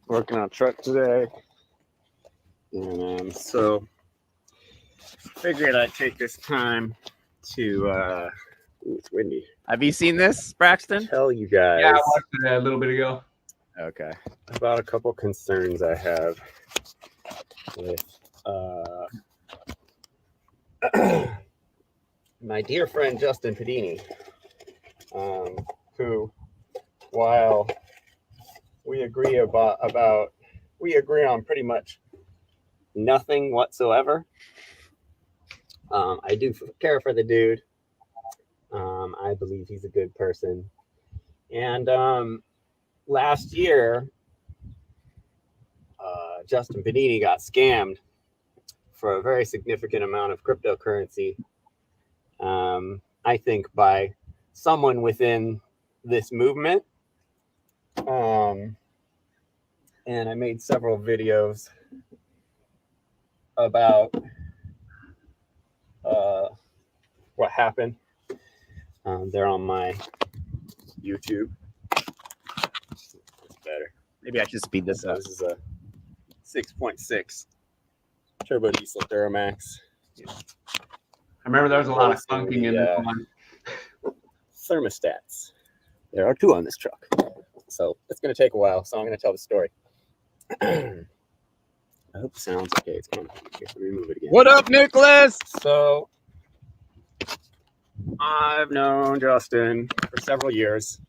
working on a truck today, and so figured I'd take this time to it's windy. Have you seen this, Braxton? Tell you guys Yeah, I watched it a little bit ago. Okay. about a couple concerns I have with my dear friend Justin Pedini, who, while we agree we agree on pretty much nothing whatsoever. I do care for the dude. I believe he's a good person. And last year, Justin Pedini got scammed for a very significant amount of cryptocurrency. I think by someone within this movement. And I made several videos about what happened. They're on my YouTube. It's better. Maybe I should speed this So up. this is a 6.6 turbo diesel Duramax. I remember there was a lot of clunking in this one. Thermostats. There are two on this truck. So it's going to take a while, so I'm going to tell the story. I hope the sound's okay. It's coming. Here, let me move it again. What up, Nicholas? So I've known Justin for several years.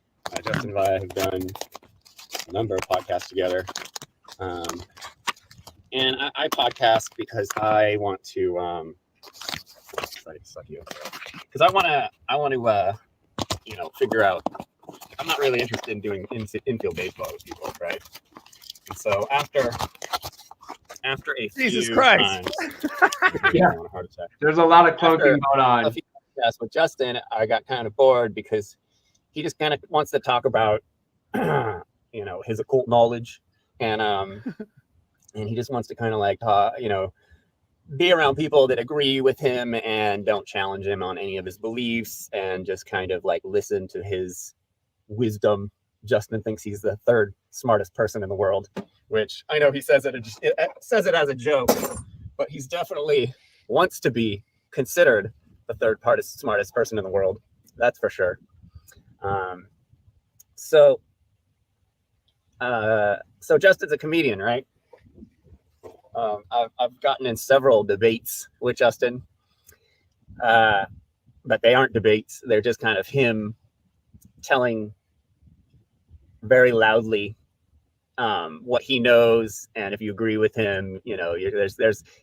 Justin and I have done a number of podcasts together. And I podcast because I want to because I want to figure out. I'm not really interested in doing infield baseball with people, right? And so after a Jesus few Christ. times, Yeah. a heart attack. There's a lot of clunking going A on. few podcasts with Justin, I got kind of bored because he just kind of wants to talk about his occult knowledge, and he just wants to kind of like be around people that agree with him and don't challenge him on any of his beliefs, and just kind of like listen to his wisdom. Justin thinks he's the third smartest person in the world, which I know he says it says it as a joke, but he's definitely wants to be considered the third smartest person in the world. That's for sure. So Justin's a comedian, right? I've gotten in several debates with Justin, but they aren't debates. They're just kind of him telling very loudly what he knows, and if you agree with him, he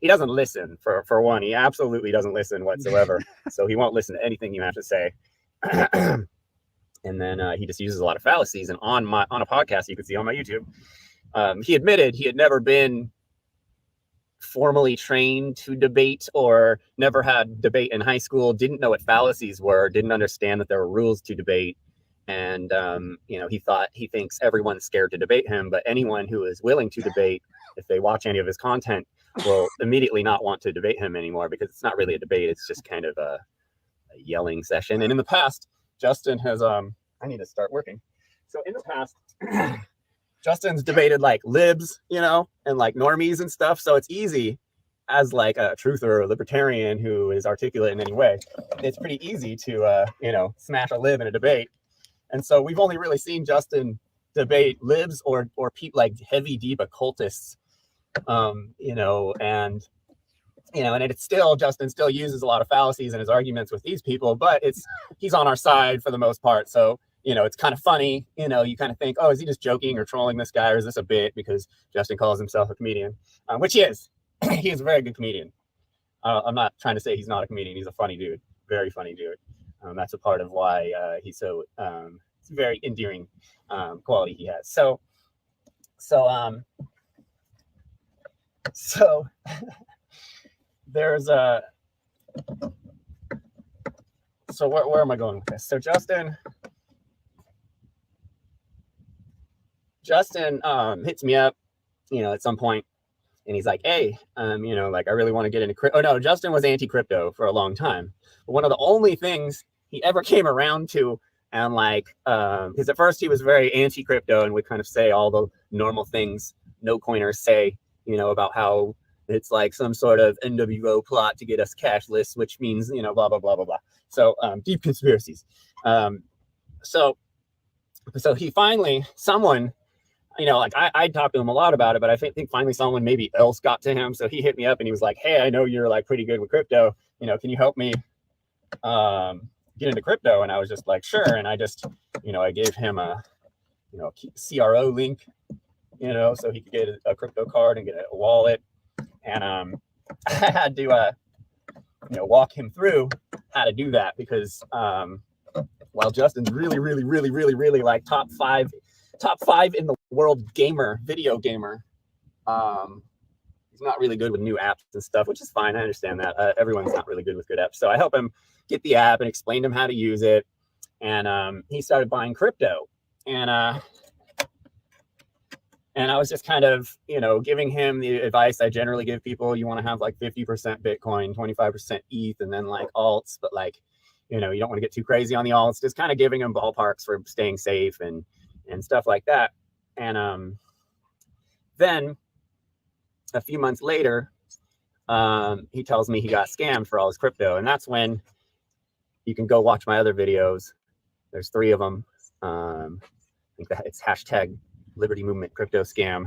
doesn't listen. For one, he absolutely doesn't listen whatsoever. So he won't listen to anything you have to say. And then he just uses a lot of fallacies. And on a podcast you can see on my YouTube, he admitted he had never been formally trained to debate, or never had debate in high school, didn't know what fallacies were, didn't understand that there were rules to debate. And he thinks everyone's scared to debate him, but anyone who is willing to debate, if they watch any of his content, will immediately not want to debate him anymore, because it's not really a debate, it's just kind of a yelling session. And in the past, Justin has I need to start working. So in the past, Justin's debated like libs, and like normies and stuff. So it's easy as like a truther or a libertarian who is articulate in any way. It's pretty easy to smash a lib in a debate. And so we've only really seen Justin debate libs or people like heavy deep occultists, and it's still, Justin still uses a lot of fallacies in his arguments with these people, but he's on our side for the most part. So, it's kind of funny, you kind of think, oh, is he just joking or trolling this guy? Or is this a bit because Justin calls himself a comedian, which he is. He is a very good comedian. I'm not trying to say he's not a comedian. He's a funny dude, very funny dude. That's a part of why he's so it's a very endearing quality he has. So there's a so where am I going with this? So Justin hits me up, at some point, and he's like, hey, I really want to get into crypto. Oh no, Justin was anti-crypto for a long time. But one of the only things he ever came around to, and because at first he was very anti-crypto and would kind of say all the normal things no coiners say, you know, about how it's like some sort of NWO plot to get us cashless, which means, you know, blah, blah, blah, blah, blah. So deep conspiracies. So he finally, someone, you know, like I talked to him a lot about it, but I think finally someone maybe else got to him. So he hit me up and he was like, hey, I know you're like pretty good with crypto. You know, can you help me get into crypto? And I was just like, sure. And I just, you know, I gave him a, you know, CRO link, you know, so he could get a crypto card and get a wallet. And I had to, you know, walk him through how to do that because while Justin's really like top five in the world video gamer, he's not really good with new apps and stuff, which is fine. I understand that. Everyone's not really good with good apps. So I help him get the app and explained him how to use it. And he started buying crypto. And I was just kind of, you know, giving him the advice I generally give people. You want to have like 50% Bitcoin, 25% ETH, and then like alts. But like, you know, you don't want to get too crazy on the alts. Just kind of giving him ballparks for staying safe and stuff like that. And then a few months later, he tells me he got scammed for all his crypto. And that's when you can go watch my other videos. There's 3 of them. I think that it's hashtag Liberty Movement crypto scam.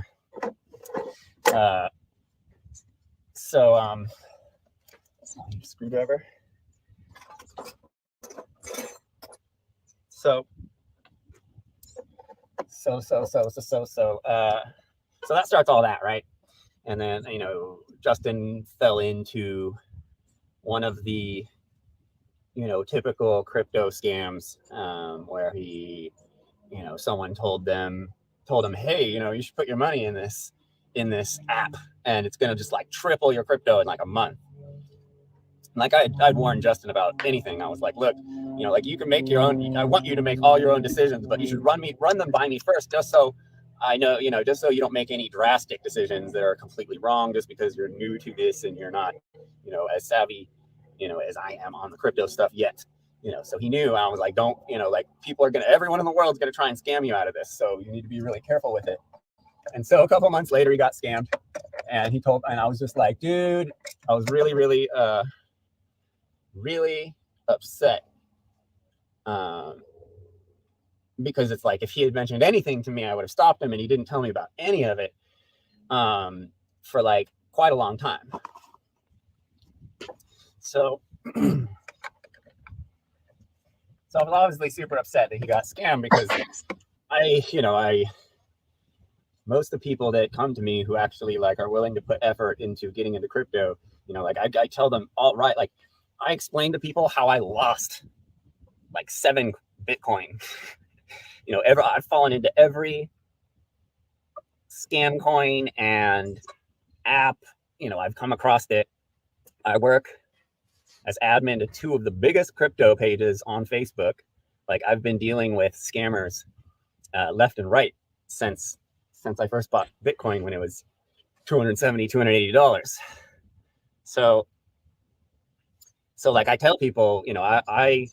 Screwdriver. So that starts all that, right? And then, you know, Justin fell into one of the, you know, typical crypto scams, where he, you know, someone told him, hey, you know, you should put your money in this app and it's going to just like triple your crypto in like a month. Like I'd warned Justin about anything. I was like, look, you know, like you can make your own, I want you to make all your own decisions, but you should run them by me first, just so I know, you know, just so you don't make any drastic decisions that are completely wrong just because you're new to this and you're not, you know, as savvy, you know, as I am on the crypto stuff yet. You know, so he knew. I was like, don't, you know, like everyone in the world is going to try and scam you out of this. So you need to be really careful with it. And so a couple months later, he got scammed and and I was just like, dude, I was really, really, really upset. Because it's like, if he had mentioned anything to me, I would have stopped him, and he didn't tell me about any of it, for like quite a long time. So, so I was obviously super upset that he got scammed because most of the people that come to me who actually like are willing to put effort into getting into crypto, you know, like I tell them all right, like I explain to people how I lost like 7 Bitcoin. You know, I've fallen into every scam coin and app, you know, I've come across it. I work as admin to 2 of the biggest crypto pages on Facebook. Like I've been dealing with scammers left and right since I first bought Bitcoin when it was $270, $280. So like I tell people, you know, I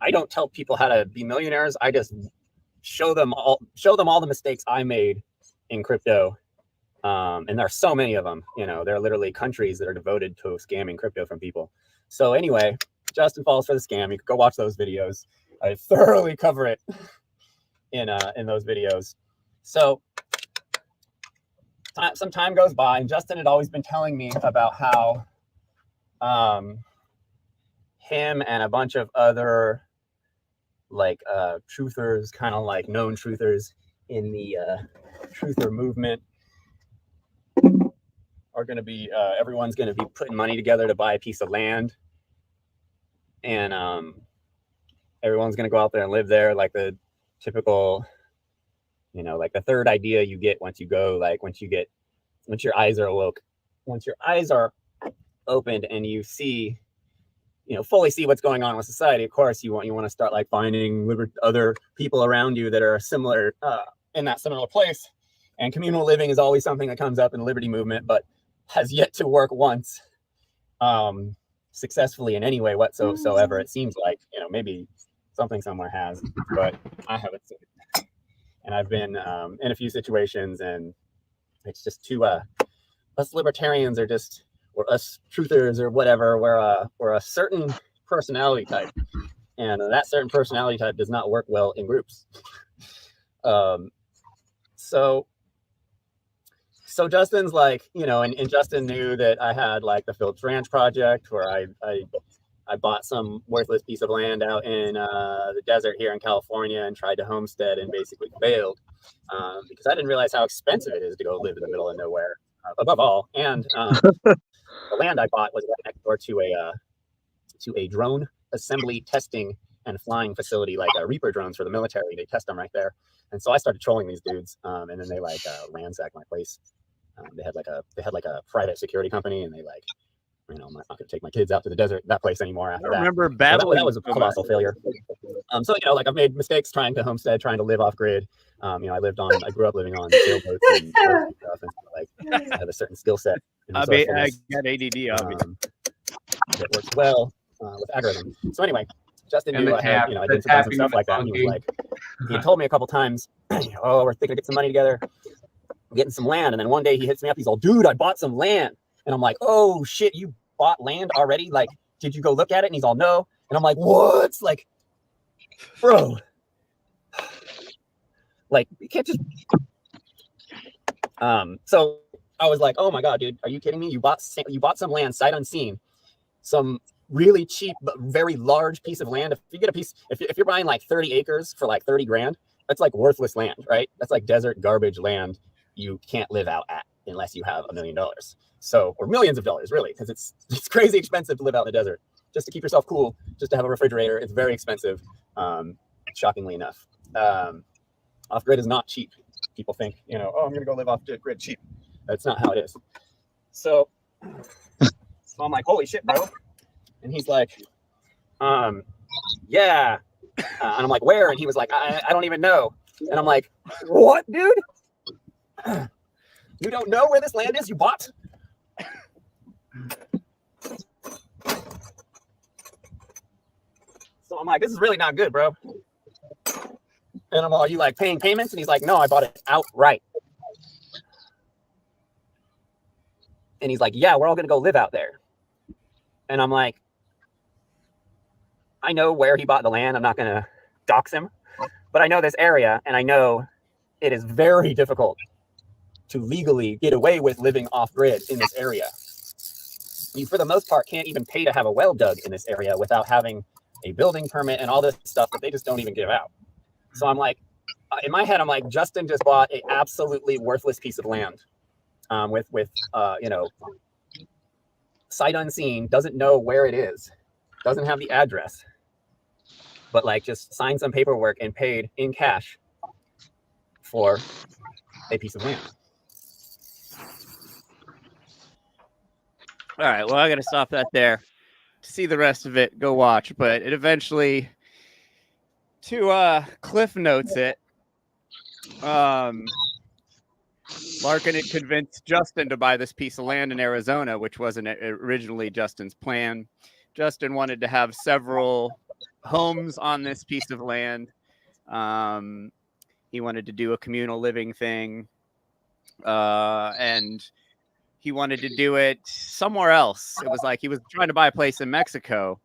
don't tell people how to be millionaires. I just show them all the mistakes I made in crypto. And there are so many of them, you know, there are literally countries that are devoted to scamming crypto from people. So anyway, Justin falls for the scam. You can go watch those videos. I thoroughly cover it in those videos. So some time goes by, and Justin had always been telling me about how him and a bunch of other like truthers, kind of like known truthers in the truther movement, are going to be everyone's going to be putting money together to buy a piece of land, and everyone's going to go out there and live there, like the typical, you know, like the third idea you get once you go, like once your eyes are awoke, once your eyes are opened and you see, you know, fully see what's going on with society. Of course, you want to start like finding other people around you that are similar in that similar place. And communal living is always something that comes up in the liberty movement, but has yet to work once successfully in any way whatsoever. It seems like, you know, maybe something somewhere has, but I haven't seen it. And I've been in a few situations, and It's just too us libertarians are just, or us truthers or whatever, we're a certain personality type, and that certain personality type does not work well in groups. So Justin's like, and Justin knew that I had like the Phillips Ranch project where I bought some worthless piece of land out in the desert here in California and tried to homestead and basically failed because I didn't realize how expensive it is to go live in the middle of nowhere, above all. And the land I bought was right next door to a drone assembly, testing, and flying facility, like Reaper drones for the military. They test them right there. And so I started trolling these dudes, and then they like ransacked my place. They had like a private security company, and they like, I'm not going to take my kids out to the desert, that place anymore after that. I remember battling. So that was a colossal failure. So like I've made mistakes trying to homestead, trying to live off grid. I grew up living on sailboats and stuff, and like I have a certain skill set. I got ADD, obviously. It works well with agorism. So anyway, Justin knew I had done some stuff like that. And he was like, he had told me a couple times, oh, we're thinking of getting some money together, getting some land. And then one day he hits me up. He's all, dude, I bought some land. And I'm like, oh shit, you bought land already? Like, did you go look at it? And he's all, no. And I'm like, what? Like, bro, like you can't just. So I was like, oh my god, dude, are you kidding me? You bought some land sight unseen, some really cheap but very large piece of land. If you get a piece, if you're buying like 30 acres for like 30 grand, that's like worthless land, right? That's like desert garbage land you can't live out at unless you have $1 million. So, or millions of dollars, really, because it's crazy expensive to live out in the desert. Just to keep yourself cool, just to have a refrigerator, it's very expensive. Shockingly enough, off grid is not cheap. People think, oh, I'm gonna go live off grid cheap. That's not how it is. So I'm like, holy shit, bro. And he's like, yeah. And I'm like, where? And he was like, I don't even know. And I'm like, what, dude? You don't know where this land is you bought? So I'm like, this is really not good, bro. And I'm all, are you like paying payments? And he's like, no, I bought it outright. And he's like, yeah, we're all going to go live out there. And I'm like, I know where he bought the land. I'm not going to dox him, but I know this area, and I know it is very difficult to legally get away with living off grid in this area. You, for the most part, can't even pay to have a well dug in this area without having a building permit and all this stuff that they just don't even give out. So I'm like, in my head, I'm like, Justin just bought an absolutely worthless piece of land with sight unseen, doesn't know where it is, doesn't have the address, but like just signed some paperwork and paid in cash for a piece of land. All right, well, I got to stop that there. To see the rest of it, go watch. But it eventually, to Cliff Notes it, Larken had convinced Justin to buy this piece of land in Arizona, which wasn't originally Justin's plan. Justin wanted to have several homes on this piece of land. He wanted to do a communal living thing, and he wanted to do it somewhere else. It was like he was trying to buy a place in Mexico,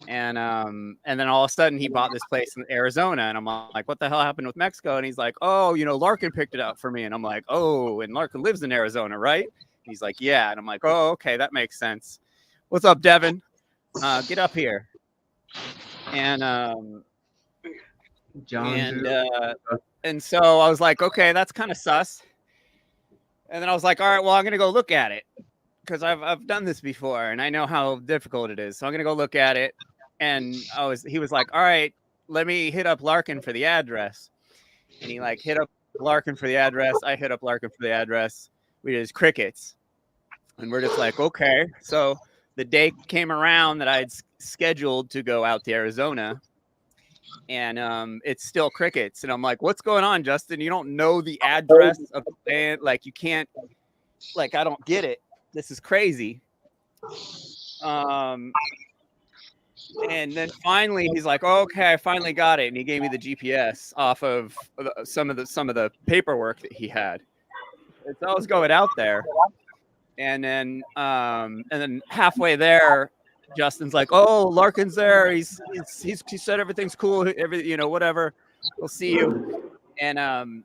and then all of a sudden he bought this place in Arizona, and I'm like, what the hell happened with Mexico? And he's like, oh, Larken picked it up for me. And I'm like, oh, and Larken lives in Arizona, right? And he's like, yeah. And I'm like, oh, okay, that makes sense. What's up, Devin? Get up here. And and so I was like, okay, that's kind of sus. And then I was like, all right, well, I'm gonna go look at it because I've done this before and I know how difficult it is. So I'm gonna go look at it. And he was like, all right, let me hit up Larken for the address. And he like hit up Larken for the address. I hit up Larken for the address. We did crickets. And we're just like, okay. So the day came around that I had scheduled to go out to Arizona, and it's still crickets. And I'm like, what's going on, Justin? You don't know the address of the band? Like, you can't, like, I don't get it. This is crazy. And then finally he's like, oh, okay, I finally got it. And he gave me the GPS off of some of the paperwork that he had. And so I was going out there, and then halfway there, Justin's like, "Oh, Larken's there. He said everything's cool. Whatever. We'll see you." And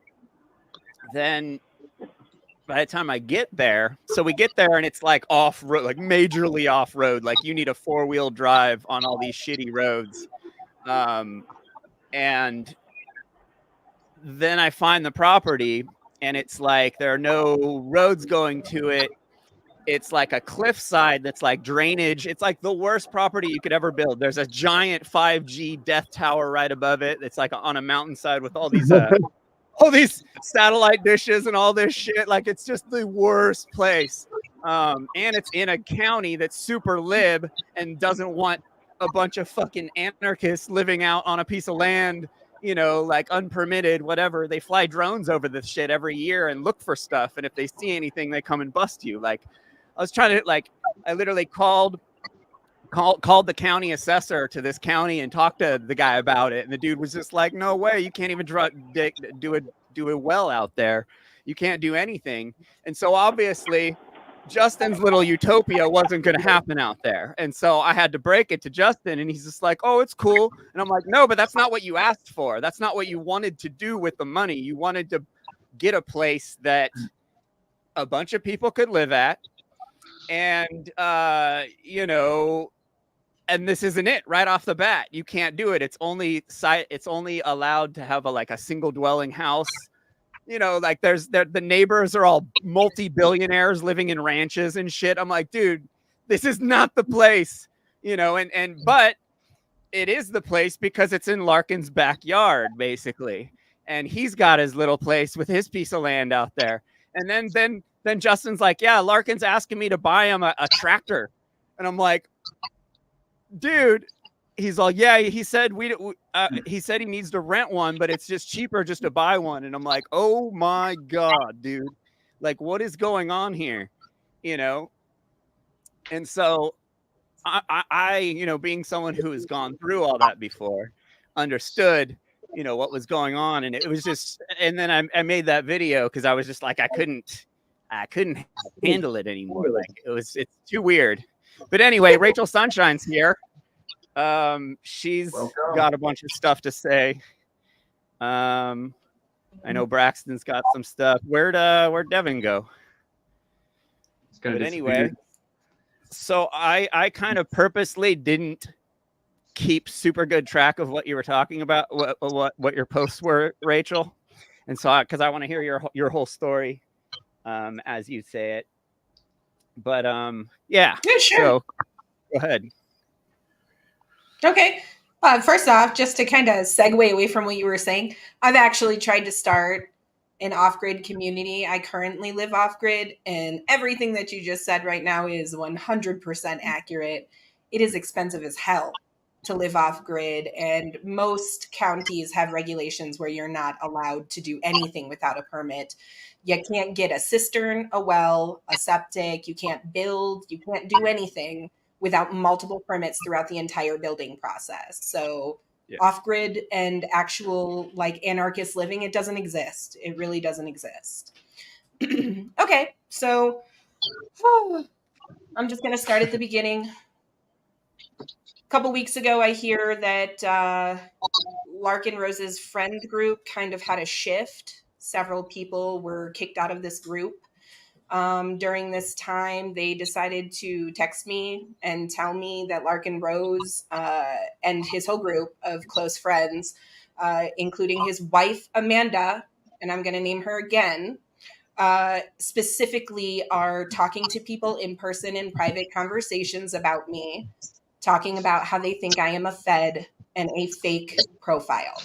then by the time I get there, so we get there and it's like off road, like majorly off road. Like you need a 4-wheel drive on all these shitty roads. And then I find the property and it's like there are no roads going to it. It's like a cliffside that's like drainage. It's like the worst property you could ever build. There's a giant 5G death tower right above it. It's like on a mountainside with all these satellite dishes and all this shit. Like it's just the worst place. And it's in a county that's super lib and doesn't want a bunch of fucking anarchists living out on a piece of land, like unpermitted, whatever. They fly drones over this shit every year and look for stuff. And if they see anything, they come and bust you. Like I was trying to, I literally called the county assessor to this county and talked to the guy about it. And the dude was just like, no way, you can't even do it well out there. You can't do anything. And so obviously Justin's little utopia wasn't going to happen out there. And so I had to break it to Justin and he's just like, oh, it's cool. And I'm like, no, but that's not what you asked for. That's not what you wanted to do with the money. You wanted to get a place that a bunch of people could live at. And, and this isn't it right off the bat. You can't do it. It's only allowed to have a single dwelling house. Like the neighbors are all multi-billionaires living in ranches and shit. I'm like, dude, this is not the place, but it is the place because it's in Larken's backyard, basically. And he's got his little place with his piece of land out there. And then Justin's like, yeah, Larken's asking me to buy him a tractor. And I'm like, dude, he's all, yeah, he said he said he needs to rent one, but it's just cheaper just to buy one. And I'm like, oh my God, dude, like what is going on here? And so I being someone who has gone through all that before, understood, what was going on. And it was just, and then I made that video because I was just like, I couldn't handle it anymore. Like it's too weird. But anyway, Rachel Sunshine's here. She's got a bunch of stuff to say. I know Braxton's got some stuff. Where'd Devin go? But anyway, so I kind of purposely didn't keep super good track of what you were talking about, what your posts were, Rachel. And so because I want to hear your whole story as you say it. But yeah, sure. So go ahead. Okay. First off, just to kind of segue away from what you were saying, I've actually tried to start an off-grid community. I currently live off-grid, and everything that you just said right now is 100% accurate. It is expensive as hell to live off-grid, and most counties have regulations where you're not allowed to do anything without a permit. You can't get a cistern, a well, a septic. You can't build. You can't do anything without multiple permits throughout the entire building process. So yeah. Off-grid and actual anarchist living, it doesn't exist. It really doesn't exist. Okay, so I'm just going to start at the beginning. A couple weeks ago, I hear that Larken Rose's friend group kind of had a shift. Several people were kicked out of this group. During this time, they decided to text me and tell me that Larken Rose and his whole group of close friends, including his wife, Amanda, and I'm going to name her again, specifically are talking to people in person in private conversations about me, talking about how they think I am a Fed and a fake profile.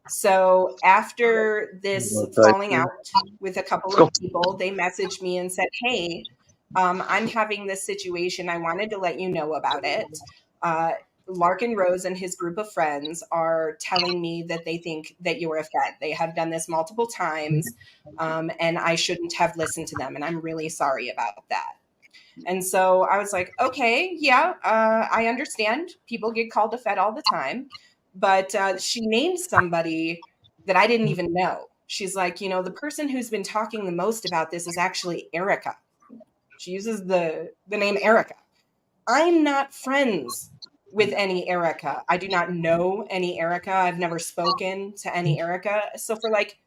So after this falling out with a couple of people, they messaged me and said, hey, I'm having this situation. I wanted to let you know about it. Larken Rose and his group of friends are telling me that they think that you're a Fed. They have done this multiple times, and I shouldn't have listened to them. And I'm really sorry about that. And so I was like, okay, yeah, I understand. People get called a Fed all the time. But she named somebody that I didn't even know. she's like, you know, the person who's been talking the most about this is actually Erica. She uses the name Erica. I'm not friends with any Erica. I do not know any Erica. I've never spoken to any Erica. So for like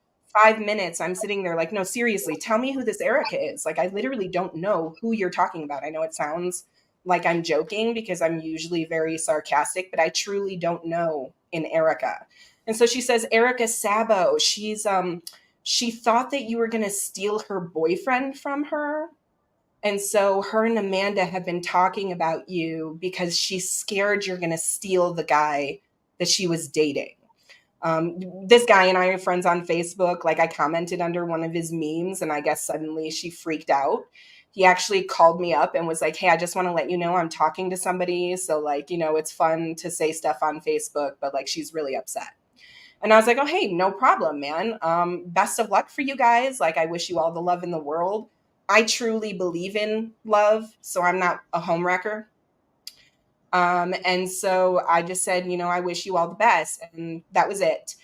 5 minutes, I'm sitting there like, no, seriously, tell me who this Erica is. Like, I literally don't know who you're talking about. I know it sounds like I'm joking because I'm usually very sarcastic, but I truly don't know an Erica. And so she says, Erica Sabo, she thought that you were going to steal her boyfriend from her. And so her and Amanda have been talking about you because she's scared you're going to steal the guy that she was dating. This guy and I are friends on Facebook. Like, I commented under one of his memes, and I guess suddenly she freaked out. He actually called me up and was like, hey, I just want to let you know I'm talking to somebody. So, like, you know, it's fun to say stuff on Facebook, but like, she's really upset. And I was like, oh, hey, no problem, man. Best of luck for you guys. Like, I wish you all the love in the world. I truly believe in love, so I'm not a homewrecker. And so I just said, you know, I wish you all the best. And that was it.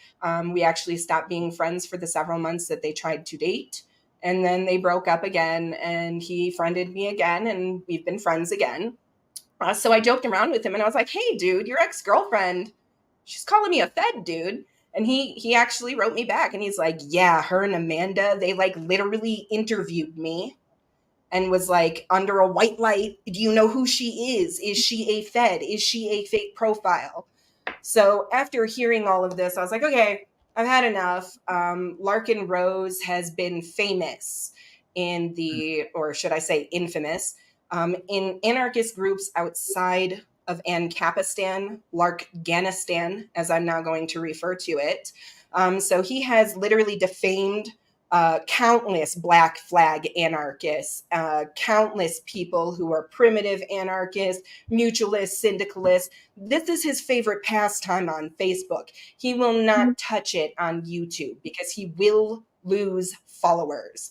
We actually stopped being friends for the several months that they tried to date. And then they broke up again, and he friended me again, and we've been friends again. So I joked around with him, and I was like, hey, dude, your ex-girlfriend, she's calling me a fed, dude. And he actually wrote me back, and he's like, yeah, her and Amanda, they like literally interviewed me and was like, under a white light, do you know who she is? Is she a fed? Is she a fake profile? So after hearing all of this, I was like, okay, I've had enough. Larken Rose has been famous in the, or should I say infamous, in anarchist groups outside of Ancapistan, Larkganistan, as I'm now going to refer to it. So he has literally defamed countless Black Flag anarchists, countless people who are primitive anarchists, mutualists, syndicalists. This is his favorite pastime on Facebook. He will not touch it on YouTube because he will lose followers.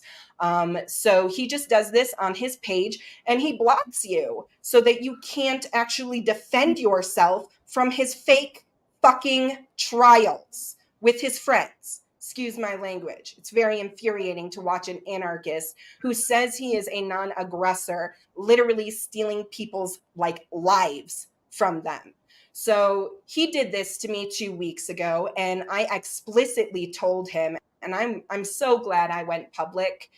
So he just does this on his page, and he blocks you so that you can't actually defend yourself from his fake fucking trials with his friends. Excuse my language. It's very infuriating to watch an anarchist who says he is a non-aggressor literally stealing people's like lives from them. So he did this to me 2 weeks ago, and I explicitly told him, and I'm so glad I went public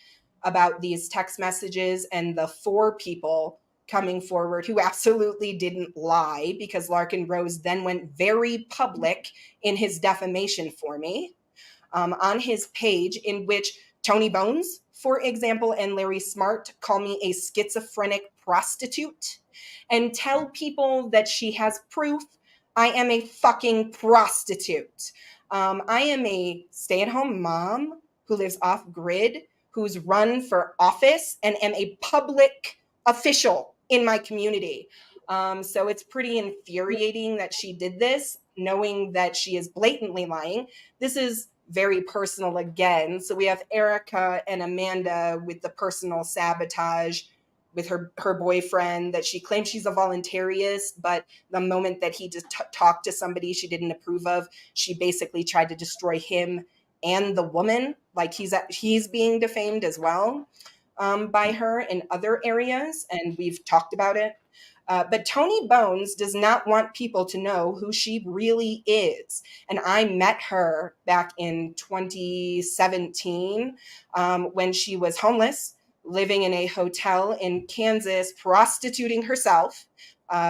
about these text messages and the 4 people coming forward who absolutely didn't lie, because Larken Rose then went very public in his defamation for me. On his page, in which Toni Bones, for example, and Larry Smart call me a schizophrenic prostitute and tell people that she has proof I am a fucking prostitute. I am a stay-at-home mom who lives off-grid, who's run for office, and am a public official in my community. So it's pretty infuriating that she did this, knowing that she is blatantly lying. This is very personal again. So we have Erica and Amanda with the personal sabotage with her boyfriend, that she claims she's a voluntarist, but the moment that he just talked to somebody she didn't approve of, she basically tried to destroy him and the woman. Like, he's being defamed as well by her in other areas, and we've talked about it. But Toni Bones does not want people to know who she really is. And I met her back in 2017 when she was homeless, living in a hotel in Kansas, prostituting herself.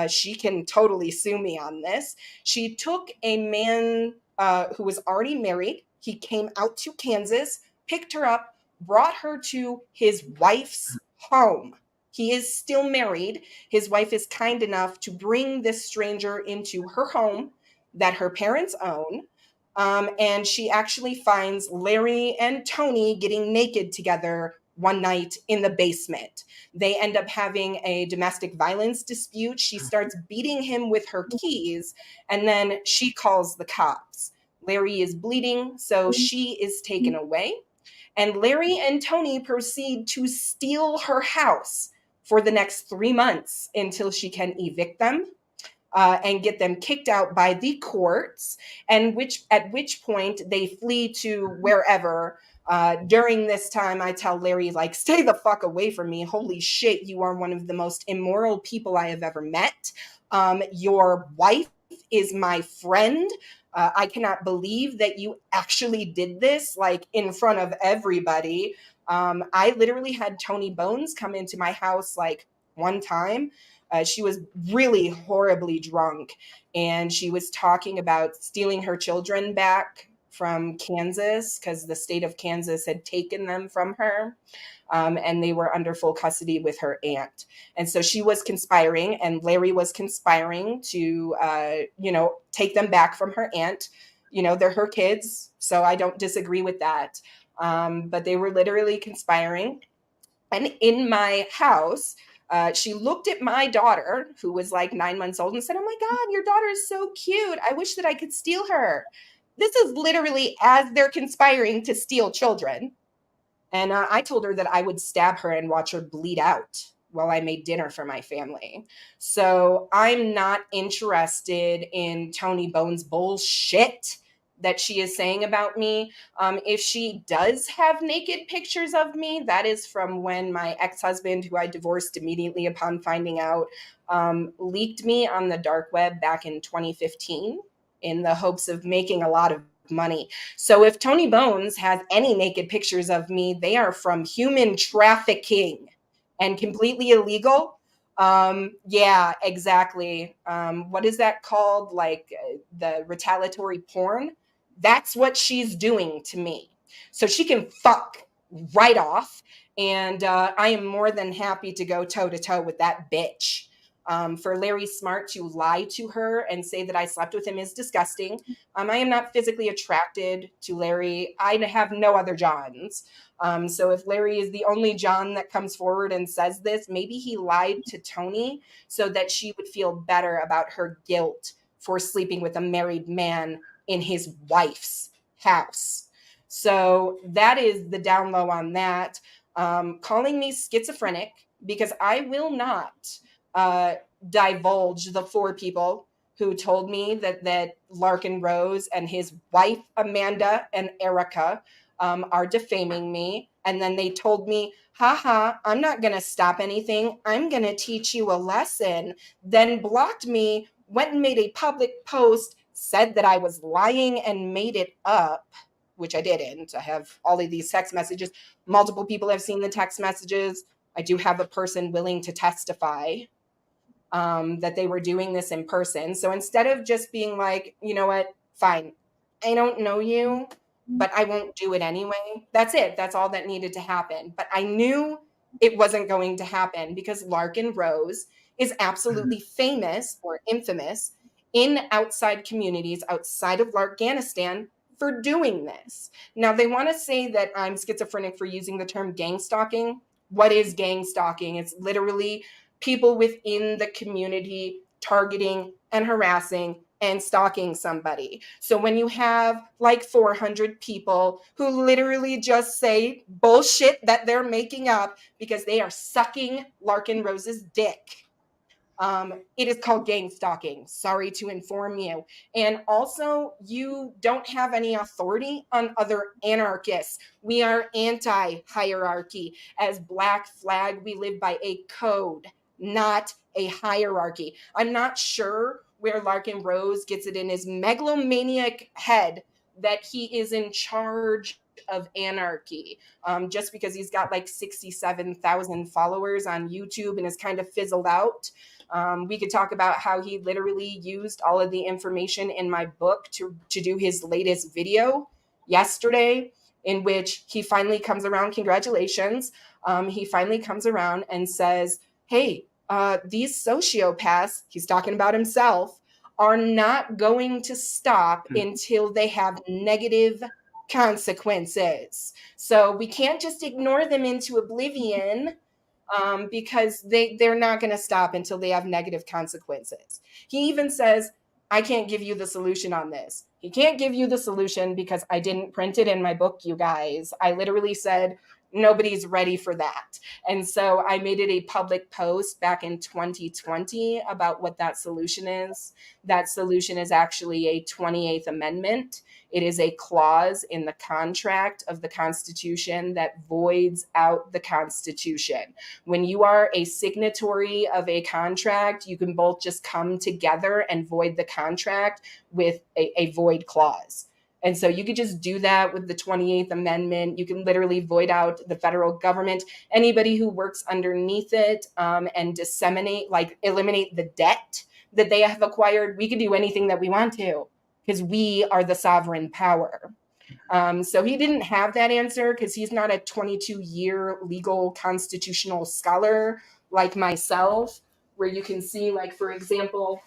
She can totally sue me on this. She took a man who was already married. He came out to Kansas, picked her up, brought her to his wife's home. He is still married. His wife is kind enough to bring this stranger into her home that her parents own. And she actually finds Larry and Toni getting naked together one night in the basement. They end up having a domestic violence dispute. She starts beating him with her keys, and then she calls the cops. Larry is bleeding, so she is taken away. And Larry and Toni proceed to steal her house for the next 3 months until she can evict them. and get them kicked out by the courts, and at which point they flee to wherever. During this time, I tell Larry, like, stay the fuck away from me. Holy shit, you are one of the most immoral people I have ever met. Your wife is my friend. I cannot believe that you actually did this, like, in front of everybody. I literally had Toni Bones come into my house, like, one time. She was really horribly drunk, and she was talking about stealing her children back from Kansas because the state of Kansas had taken them from her. And they were under full custody with her aunt. And so she was conspiring, and Larry was conspiring to, take them back from her aunt. They're her kids, so I don't disagree with that. But they were literally conspiring. And in my house, she looked at my daughter, who was like 9 months old, and said, "Oh my God, your daughter is so cute. I wish that I could steal her." This is literally as they're conspiring to steal children. And I told her that I would stab her and watch her bleed out while I made dinner for my family. So I'm not interested in Toni Bones' bullshit that she is saying about me. If she does have naked pictures of me, that is from when my ex-husband, who I divorced immediately upon finding out, leaked me on the dark web back in 2015 in the hopes of making a lot of money. So if Toni Bones has any naked pictures of me, they are from human trafficking and completely illegal. Yeah, exactly. What is that called? Like the retaliatory porn? That's what she's doing to me. So she can fuck right off. And I am more than happy to go toe to toe with that bitch. For Larry Smart to lie to her and say that I slept with him is disgusting. I am not physically attracted to Larry. I have no other Johns. So if Larry is the only John that comes forward and says this, maybe he lied to Toni so that she would feel better about her guilt for sleeping with a married man in his wife's house. So that is the down low on that. Calling me schizophrenic, because I will not divulge the 4 people who told me that Larken Rose and his wife, Amanda and Erica, are defaming me. And then they told me, haha, I'm not going to stop anything. I'm going to teach you a lesson. Then blocked me, went and made a public post, said that I was lying and made it up, which I didn't. I have all of these text messages. Multiple people have seen the text messages. I do have a person willing to testify that they were doing this in person. So instead of just being like, you know what, fine, I don't know you, but I won't do it anyway. That's it. That's all that needed to happen. But I knew it wasn't going to happen because Larken Rose is absolutely famous or infamous in outside communities outside of Larkanistan for doing this. Now, they want to say that I'm schizophrenic for using the term gang stalking. What is gang stalking? It's literally people within the community targeting and harassing and stalking somebody. So when you have like 400 people who literally just say bullshit that they're making up because they are sucking Larken Rose's dick, it is called gang stalking. Sorry to inform you. And also, you don't have any authority on other anarchists. We are anti-hierarchy. As Black Flag, we live by a code, not a hierarchy. I'm not sure where Larken Rose gets it in his megalomaniac head that he is in charge of anarchy, just because he's got like 67,000 followers on YouTube and is kind of fizzled out. We could talk about how he literally used all of the information in my book to do his latest video yesterday, in which he finally comes around. Congratulations. He finally comes around and says, hey, these sociopaths, he's talking about himself, are not going to stop until they have negative consequences. So we can't just ignore them into oblivion, because they're not going to stop until they have negative consequences. He even says, I can't give you the solution on this. He can't give you the solution because I didn't print it in my book, you guys. I literally said, Nobody's ready for that. And so I made it a public post back in 2020 about what that solution is. That solution is actually a 28th Amendment. It is a clause in the contract of the Constitution that voids out the Constitution. When you are a signatory of a contract, you can both just come together and void the contract with a void clause. And so you could just do that with the 28th Amendment. You can literally void out the federal government, anybody who works underneath it, and disseminate, like eliminate the debt that they have acquired. We can do anything that we want to because we are the sovereign power. So he didn't have that answer because he's not a 22-year legal constitutional scholar like myself, where you can see, like, for example,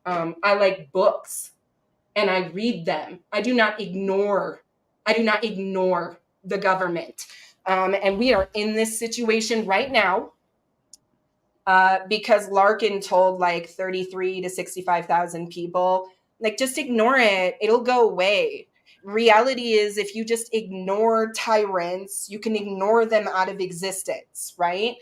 I like books and I read them. I do not ignore the government. And we are in this situation right now because Larken told like 33 to 65,000 people, like, just ignore it. It'll go away. Reality is, if you just ignore tyrants, you can ignore them out of existence, right?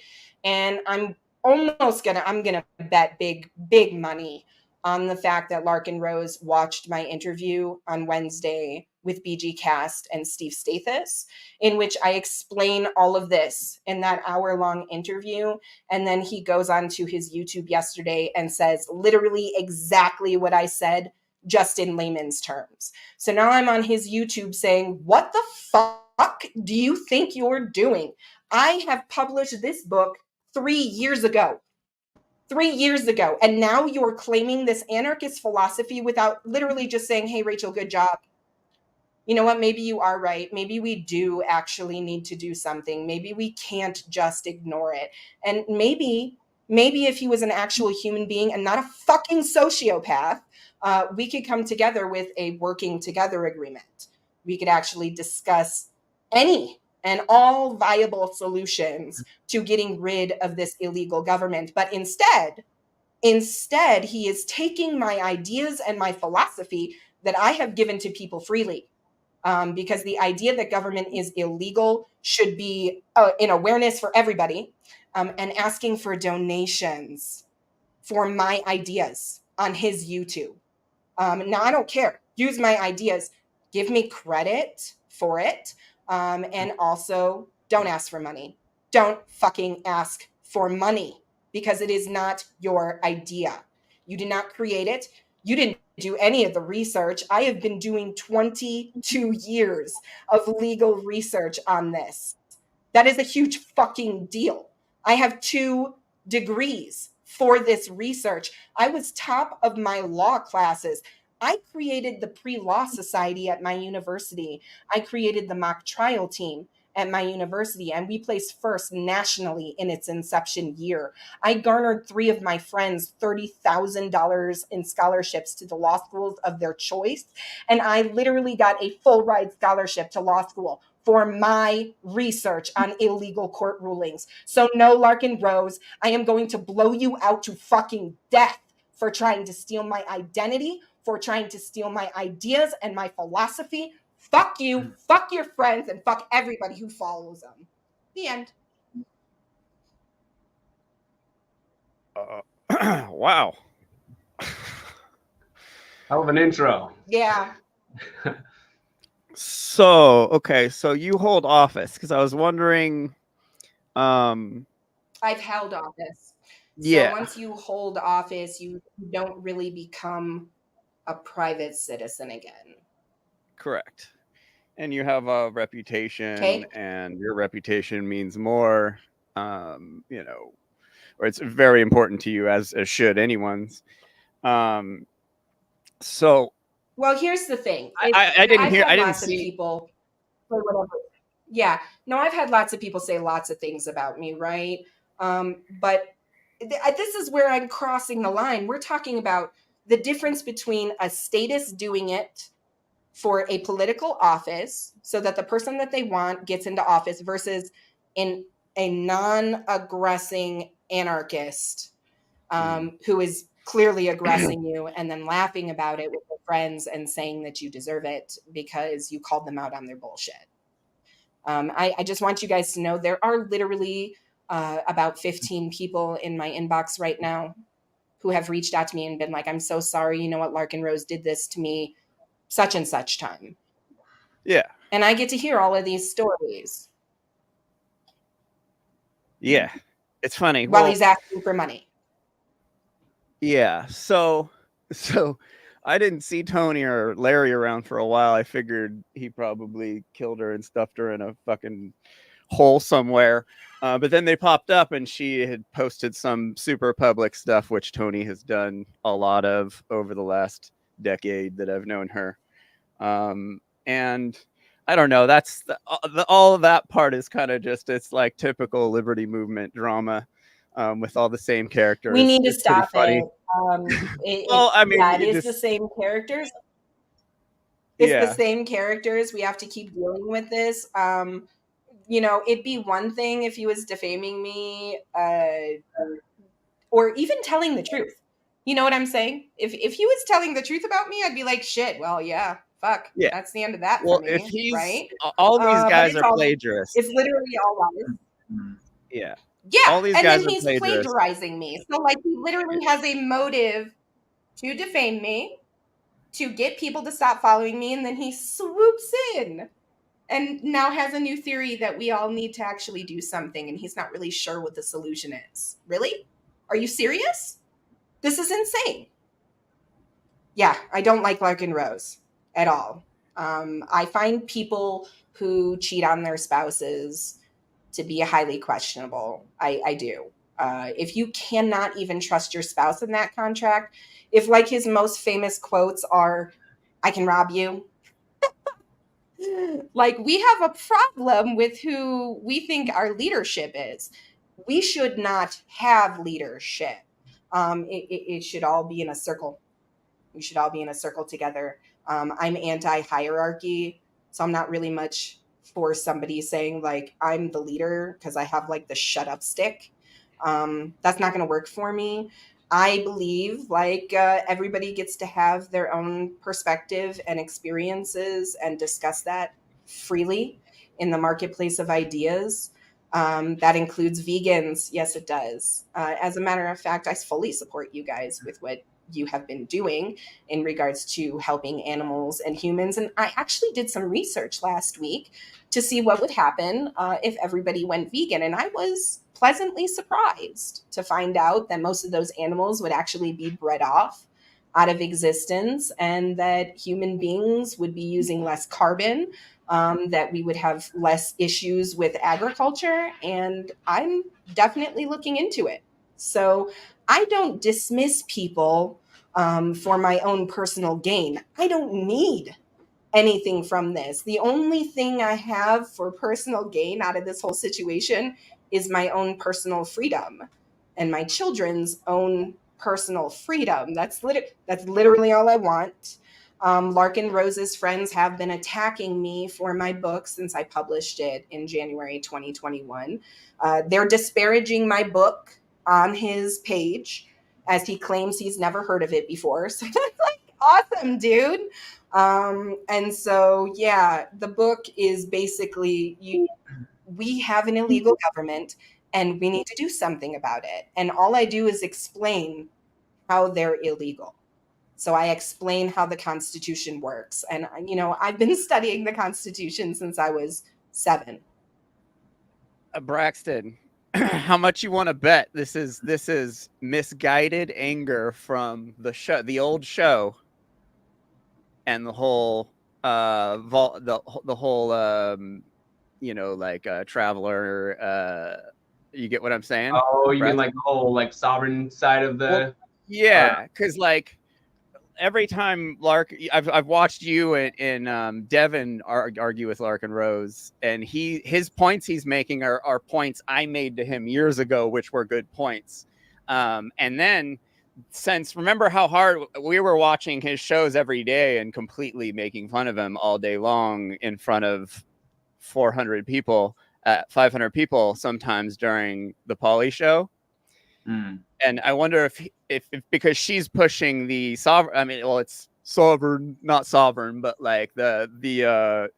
And I'm gonna bet big money on the fact that Larken Rose watched my interview on Wednesday with BG Cast and Steve Stathis, in which I explain all of this in that hour-long interview. And then he goes on to his YouTube yesterday and says literally exactly what I said, just in layman's terms. So now I'm on his YouTube saying, what the fuck do you think you're doing? I have published this book 3 years ago. 3 years ago. And now you're claiming this anarchist philosophy without literally just saying, hey, Rachel, good job. You know what? Maybe you are right. Maybe we do actually need to do something. Maybe we can't just ignore it. And maybe if he was an actual human being and not a fucking sociopath, we could come together with a working together agreement. We could actually discuss any and all viable solutions to getting rid of this illegal government. But instead, he is taking my ideas and my philosophy that I have given to people freely. Because the idea that government is illegal should be an awareness for everybody, and asking for donations for my ideas on his YouTube. Now, I don't care. Use my ideas. Give me credit for it. And also, don't ask for money. Don't fucking ask for money because it is not your idea. You did not create it. You didn't do any of the research. I have been doing 22 years of legal research on this. That is a huge fucking deal. I have 2 degrees for this research. I was top of my law classes. I created the pre-law society at my university. I created the mock trial team at my university, and we placed first nationally in its inception year. I garnered 3 of my friends $30,000 in scholarships to the law schools of their choice, and I literally got a full ride scholarship to law school for my research on illegal court rulings. So no, Larken Rose, I am going to blow you out to fucking death for trying to steal my identity, for trying to steal my ideas and my philosophy. Fuck you, fuck your friends, and fuck everybody who follows them. The end. Wow. Hell of an intro. Yeah. So, okay, so you hold office because I was wondering. I've held office. Yeah. So once you hold office, you don't really become a private citizen again. Correct. And you have a reputation, Okay. and your reputation means more, you know, or it's very important to you, as should anyone's. So, well, here's the thing. I didn't hear. I didn't lots see of people say whatever. Yeah, no, I've had lots of people say lots of things about me, right? But this is where I'm crossing the line. We're talking about the difference between a statist doing it for a political office so that the person that they want gets into office versus in a non-aggressing anarchist who is clearly aggressing you and then laughing about it with their friends and saying that you deserve it because you called them out on their bullshit. I just want you guys to know there are literally about 15 people in my inbox right now who have reached out to me and been like, I'm so sorry. You know what? Larken Rose did this to me such and such time. Yeah. And I get to hear all of these stories. Yeah. It's funny. While Well, he's asking for money. yeah. So I didn't see Toni or Larry around for a while. I figured he probably killed her and stuffed her in a fucking hole somewhere. But then they popped up and she had posted some super public stuff, which Toni has done a lot of over the last decade that I've known her. And I don't know, that's all of that part is kind of just, it's like typical Liberty Movement drama with all the same characters. We need to it's pretty stop funny. Well, I mean, it is the same characters. It's the same characters. We have to keep dealing with this. You know, it'd be one thing if he was defaming me, or even telling the truth. You know what I'm saying? If he was telling the truth about me, I'd be like, shit. Well, yeah, fuck. Yeah. That's the end of that Well, for me. if he's right, all these guys it's are plagiarists. It's literally all lies. Yeah. Yeah, all these and guys then are he's plagiarists. plagiarizing me. So, like, he literally has a motive to defame me, to get people to stop following me, and then he swoops in and now has a new theory that we all need to actually do something, and he's not really sure what the solution is. Really? Are you serious? This is insane. Yeah, I don't like Larken Rose at all. I find people who cheat on their spouses to be highly questionable. I do. If you cannot even trust your spouse in that contract, if like his most famous quotes are, I can rob you. Like, we have a problem with who we think our leadership is. We should not have leadership. It should all be in a circle. We should all be in a circle together. I'm anti-hierarchy, so I'm not really much for somebody saying like I'm the leader because I have like the shut up stick. That's not going to work for me. I believe like everybody gets to have their own perspective and experiences and discuss that freely in the marketplace of ideas. That includes vegans. Yes, it does. As a matter of fact, I fully support you guys with what you have been doing in regards to helping animals and humans. And I actually did some research last week to see what would happen if everybody went vegan. And I was pleasantly surprised to find out that most of those animals would actually be bred off out of existence, and that human beings would be using less carbon, that we would have less issues with agriculture. And I'm definitely looking into it. So I don't dismiss people for my own personal gain. I don't need anything from this. The only thing I have for personal gain out of this whole situation is my own personal freedom and my children's own personal freedom. That's literally all I want. Larken Rose's friends have been attacking me for my book since I published it in January 2021. They're disparaging my book on his page as he claims he's never heard of it before. So that's like awesome, dude. And so, yeah, the book is basically we have an illegal government and we need to do something about it. And all I do is explain how they're illegal. So I explain how the Constitution works. And, you know, I've been studying the Constitution since I was 7. Braxton, how much you want to bet this is misguided anger from the old show, and the whole the whole you know, like traveler, you get what I'm saying? Oh, you mean Braxton? like the whole like sovereign side of the? Well, yeah, because like every time I've watched you and Devin argue with Larken Rose, and his points he's making are points I made to him years ago, which were good points. And then remember how hard we were watching his shows every day and completely making fun of him all day long in front of 400 people, 500 people sometimes during the Pauly show. And I wonder if because she's pushing the sovereign, I mean, well, it's sovereign, not sovereign, but like the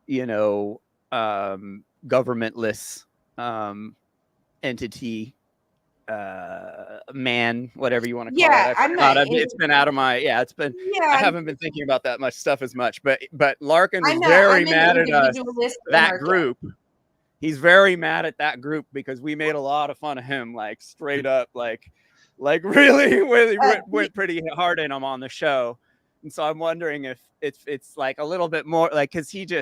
you know, governmentless entity, man, whatever you want to call it. I I'm not. forgot. It's been out of my. Yeah, it's been. I Yeah, haven't been thinking about that much stuff as much. But Larken was I'm very an mad at us. individualist That anarchist. group. He's very mad at that group because we made a lot of fun of him, like straight up, like really went pretty hard in him on the show. And so I'm wondering if it's like a little bit more like, because he's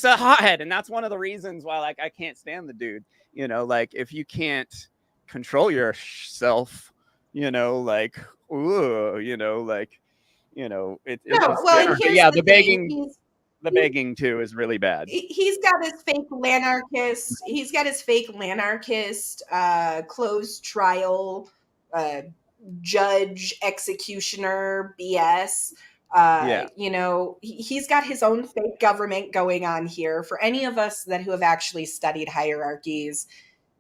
a hothead, and that's one of the reasons why like I can't stand the dude. You know, like if you can't control yourself, you know, like ooh, you know, like it No, just well, and here's yeah, the thing. the begging too is really bad. He's got his fake lanarchist. He's got his fake lanarchist closed trial judge executioner BS. Yeah. You know, he's got his own fake government going on here. For any of us who have actually studied hierarchies,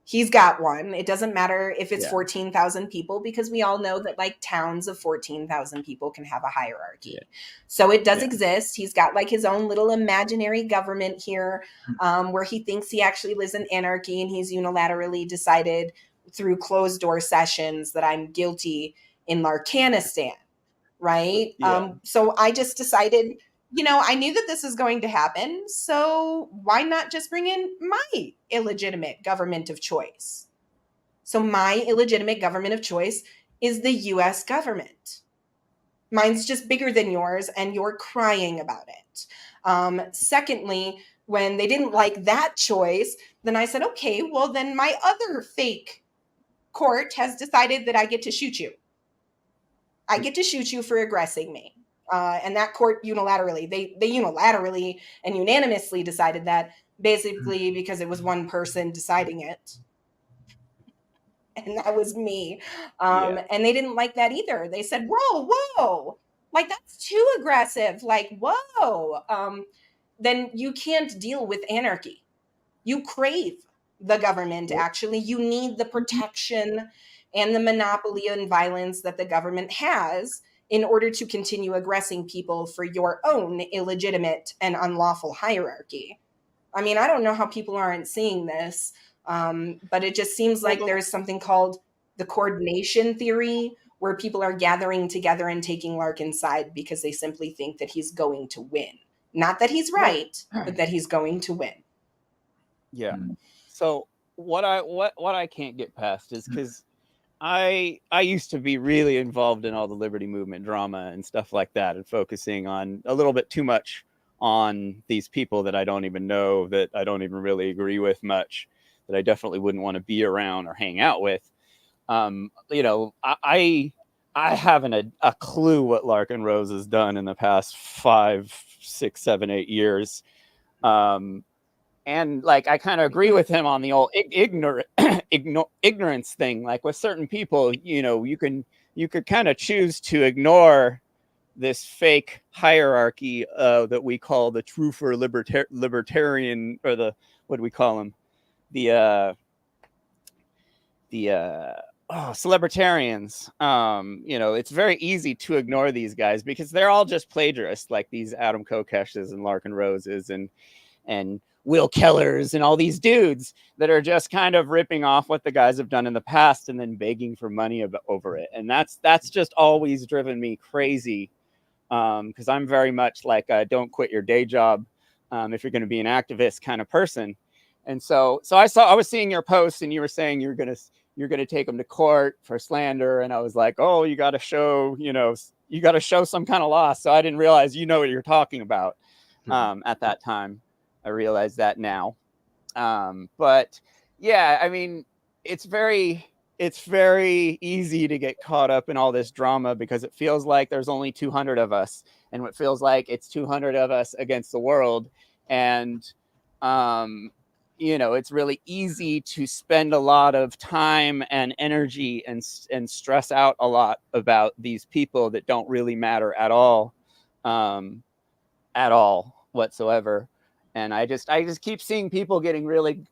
he's got one. It doesn't matter if it's 14,000 people, because we all know that like towns of 14,000 people can have a hierarchy. Yeah. So it does exist. He's got like his own little imaginary government here, where he thinks he actually lives in anarchy, and he's unilaterally decided through closed door sessions that I'm guilty in Larkanistan. Right. Yeah. So I just decided, you know, I knew that this was going to happen. So why not just bring in my illegitimate government of choice? So my illegitimate government of choice is the US government. Mine's just bigger than yours, and you're crying about it. Secondly, when they didn't like that choice, then I said, okay, well, then my other fake court has decided that I get to shoot you. I get to shoot you for aggressing me. And that court unilaterally, they unilaterally and unanimously decided that, basically because it was one person deciding it. And that was me. And they didn't like that either. They said, whoa, like that's too aggressive. Like, whoa. Then you can't deal with anarchy. You crave the government, actually. You need the protection and the monopoly on violence that the government has in order to continue aggressing people for your own illegitimate and unlawful hierarchy. I mean, I don't know how people aren't seeing this, but it just seems like there's something called the coordination theory, where people are gathering together and taking Larken's side because they simply think that he's going to win. Not that he's right, but that he's going to win. Yeah. So what I can't get past is because I used to be really involved in all the liberty movement drama and stuff like that, and focusing on a little bit too much on these people that I don't even know, that I don't even really agree with much, that I definitely wouldn't want to be around or hang out with. You know, I haven't a clue what Larken Rose has done in the past 5, 6, 7, 8 years. And like, I kind of agree with him on the old ignorance thing. Like with certain people, you know, you could kind of choose to ignore this fake hierarchy that we call the true for libertarian, or the, what do we call them? Celebritarians. You know, it's very easy to ignore these guys because they're all just plagiarists, like these Adam Kokeshes and Larken Roses and Will Kellers and all these dudes that are just kind of ripping off what the guys have done in the past and then begging for money over it. And that's just always driven me crazy, because I'm very much like a don't quit your day job if you're going to be an activist kind of person. And so I was seeing your post, and you were saying you're going to take them to court for slander, and I was like, oh, you got to show some kind of loss. So I didn't realize you know what you're talking about at that time. I realize that now. But yeah, I mean, it's very easy to get caught up in all this drama because it feels like there's only 200 of us, and it feels like it's 200 of us against the world. And, you know, it's really easy to spend a lot of time and energy and stress out a lot about these people that don't really matter at all whatsoever. And I just keep seeing people getting really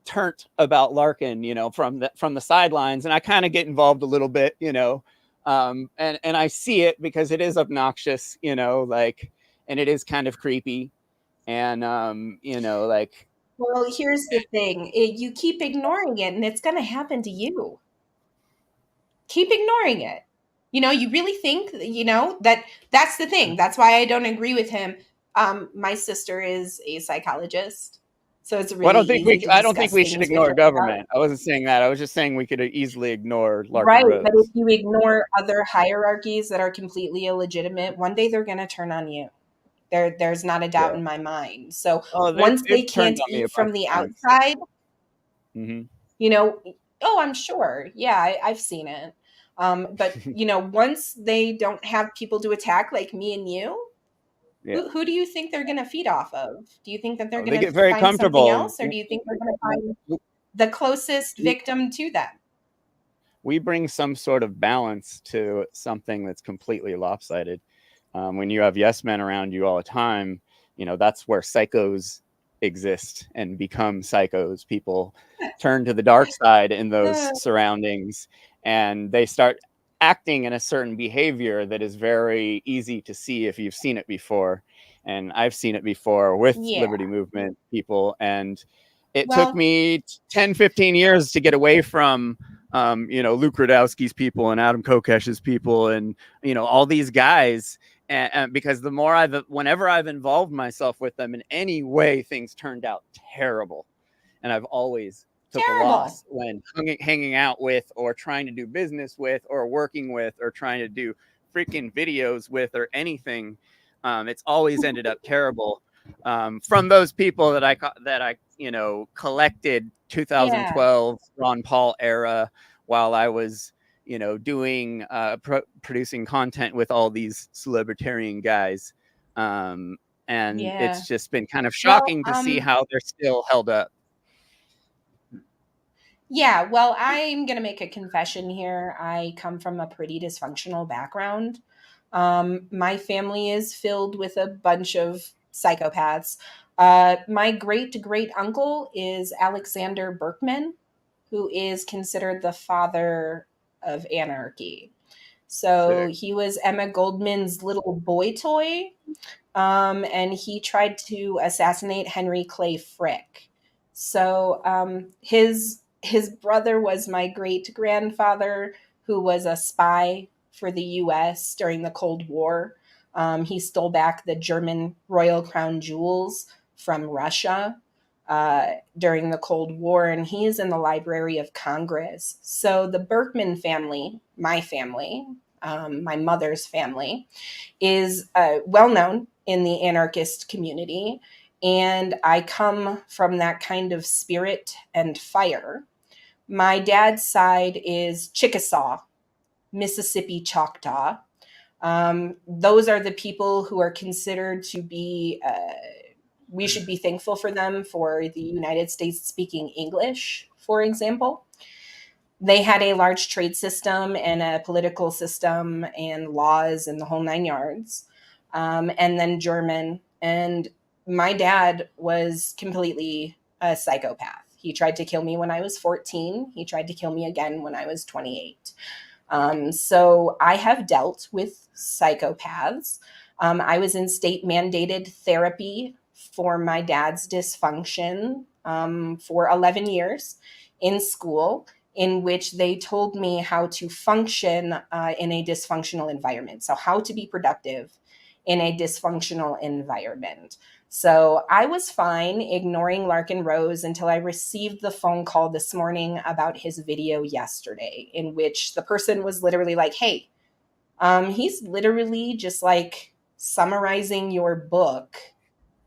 turnt about Larken, you know, from the sidelines, and I kind of get involved a little bit, you know, and I see it because it is obnoxious, you know, like, and it is kind of creepy, And like, well, here's the thing. You keep ignoring it and it's going to happen to you. Keep ignoring it. You really think, that's the thing. That's why I don't agree with him. My sister is a psychologist, so it's well, really easy to I don't think discuss we should things with ignore her. government. I wasn't saying that. I was just saying we could easily ignore Larken Right, but if Rose. you ignore other hierarchies that are completely illegitimate, one day they're going to turn on you. There's not a doubt Yeah. in my mind. So Oh, once they they've turned can't on me a eat bunch from the of times. outside, Mm-hmm. Oh, I'm sure. Yeah, I've seen it. But once they don't have people to attack like me and you, Yeah. who do you think they're going to feed off of? Do you think that they're They going get to very find something comfortable. else, or do you think they're going to find the closest victim to them? We bring some sort of balance to something that's completely lopsided. When you have yes men around you all the time, that's where psychos exist and become psychos. People turn to the dark side in those surroundings, and they start acting in a certain behavior that is very easy to see if you've seen it before. And I've seen it before with Liberty Movement people. And it took me 10, 15 years to get away from Luke Rudowski's people and Adam Kokesh's people and, all these guys. And because whenever I've involved myself with them in any way, things turned out terrible. And I've always took a loss when hanging out with or trying to do business with or working with or trying to do freaking videos with or anything. It's always ended up terrible. From those people that I collected 2012 Ron Paul era while I was doing producing content with all these celebritarian guys, and it's just been kind of shocking to see how they're still held up. Yeah, well, I'm going to make a confession here. I come from a pretty dysfunctional background. My family is filled with a bunch of psychopaths. My great great uncle is Alexander Berkman, who is considered the father of anarchy. So he was Emma Goldman's little boy toy, and he tried to assassinate Henry Clay Frick. So his brother was my great grandfather, who was a spy for the U.S. during the Cold War. He stole back the German Royal Crown jewels from Russia during the Cold War, and he is in the Library of Congress. So the Berkman family, my family, my mother's family, is well known in the anarchist community. And I come from that kind of spirit and fire. My dad's side is Chickasaw, Mississippi Choctaw. Those are the people who are considered to be, we should be thankful for them for the United States speaking English, for example. They had a large trade system and a political system and laws and the whole nine yards. And then German. And my dad was completely a psychopath. He tried to kill me when I was 14. He tried to kill me again when I was 28. So I have dealt with psychopaths. I was in state mandated therapy for my dad's dysfunction for 11 years in school, in which they told me how to function in a dysfunctional environment. So, how to be productive in a dysfunctional environment. So, I was fine ignoring Larken Rose until I received the phone call this morning about his video yesterday, in which the person was literally like, hey, he's literally just like summarizing your book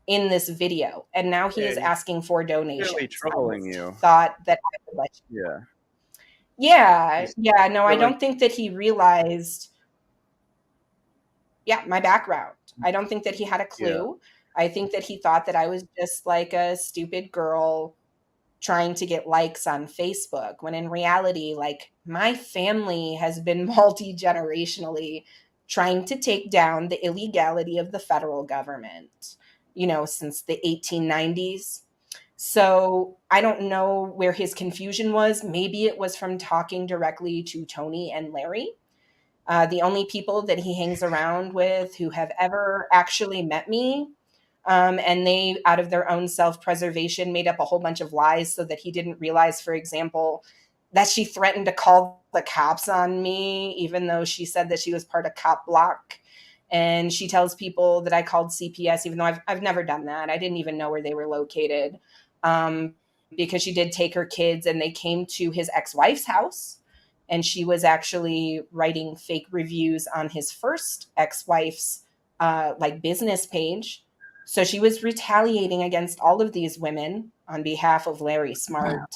in this video, and now he is asking for donations. Really trolling you. Thought that I would let you. Yeah. No, I don't think that he realized. Yeah, my background. I don't think that he had a clue. I think that he thought that I was just like a stupid girl trying to get likes on Facebook, when in reality, like, my family has been multi-generationally trying to take down the illegality of the federal government, since the 1890s. So I don't know where his confusion was. Maybe it was from talking directly to Toni and Larry. The only people that he hangs around with who have ever actually met me And they, out of their own self-preservation, made up a whole bunch of lies so that he didn't realize, for example, that she threatened to call the cops on me, even though she said that she was part of Cop Block. And she tells people that I called CPS, even though I've never done that. I didn't even know where they were located, because she did take her kids and they came to his ex-wife's house. And she was actually writing fake reviews on his first ex-wife's business page. So she was retaliating against all of these women on behalf of Larry Smart.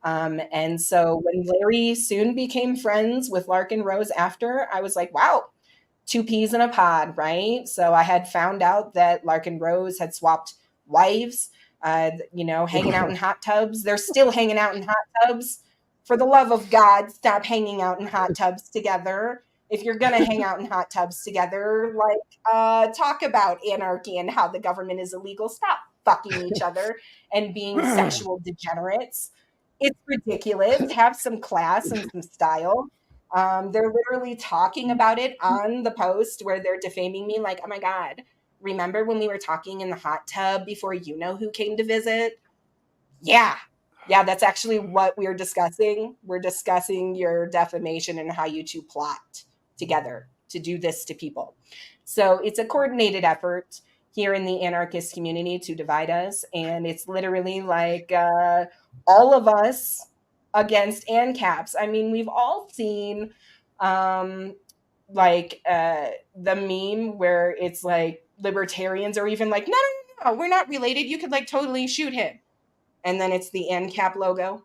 And so when Larry soon became friends with Larken Rose after, I was like, wow, 2 peas in a pod, right? So I had found out that Larken Rose had swapped wives, hanging out in hot tubs. They're still hanging out in hot tubs. For the love of God, stop hanging out in hot tubs together. If you're going to hang out in hot tubs together, talk about anarchy and how the government is illegal. Stop fucking each other and being sexual degenerates. It's ridiculous. Have some class and some style. They're literally talking about it on the post where they're defaming me. Like, oh my God, remember when we were talking in the hot tub before you know who came to visit? Yeah, that's actually what we're discussing. We're discussing your defamation and how you two plot together to do this to people. So it's a coordinated effort here in the anarchist community to divide us. And it's literally like all of us against ANCAPs. I mean, we've all seen the meme where it's like libertarians are even like, no, we're not related. You could totally shoot him. And then it's the ANCAP logo,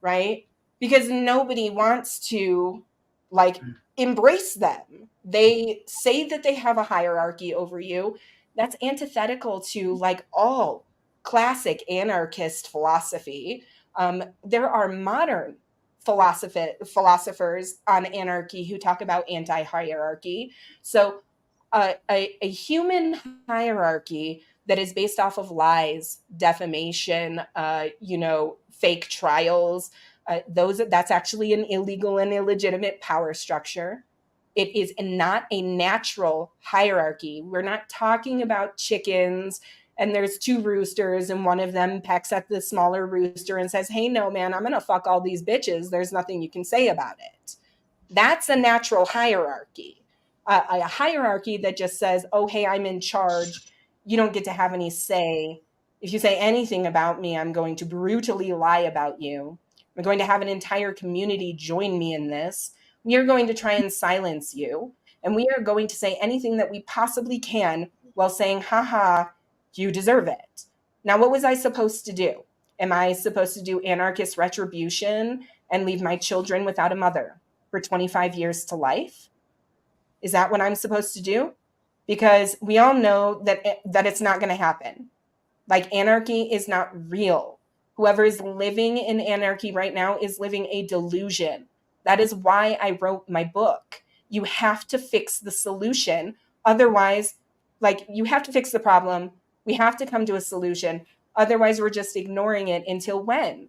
right? Because nobody wants to embrace them. They say that they have a hierarchy over you. That's antithetical to all classic anarchist philosophy. There are modern philosophers on anarchy who talk about anti-hierarchy. So a human hierarchy that is based off of lies, defamation, fake trials, that's actually an illegal and illegitimate power structure. It is not a natural hierarchy. We're not talking about chickens and there's 2 roosters and one of them pecks at the smaller rooster and says, hey, no, man, I'm going to fuck all these bitches. There's nothing you can say about it. That's a natural hierarchy. A hierarchy that just says, oh, hey, I'm in charge. You don't get to have any say. If you say anything about me, I'm going to brutally lie about you. I'm going to have an entire community join me in this. We are going to try and silence you. And we are going to say anything that we possibly can while saying, haha, you deserve it. Now, what was I supposed to do? Am I supposed to do anarchist retribution and leave my children without a mother for 25 years to life? Is that what I'm supposed to do? Because we all know that it's not going to happen. Anarchy is not real. Whoever is living in anarchy right now is living a delusion. That is why I wrote my book. You have to fix the solution. Otherwise, you have to fix the problem. We have to come to a solution. Otherwise, we're just ignoring it until when?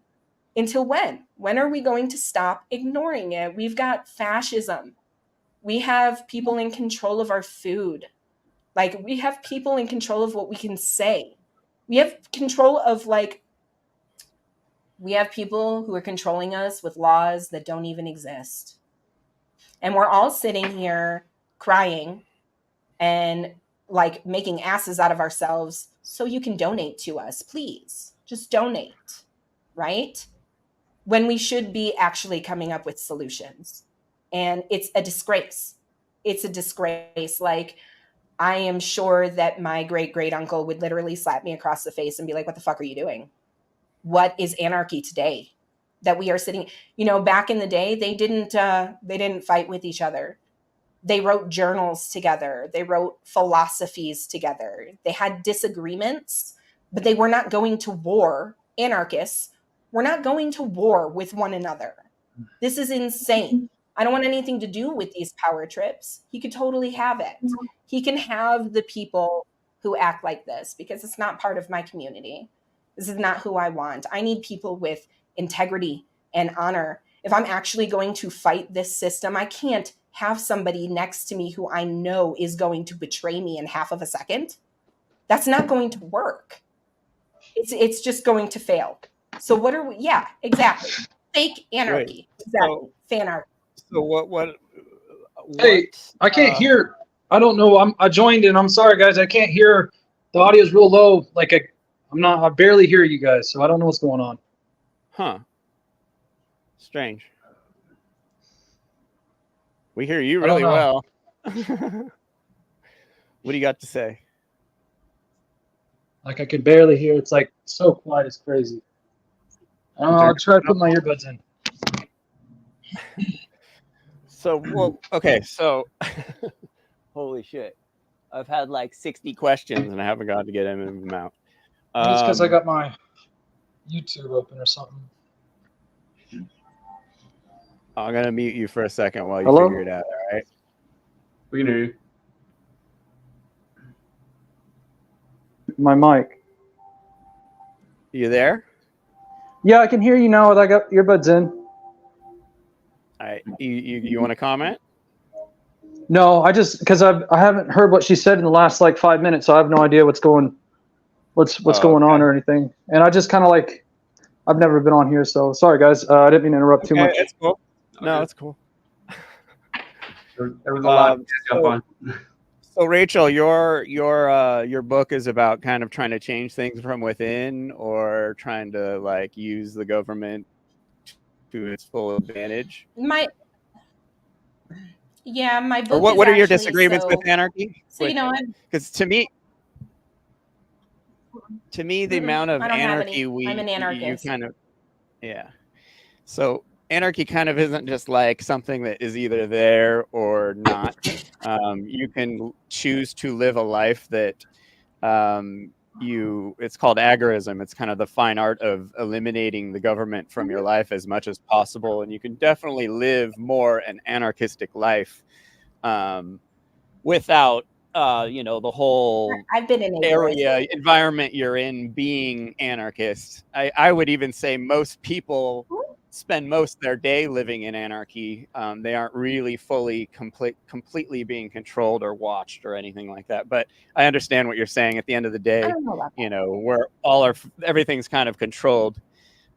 Until when? When are we going to stop ignoring it? We've got fascism. We have people in control of our food. We have people in control of what we can say. We have control of we have people who are controlling us with laws that don't even exist. And we're all sitting here crying and making asses out of ourselves so you can donate to us. Please, just donate, right? When we should be actually coming up with solutions. And it's a disgrace. It's a disgrace. I am sure that my great uncle would literally slap me across the face and be like, what the fuck are you doing? What is anarchy today? That we are sitting, back in the day, they didn't fight with each other. They wrote journals together. They wrote philosophies together. They had disagreements, but they were not going to war. Anarchists were not going to war with one another. This is insane. I don't want anything to do with these power trips. He could totally have it. He can have the people who act like this because it's not part of my community. This is not who I want. I need people with integrity and honor. If I'm actually going to fight this system, I can't have somebody next to me who I know is going to betray me in half of a second. That's not going to work. It's just going to fail. So what are we? Yeah, exactly. Fake anarchy. Right. Exactly. Fanarchy. So what Hey, I can't hear. I don't know. I joined and I'm sorry, guys. I can't hear. The audio's real low. Like I barely hear you guys, so I don't know what's going on. Huh. Strange. We hear you I don't really know. well. What do you got to say? Like I can barely hear. It's like so quiet. It's crazy. I'll try to put my earbuds in. So, well, okay. So, holy shit. I've had like 60 questions and I haven't got to get them out. Maybe it's because I got my YouTube open or something. I'm going to mute you for a second while you Hello? figure it out. All right. We can hear you. My mic. You there? Yeah, I can hear you now. I got earbuds in. All right. You want to comment? No, I just because I haven't heard what she said in the last like 5 minutes, so I have no idea what's going going on or anything. And I just kind of like I've never been on here, so sorry guys. I didn't mean to interrupt too much. It's cool. No, it's cool. There was a lot to catch up on. So Rachel, your book is about kind of trying to change things from within, or trying to like use the government to its full advantage. My book. Or what? Is What are your actually disagreements with anarchy? So you know, because to me, the amount of I don't have anarchy any. I'm an anarchist. you kind of, yeah. So anarchy kind of isn't just like something that is either there or not. You can choose to live a life that it's called agorism. It's kind of the fine art of eliminating the government from your life as much as possible. And you can definitely live more an anarchistic life without, the whole I've been in area environment you're in being anarchist. I would even say most people spend most of their day living in anarchy. They aren't really fully completely being controlled or watched or anything like that. But I understand what you're saying. At the end of the day, we're everything's kind of controlled.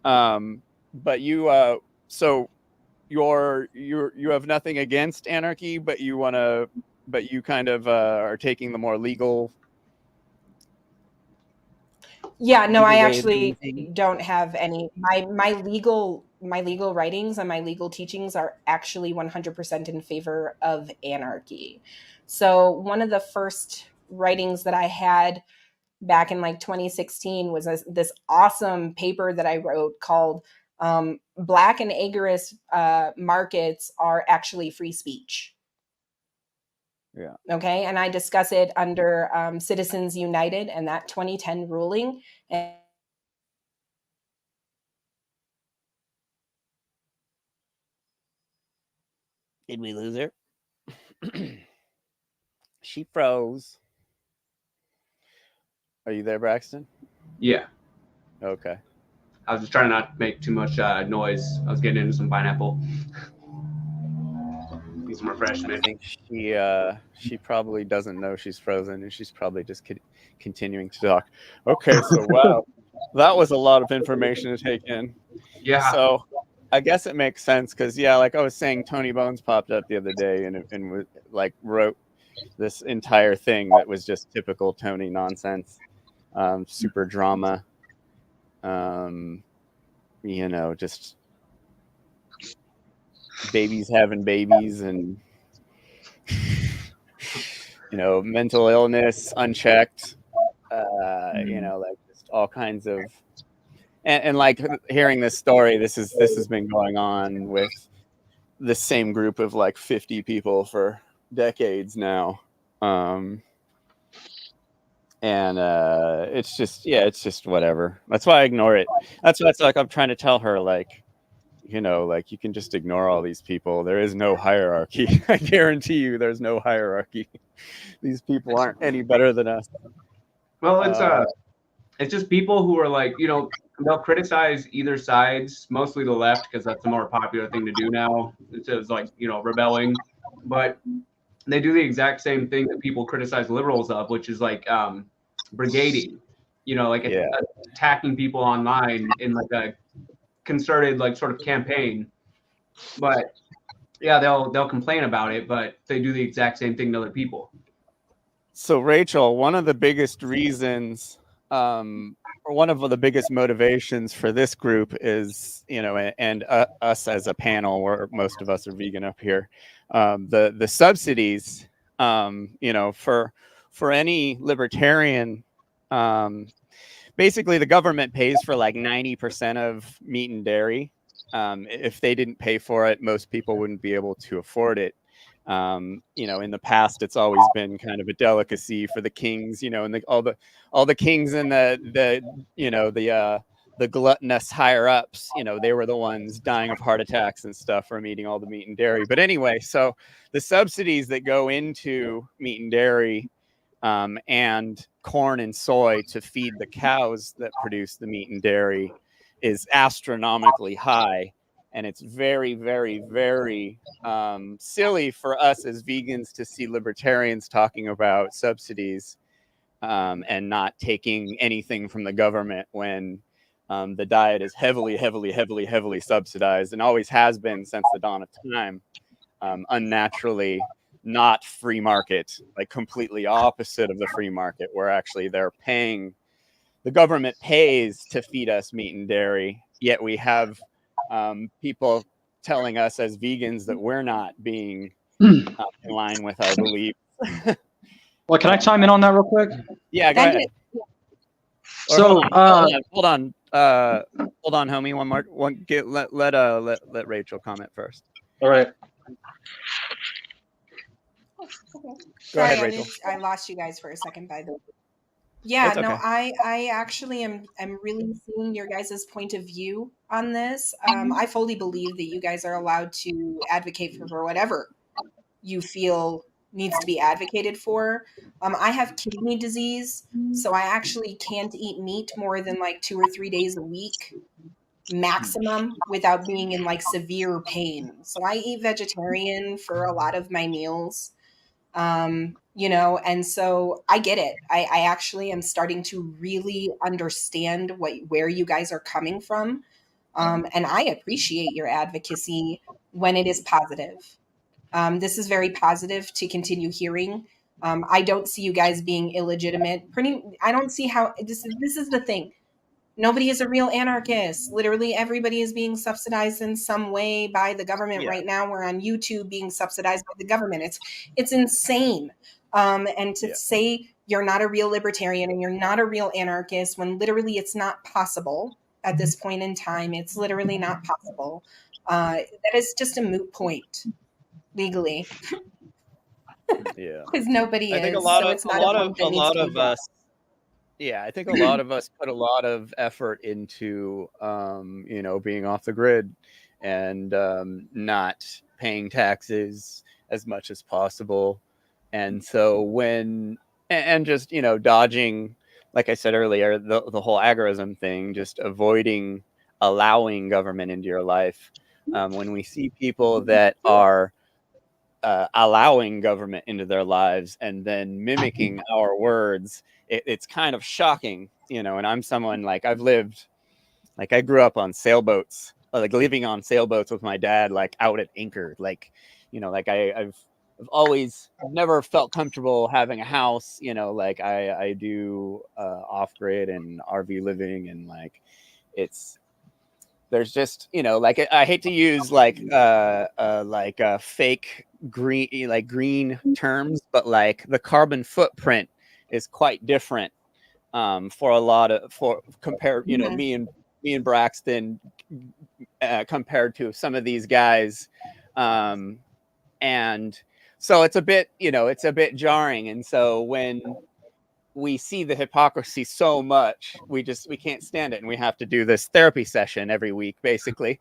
But you have nothing against anarchy, but you kind of are taking the more legal. Yeah, no, I actually don't have any. My legal writings and my legal teachings are actually 100% in favor of anarchy. So one of the first writings that I had back in like 2016 was this awesome paper that I wrote called Black and Agorist Markets Are Actually Free Speech. Yeah. Okay. And I discuss it under Citizens United and that 2010 ruling. And did we lose her? She froze. Are you there, Braxton? Yeah. Okay. I was just trying not to make too much noise. I was getting into some pineapple. Need some refreshment. I think she probably doesn't know she's frozen, and she's probably just continuing to talk. Okay, so wow, that was a lot of information to take in. Yeah. So I guess it makes sense because like I was saying, Tony Bones popped up the other day and like wrote this entire thing that was just typical Tony nonsense, super drama. Just babies having babies and mental illness unchecked, like just all kinds of and like hearing this story, this has been going on with the same group of like 50 people for decades now. It's just whatever. That's why I ignore it. That's like I'm trying to tell her, like, like you can just ignore all these people. There is no hierarchy. I guarantee you there's no hierarchy. These people aren't any better than us. Well, it's just people who are like, they'll criticize either sides, mostly the left, because that's the more popular thing to do now. It's like, rebelling. But they do the exact same thing that people criticize liberals of, which is like brigading, you know, like attacking people online in like a concerted like sort of campaign. But yeah, they'll complain about it, but they do the exact same thing to other people. So Rachel, one of the biggest reasons, or one of the biggest motivations for this group is, you know, and us as a panel, where most of us are vegan up here, the subsidies, you know, for any libertarian, basically the government pays for like 90% of meat and dairy. If they didn't pay for it, most people wouldn't be able to afford it. You know, in the past, it's always been kind of a delicacy for the kings, you know, and all the kings and the you know, the gluttonous higher ups, you know, they were the ones dying of heart attacks and stuff from eating all the meat and dairy. But anyway, so the subsidies that go into meat and dairy, and corn and soy to feed the cows that produce the meat and dairy is astronomically high. And it's very, very, very silly for us as vegans to see libertarians talking about subsidies, and not taking anything from the government when the diet is heavily, heavily, heavily, heavily subsidized, and always has been since the dawn of time. Unnaturally not free market, like completely opposite of the free market, where actually the government pays to feed us meat and dairy, yet we have people telling us as vegans that we're not being in line with our beliefs. Well, can I chime in on that real quick? Yeah, go ahead. So hold on, homie. Let Rachel comment first. All right. Go ahead, Rachel. I lost you guys for a second by the way. Yeah, It's okay. no, I actually am really seeing your guys' point of view on this. I fully believe that you guys are allowed to advocate for whatever you feel needs to be advocated for. I have kidney disease, so I actually can't eat meat more than like 2 or 3 days a week maximum without being in like severe pain. So I eat vegetarian for a lot of my meals. You know, and so I get it. I actually am starting to really understand where you guys are coming from. And I appreciate your advocacy when it is positive. This is very positive to continue hearing. I don't see you guys being illegitimate. I don't see how this is the thing. Nobody is a real anarchist. Literally everybody is being subsidized in some way by the government right now. We're on YouTube being subsidized by the government. It's insane. And to say you're not a real libertarian and you're not a real anarchist when literally it's not possible at this point in time. It's literally not possible. That is just a moot point legally. Yeah. Because nobody I think is. a lot of us. Yeah, I think a lot of us put a lot of effort into, you know, being off the grid and not paying taxes as much as possible. And so and just, you know, dodging, like I said earlier, the whole agorism thing, just avoiding allowing government into your life. When we see people that are allowing government into their lives and then mimicking our words, it's kind of shocking, you know. And I'm someone like I grew up on sailboats, like living on sailboats with my dad, like out at anchor, like, you know, like I've never felt comfortable having a house, you know, like I do off grid and RV living, and like there's just, you know, like I hate to use like fake green terms, but like the carbon footprint is quite different compared, you know, me and Braxton compared to some of these guys, and so it's a bit, you know, it's a bit jarring. And so when we see the hypocrisy so much, we can't stand it, and we have to do this therapy session every week, basically,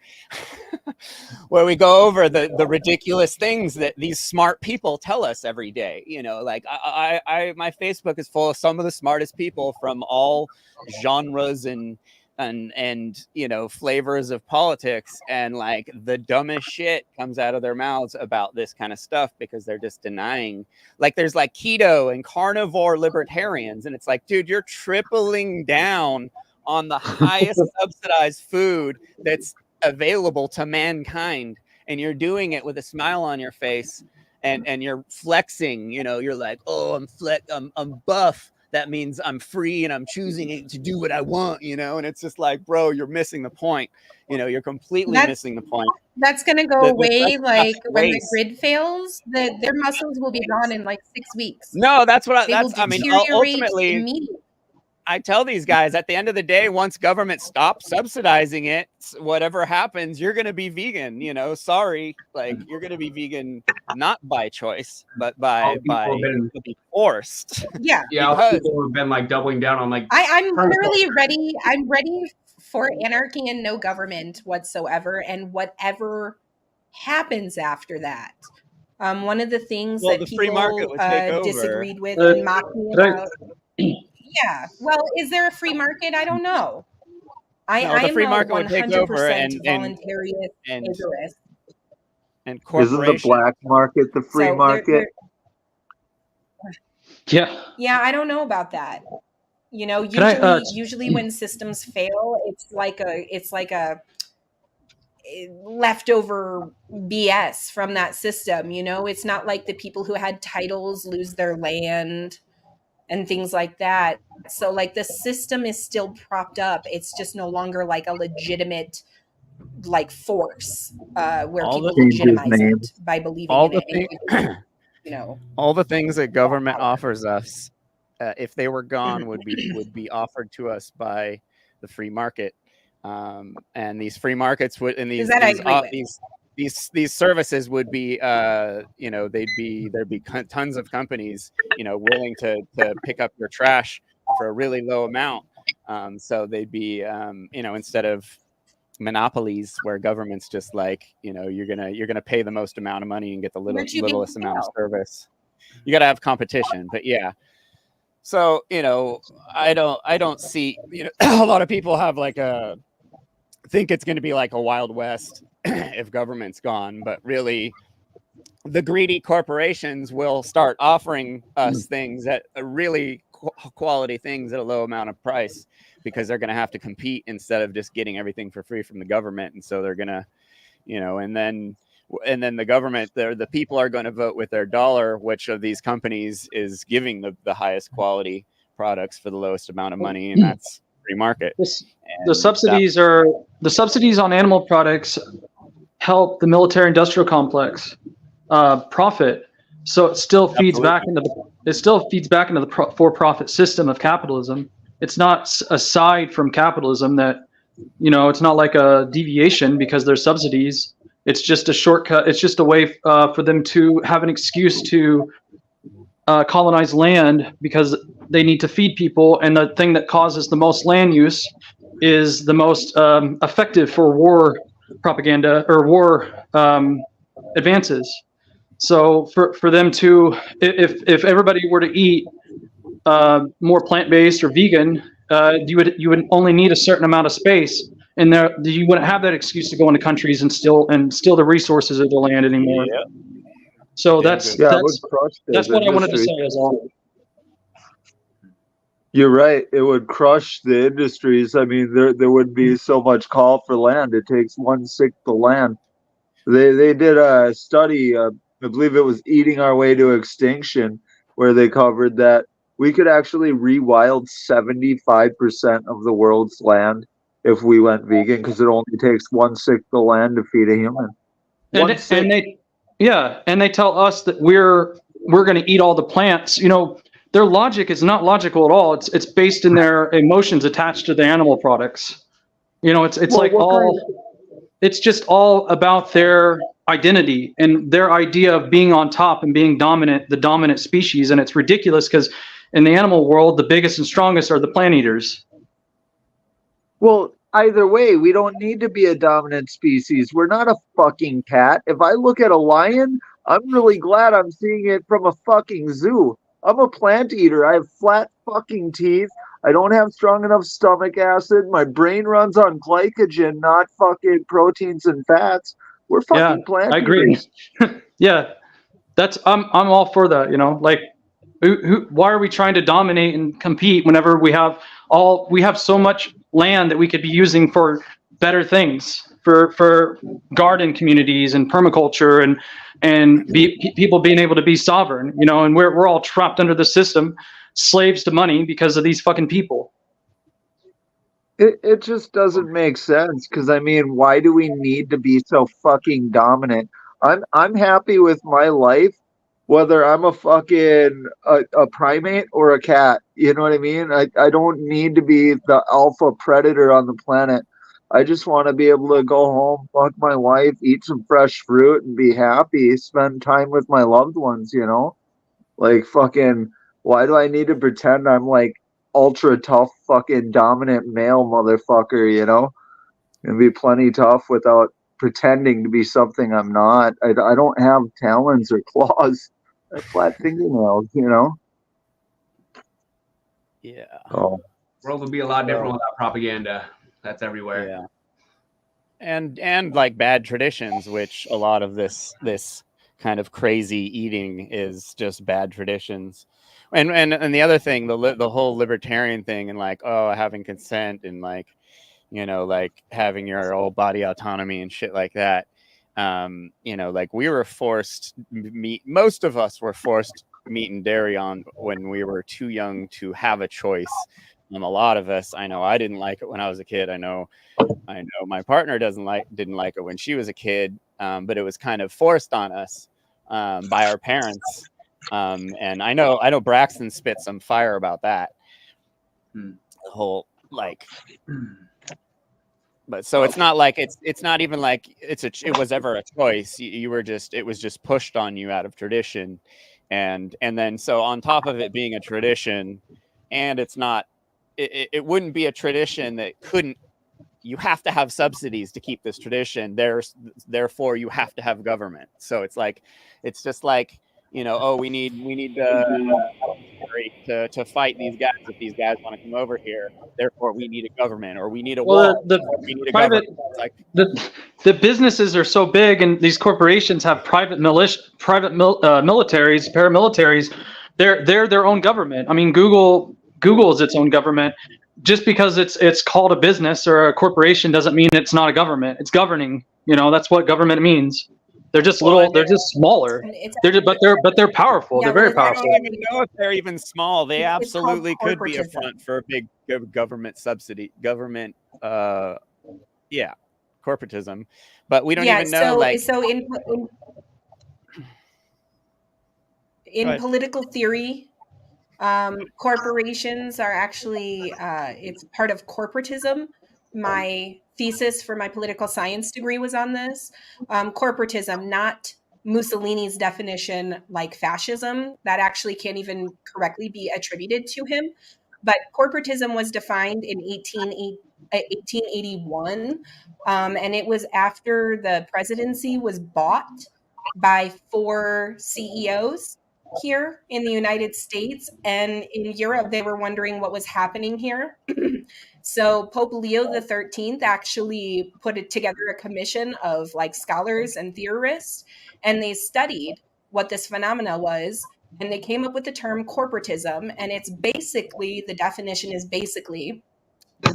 where we go over the ridiculous things that these smart people tell us every day. You know, like my Facebook is full of some of the smartest people from all genres and and you know, flavors of politics, and like the dumbest shit comes out of their mouths about this kind of stuff because they're just denying. Like there's like keto and carnivore libertarians, and it's like, dude, you're tripling down on the highest subsidized food that's available to mankind, and you're doing it with a smile on your face, and you're flexing. You know, you're like, oh, I'm buff. That means I'm free and I'm choosing to do what I want, you know? And it's just like, bro, you're missing the point. You know, you're completely missing the point. That's going to go away like when the grid fails, their muscles will be gone in like 6 weeks. No, that's what I mean, ultimately, immediately. I tell these guys at the end of the day, once government stops subsidizing it, whatever happens, you're going to be vegan, you know, sorry. Like you're going to be vegan, not by choice, but by forced. Yeah. Yeah. People have been like doubling down on like, I'm literally ready. I'm ready for anarchy and no government whatsoever. And whatever happens after that. One of the things that the people free market would take over. Disagreed with and mocked me about. Yeah. Well, is there a free market? I don't know. I am the free market would take over and voluntarist and corporation. Isn't the black market the free market? Yeah, I don't know about that. You know, usually when systems fail, it's like a leftover BS from that system. You know, it's not like the people who had titles lose their land and things like that. So like the system is still propped up. It's just no longer like a legitimate like force where all people legitimize it by believing in it. You know, all the things that government offers us, if they were gone, would be offered to us by the free market. And these free markets would, and these services would be, you know, there'd be tons of companies, you know, willing to pick up your trash for a really low amount. So they'd be, you know, instead of monopolies where government's just like, you know, you're gonna pay the most amount of money and get the littlest amount of service. You got to have competition, but yeah. So, you know, I don't see, you know, a lot of people have like think it's going to be like a Wild West if government's gone, but really the greedy corporations will start offering us things that are really quality things at a low amount of price, because they're going to have to compete instead of just getting everything for free from the government. And so they're going to, you know, and then the government, the people are going to vote with their dollar, which of these companies is giving the highest quality products for the lowest amount of money. And that's free market. The subsidies on animal products help the military industrial complex profit. So it still feeds back into the for-profit system of capitalism. It's not aside from capitalism that, you know, it's not like a deviation because there's subsidies. It's just a shortcut. It's just a way for them to have an excuse to colonize land because they need to feed people. And the thing that causes the most land use is the most effective for war propaganda or war advances. So for them to, if everybody were to eat more plant-based or vegan, you would only need a certain amount of space, and you wouldn't have that excuse to go into countries and steal the resources of the land anymore. Yeah. So that's what I wanted to say as well. You're right. It would crush the industries. I mean, there would be so much call for land. It takes 1/6 the land. They did a study. I believe it was Eating Our Way to Extinction, where they covered that we could actually rewild 75% of the world's land if we went vegan, because it only takes 1/6 the land to feed a human. And they tell us that we're going to eat all the plants. You know, their logic is not logical at all. It's based in their emotions attached to the animal products. You know, it's just all about their identity and their idea of being on top and being dominant, the dominant species. And it's ridiculous because in the animal world, the biggest and strongest are the plant eaters. Well, either way, we don't need to be a dominant species. We're not a fucking cat. If I look at a lion, I'm really glad I'm seeing it from a fucking zoo. I'm a plant eater. I have flat fucking teeth. I don't have strong enough stomach acid. My brain runs on glycogen, not fucking proteins and fats. We're fucking plant I agree. Yeah, I'm all for that. You know, like, why are we trying to dominate and compete whenever we have so much land that we could be using for better things, for garden communities and permaculture and people being able to be sovereign, you know, and we're all trapped under the system, slaves to money because of these fucking people. It just doesn't make sense, because I mean, why do we need to be so fucking dominant? I'm happy with my life, whether I'm a fucking a primate or a cat. You know what I mean? I don't need to be the alpha predator on the planet. I just want to be able to go home, fuck my wife, eat some fresh fruit, and be happy. Spend time with my loved ones. You know, like fucking. Why do I need to pretend I'm like ultra tough fucking dominant male motherfucker, you know? And be plenty tough without pretending to be something I'm not. I don't have talons or claws. I have flat fingernails, you know? Yeah. Oh. World would be a lot different without propaganda. That's everywhere. Yeah. And like bad traditions, which a lot of this kind of crazy eating is just bad traditions. And the other thing, the whole libertarian thing, and like, oh, having consent and like, you know, like having your whole body autonomy and shit like that. You know, like we were forced most of us were forced meat and dairy on when we were too young to have a choice. A lot of us, I know I didn't like it when I was a kid. I know my partner didn't like it when she was a kid, but it was kind of forced on us by our parents. And I know Braxton spit some fire about that. The whole like, but so it's not like it's not even like it was ever a choice. You were just, it was just pushed on you out of tradition, and then so on top of it being a tradition, and it's not, it wouldn't be a tradition that couldn't. You have to have subsidies to keep this tradition. Therefore, you have to have government. So it's like, it's just like, you know, oh, we need to fight these guys if these guys want to come over here. Therefore, we need a government, or we need a wall. We need a private government. Like, the businesses are so big, and these corporations have private militaries, paramilitaries. They're their own government. I mean, Google is its own government. Just because it's called a business or a corporation doesn't mean it's not a government. It's governing. You know, that's what government means. They're just they're just smaller. But they're powerful. Yeah, they're very I powerful. don't even know if they're even small. They It's called absolutely could be a corporatism. front for a big government subsidy, government, corporatism. But we don't even know. So in political theory, corporations are actually it's part of corporatism. My thesis for my political science degree was on this. Corporatism, not Mussolini's definition like fascism. That actually can't even correctly be attributed to him. But corporatism was defined in 1881, and it was after the presidency was bought by 4 CEOs here in the United States, and in Europe they were wondering what was happening here. So Pope Leo the 13th actually put together a commission of like scholars and theorists, and they studied what this phenomena was, and they came up with the term corporatism. And it's basically, the definition is basically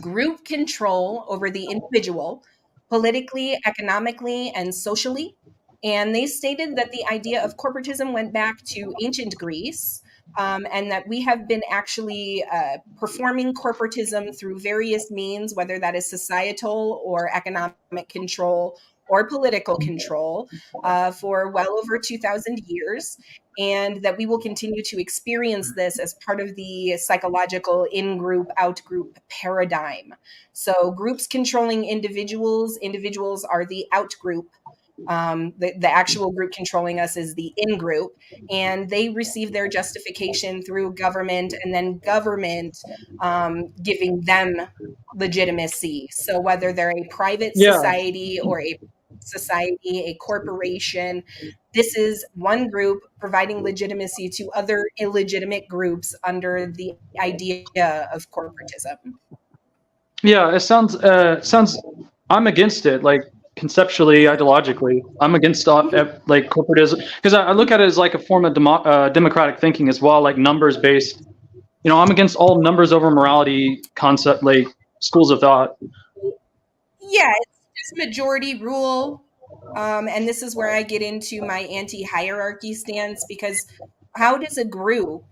group control over the individual politically, economically, and socially. And they stated that the idea of corporatism went back to ancient Greece, and that we have been actually performing corporatism through various means, whether that is societal or economic control or political control, for well over 2,000 years. And that we will continue to experience this as part of the psychological in-group, out-group paradigm. So groups controlling individuals, individuals are the out-group. The actual group controlling us is the in-group, and they receive their justification through government, and then government giving them legitimacy. So whether they're a private society or a society, a corporation. This is one group providing legitimacy to other illegitimate groups under the idea of corporatism. Yeah, it sounds. I'm against it. Like conceptually, ideologically, I'm against like corporatism because I look at it as like a form of democratic thinking as well, like numbers based. You know, I'm against all numbers over morality concept, like schools of thought. Yeah, it's just majority rule. And this is where I get into my anti-hierarchy stance, because how does a group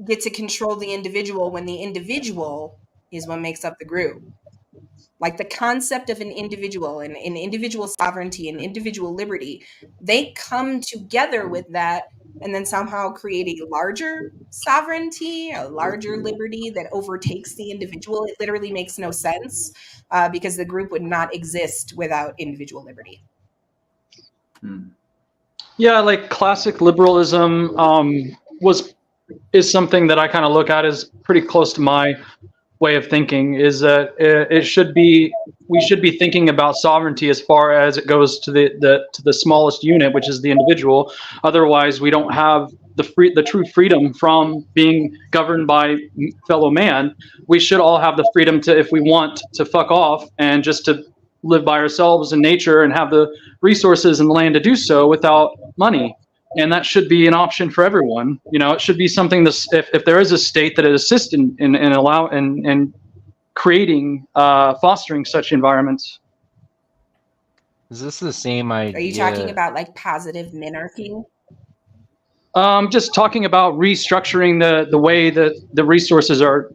get to control the individual when the individual is what makes up the group? Like the concept of an individual and an individual sovereignty and individual liberty, they come together with that and then somehow create a larger sovereignty, a larger liberty that overtakes the individual. It literally makes no sense because the group would not exist without individual liberty. Yeah, like classic liberalism is something that I kind of look at as pretty close to my way of thinking. Is that we should be thinking about sovereignty as far as it goes to the smallest unit, which is the individual. Otherwise, we don't have the true freedom from being governed by fellow man. We should all have the freedom to, if we want, to fuck off and just to live by ourselves in nature and have the resources and the land to do so without money. And that should be an option for everyone. You know, it should be something that if there is a state that assists in creating, fostering such environments. Is this the same idea? Are you talking about like positive minarchy? Just talking about restructuring the way that the resources are,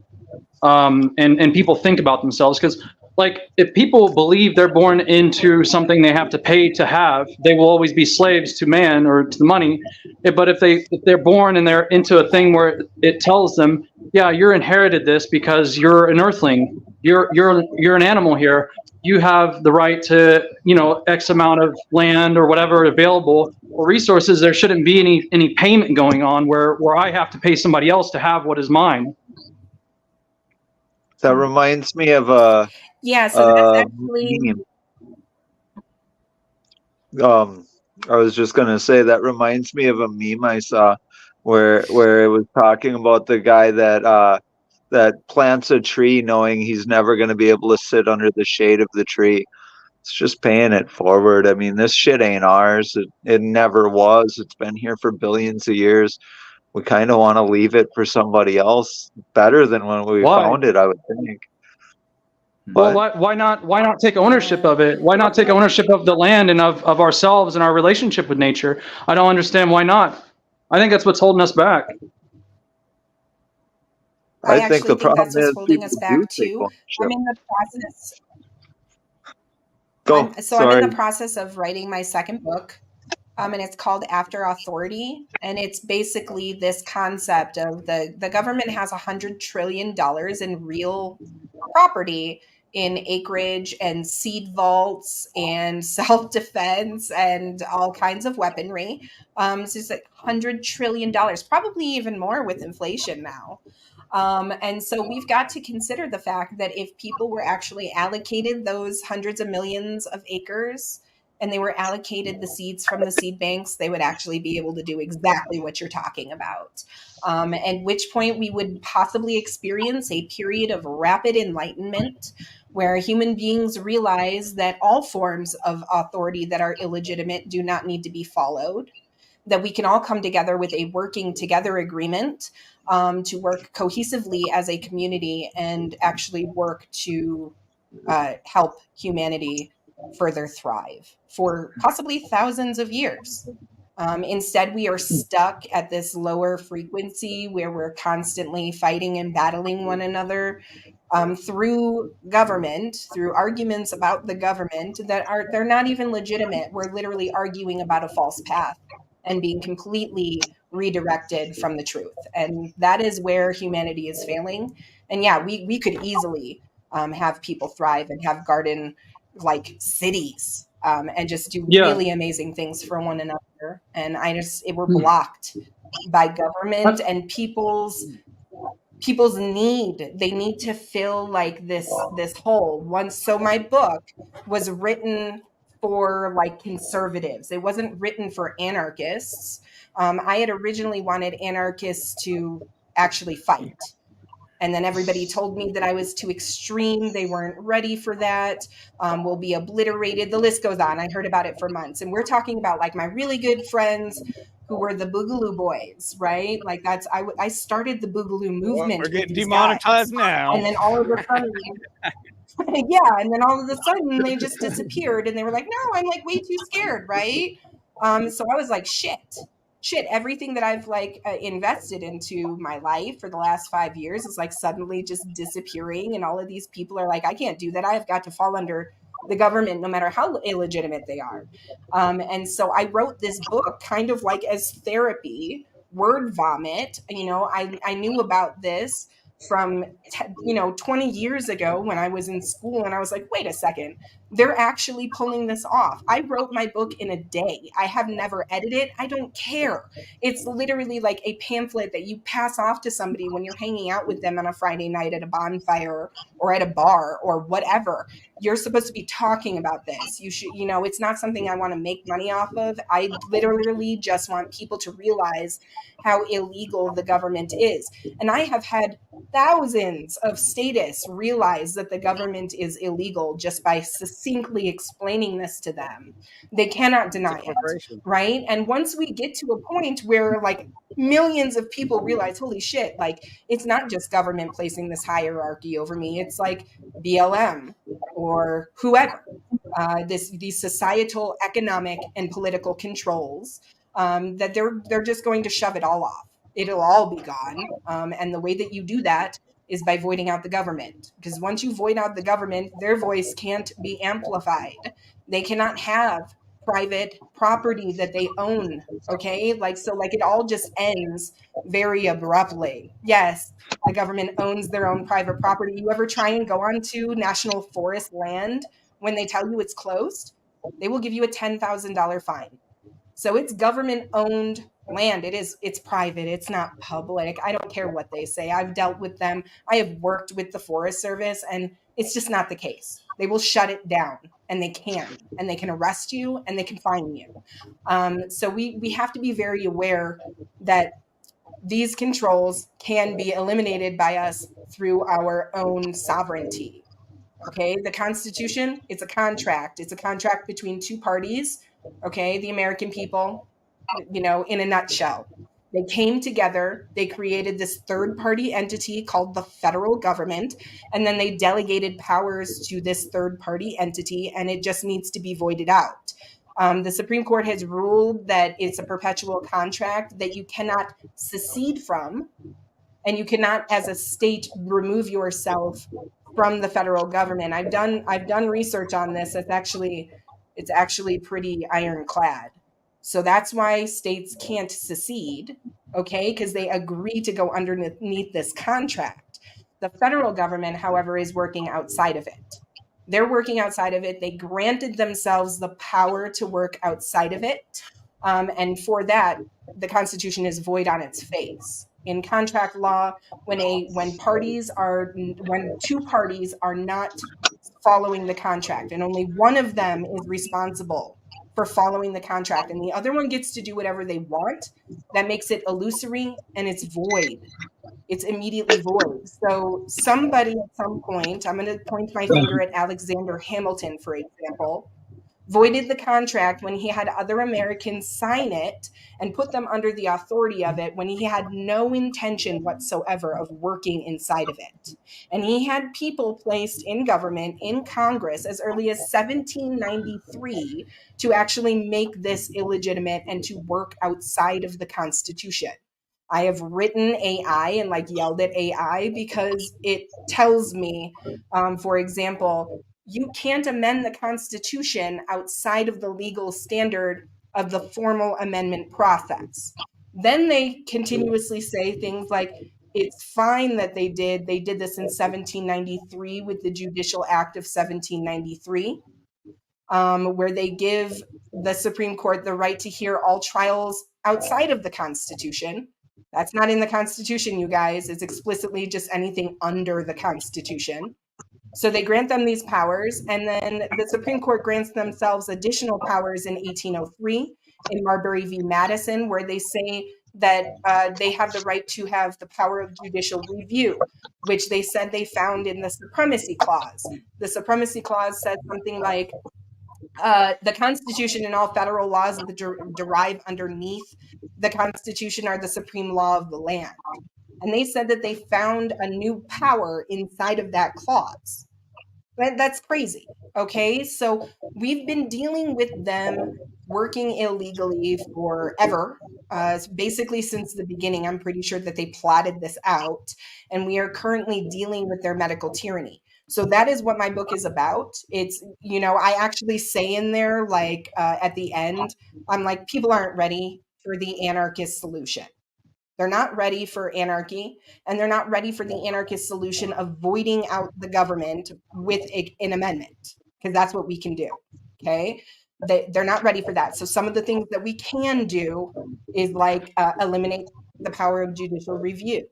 and people think about themselves. Because like if people believe they're born into something they have to pay to have, they will always be slaves to man or to the money. But if they're born and they're into a thing where it tells them, yeah, you're inherited this because you're an earthling, you're an animal here, you have the right to, you know, X amount of land or whatever available or resources. There shouldn't be any payment going on where I have to pay somebody else to have what is mine. That reminds me of a so that's actually meme. I was just gonna say that reminds me of a meme I saw where it was talking about the guy that plants a tree knowing he's never gonna be able to sit under the shade of the tree. It's just paying it forward. I mean, this shit ain't ours. It never was. It's been here for billions of years. We kind of want to leave it for somebody else better than when we found it, I would think. Well, why not take ownership of it? Why not take ownership of the land and of ourselves and our relationship with nature? I don't understand why not. I think that's what's holding us back. I think the problem that's what's is holding us back too. I'm in the process. I'm in the process of writing my second book. And it's called After Authority. And it's basically this concept of the government has $100 trillion in real property in acreage and seed vaults and self-defense and all kinds of weaponry. So it's like $100 trillion, probably even more with inflation now. And so we've got to consider the fact that if people were actually allocated those hundreds of millions of acres and they were allocated the seeds from the seed banks, they would actually be able to do exactly what you're talking about. At which point we would possibly experience a period of rapid enlightenment where human beings realize that all forms of authority that are illegitimate do not need to be followed, that we can all come together with a working together agreement to work cohesively as a community and actually work to help humanity further thrive for possibly thousands of years. Instead, we are stuck at this lower frequency where we're constantly fighting and battling one another through government, through arguments about the government they're not even legitimate. We're literally arguing about a false path and being completely redirected from the truth. And that is where humanity is failing. And yeah, we could easily have people thrive and have garden like cities and just do really amazing things for one another. And we're blocked by government and people's need. They need to fill like this hole. So my book was written for like conservatives. It wasn't written for anarchists. I had originally wanted anarchists to actually fight. And then everybody told me that I was too extreme. They weren't ready for that. We'll be obliterated. The list goes on. I heard about it for months. And we're talking about like my really good friends who were the Boogaloo Boys, right? Like I started the Boogaloo movement. We're getting with these demonetized guys. now. And then all of a sudden, yeah, and then all of a sudden they just disappeared, and they were like, "No, I'm like way too scared," right? So I was like, "Shit, everything that I've like invested into my life for the last 5 years is like suddenly just disappearing, and all of these people are like, I can't do that. I've got to fall under the government, no matter how illegitimate they are." And so I wrote this book, kind of like as therapy, word vomit. You know, I knew about this from 20 years ago when I was in school, and I was like, wait a second, they're actually pulling this off. I wrote my book in a day. I have never edited it. I don't care. It's literally like a pamphlet that you pass off to somebody when you're hanging out with them on a Friday night at a bonfire or at a bar or whatever. You're supposed to be talking about this. You should, it's not something I want to make money off of. I literally just want people to realize how illegal the government is. And I have had thousands of statists realize that the government is illegal just by succinctly explaining this to them. They cannot deny it, right? And once we get to a point where like millions of people realize, holy shit, like it's not just government placing this hierarchy over me, it's like BLM or whoever, these societal, economic, and political controls, that they're just going to shove it all off. It'll all be gone. And the way that you do that is by voiding out the government. Because once you void out the government, their voice can't be amplified. They cannot have private property that they own. Okay. So it all just ends very abruptly. Yes, the government owns their own private property. You ever try and go onto national forest land when they tell you it's closed? They will give you a $10,000 fine. So it's government owned land. It's private. It's not public. I don't care what they say. I've dealt with them. I have worked with the Forest Service, and it's just not the case. They will shut it down, and they can arrest you, and they can fine you. So we have to be very aware that these controls can be eliminated by us through our own sovereignty. Okay, the Constitution, it's a contract. It's a contract between two parties. Okay, the American people, in a nutshell. They came together, they created this third party entity called the federal government, and then they delegated powers to this third party entity, and it just needs to be voided out. The Supreme Court has ruled that it's a perpetual contract that you cannot secede from, and you cannot, as a state, remove yourself from the federal government. I've done research on this. It's actually pretty ironclad. So that's why states can't secede, okay? Because they agree to go underneath this contract. The federal government, however, is working outside of it. They're working outside of it. They granted themselves the power to work outside of it. And for that, the Constitution is void on its face. In contract law, when two parties are not following the contract, and only one of them is responsible for following the contract, and the other one gets to do whatever they want, that makes it illusory and it's void. It's immediately void. So somebody at some point, I'm going to point my finger at Alexander Hamilton, for example, voided the contract when he had other Americans sign it and put them under the authority of it when he had no intention whatsoever of working inside of it. And he had people placed in government, in Congress, as early as 1793 to actually make this illegitimate and to work outside of the Constitution. I have written AI and yelled at AI because it tells me, for example, you can't amend the Constitution outside of the legal standard of the formal amendment process. Then they continuously say things like, it's fine that they did this in 1793 with the Judicial Act of 1793, where they give the Supreme Court the right to hear all trials outside of the Constitution. That's not in the Constitution, you guys. It's explicitly just anything under the Constitution. So they grant them these powers, and then the Supreme Court grants themselves additional powers in 1803 in Marbury v. Madison, where they say that they have the right to have the power of judicial review, which they said they found in the Supremacy Clause. The Supremacy Clause says something like, the Constitution and all federal laws that derive underneath the Constitution are the supreme law of the land. And they said that they found a new power inside of that clause. That's crazy. Okay. So we've been dealing with them working illegally forever. Basically, since the beginning, I'm pretty sure that they plotted this out. And we are currently dealing with their medical tyranny. So that is what my book is about. It's, I actually say in there, like at the end, I'm like, people aren't ready for the anarchist solution. They're not ready for anarchy, and they're not ready for the anarchist solution of voiding out the government with an amendment, because that's what we can do. Okay. They're not ready for that. So some of the things that we can do is like eliminate the power of judicial review,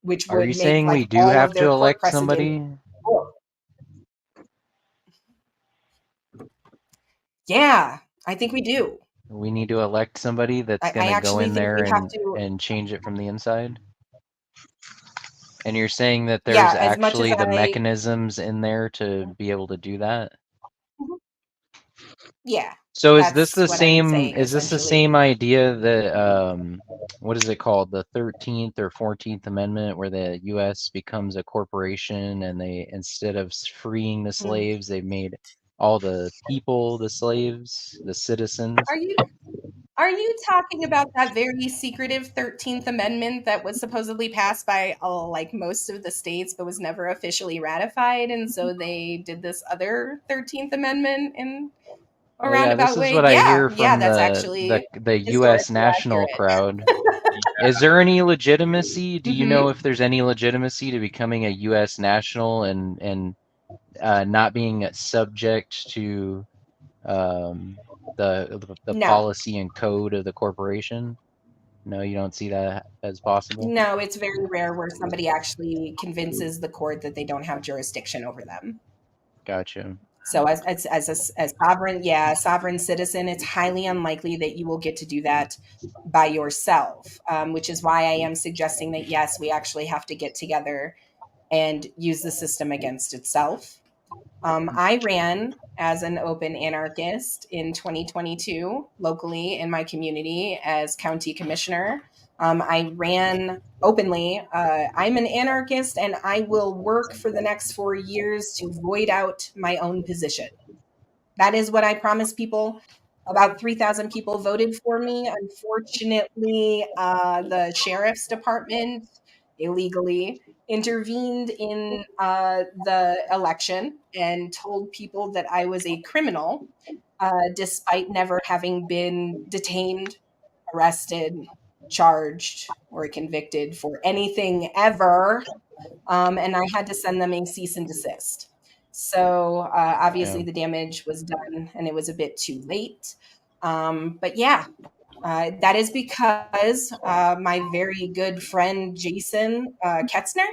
which Are you would make saying we like do all have of to their court elect precedent. somebody? Yeah, I think we do. We need to elect somebody that's I going to go actually in think there we have to. and change it from the inside? And you're saying that Yeah, there's as much as actually the mechanisms in there to be able to do that? Yeah. So is this That's the what I'm same, saying, is this the essentially. same idea that, what is it called? The 13th or 14th Amendment, where the US becomes a corporation and they, instead of freeing the slaves, they made all the people the slaves, the citizens? Are you talking about that very secretive 13th Amendment that was supposedly passed by like most of the states but was never officially ratified, and so they did this other 13th Amendment in a Oh yeah, this roundabout is way? what I Yeah, hear yeah, from that's the actually US historically national accurate. crowd. Is there any legitimacy? Do you know Mhm. if there's any legitimacy to becoming a US national and not being subject to the No. policy and code of the corporation? No, you don't see that as possible? No, it's very rare where somebody actually convinces the court that they don't have jurisdiction over them. Gotcha. So as sovereign citizen, it's highly unlikely that you will get to do that by yourself, which is why I am suggesting that, yes, we actually have to get together and use the system against itself. I ran as an open anarchist in 2022 locally in my community as county commissioner. I ran openly. I'm an anarchist, and I will work for the next 4 years to void out my own position. That is what I promised people. About 3,000 people voted for me. Unfortunately, the sheriff's department illegally intervened in the election and told people that I was a criminal, despite never having been detained, arrested, charged, or convicted for anything ever. And I had to send them a cease and desist. So obviously Yeah. the damage was done and it was a bit too late. But yeah, that is because my very good friend Jason Ketzner,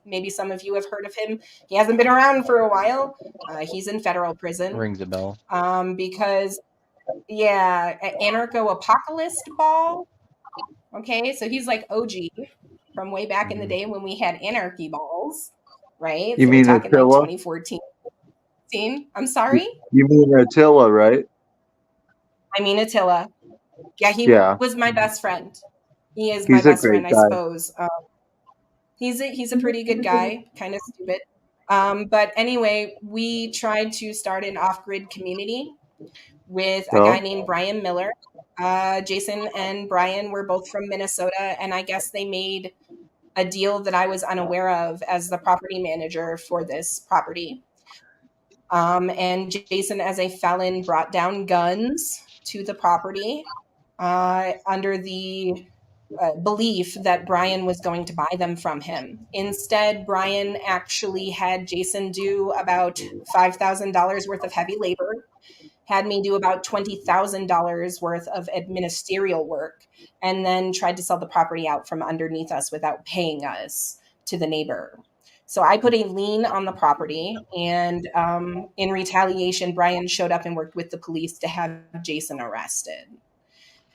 maybe some of you have heard of him. He hasn't been around for a while. He's in federal prison Rings a bell. because, yeah, Anarcho Apocalypse Ball. Okay, so he's like OG from way back in the day when we had anarchy balls, right? You So we're mean talking like Attila? 2014. I'm sorry? You mean Attila, right? I mean Attila. Yeah, he Yeah, was my best friend. He is my he's a best great friend, I guy. suppose. He's a pretty good guy, kind of stupid. But anyway, we tried to start an off-grid community with a guy So, named Brian Miller. Jason and Brian were both from Minnesota, and I guess they made a deal that I was unaware of as the property manager for this property. And Jason, as a felon, brought down guns to the property under the belief that Brian was going to buy them from him. Instead, Brian actually had Jason do about $5,000 worth of heavy labor, had me do about $20,000 worth of ministerial work, and then tried to sell the property out from underneath us without paying us to the neighbor. So I put a lien on the property, and in retaliation, Brian showed up and worked with the police to have Jason arrested.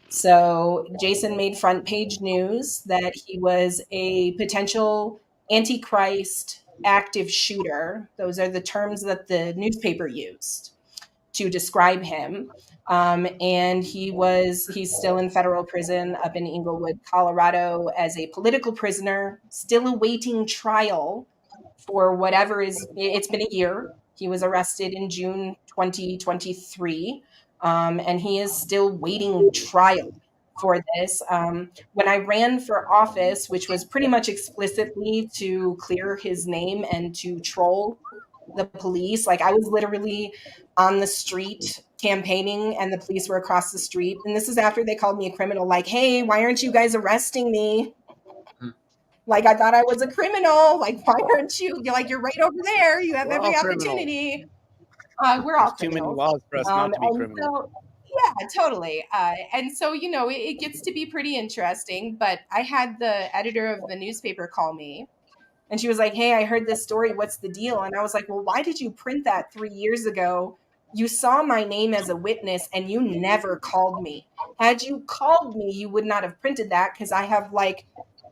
So Jason made front page news that he was a potential antichrist active shooter. Those are the terms that the newspaper used to describe him. And he's still in federal prison up in Inglewood, Colorado, as a political prisoner, still awaiting trial for whatever it's been a year. He was arrested in June 2023, and he is still waiting trial for this. When I ran for office, which was pretty much explicitly to clear his name and to troll the police, like I was literally on the street campaigning and the police were across the street. And this is after they called me a criminal, like, hey, why aren't you guys arresting me? Like, I thought I was a criminal. Like, why aren't you? You're like, you're right over there. You have We're every all opportunity. We're all There's too many criminals. laws for us not to be And criminals. so, yeah, totally. And so, you know, it gets to be pretty interesting. But I had the editor of the newspaper call me, and she was like, hey, I heard this story. What's the deal? And I was like, well, why did you print that 3 years ago? You saw my name as a witness and you never called me. Had you called me, you would not have printed that, because I have like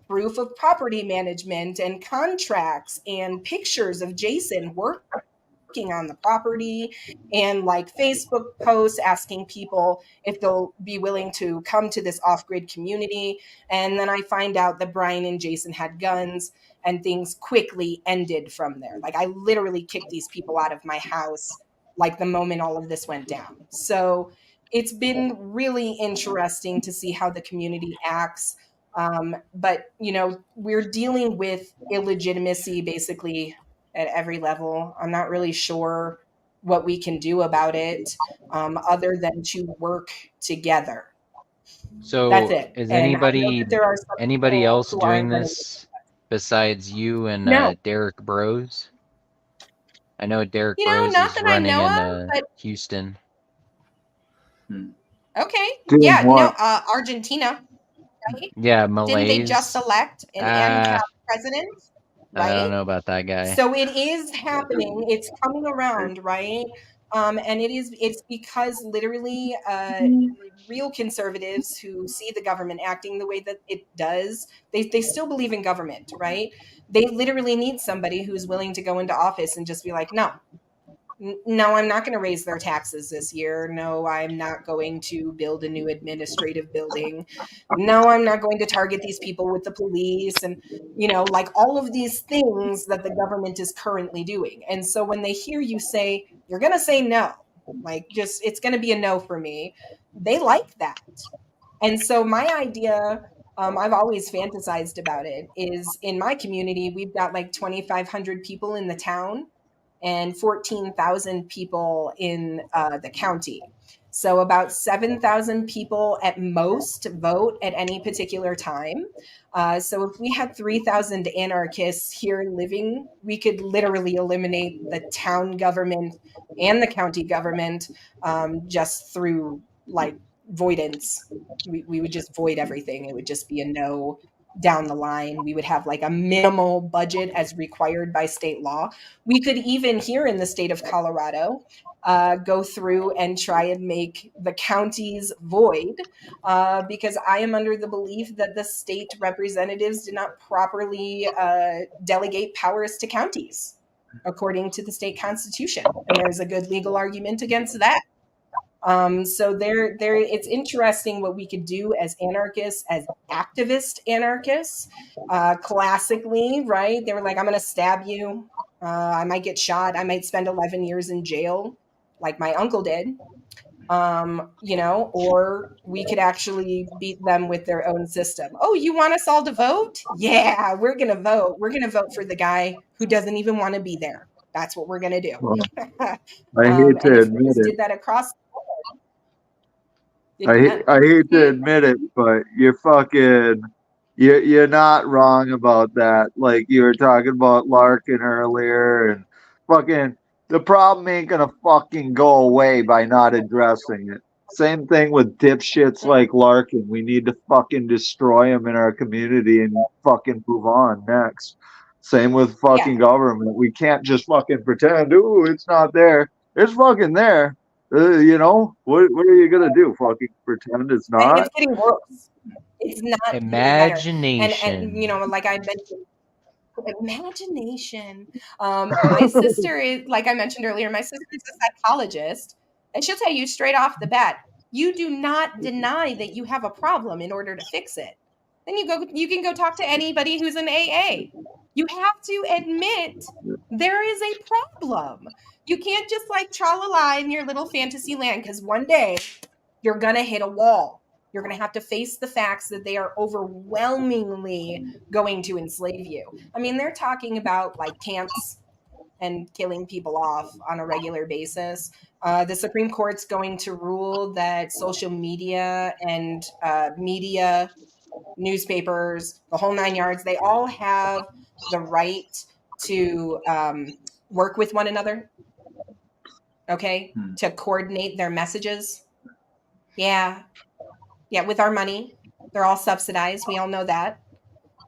proof of property management and contracts and pictures of Jason working on the property, and like Facebook posts asking people if they'll be willing to come to this off-grid community. And then I find out that Brian and Jason had guns, and things quickly ended from there. Like I literally kicked these people out of my house like the moment all of this went down. So it's been really interesting to see how the community acts. But you know, we're dealing with illegitimacy basically at every level. I'm not really sure what we can do about it, other than to work together. So That's it. is And I know anybody that there are some anybody people else who doing aren't going to. this besides you and No, Derek Bros? I know Derek you know, Bros not is that I running know in of, but Houston. okay. Doing Yeah, no, what? Argentina, right? Yeah, Didn't they just Malays. elect an ANCAP president, I don't right? know about that guy. So it is happening. It's coming around, right? And it's because literally real conservatives who see the government acting the way that it does, they still believe in government, right? They literally need somebody who's willing to go into office and just be like, no, I'm not going to raise their taxes this year. No, I'm not going to build a new administrative building. No, I'm not going to target these people with the police, and, you know, like all of these things that the government is currently doing. And so when they hear you say, you're going to say no, like just, it's going to be a no for me, they like that. And so my idea, I've always fantasized about it, is in my community, we've got like 2,500 people in the town and 14,000 people in the county. So about 7,000 people at most vote at any particular time. So if we had 3,000 anarchists here living, we could literally eliminate the town government and the county government, just through like voidance. We would just void everything. It would just be a no down the line. We would have like a minimal budget as required by state law. We could even, here in the state of Colorado, go through and try and make the counties void, because I am under the belief that the state representatives did not properly delegate powers to counties according to the state constitution. And there's a good legal argument against that. So it's interesting what we could do as anarchists, as activist anarchists. Classically, right? They were like, I'm going to stab you. I might get shot. I might spend 11 years in jail, like my uncle did. You know, or we could actually beat them with their own system. Oh, you want us all to vote? Yeah, we're going to vote. We're going to vote for the guy who doesn't even want to be there. That's what we're going to do. Well, I hate to admit it. Did that across. I hate to admit it, but you're not wrong about that. Like you were talking about Larken earlier, and fucking the problem ain't gonna fucking go away by not addressing it. Same thing with dipshits like Larken. We need to fucking destroy them in our community and fucking move on next. Same with fucking government. We can't just fucking pretend, ooh, it's not there. It's fucking there. You know, what are you gonna do? Fucking pretend it's And not? it's getting worse. It's not getting better. And you know, like I mentioned, imagination. My sister is, like I mentioned earlier, my sister is a psychologist, and she'll tell you straight off the bat, you do not deny that you have a problem in order to fix it. Then you can go talk to anybody who's in AA. You have to admit there is a problem. You can't just like tra-la-la in your little fantasy land, because one day you're gonna hit a wall. You're going to have to face the facts that they are overwhelmingly going to enslave you. I mean, they're talking about like camps and killing people off on a regular basis. The Supreme Court's going to rule that social media and media, newspapers, the whole 9 yards, they all have the right to work with one another, okay, to coordinate their messages. Yeah, with our money. They're all subsidized. We all know that.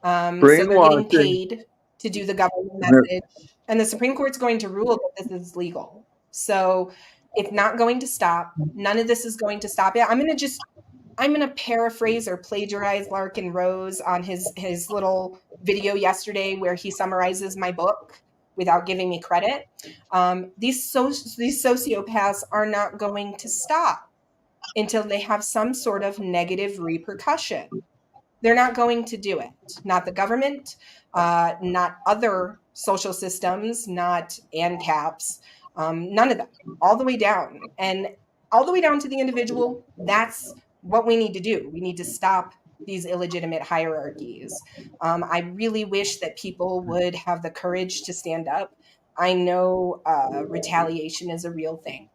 So they're getting paid to do the government message. And the Supreme Court's going to rule that this is legal. So it's not going to stop. None of this is going to stop it. I'm going to paraphrase or plagiarize Larken Rose on his little video yesterday where he summarizes my book without giving me credit. These sociopaths are not going to stop until they have some sort of negative repercussion. They're not going to do it. Not the government, not other social systems, not ANCAPs, none of them, all the way down. And all the way down to the individual, that's what we need to do. We need to stop these illegitimate hierarchies. I really wish that people would have the courage to stand up. I know retaliation is a real thing.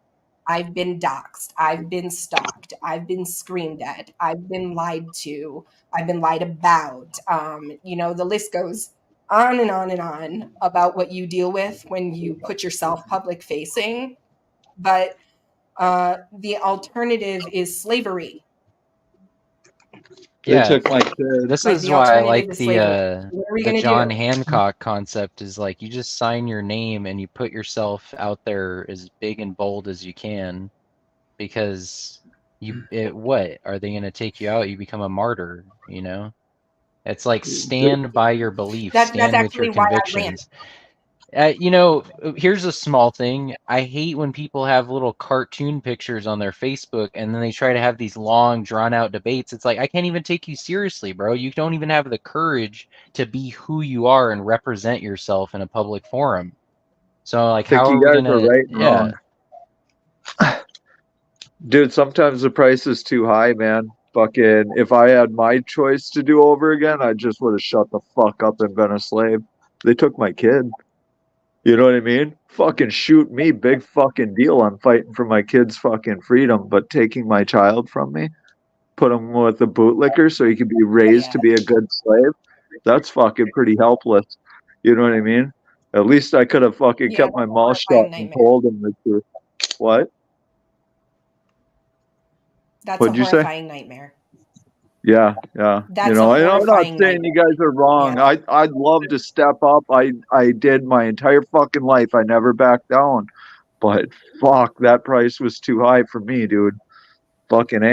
I've been doxxed. I've been stalked. I've been screamed at. I've been lied to. I've been lied about. You know, the list goes on and on and on about what you deal with when you put yourself public facing. But the alternative is slavery. They took my kids. This is why I like the John Hancock concept is like you just sign your name and you put yourself out there as big and bold as you can, because what are they going to take you out? You become a martyr, you know? It's like stand by your beliefs, stand with your convictions. You know, here's a small thing. I hate when people have little cartoon pictures on their Facebook and then they try to have these long, drawn-out debates. It's like, I can't even take you seriously, bro. You don't even have the courage to be who you are and represent yourself in a public forum. So, like, how are we gonna... Right, dude, sometimes the price is too high, man. Fucking, if I had my choice to do over again, I just would have shut the fuck up and been a slave. They took my kid. You know what I mean? Fucking shoot me, big fucking deal. I'm fighting for my kid's fucking freedom, but taking my child from me, put him with a bootlicker so he can be raised to be a good slave, that's fucking pretty helpless. You know what I mean? At least I could have fucking kept my mouth shut and told him the truth. What? That's a horrifying nightmare. Yeah. That's you know, I'm not saying you guys are wrong. Yeah. I'd love to step up. I did my entire fucking life. I never backed down. But fuck, that price was too high for me, dude. Fucking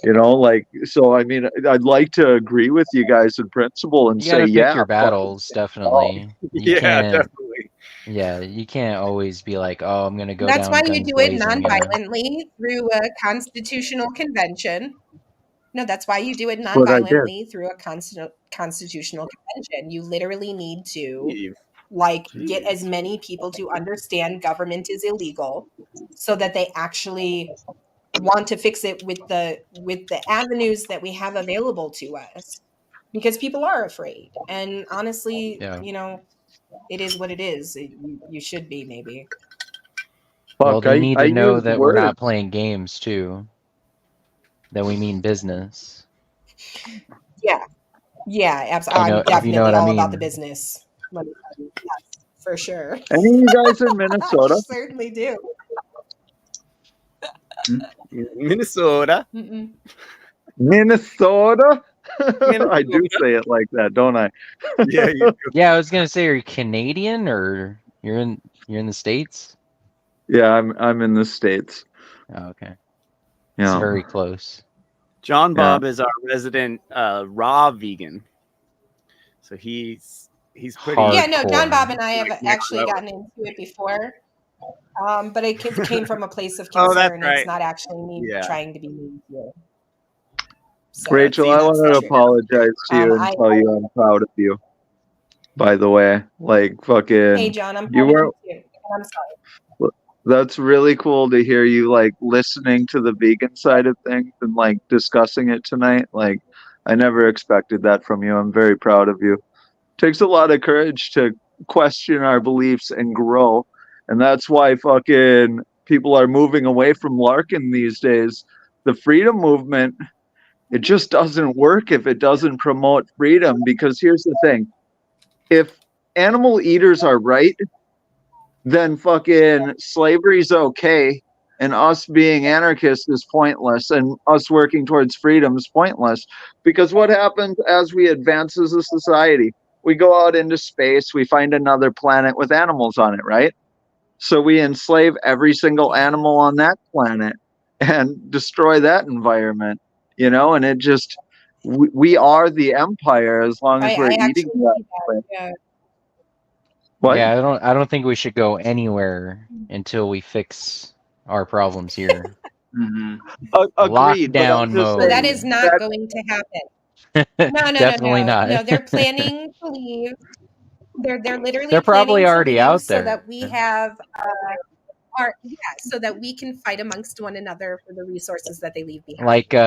you know, like, so I mean, I'd like to agree with you guys in principle and say, pick your battles, definitely. Definitely. Yeah, you can't always be like, oh, I'm gonna go. That's why you do it non-violently through a constitutional convention. No, that's why you do it non-violently through a constitutional convention. You literally need to get as many people to understand government is illegal so that they actually want to fix it with the avenues that we have available to us, because people are afraid. And honestly, you know, it is what it is. You should be, maybe. Well, they need to know that we're not playing games too. That we mean business. Yeah, absolutely. I'm definitely all about the business. Yes, for sure. Any of you guys in Minnesota? I certainly do. Minnesota. Minnesota? I do say it like that, don't I? Yeah, you do. Yeah, I was gonna say, are you Canadian or you're in the States? Yeah, I'm in the States. Oh, okay. It's Yeah. very close. John Bob is our resident raw vegan, so he's pretty. Yeah, no, John Hardcore. Bob and I have Like, next actually level. gotten into it before. But it came from a place of Oh, that's concern. right. It's not actually me Yeah. trying to be mean to you. So Rachel, I that's wanted the to truth. apologize to you and I- tell you I'm proud of you. By the way, like fucking, Hey, John, I'm you proud of weren't. you too. I'm sorry. That's really cool to hear you like listening to the vegan side of things and like discussing it tonight. Like, I never expected that from you. I'm very proud of you. Takes a lot of courage to question our beliefs and grow, and that's why fucking people are moving away from Larken these days. The freedom movement, it just doesn't work if it doesn't promote freedom, because here's the thing: if animal eaters are right, then fucking slavery's okay, and us being anarchists is pointless, and us working towards freedom is pointless. Because what happens as we advance as a society? We go out into space, we find another planet with animals on it, right? So we enslave every single animal on that planet and destroy that environment, and it just, we are the empire as long as we're I eating actually that see that. way. Yeah. What? Yeah, I don't think we should go anywhere until we fix our problems here. Mm-hmm. Agreed, but I'm Lockdown just So mode. that is not that- going to happen. No, Definitely not. no. They're planning to leave. They're literally They're probably planning to already leave out so there. that we have so that we can fight amongst one another for the resources that they leave behind. Like We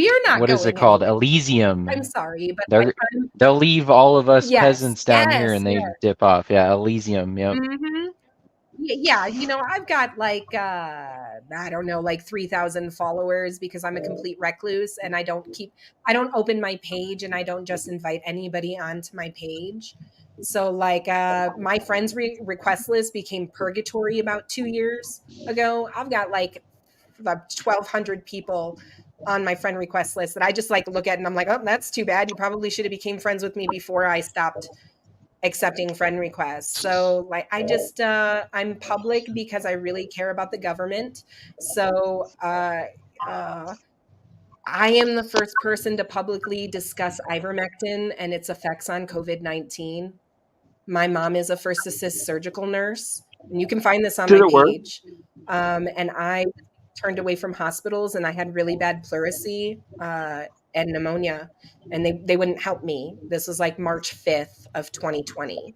are not what going is it called? anywhere. Elysium. I'm sorry, but They'll leave all of us yes, peasants down here yes, and they yes. dip off. Yeah, Elysium. Yep. Mm-hmm. Yeah, I've got like I don't know, like 3,000 followers because I'm a complete recluse and I don't open my page and I don't just invite anybody onto my page. So like my friends request list became purgatory about 2 years ago. I've got like about 1,200 people on my friend request list that I just like look at and I'm like, oh, that's too bad. You probably should have became friends with me before I stopped accepting friend requests. So like I just I'm public because I really care about the government. So I am the first person to publicly discuss ivermectin and its effects on COVID-19. My mom is a first assist surgical nurse, and you can find this on Did my it work? page. And I turned away from hospitals, and I had really bad pleurisy and pneumonia, and they wouldn't help me. This was like March 5th of 2020.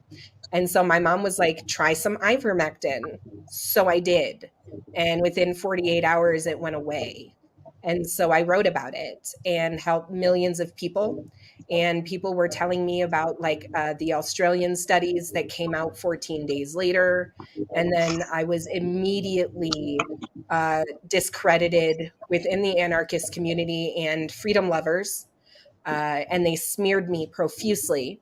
And so my mom was like, try some ivermectin. So I did. And within 48 hours, it went away. And so I wrote about it and helped millions of people. And people were telling me about like the Australian studies that came out 14 days later. And then I was immediately discredited within the anarchist community and freedom lovers. And they smeared me profusely.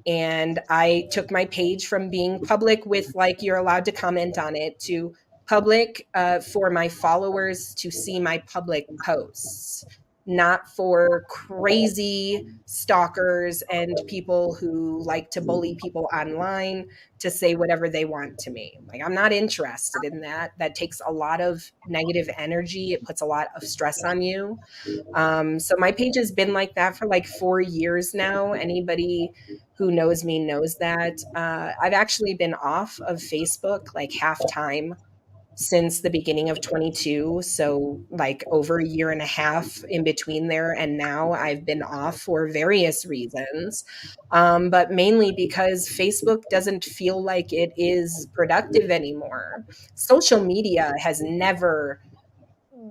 And I took my page from being public with like you're allowed to comment on it to public for my followers to see my public posts, not for crazy stalkers and people who like to bully people online to say whatever they want to me. Like, I'm not interested in that. That takes a lot of negative energy. It puts a lot of stress on you. So my page has been like that for like 4 years now. Anybody who knows me knows that. I've actually been off of Facebook like half time since the beginning of 22. So like over a year and a half in between there. And now I've been off for various reasons. But mainly because Facebook doesn't feel like it is productive anymore. Social media has never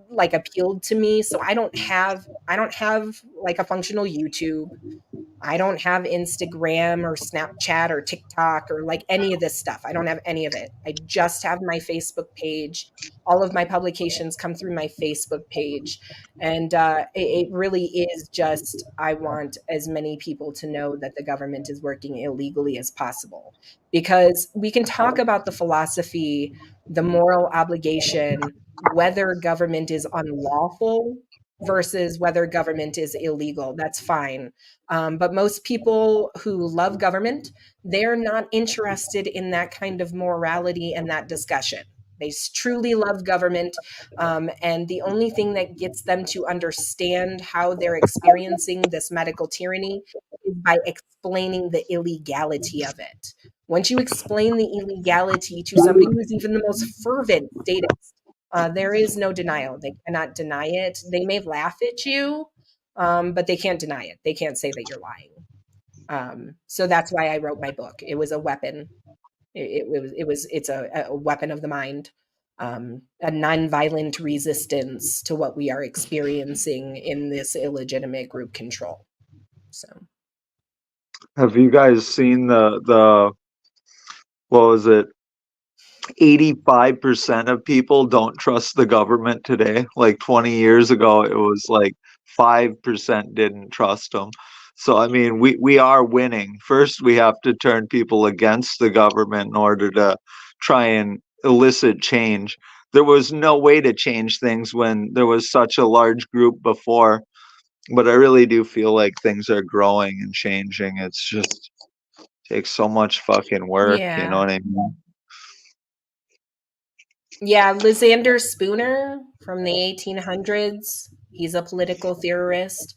like appealed to me. So I don't have like a functional YouTube. I don't have Instagram or Snapchat or TikTok or like any of this stuff. I don't have any of it. I just have my Facebook page. All of my publications come through my Facebook page. And it really is just, I want as many people to know that the government is working illegally as possible. Because we can talk about the philosophy, the moral obligation, whether government is unlawful versus whether government is illegal. That's fine. But most people who love government, they're not interested in that kind of morality and that discussion. They truly love government. And the only thing that gets them to understand how they're experiencing this medical tyranny is by explaining the illegality of it. Once you explain the illegality to somebody who's even the most fervent statist, there is no denial. They cannot deny it. They may laugh at you, but they can't deny it. They can't say that you're lying. So that's why I wrote my book. It was a weapon. It's a weapon of the mind, a nonviolent resistance to what we are experiencing in this illegitimate group control. So, have you guys seen the what was it? 85% of people don't trust the government today. Like 20 years ago, it was like 5% didn't trust them. So, I mean, we are winning. First, we have to turn people against the government in order to try and elicit change. There was no way to change things when there was such a large group before. But I really do feel like things are growing and changing. It's just takes so much fucking work, you know yeah. what I mean? Yeah, Lysander Spooner from the 1800s. He's a political theorist.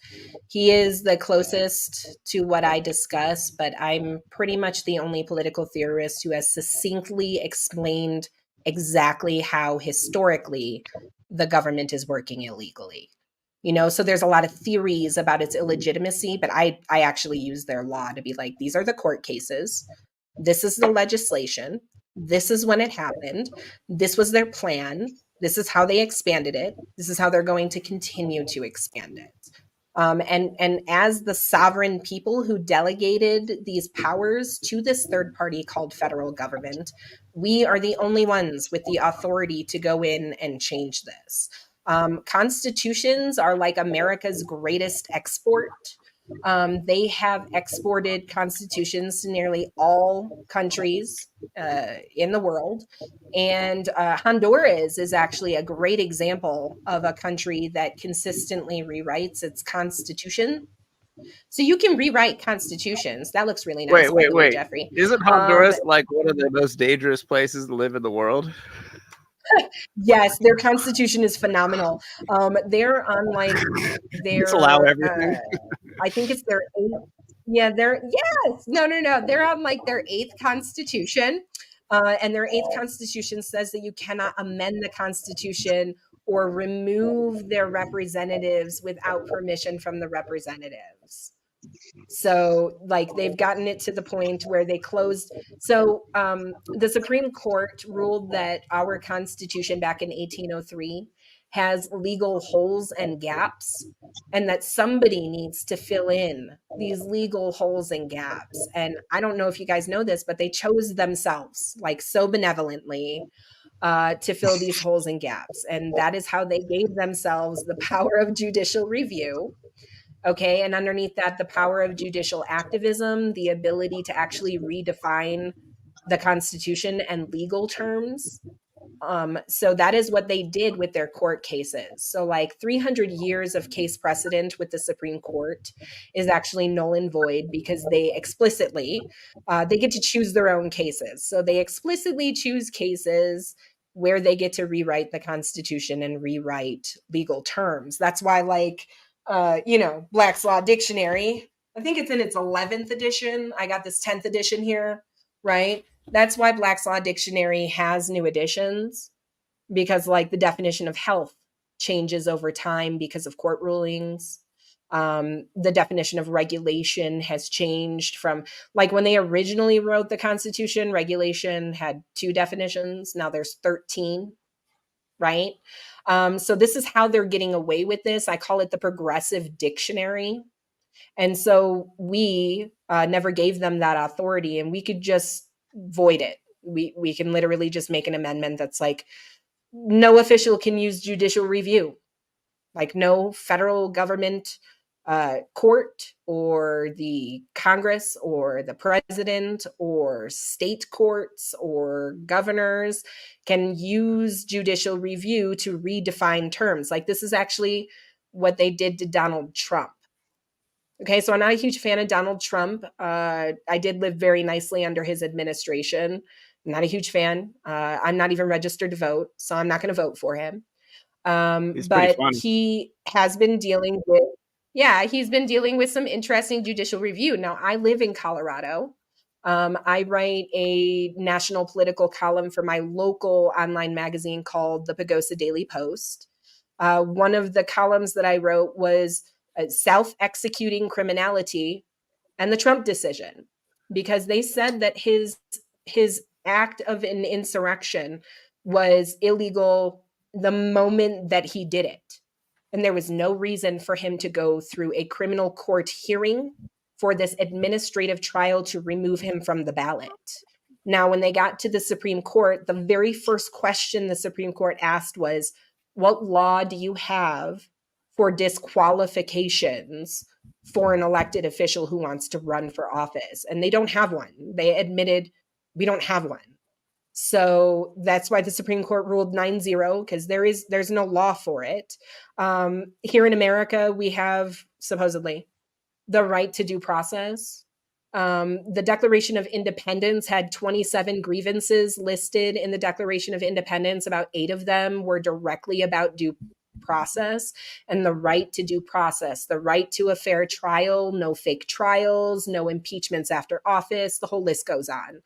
He is the closest to what I discuss, but I'm pretty much the only political theorist who has succinctly explained exactly how historically the government is working illegally. So there's a lot of theories about its illegitimacy, but I actually use their law to be like, these are the court cases. This is the legislation. This is when it happened. This was their plan. This is how they expanded it. This is how they're going to continue to expand it. And as the sovereign people who delegated these powers to this third party called federal government, we are the only ones with the authority to go in and change this. Constitutions are like America's greatest export. They have exported constitutions to nearly all countries in the world. And Honduras is actually a great example of a country that consistently rewrites its constitution. So you can rewrite constitutions. That looks really nice, by the way, Jeffrey. Isn't Honduras like one of the most dangerous places to live in the world? Yes, their constitution is phenomenal. They're on like Just allow everything. I think it's their eighth. Yeah, they're on like their eighth constitution. And their eighth constitution says that you cannot amend the constitution or remove their representatives without permission from the representatives. So like they've gotten it to the point where they closed. So the Supreme Court ruled that our Constitution back in 1803 has legal holes and gaps, and that somebody needs to fill in these legal holes and gaps. And I don't know if you guys know this, but they chose themselves, like so benevolently, to fill these holes and gaps. And that is how they gave themselves the power of judicial review. Okay. And underneath that, the power of judicial activism, the ability to actually redefine the Constitution and legal terms. So that is what they did with their court cases. So like 300 years of case precedent with the Supreme Court is actually null and void because they explicitly, they get to choose their own cases. So they explicitly choose cases where they get to rewrite the Constitution and rewrite legal terms. That's why like, Black's Law Dictionary, I think it's in its 11th edition. I got this 10th edition here, right? That's why Black's Law Dictionary has new editions, because like the definition of health changes over time because of court rulings. The definition of regulation has changed from like when they originally wrote the Constitution, regulation had 2 definitions. Now there's 13, right? So this is how they're getting away with this. I call it the progressive dictionary. And so we never gave them that authority, and we could just void it. We can literally just make an amendment that's like, no official can use judicial review. Like no federal government court or the Congress or the president or state courts or governors can use judicial review to redefine terms. Like this is actually what they did to Donald Trump. Okay, so I'm not a huge fan of Donald Trump. I did live very nicely under his administration. I'm not a huge fan. I'm not even registered to vote, so I'm not going to vote for him. He's pretty But funny. he has been dealing with some interesting judicial review. Now, I live in Colorado. I write a national political column for my local online magazine called the Pagosa Daily Post. One of the columns that I wrote was self-executing criminality and the Trump decision, because they said that his act of an insurrection was illegal the moment that he did it. And there was no reason for him to go through a criminal court hearing for this administrative trial to remove him from the ballot. Now, when they got to the Supreme Court, the very first question the Supreme Court asked was, what law do you have for disqualifications for an elected official who wants to run for office? And they don't have one. They admitted, we don't have one. So that's why the Supreme Court ruled 9-0, because there's no law for it. Here in America, we have supposedly the right to due process. The Declaration of Independence had 27 grievances listed in the Declaration of Independence. About 8 of them were directly about due process and the right to due process, the right to a fair trial, no fake trials, no impeachments after office, the whole list goes on.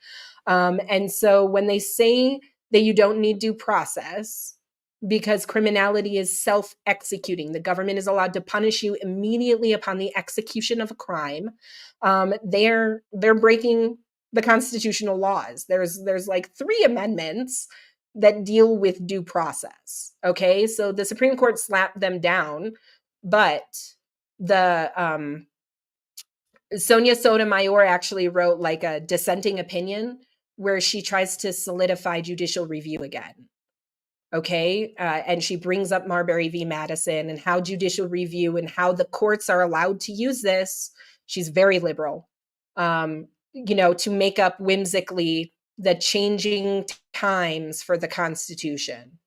And so when they say that you don't need due process because criminality is self-executing, the government is allowed to punish you immediately upon the execution of a crime, they're breaking the constitutional laws. There's like 3 amendments that deal with due process. Okay, so the Supreme Court slapped them down, but the Sonia Sotomayor actually wrote like a dissenting opinion where she tries to solidify judicial review again. Okay, and she brings up Marbury v. Madison and how judicial review and how the courts are allowed to use this. She's very liberal, to make up whimsically the changing times for the Constitution.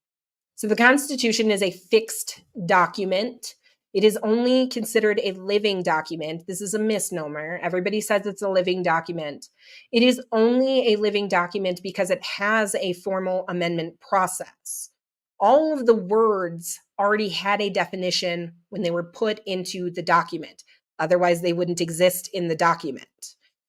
So the Constitution is a fixed document. It is only considered a living document. This is a misnomer. Everybody says it's a living document. It is only a living document because it has a formal amendment process. All of the words already had a definition when they were put into the document. Otherwise, they wouldn't exist in the document.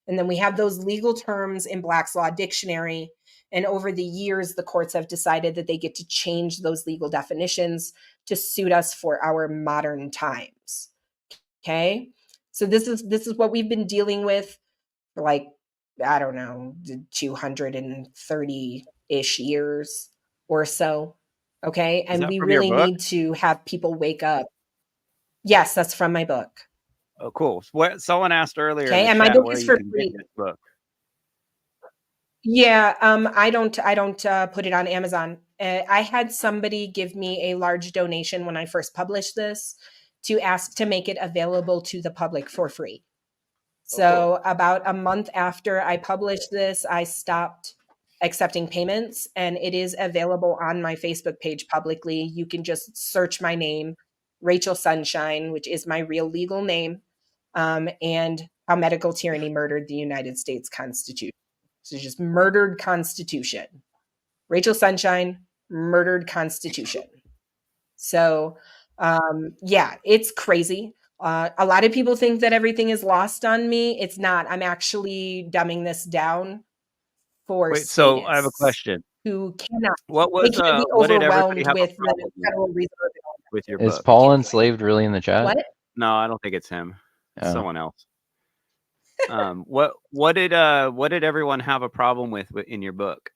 And then we have those legal terms in Black's Law Dictionary. And over the years, the courts have decided that they get to change those legal definitions to suit us for our modern times. Okay, so this is what we've been dealing with for like, I don't know, 230-ish years or so. Okay, and we really need to have people wake up. Yes, that's from my book. Oh, cool. What someone asked earlier. Okay, and my book is for free. Book. Yeah, I don't put it on Amazon. I had somebody give me a large donation when I first published this to ask to make it available to the public for free. So about a month after I published this, I stopped accepting payments, and it is available on my Facebook page publicly. You can just search my name, Rachel Sunshine, which is my real legal name, and how medical tyranny murdered the United States Constitution. So just murdered Constitution. Rachel Sunshine, murdered Constitution. So yeah, it's crazy. A lot of people think that everything is lost on me. It's not. I'm actually dumbing this down for Wait, so I have a question. Who cannot what be overwhelmed with the Federal Reserve with your Is book? Paul Enslaved really in the chat? What? No, I don't think it's him. It's someone else. What did everyone have a problem with in your book?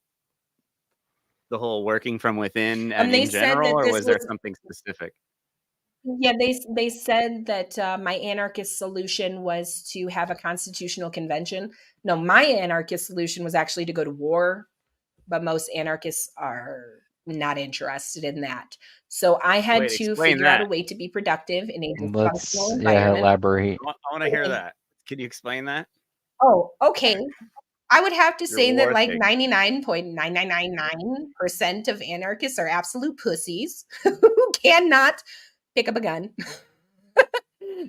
The whole working from within and in general, or was there something specific? Yeah, they said that my anarchist solution was to have a constitutional convention. No, my anarchist solution was actually to go to war, but most anarchists are not interested in that. So I had to figure out a way to be productive in a dysfunctional environment. Elaborate. I want to hear that. Can you explain that? Oh, okay. I would have to say that like 99.9999% of anarchists are absolute pussies who cannot pick up a gun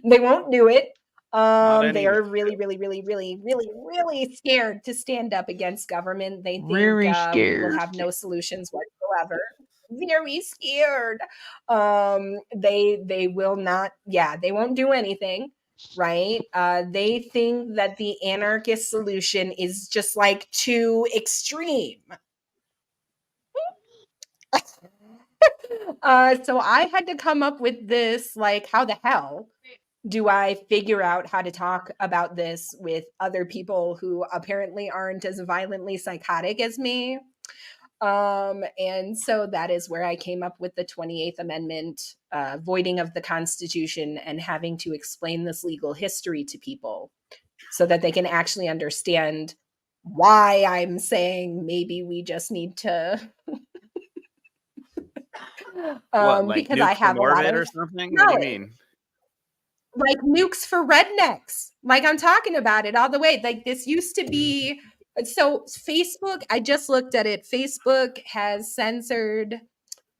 They won't do it. They anymore. are really, really, really, really, really, really scared to stand up against government. They think Very we will scared. have no solutions whatsoever. Very scared. They will not. Yeah, they won't do anything. Right? They think that the anarchist solution is just like too extreme. So I had to come up with this, like, how the hell do I figure out how to talk about this with other people who apparently aren't as violently psychotic as me? And so that is where I came up with the 28th Amendment, voiding of the Constitution, and having to explain this legal history to people so that they can actually understand why I'm saying maybe we just need to What, like because I nukes from have a lot orbit or of something? What do you mean? like nukes for rednecks. Like I'm talking about it all the way. Like this used to be. So Facebook, I just looked at it. Facebook has censored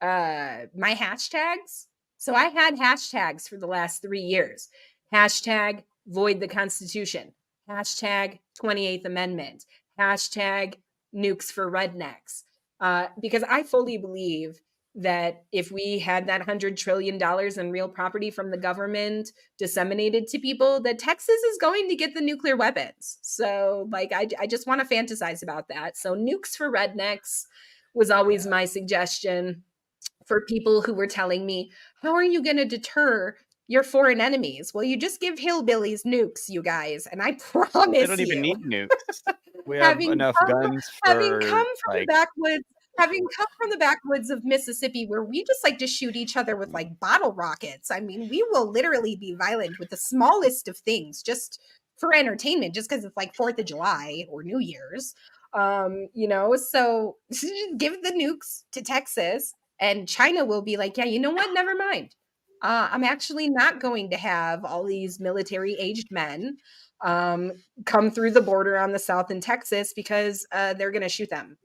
my hashtags. So I had hashtags for the last 3 years. Hashtag void the Constitution. Hashtag 28th Amendment. Hashtag nukes for rednecks. Because I fully believe that if we had that $100 trillion in real property from the government disseminated to people, that Texas is going to get the nuclear weapons. So like, I just want to fantasize about that. So nukes for rednecks was always my suggestion for people who were telling me, how are you going to deter your foreign enemies? Well, you just give hillbillies nukes, you guys. And I promise They don't even you, need nukes. We have enough guns having for come from like the backwoods, having come from the backwoods of Mississippi, where we just like to shoot each other with like bottle rockets. I mean, we will literally be violent with the smallest of things just for entertainment, just because it's like 4th of July or New Year's. So give the nukes to Texas, and China will be like, yeah, you know what? Never mind. I'm actually not going to have all these military aged men come through the border on the south in Texas because they're going to shoot them.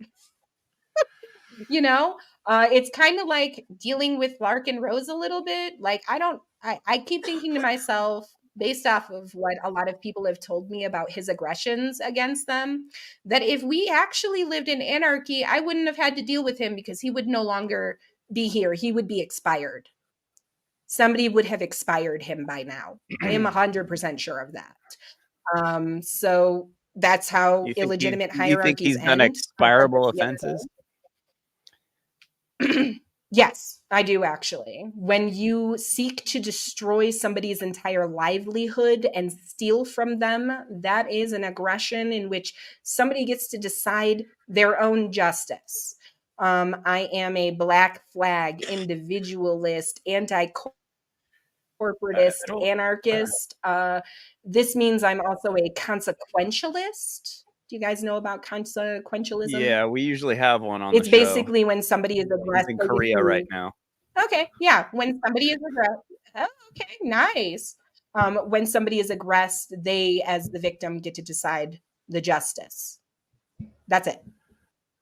It's kind of like dealing with Larken Rose a little bit. Like, I keep thinking to myself, based off of what a lot of people have told me about his aggressions against them, that if we actually lived in anarchy, I wouldn't have had to deal with him because he would no longer be here. He would be expired. Somebody would have expired him by now. I am 100% sure of that. So that's how illegitimate you think hierarchies he's done end. expirable offenses? Yes, I do actually. When you seek to destroy somebody's entire livelihood and steal from them, that is an aggression in which somebody gets to decide their own justice. I am a black flag, individualist, anti-corporatist, anarchist. This means I'm also a consequentialist. Do you guys know about consequentialism? Yeah, we usually have one on It's the show. basically when somebody is aggressive. He's in Korea right now. Okay, yeah. When somebody is aggressive. Oh, okay, nice. When somebody is aggressed, they, as the victim, get to decide the justice. That's it.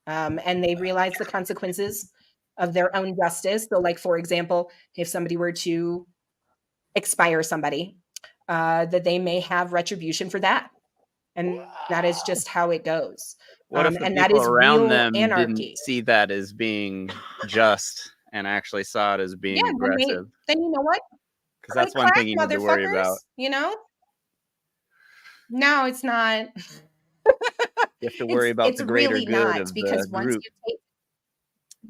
And they realize the consequences of their own justice. So, like, for example, if somebody were to expire somebody, that they may have retribution for that. And that is just how it goes. What if the and that people is around real them anarchy. didn't see that as being just and actually saw it as being aggressive? Then you know what? Because that's one thing you need to worry motherfuckers, about. No, it's not. You have to worry about the greater really good not, of because the once group. you take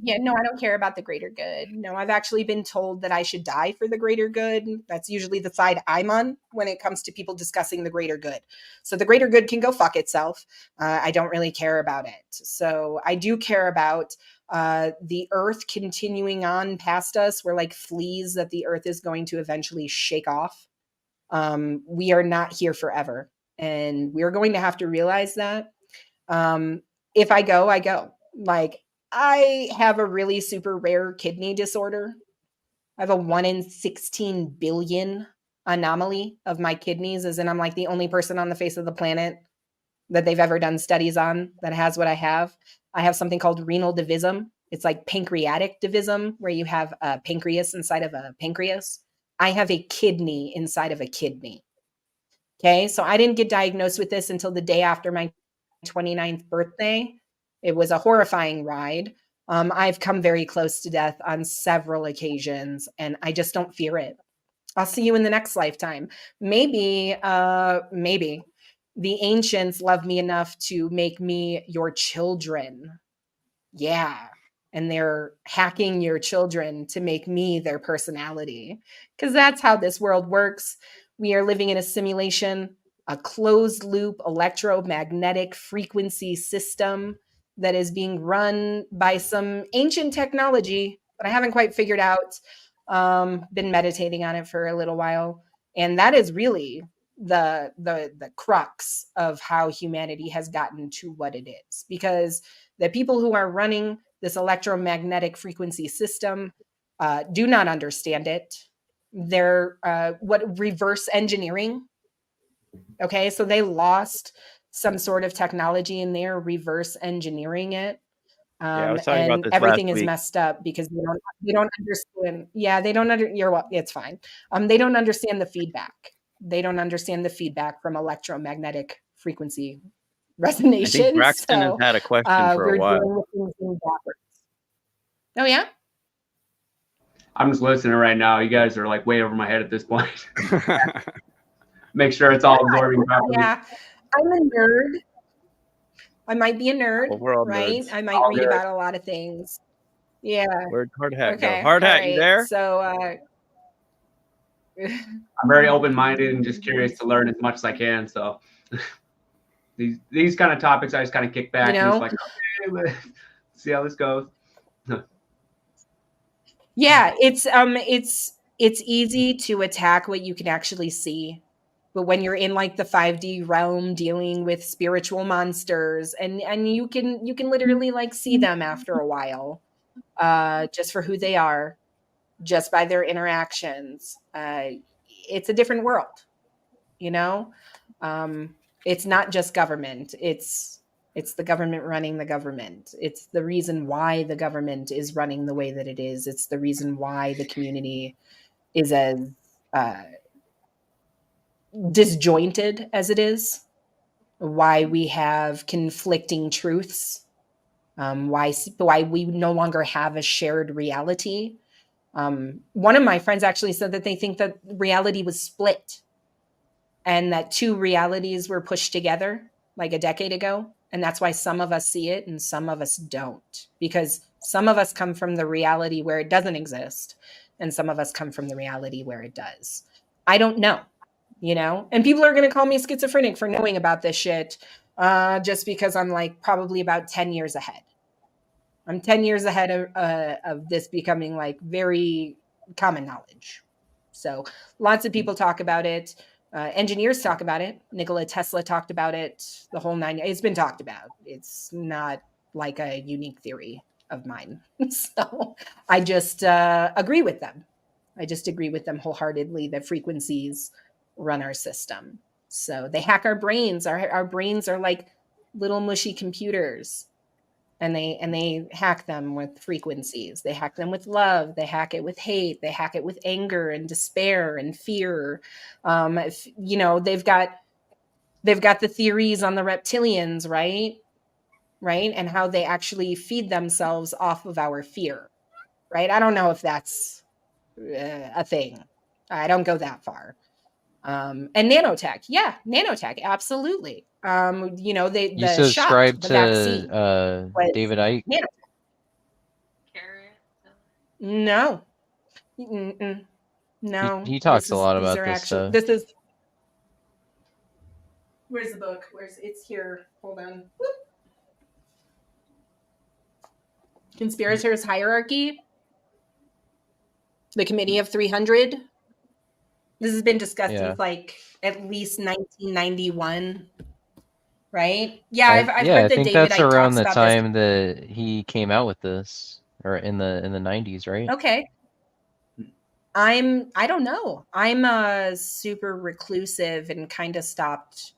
no, I don't care about the greater good. No, I've actually been told that I should die for the greater good. That's usually the side I'm on when it comes to people discussing the greater good. So the greater good can go fuck itself. I don't really care about it. So I do care about the earth continuing on past us. We're like fleas that the earth is going to eventually shake off. We are not here forever. And we're going to have to realize that. If I go, I go. Like, I have a really super rare kidney disorder. I have a 1 in 16 billion anomaly of my kidneys, as in I'm like the only person on the face of the planet that they've ever done studies on that has what I have. I have something called renal divism. It's like pancreatic divism, where you have a pancreas inside of a pancreas. I have a kidney inside of a kidney. Okay. So I didn't get diagnosed with this until the day after my 29th birthday. It was a horrifying ride. I've come very close to death on several occasions, and I just don't fear it. I'll see you in the next lifetime. Maybe the ancients love me enough to make me your children. Yeah. And they're hacking your children to make me their personality. Because that's how this world works. We are living in a simulation, a closed loop electromagnetic frequency system that is being run by some ancient technology that I haven't quite figured out. Been meditating on it for a little while. And that is really the crux of how humanity has gotten to what it is. Because the people who are running this electromagnetic frequency system do not understand it. They're what reverse engineering. Okay, so they lost some sort of technology and they're reverse engineering it. Yeah, I was talking about And this everything last is week. messed up because they don't understand. Yeah, they don't under. You're well. It's fine. They don't understand the feedback. They don't understand the feedback from electromagnetic frequency I think resonation. Braxton has So had a question for a we're while. dealing with things backwards. Oh yeah. I'm just listening right now. You guys are like way over my head at this point. Make sure it's all absorbing properly. Yeah, I'm a nerd. I might be a nerd, Well, we're all right? nerds. I might All read good. about a lot of things. Yeah. Where'd Hard Hat go? Okay. Hard All Hat, you right. there? So I'm very open-minded and just curious to learn as much as I can. So these kind of topics, I just kind of kick back you and know, it's like, okay, let's see how this goes. yeah, it's easy to attack what you can actually see. But when you're in like the 5D realm dealing with spiritual monsters and you can literally like see them after a while, just for who they are, just by their interactions. It's a different world, you know? It's not just government. It's the government running the government. It's the reason why the government is running the way that it is. It's the reason why the community is as disjointed as it is, why we have conflicting truths, why we no longer have a shared reality. One of my friends actually said that they think that reality was split and that two realities were pushed together like a decade ago. And that's why some of us see it and some of us don't, because some of us come from the reality where it doesn't exist and some of us come from the reality where it does. I don't know, you know, and people are going to call me schizophrenic for knowing about this shit, just because I'm like probably about 10 years ahead. I'm 10 years ahead of this becoming like very common knowledge. So lots of people talk about it. Engineers talk about it. Nikola Tesla talked about it. The whole nine. It's been talked about. It's not like a unique theory of mine. So I just agree with them. I just agree with them wholeheartedly that frequencies run our system. So they hack our brains. Our brains are like little mushy computers. And they hack them with frequencies. They hack them with love. They hack it with hate. They hack it with anger and despair and fear. You know, they've got the theories on the reptilians, right? Right, and how they actually feed themselves off of our fear, right? I don't know if that's a thing. I don't go that far. And nanotech, yeah, nanotech, absolutely. You know, You the subscribe shot, the vaccine to was David Icke? nanotech. No. Mm-mm. No. He talks a lot These about are this actually, stuff. this is, where's the book? It's here. Hold on. Whoop. Conspirators Hierarchy. The Committee of 300. This has been discussed Yeah. since like at least 1991. Right? Yeah, I've I heard that think David that's Icke around talks the about this. time that he came out with this, or in the 90s, right? Okay. I don't know. I'm super reclusive and kind of stopped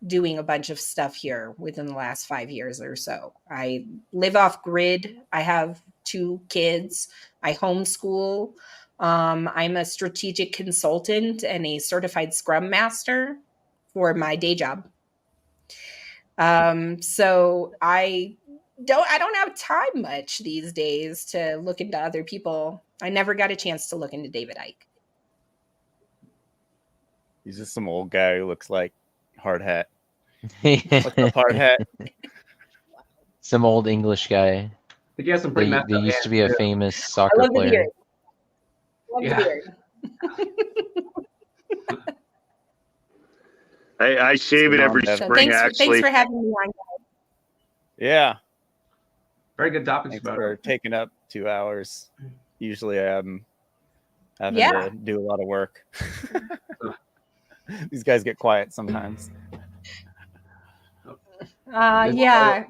doing a bunch of stuff here within the last 5 years or so. I live off grid. I have 2 kids. I homeschool. I'm a strategic consultant and a certified Scrum Master for my day job. So I don't have time much these days to look into other people. I never got a chance to look into David Icke. He's just some old guy who looks like Hard Hat. What's up, Hard Hat? Some old English guy. I think he has some pretty They messed up used to be a hands, too. famous I soccer love the player. beard. Love Yeah. the beard. I shave it every So So spring, thanks actually. for having me on. Yeah. Very good topics Thanks about for it. taking up 2 hours. Usually I'm having Yeah. to do a lot of work. These guys get quiet sometimes. Yeah.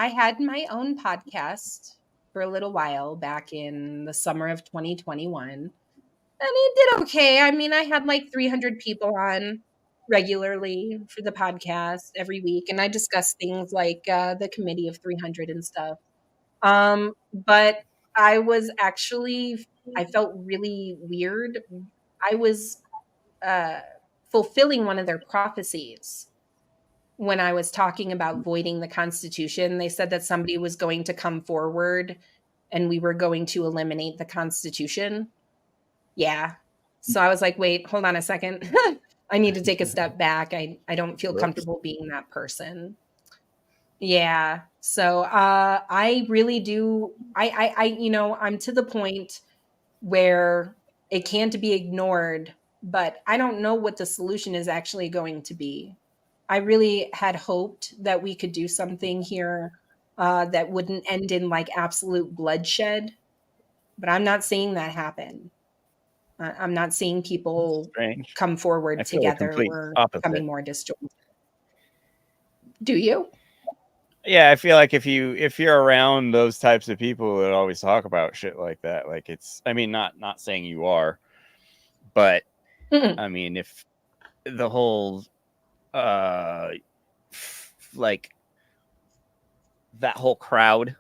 I had my own podcast for a little while back in the summer of 2021. And it did okay. I mean, I had like 300 people on regularly for the podcast every week. And I discussed things like the committee of 300 and stuff. But I felt really weird. I was fulfilling one of their prophecies when I was talking about voiding the Constitution. They said that somebody was going to come forward and we were going to eliminate the Constitution. Yeah. So I was like, wait, hold on a second. I need to take a step back. I don't feel comfortable being that person. Yeah. So I really do. I'm to the point where it can't be ignored, but I don't know what the solution is actually going to be. I really had hoped that we could do something here that wouldn't end in like absolute bloodshed, but I'm not seeing that happen. I'm not seeing people Strange. come forward I feel the together. complete We're opposite. becoming more disjointed. Do you? Yeah, I feel like if you're around those types of people that always talk about shit like that, like it's, I mean, not saying you are, but Mm-mm. I mean, if the whole like that whole crowd,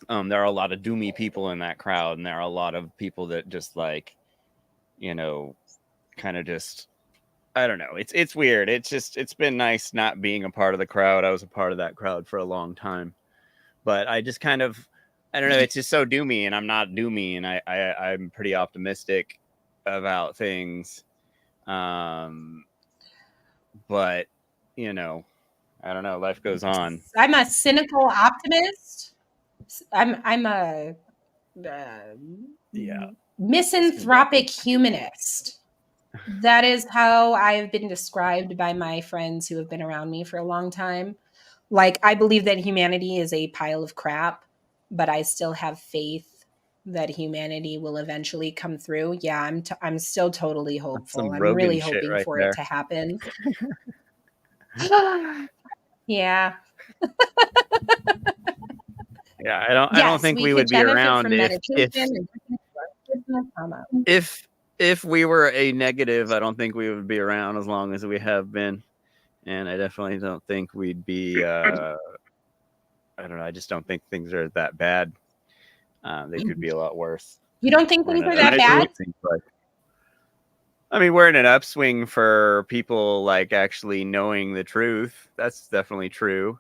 there are a lot of doomy people in that crowd, and there are a lot of people that just like, kind of just, I don't know. It's weird. It's been nice not being a part of the crowd. I was a part of that crowd for a long time, but I just kind of, I don't know. It's just so doomy, and I'm not doomy, and I'm pretty optimistic about things. But I don't know. Life goes on. I'm a cynical optimist. I'm a misanthropic humanist. That is how I've been described by my friends who have been around me for a long time. Like, I believe that humanity is a pile of crap, but I still have faith that humanity will eventually come through. Yeah, I'm still totally hopeful. I'm Rogan really shit hoping right for there. it to happen. Yeah. Yeah, I don't think we would be around if we were a negative. I don't think we would be around as long as we have been, and I definitely don't think we'd be. I don't know. I just don't think things are that bad. They could be a lot worse. You don't think things are that bad? I mean, we're in an upswing for people like actually knowing the truth. That's definitely true.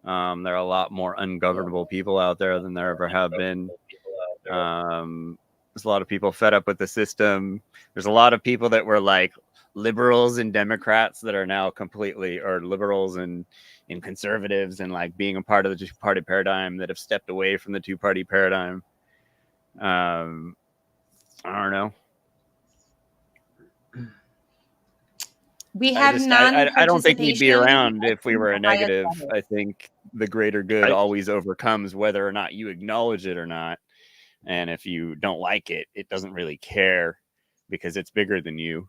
There are a lot more ungovernable people out there than there ever have been. There's a lot of people fed up with the system. There's a lot of people that were like liberals and Democrats that are now completely, or liberals and conservatives and like being a part of the two-party paradigm that have stepped away from the two-party paradigm. I don't know. We have I don't think we'd be around if we were a negative. I think the greater good always overcomes whether or not you acknowledge it or not. And if you don't like it, it doesn't really care because it's bigger than you.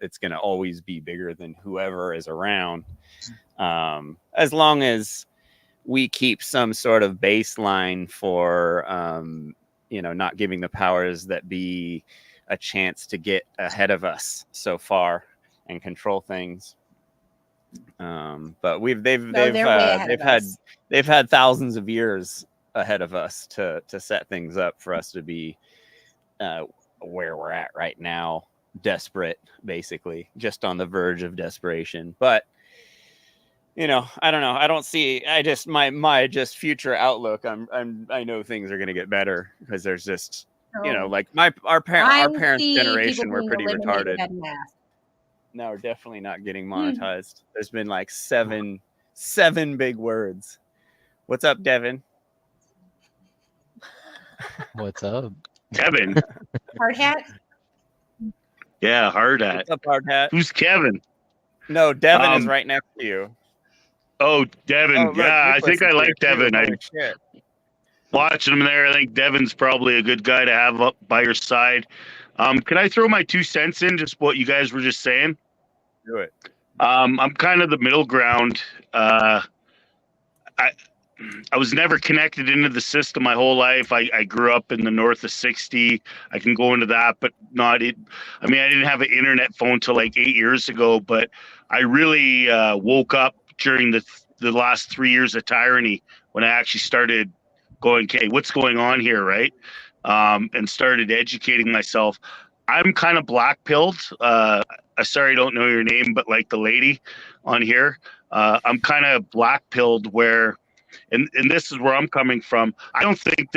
It's going to always be bigger than whoever is around. As long as we keep some sort of baseline for, not giving the powers that be a chance to get ahead of us so far and control things. But they've had thousands of years ahead of us to set things up for us to be where we're at right now, desperate, basically, just on the verge of desperation. But I don't know. I don't see. I just my just future outlook. I know things are going to get better because there's just like our parents' generation were pretty retarded. Now we're definitely not getting monetized. There's been like seven big words. What's up, Devin? What's up? Kevin. Hard hat. Yeah, hard hat. What's up, hard hat? Who's Kevin? No, Devin is right next to you. Oh, Devin. Oh, look, yeah, I think I like Devin. Shit. Watching him there, I think Devin's probably a good guy to have up by your side. Can I throw my 2 cents in, just what you guys were just saying? Do it. I'm kind of the middle ground. I was never connected into the system my whole life. I grew up in the north of 60. I can go into that, but not it. I mean, I didn't have an internet phone till like 8 years ago, but I really woke up during the last 3 years of tyranny when I actually started going, okay, what's going on here, right? And started educating myself. I'm kind of black-pilled. Sorry, I don't know your name, but like the lady on here, I'm kind of black-pilled where, and this is where I'm coming from. I don't think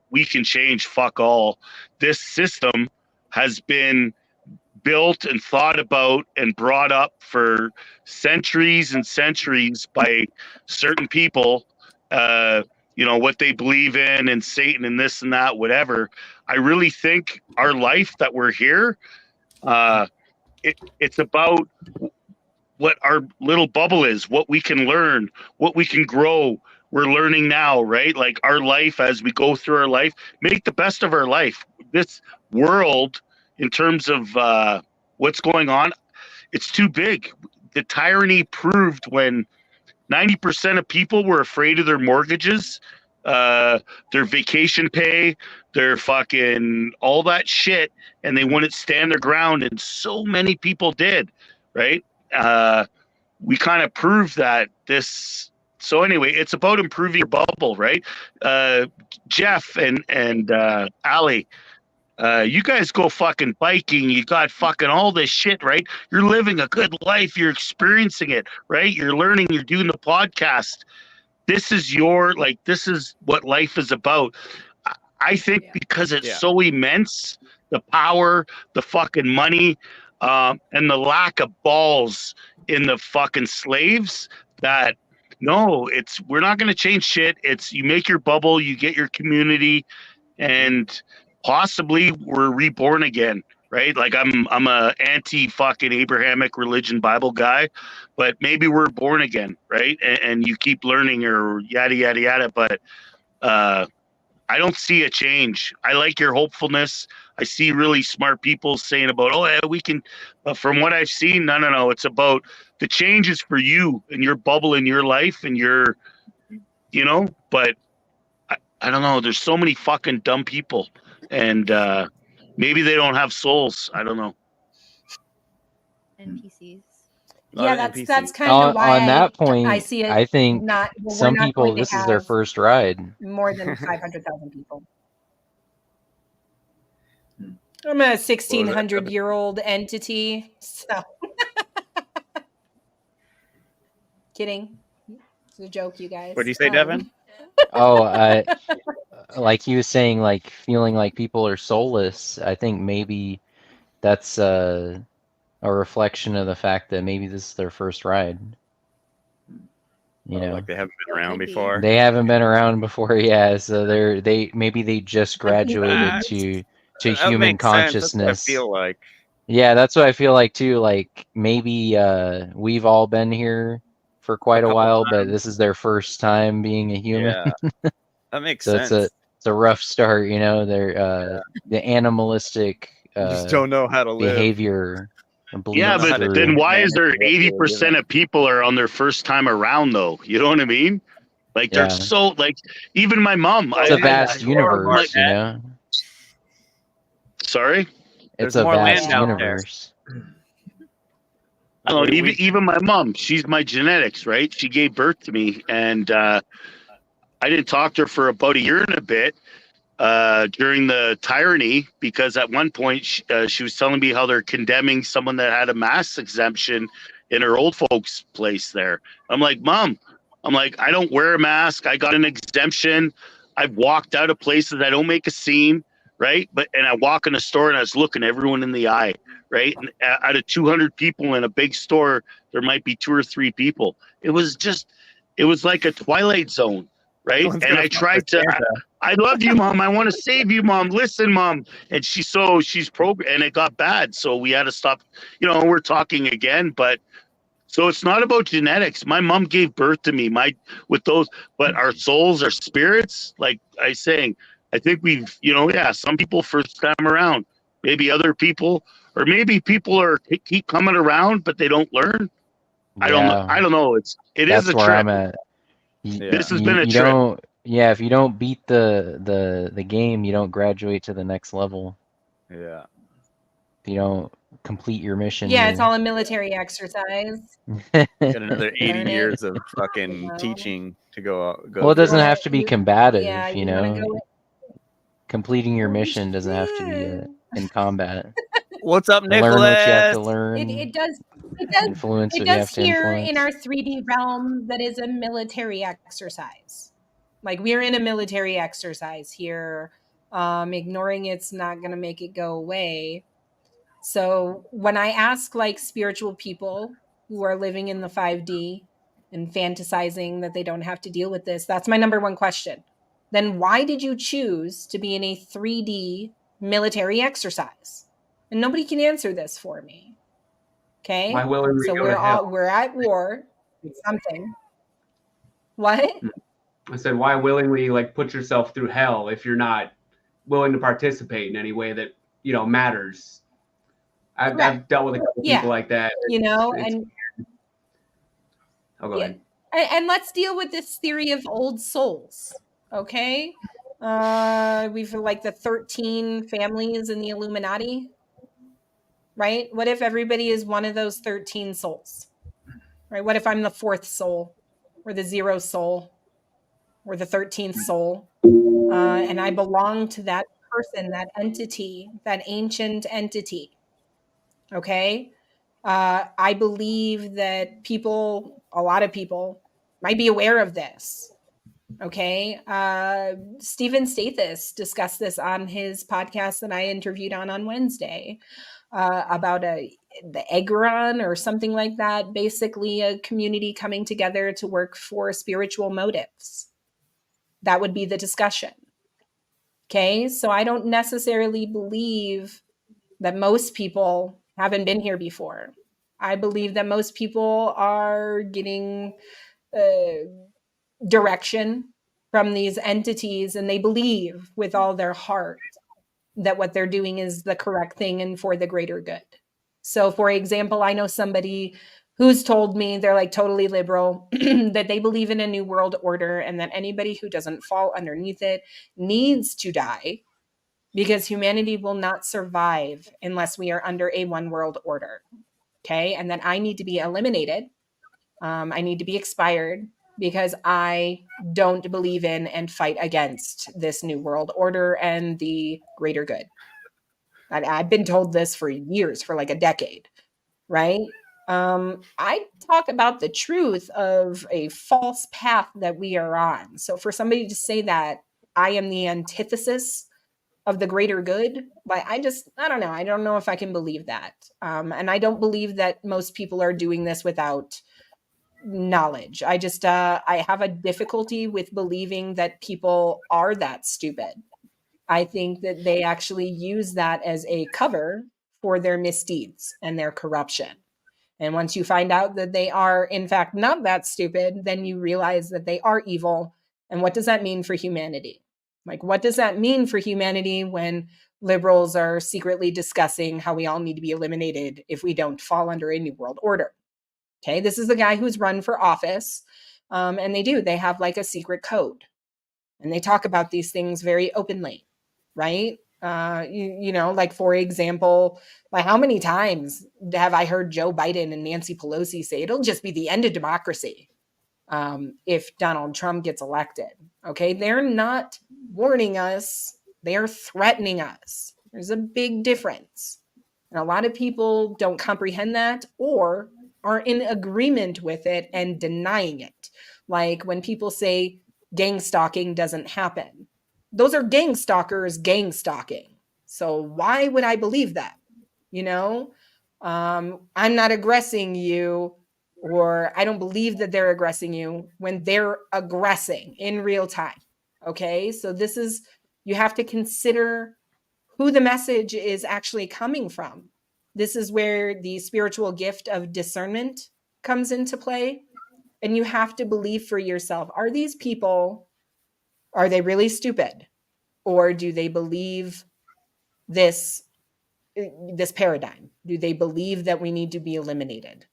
we can change fuck all. This system has been built and thought about and brought up for centuries and centuries by certain people, what they believe in and Satan and this and that, whatever. I really think our life that we're here, it's about what our little bubble is, what we can learn, what we can grow. We're learning now, right? Like our life as we go through our life, make the best of our life. This world, in terms of what's going on, it's too big. The tyranny proved when 90% of people were afraid of their mortgages, their vacation pay, their fucking all that shit, and they wouldn't stand their ground, and so many people did, right? We kind of proved that this. So anyway, it's about improving your bubble, right? Jeff and Ali, you guys go fucking biking. You got fucking all this shit, right? You're living a good life. You're experiencing it, right? You're learning. You're doing the podcast. This is this is what life is about. I think because it's so immense, the power, the fucking money, and the lack of balls in the fucking slaves that, no, we're not going to change shit. It's you make your bubble, you get your community, and possibly we're reborn again, right? Like I'm a anti fucking Abrahamic religion Bible guy, but maybe we're born again, right? And you keep learning or yada yada yada. But I don't see a change. I like your hopefulness. I see really smart people saying about, oh yeah, we can. From what I've seen, no. It's about the changes for you and your bubble in your life and your, But I don't know. There's so many fucking dumb people, and maybe they don't have souls. I don't know. NPCs. Yeah, that's kind of why on that point, I see it. I think some people, this is their first ride. More than 500,000 people. I'm a 1,600-year-old entity, so kidding. It's a joke, you guys. What do you say, Devin? Oh, like he was saying, like feeling like people are soulless. I think maybe that's a reflection of the fact that maybe this is their first ride. Like they haven't been around before. They haven't been around before, yeah. So maybe they just graduated to human consciousness. That's what I feel like. Yeah, that's what I feel like too. Like maybe we've all been here for quite a while, but this is their first time being a human. Yeah, that makes so sense. It's a rough start, They're the animalistic just don't know how to live. behavior. Yeah, but then why is there 80% of people are on their first time around though? You know what I mean? Like they're so like even my mom. It's a vast universe, Sorry? It's a vast universe. I don't know, even my mom, she's my genetics, right? She gave birth to me, and I didn't talk to her for about a year and a bit during the tyranny, because at one point she was telling me how they're condemning someone that had a mask exemption in her old folks' place there. I'm like, Mom, I don't wear a mask. I got an exemption. I've walked out of places. I don't make a scene, right? And I walk in a store and I was looking everyone in the eye, right? And out of 200 people in a big store, there might be 2 or 3 people. It was like a Twilight Zone, right? No one's And gonna I fuck tried with to. Santa. I love you, Mom. I want to save you, Mom. Listen, Mom. And she's and it got bad. So we had to stop, we're talking again, but so it's not about genetics. My mom gave birth to me, but our souls, our spirits, like I saying, I think we've, some people first time around, maybe other people, or maybe people keep coming around, but they don't learn. I don't know. It is That's a where trip. I'm at. This has been a you trip. don't. Yeah, if you don't beat the game, you don't graduate to the next level. Yeah. If you don't complete your mission. Yeah, it's all a military exercise. Got another 80 Learn it. years of fucking teaching to go Well, it doesn't through. have to be combative, Yeah, you wanna know. go- Completing your mission doesn't have to be Yeah. in combat. What's up, Nicholas? Learn what you have to learn. It does Influence it what you have does to here influence. in our 3D realm that is a military exercise. Like we're in a military exercise here. Ignoring it's not going to make it go away. So when I ask like spiritual people who are living in the 5D and fantasizing that they don't have to deal with this, that's my number one question. Then why did you choose to be in a 3D military exercise? And nobody can answer this for me. Okay. Why willingly So go to hell? we're at war with something. What? I said, why willingly put yourself through hell if you're not willing to participate in any way that matters? I've dealt with a couple people like that. I'll go ahead. And let's deal with this theory of old souls. Okay. We've like the 13 families in the Illuminati. Right? What if everybody is one of those 13 souls? Right? What if I'm the 4th soul or the 0th soul or the 13th soul? And I belong to that person, that entity, that ancient entity. Okay. I believe that a lot of people might be aware of this. Okay. Stephen Stathis discussed this on his podcast that I interviewed on Wednesday. About the Egron or something like that, basically a community coming together to work for spiritual motives. That would be the discussion. Okay, so I don't necessarily believe that most people haven't been here before. I believe that most people are getting direction from these entities and they believe with all their heart that what they're doing is the correct thing and for the greater good. So for example, I know somebody who's told me they're like totally liberal, that they believe in a new world order and that anybody who doesn't fall underneath it needs to die because humanity will not survive unless we are under a one world order. Okay. And that I need to be eliminated. I need to be expired because I don't believe in and fight against this new world order and the greater good. I've been told this for years, for like a decade, right? I talk about the truth of a false path that we are on. So for somebody to say that I am the antithesis of the greater good, like I don't know. I don't know if I can believe that. And I don't believe that most people are doing this without knowledge. I have a difficulty with believing that people are that stupid. I think that they actually use that as a cover for their misdeeds and their corruption. And once you find out that they are in fact not that stupid, then you realize that they are evil. And what does that mean for humanity? Like, what does that mean for humanity when liberals are secretly discussing how we all need to be eliminated if we don't fall under a new world order? Okay, this is the guy who's run for office. And they have like a secret code. And they talk about these things very openly, right? Like for example, like how many times have I heard Joe Biden and Nancy Pelosi say it'll just be the end of democracy? if Donald Trump gets elected. Okay, they're not warning us, they are threatening us. There's a big difference. And a lot of people don't comprehend that or are in agreement with it and denying it. Like when people say gang stalking doesn't happen, those are gang stalkers gang stalking. So why would I believe that? You know, I'm not aggressing you, or I don't believe that they're aggressing you when they're aggressing in real time. Okay, so this is, you have to consider who the message is actually coming from. This is where the spiritual gift of discernment comes into play. And you have to believe for yourself, are these people, are they really stupid? Or do they believe this paradigm? Do they believe that we need to be eliminated?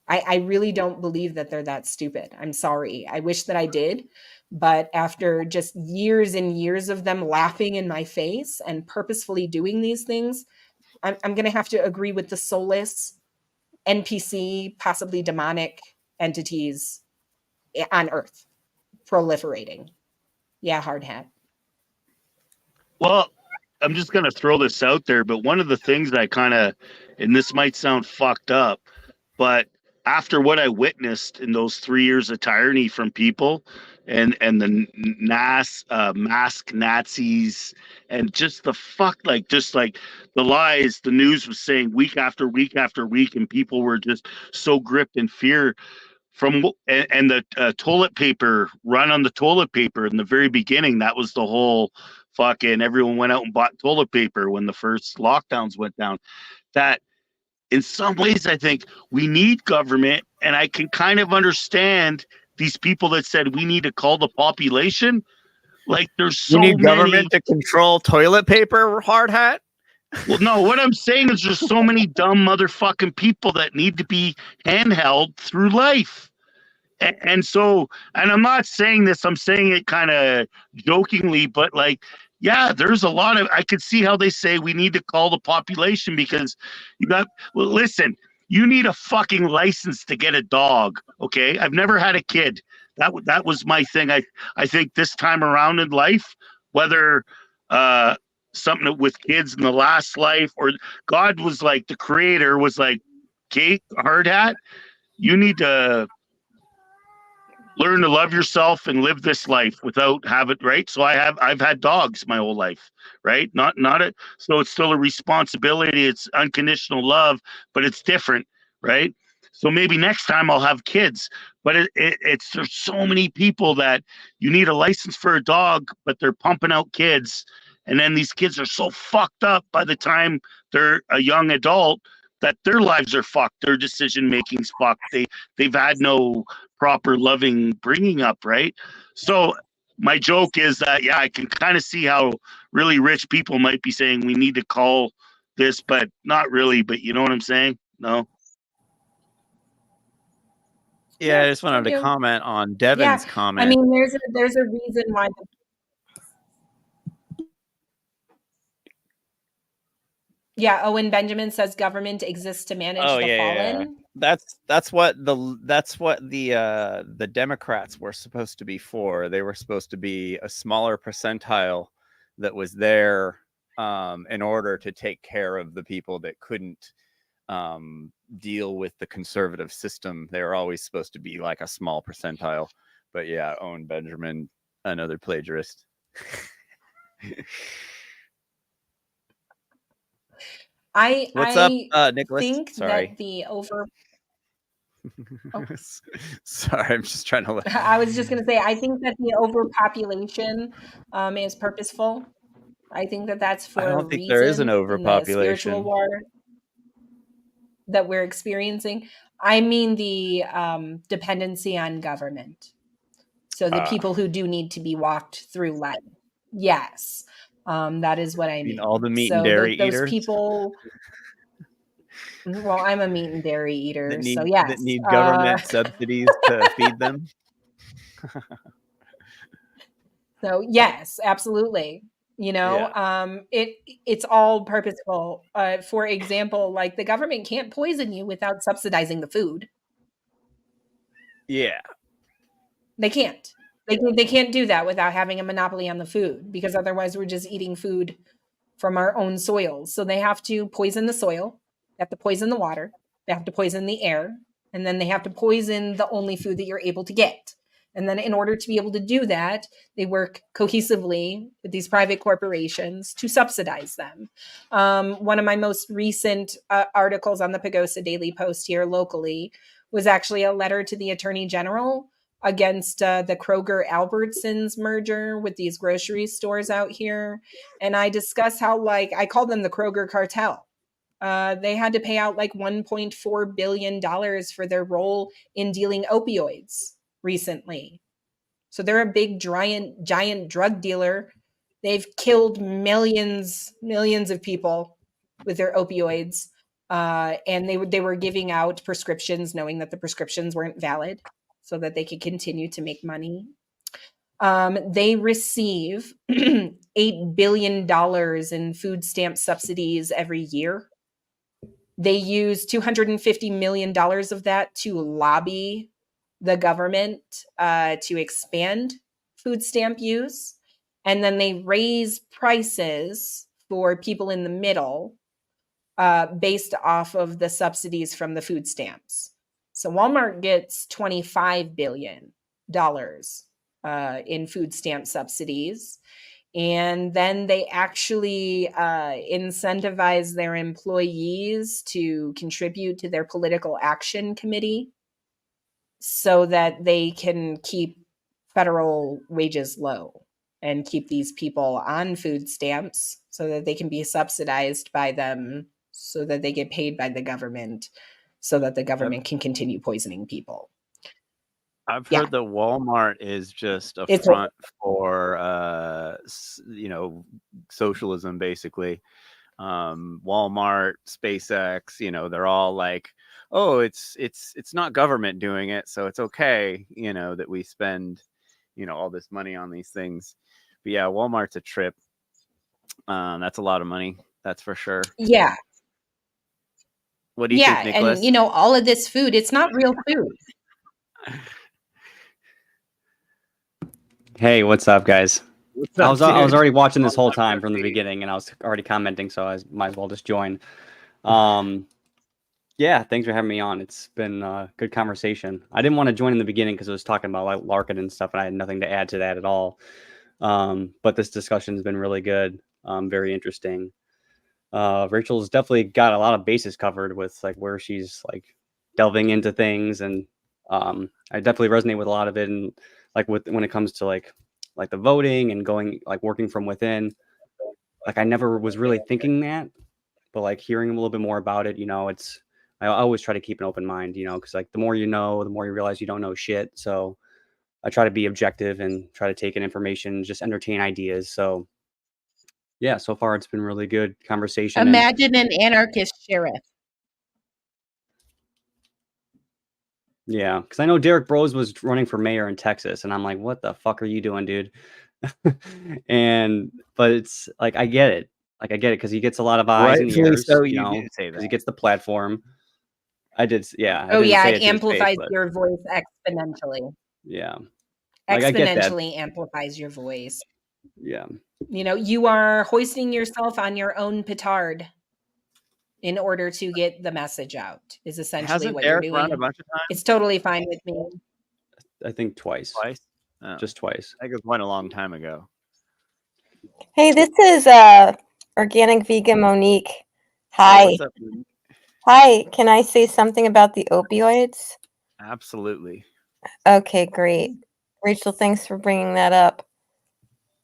I really don't believe that they're that stupid. I'm sorry. I wish that I did. But after just years and years of them laughing in my face and purposefully doing these things, I'm going to have to agree with the soulless NPC, possibly demonic entities on Earth proliferating. Yeah, hard hat. Well, I'm just going to throw this out there, but one of the things I kind of, and this might sound fucked up, but after what I witnessed in those 3 years of tyranny from people and the mask Nazis and just the fuck, like, just like the lies the news was saying week after week after week, and people were just so gripped in fear from, and the toilet paper, run on the toilet paper in the very beginning, that was the whole fucking, everyone went out and bought toilet paper when the first lockdowns went down. That in some ways, I think we need government, and I can kind of understand these people that said we need to call the population. Like, there's so You need many government to control toilet paper, hard hat? Well, no, what I'm saying is there's so many dumb motherfucking people that need to be handheld through life. And so, and I'm not saying this, I'm saying it kind of jokingly, but like, yeah, there's a lot of, I could see how they say we need to call the population because you got, well, listen, you need a fucking license to get a dog. Okay. I've never had a kid. That was my thing. I think this time around in life, whether, something with kids in the last life, or God was like, the creator was like, Kate, hard hat, you need to learn to love yourself and live this life without having, right? So I've had dogs my whole life, right? So it's still a responsibility. It's unconditional love, but it's different, right? So maybe next time I'll have kids, but it's there's so many people that you need a license for a dog, but they're pumping out kids. And then these kids are so fucked up by the time they're a young adult that their lives are fucked. Their decision making's fucked. They've had no proper loving bringing up, right? So my joke is that, yeah, I can kind of see how really rich people might be saying we need to call this, but not really. But you know what I'm saying? No. Yeah, I just wanted to comment on Devin's comment. I mean, there's a reason why. Yeah, Owen Benjamin says government exists to manage the fallen. Yeah. That's what the Democrats were supposed to be for. They were supposed to be a smaller percentile that was there in order to take care of the people that couldn't deal with the conservative system. They were always supposed to be like a small percentile. But yeah, Owen Benjamin, another plagiarist. What's up, Nicholas? Think that the over. Oh. Sorry, I'm just trying to. I was just going to say, I think that the overpopulation is purposeful. I think that that's for. I don't think there is an overpopulation. The spiritual war that we're experiencing. I mean the dependency on government. So the people who do need to be walked through life. Yes. That is what I mean. All the meat and dairy those eaters. People. Well, I'm a meat and dairy eater, so yes. That need government subsidies to feed them. So yes, absolutely. You know, it's all purposeful. For example, like the government can't poison you without subsidizing the food. Yeah. They can't. They can't do that without having a monopoly on the food, because otherwise we're just eating food from our own soils. So they have to poison the soil, they have to poison the water, they have to poison the air, and then they have to poison the only food that you're able to get. And then in order to be able to do that, they work cohesively with these private corporations to subsidize them. One of my most recent articles on the Pagosa Daily Post here locally was actually a letter to the Attorney General against the Kroger Albertsons merger with these grocery stores out here. And I discuss how, like, I call them the Kroger cartel. They had to pay out like $1.4 billion for their role in dealing opioids recently. So they're a big, giant drug dealer. They've killed millions of people with their opioids. And they were giving out prescriptions knowing that the prescriptions weren't valid so that they could continue to make money. They receive $8 billion in food stamp subsidies every year. They use $250 million of that to lobby the government to expand food stamp use. And then they raise prices for people in the middle based off of the subsidies from the food stamps. So Walmart gets $25 billion in food stamp subsidies. And then they actually incentivize their employees to contribute to their political action committee so that they can keep federal wages low and keep these people on food stamps so that they can be subsidized by them, so that they get paid by the government, so that the government can continue poisoning people. I've heard that Walmart is just a front for, socialism, basically. Walmart, SpaceX, they're all like, oh, it's not government doing it, so it's okay, that we spend, all this money on these things. But yeah, Walmart's a trip. That's a lot of money. That's for sure. Yeah. What do you think, Nicholas? And all of this food, it's not real food. Hey, what's up, guys? What's up, I was dude? already watching this whole time from the beginning, and I was already commenting, so I might as well just join. Yeah, thanks for having me on. It's been a good conversation. I didn't want to join in the beginning because it was talking about like Larken and stuff, and I had nothing to add to that at all. But this discussion has been really good, very interesting. Rachel's definitely got a lot of bases covered with like where she's like delving into things, and I definitely resonate with a lot of it, and like when it comes to like the voting and going like working from within. Like I never was really thinking that, but like hearing a little bit more about it, I always try to keep an open mind, because like the more you know, the more you realize you don't know shit. So I try to be objective and try to take in information, just entertain ideas. So yeah, so far it's been really good conversation. Imagine an anarchist sheriff. Yeah, because I know Derek Bros was running for mayor in Texas, and I'm like, what the fuck are you doing, dude? But it's like I get it. Like I get it because he gets a lot of eyes and ears. So you did say that. Because he gets the platform. I did, yeah. It amplifies your voice exponentially. Yeah. Like, exponentially amplifies your voice. Yeah. You are hoisting yourself on your own petard in order to get the message out, is essentially what you're doing. A bunch of times? It's totally fine with me. I think twice. Twice? Oh. Just twice. I think it was a long time ago. Hey, this is Organic Vegan Monique. Hi. What's up, Monique? Hi, can I say something about the opioids? Absolutely. Okay, great. Rachel, thanks for bringing that up.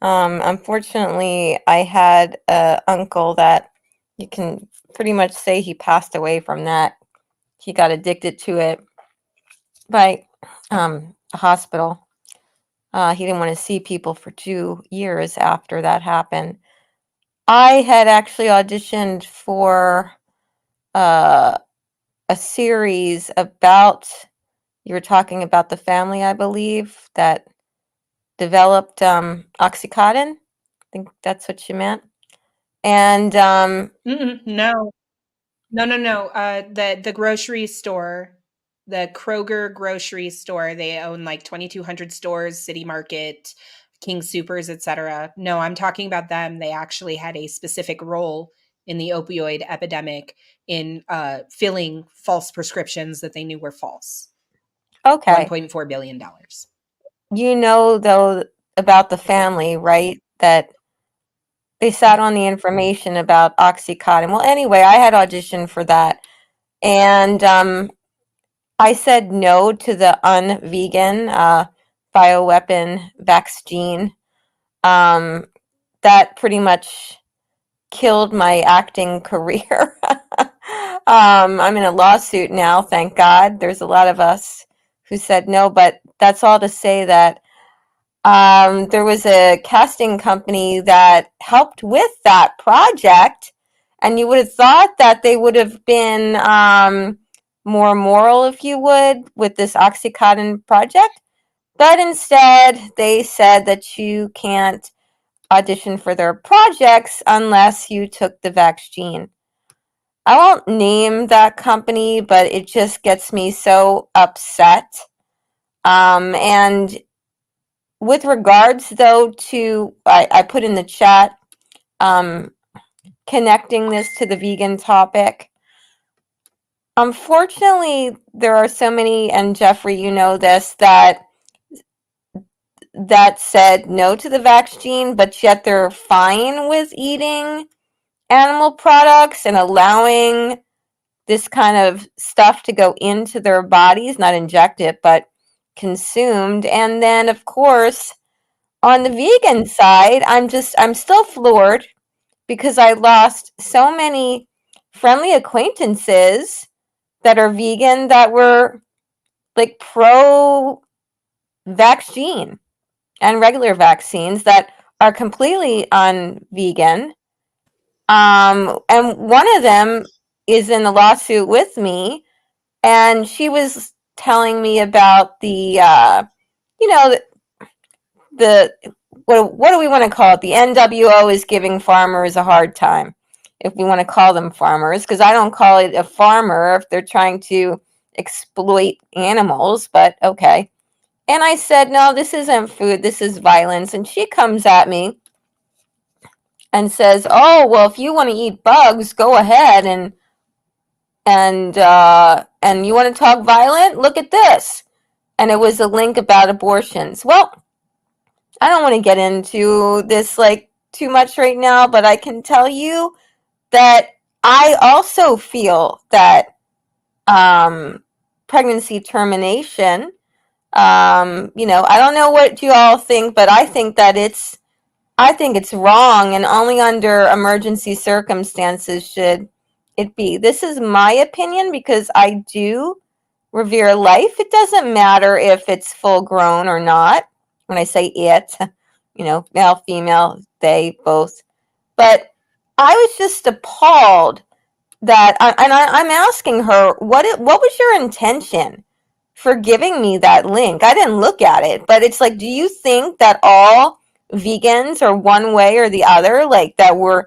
Unfortunately, I had an uncle that you can pretty much say he passed away from that. He got addicted to it by a hospital. He didn't want to see people for 2 years after that happened. I had actually auditioned for a series about, you were talking about the family, I believe, that developed Oxycontin. I think that's what you meant. And No. The grocery store the Kroger grocery store. They own like 2,200 stores, City Market, King Supers, etc. No, I'm talking about them. They actually had a specific role in the opioid epidemic in filling false prescriptions that they knew were false. Okay. $1.4 billion. You know, though, about the family, right? That they sat on the information about Oxycontin. Well, anyway, I had auditioned for that. And I said no to the unvegan bioweapon vaccine. That pretty much killed my acting career. I'm in a lawsuit now, thank God. There's a lot of us who said no, but that's all to say that there was a casting company that helped with that project, and you would have thought that they would have been more moral, if you would, with this Oxycontin project. But instead, they said that you can't audition for their projects unless you took the vaccine. I won't name that company, but it just gets me so upset. And with regards, though, to, I put in the chat, connecting this to the vegan topic. Unfortunately, there are so many, and Jeffrey, you know this, that said no to the vaccine, but yet they're fine with eating animal products and allowing this kind of stuff to go into their bodies, not inject it, but consumed. And then, of course, on the vegan side, I'm still floored because I lost so many friendly acquaintances that are vegan that were like pro vaccine and regular vaccines that are completely un-vegan. And one of them is in a lawsuit with me, and she was telling me about the, what do we want to call it? The NWO is giving farmers a hard time, if we want to call them farmers, because I don't call it a farmer if they're trying to exploit animals, but okay. And I said, no, this isn't food, this is violence. And she comes at me and says, oh, well, if you want to eat bugs, go ahead, and you want to talk violent, look at this. And it was a link about abortions. Well, I don't want to get into this like too much right now, but I can tell you that I also feel that pregnancy termination, I don't know what you all think, but I think it's wrong, and only under emergency circumstances should it be. This is my opinion because I do revere life. It doesn't matter if it's full grown or not. When I say it, male, female, they, both. But I was just appalled that, I'm asking her, what was your intention for giving me that link? I didn't look at it, but it's like, do you think that all vegans are one way or the other? Like that we're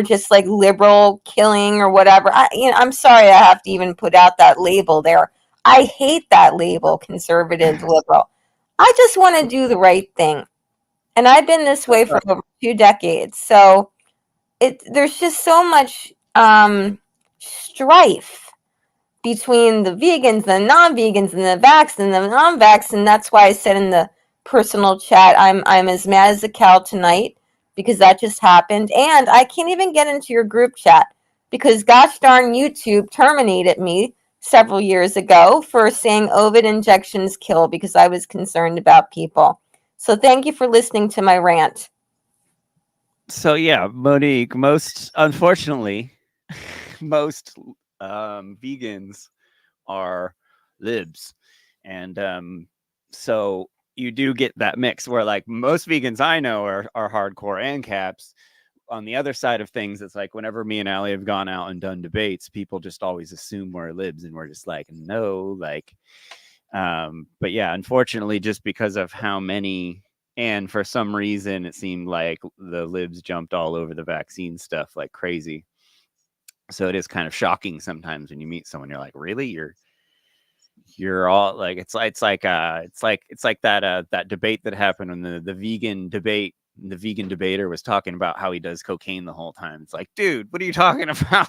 just like liberal killing or whatever? I'm sorry I have to even put out that label there. I hate that label, conservative, liberal. I just want to do the right thing. And I've been this way for over 2 decades. So there's just so much strife between the vegans, the non-vegans, and the vax and the non-vax. And that's why I said in the personal chat, I'm as mad as a cow tonight because that just happened. And I can't even get into your group chat because gosh darn YouTube terminated me several years ago for saying Ovid injections kill because I was concerned about people. So thank you for listening to my rant. So yeah, Monique, unfortunately, most vegans are libs. And so you do get that mix where like most vegans I know are hardcore and caps. On the other side of things, it's like whenever me and Allie have gone out and done debates, people just always assume we're libs, and we're just like, no, like, but yeah, unfortunately, just because of how many, and for some reason, it seemed like the libs jumped all over the vaccine stuff like crazy. So it is kind of shocking sometimes when you meet someone, you're like, really, you're all like, it's like that debate that happened when the vegan debate. The vegan debater was talking about how he does cocaine the whole time. It's like, dude, what are you talking about?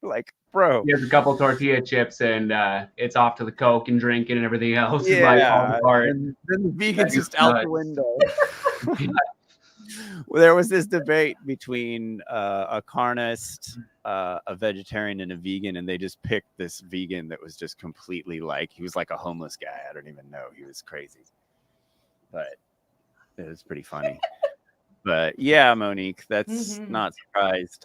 Like, bro. He has a couple tortilla chips and it's off to the coke and drinking and everything else. Yeah, and then the vegan's just out the window. Well, there was this debate between a carnist, a vegetarian, and a vegan, and they just picked this vegan that was just completely like, he was like a homeless guy. I don't even know. He was crazy, but it was pretty funny. But yeah, Monique, that's not surprised.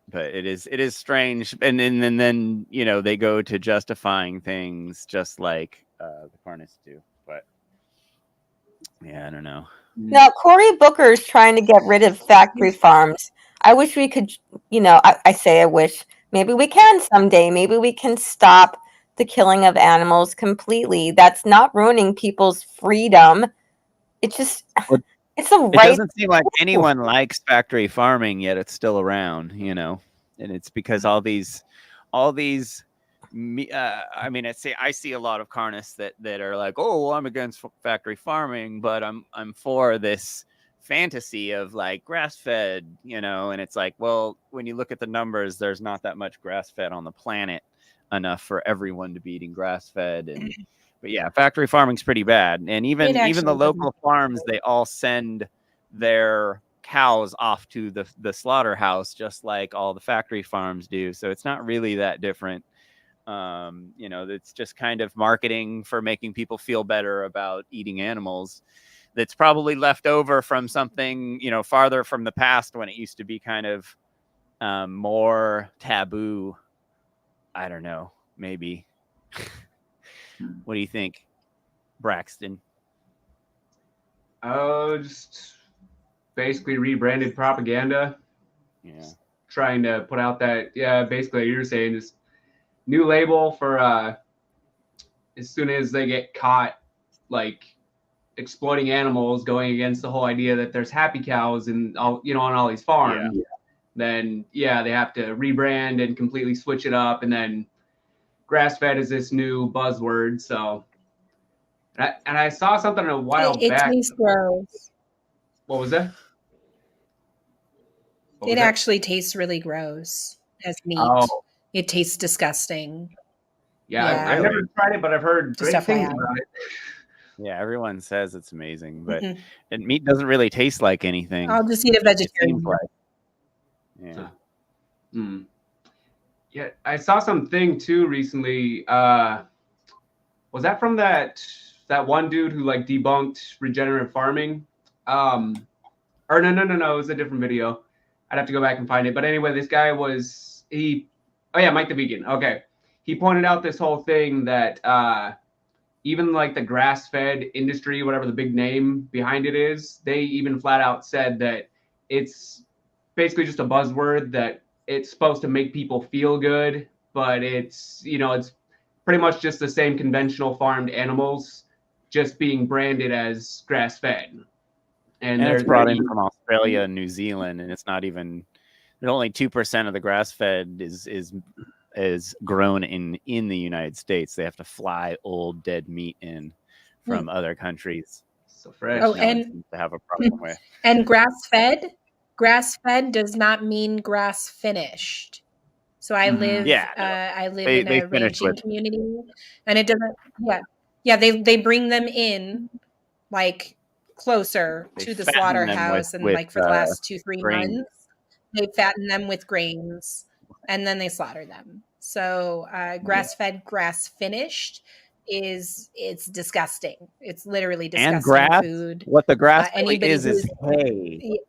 But it is strange, and then you know, they go to justifying things just like the carnists do. But yeah, I don't know. Now, Cory Booker is trying to get rid of factory farms. I wish we could, you know, I say I wish. Maybe we can someday. Maybe we can stop the killing of animals completely. That's not ruining people's freedom. It's just, it's a right. It doesn't seem like anyone likes factory farming, yet it's still around, you know. And it's because all these I mean, I see a lot of carnists that are like, oh, well, I'm against factory farming, but I'm for this fantasy of like grass fed, you know. And it's like, well, when you look at the numbers, there's not that much grass fed on the planet enough for everyone to be eating grass fed. And but yeah, factory farming's pretty bad. And even the local farms, they all send their cows off to the slaughterhouse, just like all the factory farms do. So it's not really that different. You know, it's just kind of marketing for making people feel better about eating animals. That's probably left over from something, you know, farther from the past when it used to be kind of more taboo. I don't know, maybe. What do you think, Braxton? Oh, just basically rebranded propaganda. Yeah. Trying to put out that, yeah, basically you're saying just new label for as soon as they get caught like exploiting animals, going against the whole idea that there's happy cows and all, you know, on all these farms. Yeah. Then they have to rebrand and completely switch it up, and then grass fed is this new buzzword. So and I saw something a while back. It tastes gross. What was that? It actually tastes really gross as meat. Oh. It tastes disgusting. Yeah. I've never tried it, but I've heard great things about it. Yeah, everyone says it's amazing, but and meat doesn't really taste like anything. I'll just eat a vegetarian. Yeah. Yeah, I saw something too recently. Was that from that one dude who like debunked regenerative farming? Or no, it was a different video. I'd have to go back and find it. But anyway, this guy Mike the Vegan. Okay. He pointed out this whole thing that even like the grass-fed industry, whatever the big name behind it is, they even flat out said that it's basically just a buzzword, that it's supposed to make people feel good, but it's, you know, it's pretty much just the same conventional farmed animals just being branded as grass-fed. And it's brought in from Australia and New Zealand, and it's not even, only 2% of the grass-fed is grown in the United States. They have to fly old dead meat in from other countries. So fresh. Oh, and to have a problem with. And grass-fed does not mean grass finished. So I live in a ranching community, and it doesn't. Yeah. They bring them in like closer to the slaughterhouse, and like for the last 2-3 months, they fatten them with grains, and then they slaughter them. So grass-fed, grass finished it's disgusting. It's literally disgusting. And grass food. What the grass is hay.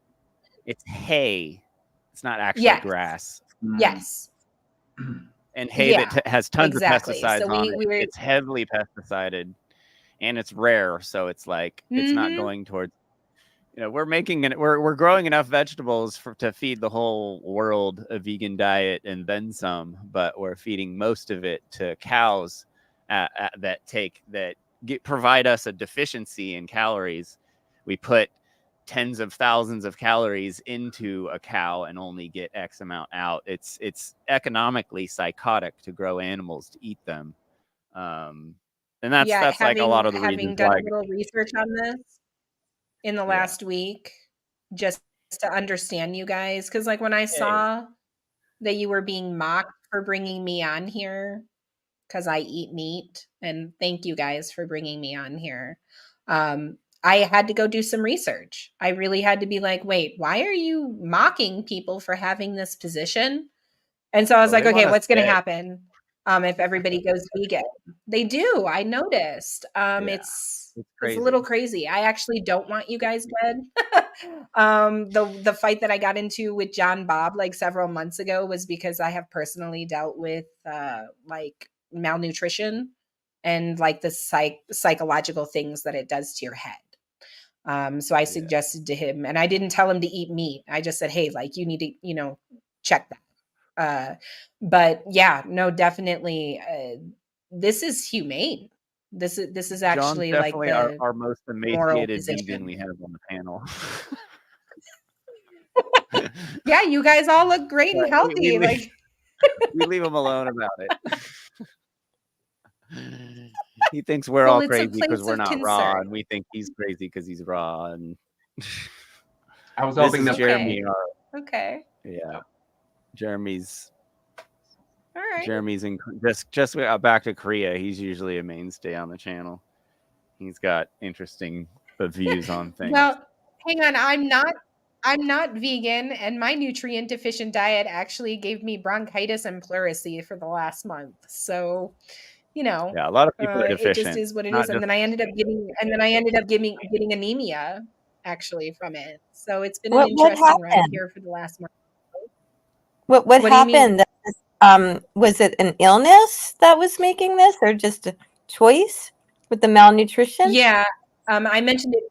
It's hay. It's not actually grass. Yes. And hay that has tons of pesticides on it. It's heavily pesticided, and it's rare, so it's like it's not going towards. You know, we're growing enough vegetables to feed the whole world a vegan diet and then some, but we're feeding most of it to cows that provide us a deficiency in calories. We put tens of thousands of calories into a cow and only get X amount out. It's economically psychotic to grow animals to eat them. And that's like a lot of the having reasons done why. a little research on this in the last week, just to understand you guys, because like when I saw that you were being mocked for bringing me on here because I eat meat, and thank you guys for bringing me on here. I had to go do some research. I really had to be like, wait, why are you mocking people for having this position? And so I was Well, like, they want okay, us what's going to dead. happen if everybody goes vegan? They do. I noticed. It's a crazy. little crazy. I actually don't want you guys dead. The fight that I got into with John Bob like several months ago was because I have personally dealt with like malnutrition and like the psychological things that it does to your head. So I suggested to him, and I didn't tell him to eat meat. I just said, hey, like you need to, check that. But yeah, no, definitely. This is humane. This is John's actually like definitely the our most moral emaciated vegan position. we have on the panel. Yeah, you guys all look great and healthy. Like we leave him alone about it. He thinks we're Well, all it's a crazy because place we're of not raw, concern. and we think he's crazy because he's raw. And I was this hoping is that Jeremy. Okay. Yeah, Jeremy's. All right. Jeremy's in just back to Korea. He's usually a mainstay on the channel. He's got interesting views on things. Well, hang on. I'm not vegan, and my nutrient deficient diet actually gave me bronchitis and pleurisy for the last month. So, yeah, a lot of people are it just deficient. is what it is. And then I ended up getting anemia actually from it. So it's been an What interesting ride happened? here for the last month. What What do you mean? happened? Was it an illness that was making this, or just a choice with the malnutrition? Yeah, I mentioned it.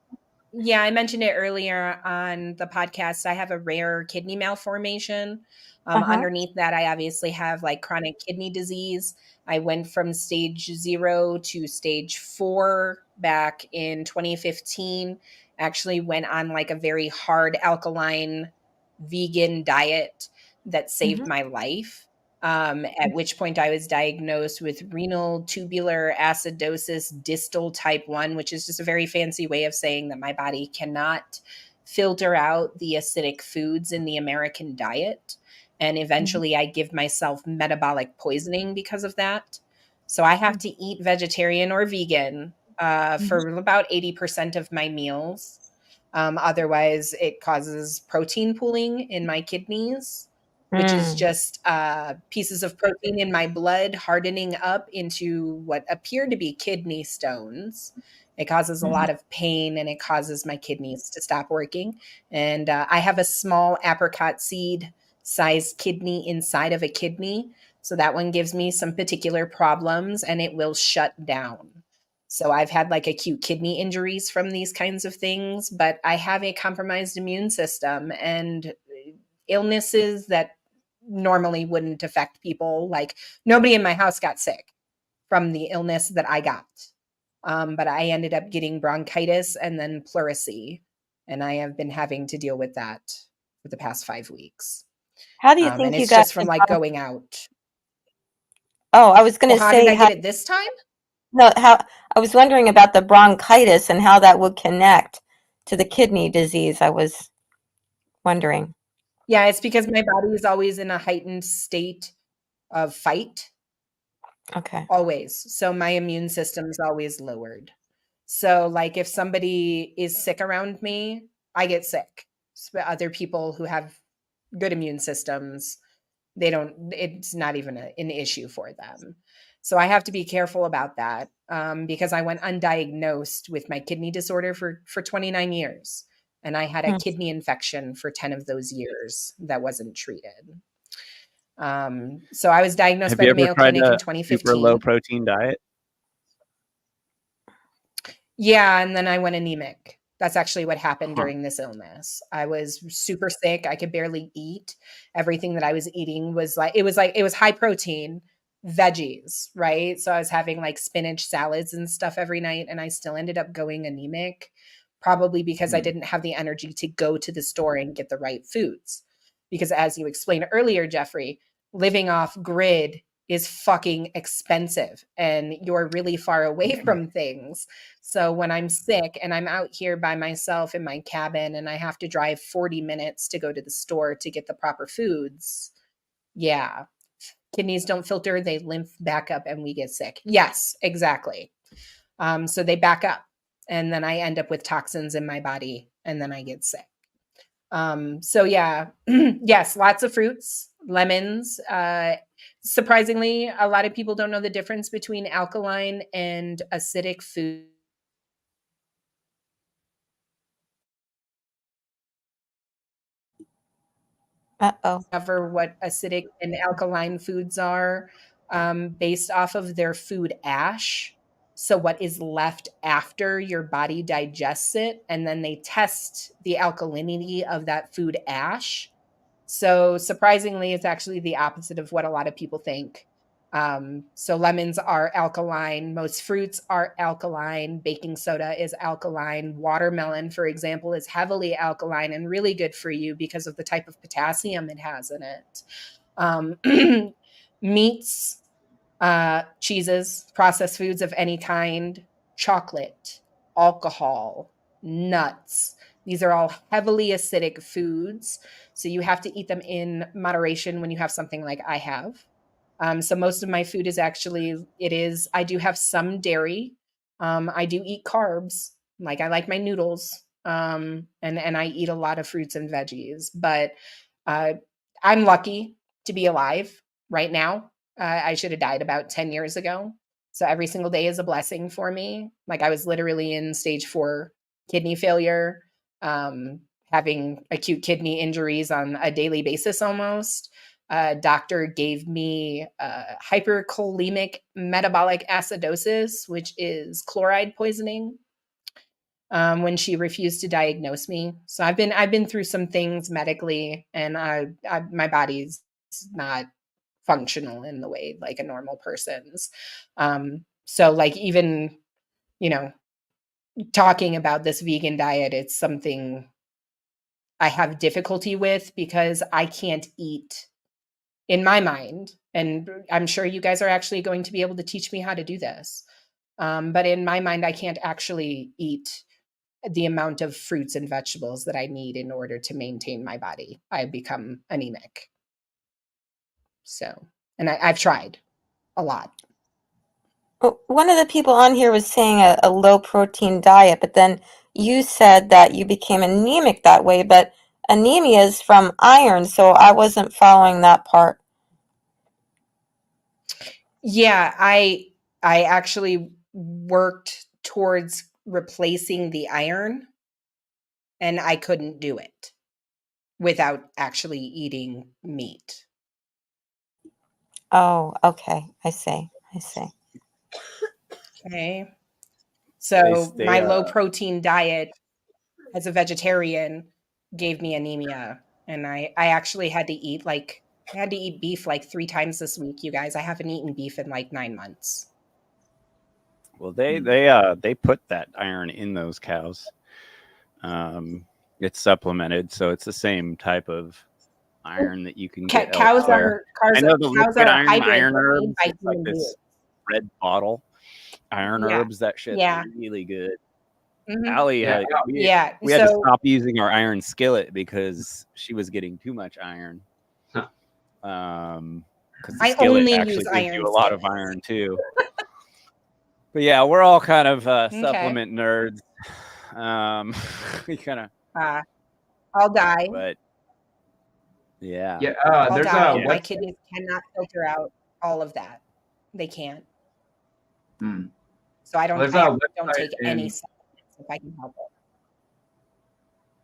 Yeah, I mentioned it earlier on the podcast. I have a rare kidney malformation. Underneath that, I obviously have like chronic kidney disease. I went from stage 0 to stage 4 back in 2015. Actually went on like a very hard alkaline vegan diet that saved my life. At which point I was diagnosed with renal tubular acidosis distal type 1, which is just a very fancy way of saying that my body cannot filter out the acidic foods in the American diet. And eventually I give myself metabolic poisoning because of that. So I have to eat vegetarian or vegan for about 80% of my meals. Otherwise, it causes protein pooling in my kidneys, which is just pieces of protein in my blood hardening up into what appear to be kidney stones. It causes a lot of pain, and it causes my kidneys to stop working. And I have a small apricot seed sized kidney inside of a kidney. So that one gives me some particular problems, and it will shut down. So I've had like acute kidney injuries from these kinds of things, but I have a compromised immune system and illnesses that normally wouldn't affect people. Like nobody in my house got sick from the illness that I got. But I ended up getting bronchitis and then pleurisy. And I have been having to deal with that for the past 5 weeks. How do you And think you it's got just from like going out. Oh, I was going Well, to how say did I get it this time? No, how I was wondering about the bronchitis and how that would connect to the kidney disease. I was wondering. Yeah, it's because my body is always in a heightened state of fight. Okay. Always. So my immune system's always lowered. So like if somebody is sick around me, I get sick. Other people who have good immune systems, it's not even an issue for them. So I have to be careful about that because I went undiagnosed with my kidney disorder for 29 years. And I had a kidney infection for 10 of those years that wasn't treated. So I was diagnosed by the Mayo Clinic in 2015. Super low protein diet? Yeah, and then I went anemic. That's actually what happened during this illness. I was super sick. I could barely eat. Everything that I was eating was it was high protein veggies, right? So I was having like spinach salads and stuff every night, and I still ended up going anemic, probably because I didn't have the energy to go to the store and get the right foods. Because as you explained earlier, Jeffrey, living off grid is fucking expensive and you're really far away from things. So when I'm sick and I'm out here by myself in my cabin and I have to drive 40 minutes to go to the store to get the proper foods, yeah, kidneys don't filter, they lymph back up and we get sick. Yes, exactly. So they back up and then I end up with toxins in my body and then I get sick. So yeah, yes, lots of fruits, lemons. Surprisingly, a lot of people don't know the difference between alkaline and acidic food. Uh-oh. Discover what acidic and alkaline foods are based off of their food ash. So what is left after your body digests it, and then they test the alkalinity of that food ash. So surprisingly, it's actually the opposite of what a lot of people think. So lemons are alkaline. Most fruits are alkaline. Baking soda is alkaline. Watermelon, for example, is heavily alkaline and really good for you because of the type of potassium it has in it. Meats, cheeses, processed foods of any kind, chocolate, alcohol, nuts. These are all heavily acidic foods. So you have to eat them in moderation when you have something like I have. So most of my food is actually, I do have some dairy. I do eat carbs. Like I like my noodles. And I eat a lot of fruits and veggies, but I'm lucky to be alive right now. I should have died about 10 years ago. So every single day is a blessing for me. Like I was literally in stage 4 kidney failure, having acute kidney injuries on a daily basis almost. Doctor gave me hyperkalemic metabolic acidosis, which is chloride poisoning, when she refused to diagnose me. So I've been through some things medically, and my body's not functional in the way like a normal person's. So like even, you know, talking about this vegan diet, it's something I have difficulty with because I can't eat in my mind. And I'm sure you guys are actually going to be able to teach me how to do this. But in my mind, I can't actually eat the amount of fruits and vegetables that I need in order to maintain my body. I become anemic. So, and I've tried a lot. Well, one of the people on here was saying a low protein diet, but then you said that you became anemic that way, but anemia is from iron, so I wasn't following that part. Yeah, I actually worked towards replacing the iron, and I couldn't do it without actually eating meat. Oh, okay. I see. Okay. So my low protein diet as a vegetarian gave me anemia, and I actually had to eat beef like 3 times this week, you guys. I haven't eaten beef in like 9 months. Well, they put that iron in those cows. It's supplemented, so it's the same type of iron that you can get Cows elsewhere. are I know the cows liquid are iron hybrids herbs. by It's like human this beings. red bottle iron Yeah. herbs. That shit's Yeah. really good. Mhm. Allie Yeah. had we Yeah. had to So stop using our iron skillet because she was getting too much iron. Huh. Because the I skillet only actually use gives iron you a lot of skillets. iron too. But yeah, we're all kind of Okay. supplement nerds. We kind of, I'll die. but yeah. Yeah. I'll There's die. a My website. kidneys cannot filter out all of that. They can't. Hmm. So I don't There's a don't website take any in supplements if I can help it.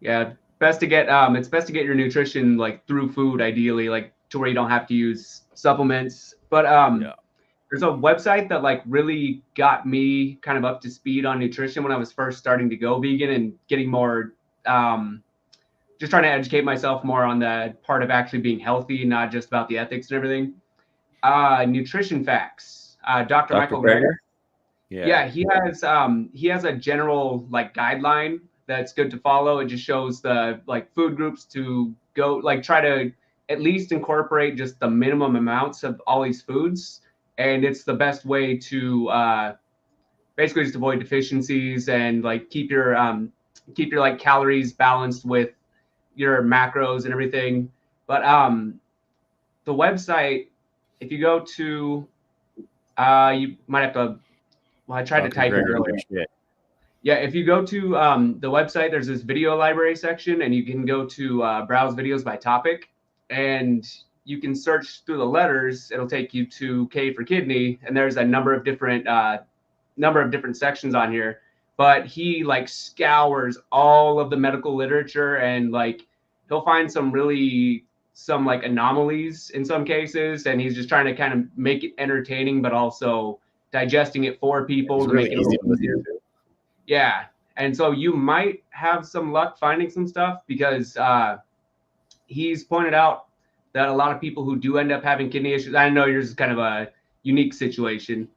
Yeah, best to get it's best to get your nutrition like through food, ideally, like to where you don't have to use supplements. But Yeah. there's a website that like really got me kind of up to speed on nutrition when I was first starting to go vegan and getting more just trying to educate myself more on the part of actually being healthy, not just about the ethics and everything. Nutrition Facts. Dr. Michael Greger. Yeah, he has a general like guideline that's good to follow. It just shows the like food groups to go like try to at least incorporate just the minimum amounts of all these foods, and it's the best way to basically just avoid deficiencies and like keep your like calories balanced with your macros and everything. But the website, if you go to you might have to, well, I tried to type it earlier. Yeah, if you go to the website, there's this video library section, and you can go to browse videos by topic, and you can search through the letters. It'll take you to K for kidney, and there's a number of different sections on here. But he like scours all of the medical literature, and like he'll find some like anomalies in some cases, and he's just trying to kind of make it entertaining, but also digesting it for people to make it easy to listen to. Yeah. And so you might have some luck finding some stuff, because he's pointed out that a lot of people who do end up having kidney issues, I know yours is kind of a unique situation,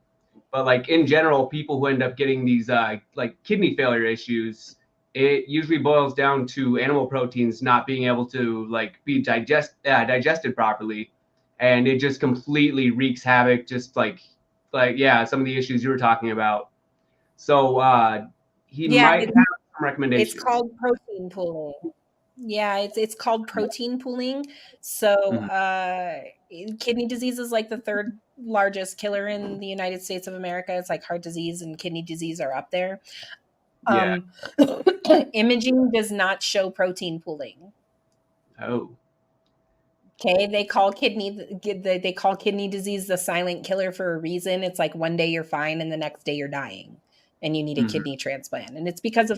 but like in general, people who end up getting these like kidney failure issues, it usually boils down to animal proteins not being able to like be digested properly. And it just completely wreaks havoc, just like yeah, some of the issues you were talking about. So he might have some recommendations. It's called protein pooling. Yeah, it's called protein pooling. So kidney disease is like the third largest killer in the United States of America. It's like heart disease and kidney disease are up there. Yeah. Imaging does not show protein pooling. Oh. Okay, they call kidney disease the silent killer for a reason. It's like one day you're fine and the next day you're dying, and you need a kidney transplant, and it's because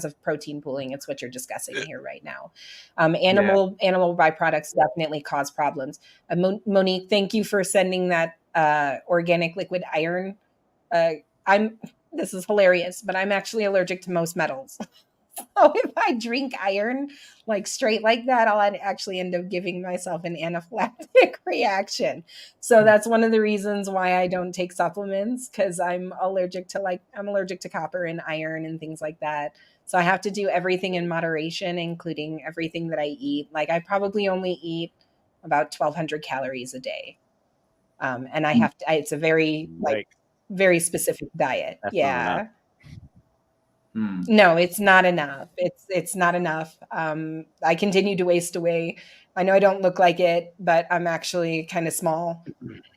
of protein pooling. It's what you're discussing here right now. Animal byproducts definitely cause problems. Monique, thank you for sending that organic liquid iron. This is hilarious, but I'm actually allergic to most metals. So if I drink iron like straight like that, I'll actually end up giving myself an anaphylactic reaction. So that's one of the reasons why I don't take supplements, because I'm allergic to copper and iron and things like that. So I have to do everything in moderation, including everything that I eat. Like I probably only eat about 1,200 calories a day. And I have to, it's a very very specific diet. That's No, it's not enough. It's not enough. I continue to waste away. I know I don't look like it, but I'm actually kind of small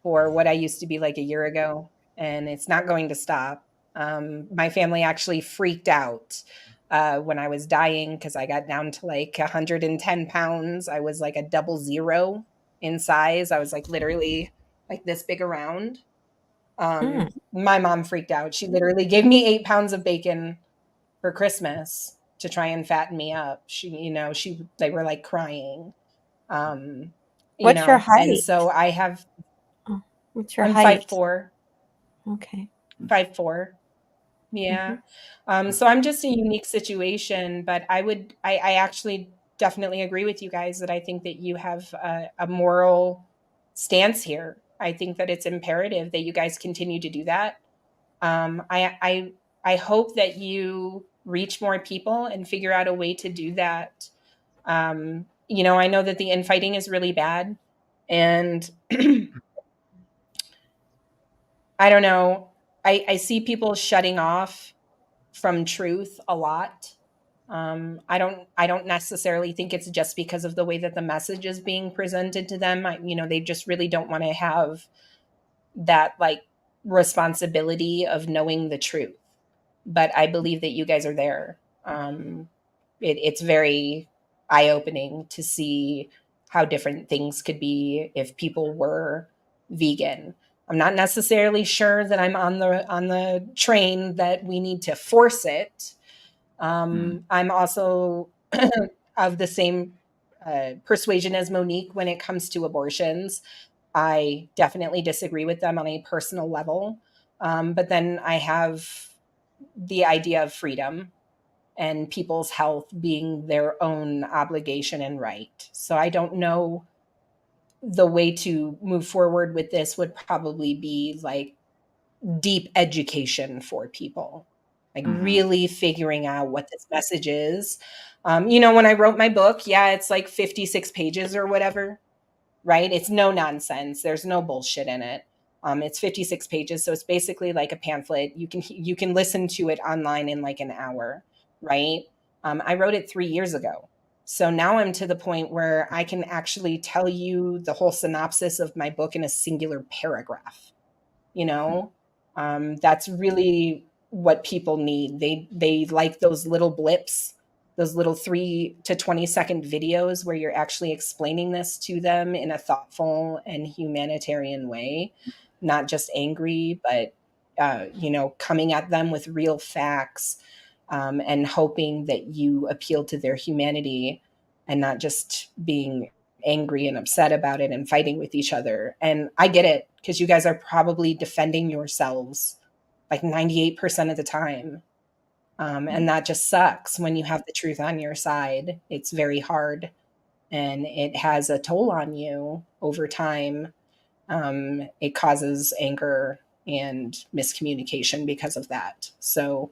for what I used to be like a year ago, and it's not going to stop. My family actually freaked out when I was dying, because I got down to like 110 pounds. I was like a 00 in size. I was like literally like this big around. My mom freaked out. She literally gave me 8 pounds of bacon for Christmas to try and fatten me up. They were like crying. What's your height? And so I have. What's your I'm height? 5'4". Okay. 5'4". Yeah. So I'm just a unique situation, but I actually definitely agree with you guys that I think that you have a moral stance here. I think that it's imperative that you guys continue to do that. I hope that you reach more people and figure out a way to do that. I know that the infighting is really bad, and I don't know. I see people shutting off from truth a lot. I don't necessarily think it's just because of the way that the message is being presented to them. They just really don't want to have that like responsibility of knowing the truth. But I believe that you guys are there. It's very eye-opening to see how different things could be if people were vegan. I'm not necessarily sure that I'm on the train that we need to force it. I'm also of the same persuasion as Monique when it comes to abortions. I definitely disagree with them on a personal level. But then I have the idea of freedom and people's health being their own obligation and right. So I don't know, the way to move forward with this would probably be like deep education for people. like really figuring out what this message is. When I wrote my book, it's like 56 pages or whatever, right? It's no nonsense. There's no bullshit in it. It's 56 pages, so it's basically like a pamphlet. You can listen to it online in like an hour, right? I wrote it 3 years ago. So now I'm to the point where I can actually tell you the whole synopsis of my book in a singular paragraph. That's really what people need. They like those little blips, those little 3 to 20-second videos where you're actually explaining this to them in a thoughtful and humanitarian way, not just angry, but coming at them with real facts, and hoping that you appeal to their humanity and not just being angry and upset about it and fighting with each other. And I get it, because you guys are probably defending yourselves like 98% of the time. And that just sucks when you have the truth on your side. It's very hard and it has a toll on you over time. It causes anger and miscommunication because of that. So,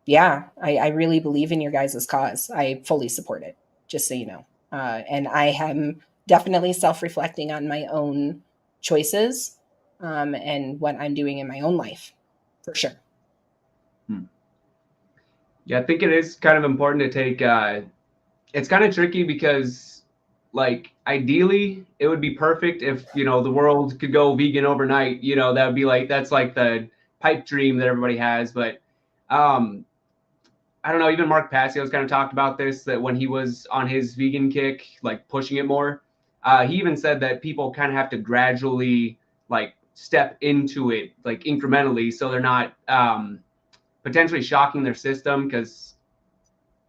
yeah, I really believe in your guys' cause. I fully support it, just so you know. And I am definitely self-reflecting on my own choices, and what I'm doing in my own life, for sure. Yeah, I think it is kind of important to take, it's kind of tricky because, like, ideally it would be perfect if, the world could go vegan overnight, that would be like, that's like the pipe dream that everybody has. But I don't know, even Mark Passio's kind of talked about this, that when he was on his vegan kick, like pushing it more, he even said that people kind of have to gradually like step into it, like incrementally, so they're not potentially shocking their system, because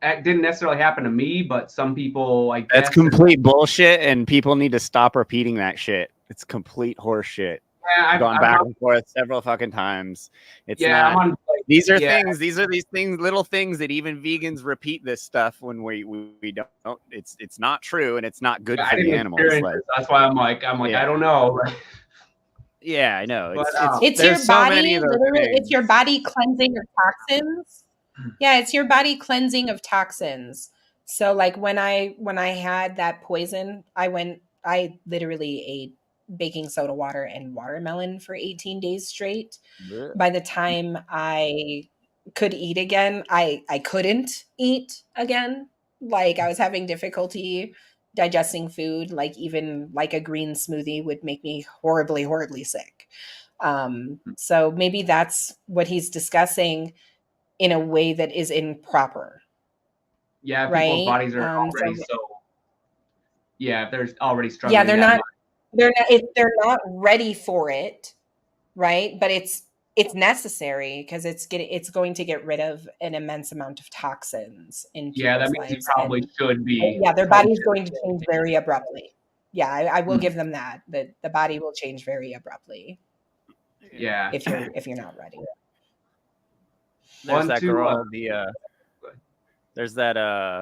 it didn't necessarily happen to me, but some people, I guess. That's complete bullshit, and people need to stop repeating that shit. It's complete horse shit. Yeah, I've gone back and forth several fucking times. It's yeah, not. These are things. These are these things, little things that even vegans repeat this stuff when we don't. It's not true, and it's not good for the animals. Like, that's why I'm like I don't know. Yeah, I know. It's your body. Literally, it's your body cleansing of toxins. Yeah, it's your body cleansing of toxins. So, like when I had that poison, I literally ate baking soda water and watermelon for 18 days straight. Blech. By the time I could eat again, I couldn't eat again. Like I was having difficulty digesting food. Like even like a green smoothie would make me horribly, horribly sick. So maybe that's what he's discussing in a way that is improper. Yeah, right? People's bodies are already so. Yeah, if they're already struggling. Yeah, they're not ready for it, right? But it's necessary because it's going to get rid of an immense amount of toxins in people's that means lives. you probably should be. Yeah, their body's going to change very abruptly. Yeah, I will give them that. The body will change very abruptly. Yeah, if you're not ready. There's that girl. There's that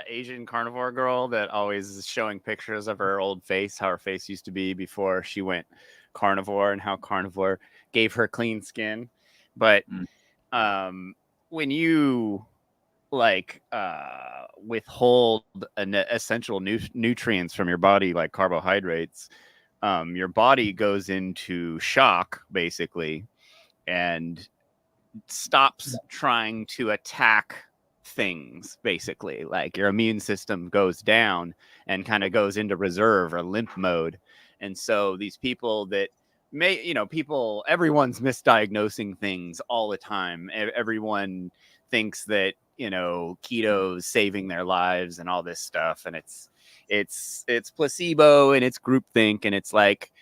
Asian carnivore girl that always is showing pictures of her old face, how her face used to be before she went carnivore, and how carnivore gave her clean skin. But when you withhold essential nutrients from your body, like carbohydrates, your body goes into shock basically and stops trying to attack things. Basically, like your immune system goes down and kind of goes into reserve or limp mode. And so these people that everyone's misdiagnosing things all the time. Everyone thinks that keto's saving their lives and all this stuff, and it's placebo and it's groupthink, and it's like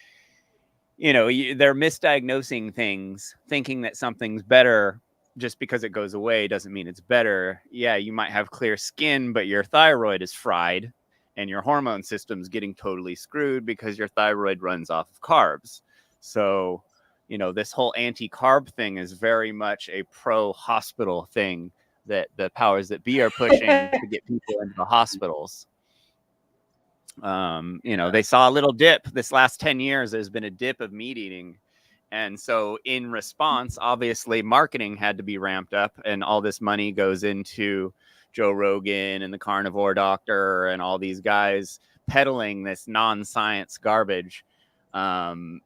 they're misdiagnosing things, thinking that something's better just because it goes away doesn't mean it's better. Yeah, you might have clear skin, but your thyroid is fried and your hormone system's getting totally screwed because your thyroid runs off of carbs. So, this whole anti-carb thing is very much a pro-hospital thing that the powers that be are pushing to get people into the hospitals. They saw a little dip this last 10 years. There's been a dip of meat eating And so in response, obviously marketing had to be ramped up, and all this money goes into Joe Rogan and the carnivore doctor and all these guys peddling this non-science garbage. And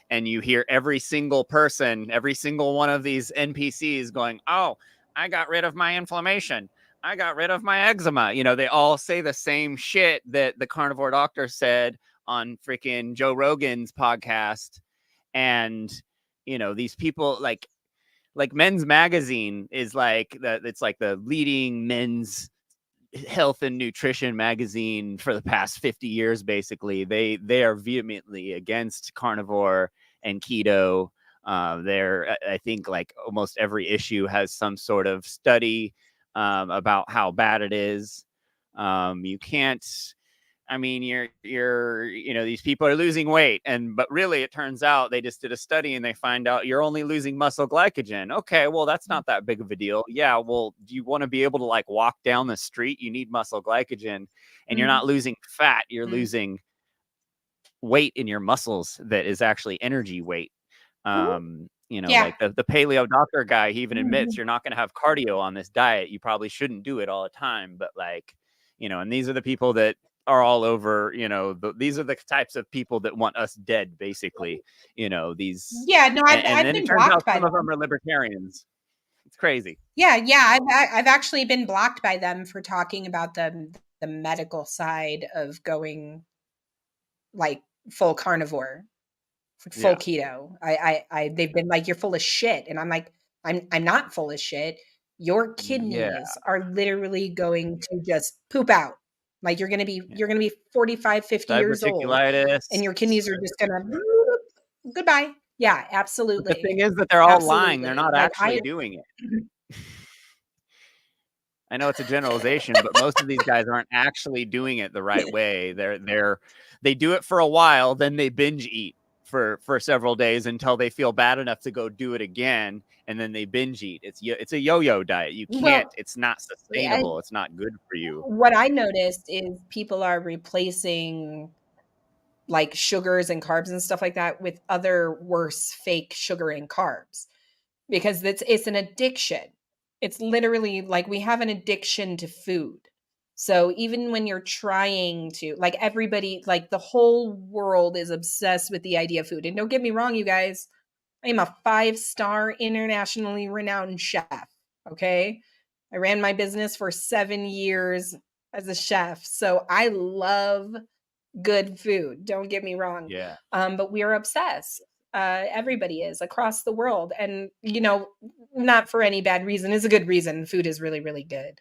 you hear every single person, every single one of these NPCs going, "Oh, I got rid of my inflammation. I got rid of my eczema." You know, they all say the same shit that the carnivore doctor said on freaking Joe Rogan's podcast. And, you know, these people like Men's Magazine is like it's like the leading men's health and nutrition magazine for the past 50 years. Basically, they are vehemently against carnivore and keto. I think like almost every issue has some sort of study about how bad it is. You can't, I mean, you know, these people are losing weight, but really it turns out they just did a study and they find out you're only losing muscle glycogen. Okay, well, that's not that big of a deal. Yeah, well, do you want to be able to like walk down the street? You need muscle glycogen, and you're not losing fat. You're losing weight in your muscles that is actually energy weight. You know, like the paleo doctor guy, he even admits you're not going to have cardio on this diet. You probably shouldn't do it all the time. But like, you know, and these are the people that are all over, you know, these are the types of people that want us dead, basically, you know, these. Yeah, no, and I've then been it turns out blocked by some of them. them are libertarians. It's crazy. Yeah, I've actually been blocked by them for talking about the medical side of going like full carnivore, full keto. They've been like, you're full of shit, and I'm like, I'm not full of shit. Your kidneys are literally going to just poop out. Like you're gonna be 45, 50 years old, and your kidneys are just gonna goodbye. Yeah, absolutely. But the thing is that they're all lying. They're not Like, actually doing it. I know it's a generalization, but most of these guys aren't actually doing it the right way. They do it for a while, then they binge eat for several days until they feel bad enough to go do it again, and then they binge eat. It's a yo-yo diet. You can't. It's not sustainable. It's not good for you. What I noticed is people are replacing like sugars and carbs and stuff like that with other worse fake sugar and carbs, because it's an addiction. It's literally like we have an addiction to food. So even when you're trying to, like, everybody, like the whole world is obsessed with the idea of food. And don't get me wrong, you guys, I am a 5-star internationally renowned chef. Okay. I ran my business for 7 years as a chef. So I love good food. Don't get me wrong. Yeah. But we are obsessed. Everybody is across the world. And, you know, not for any bad reason. It's a good reason. Food is really, really good.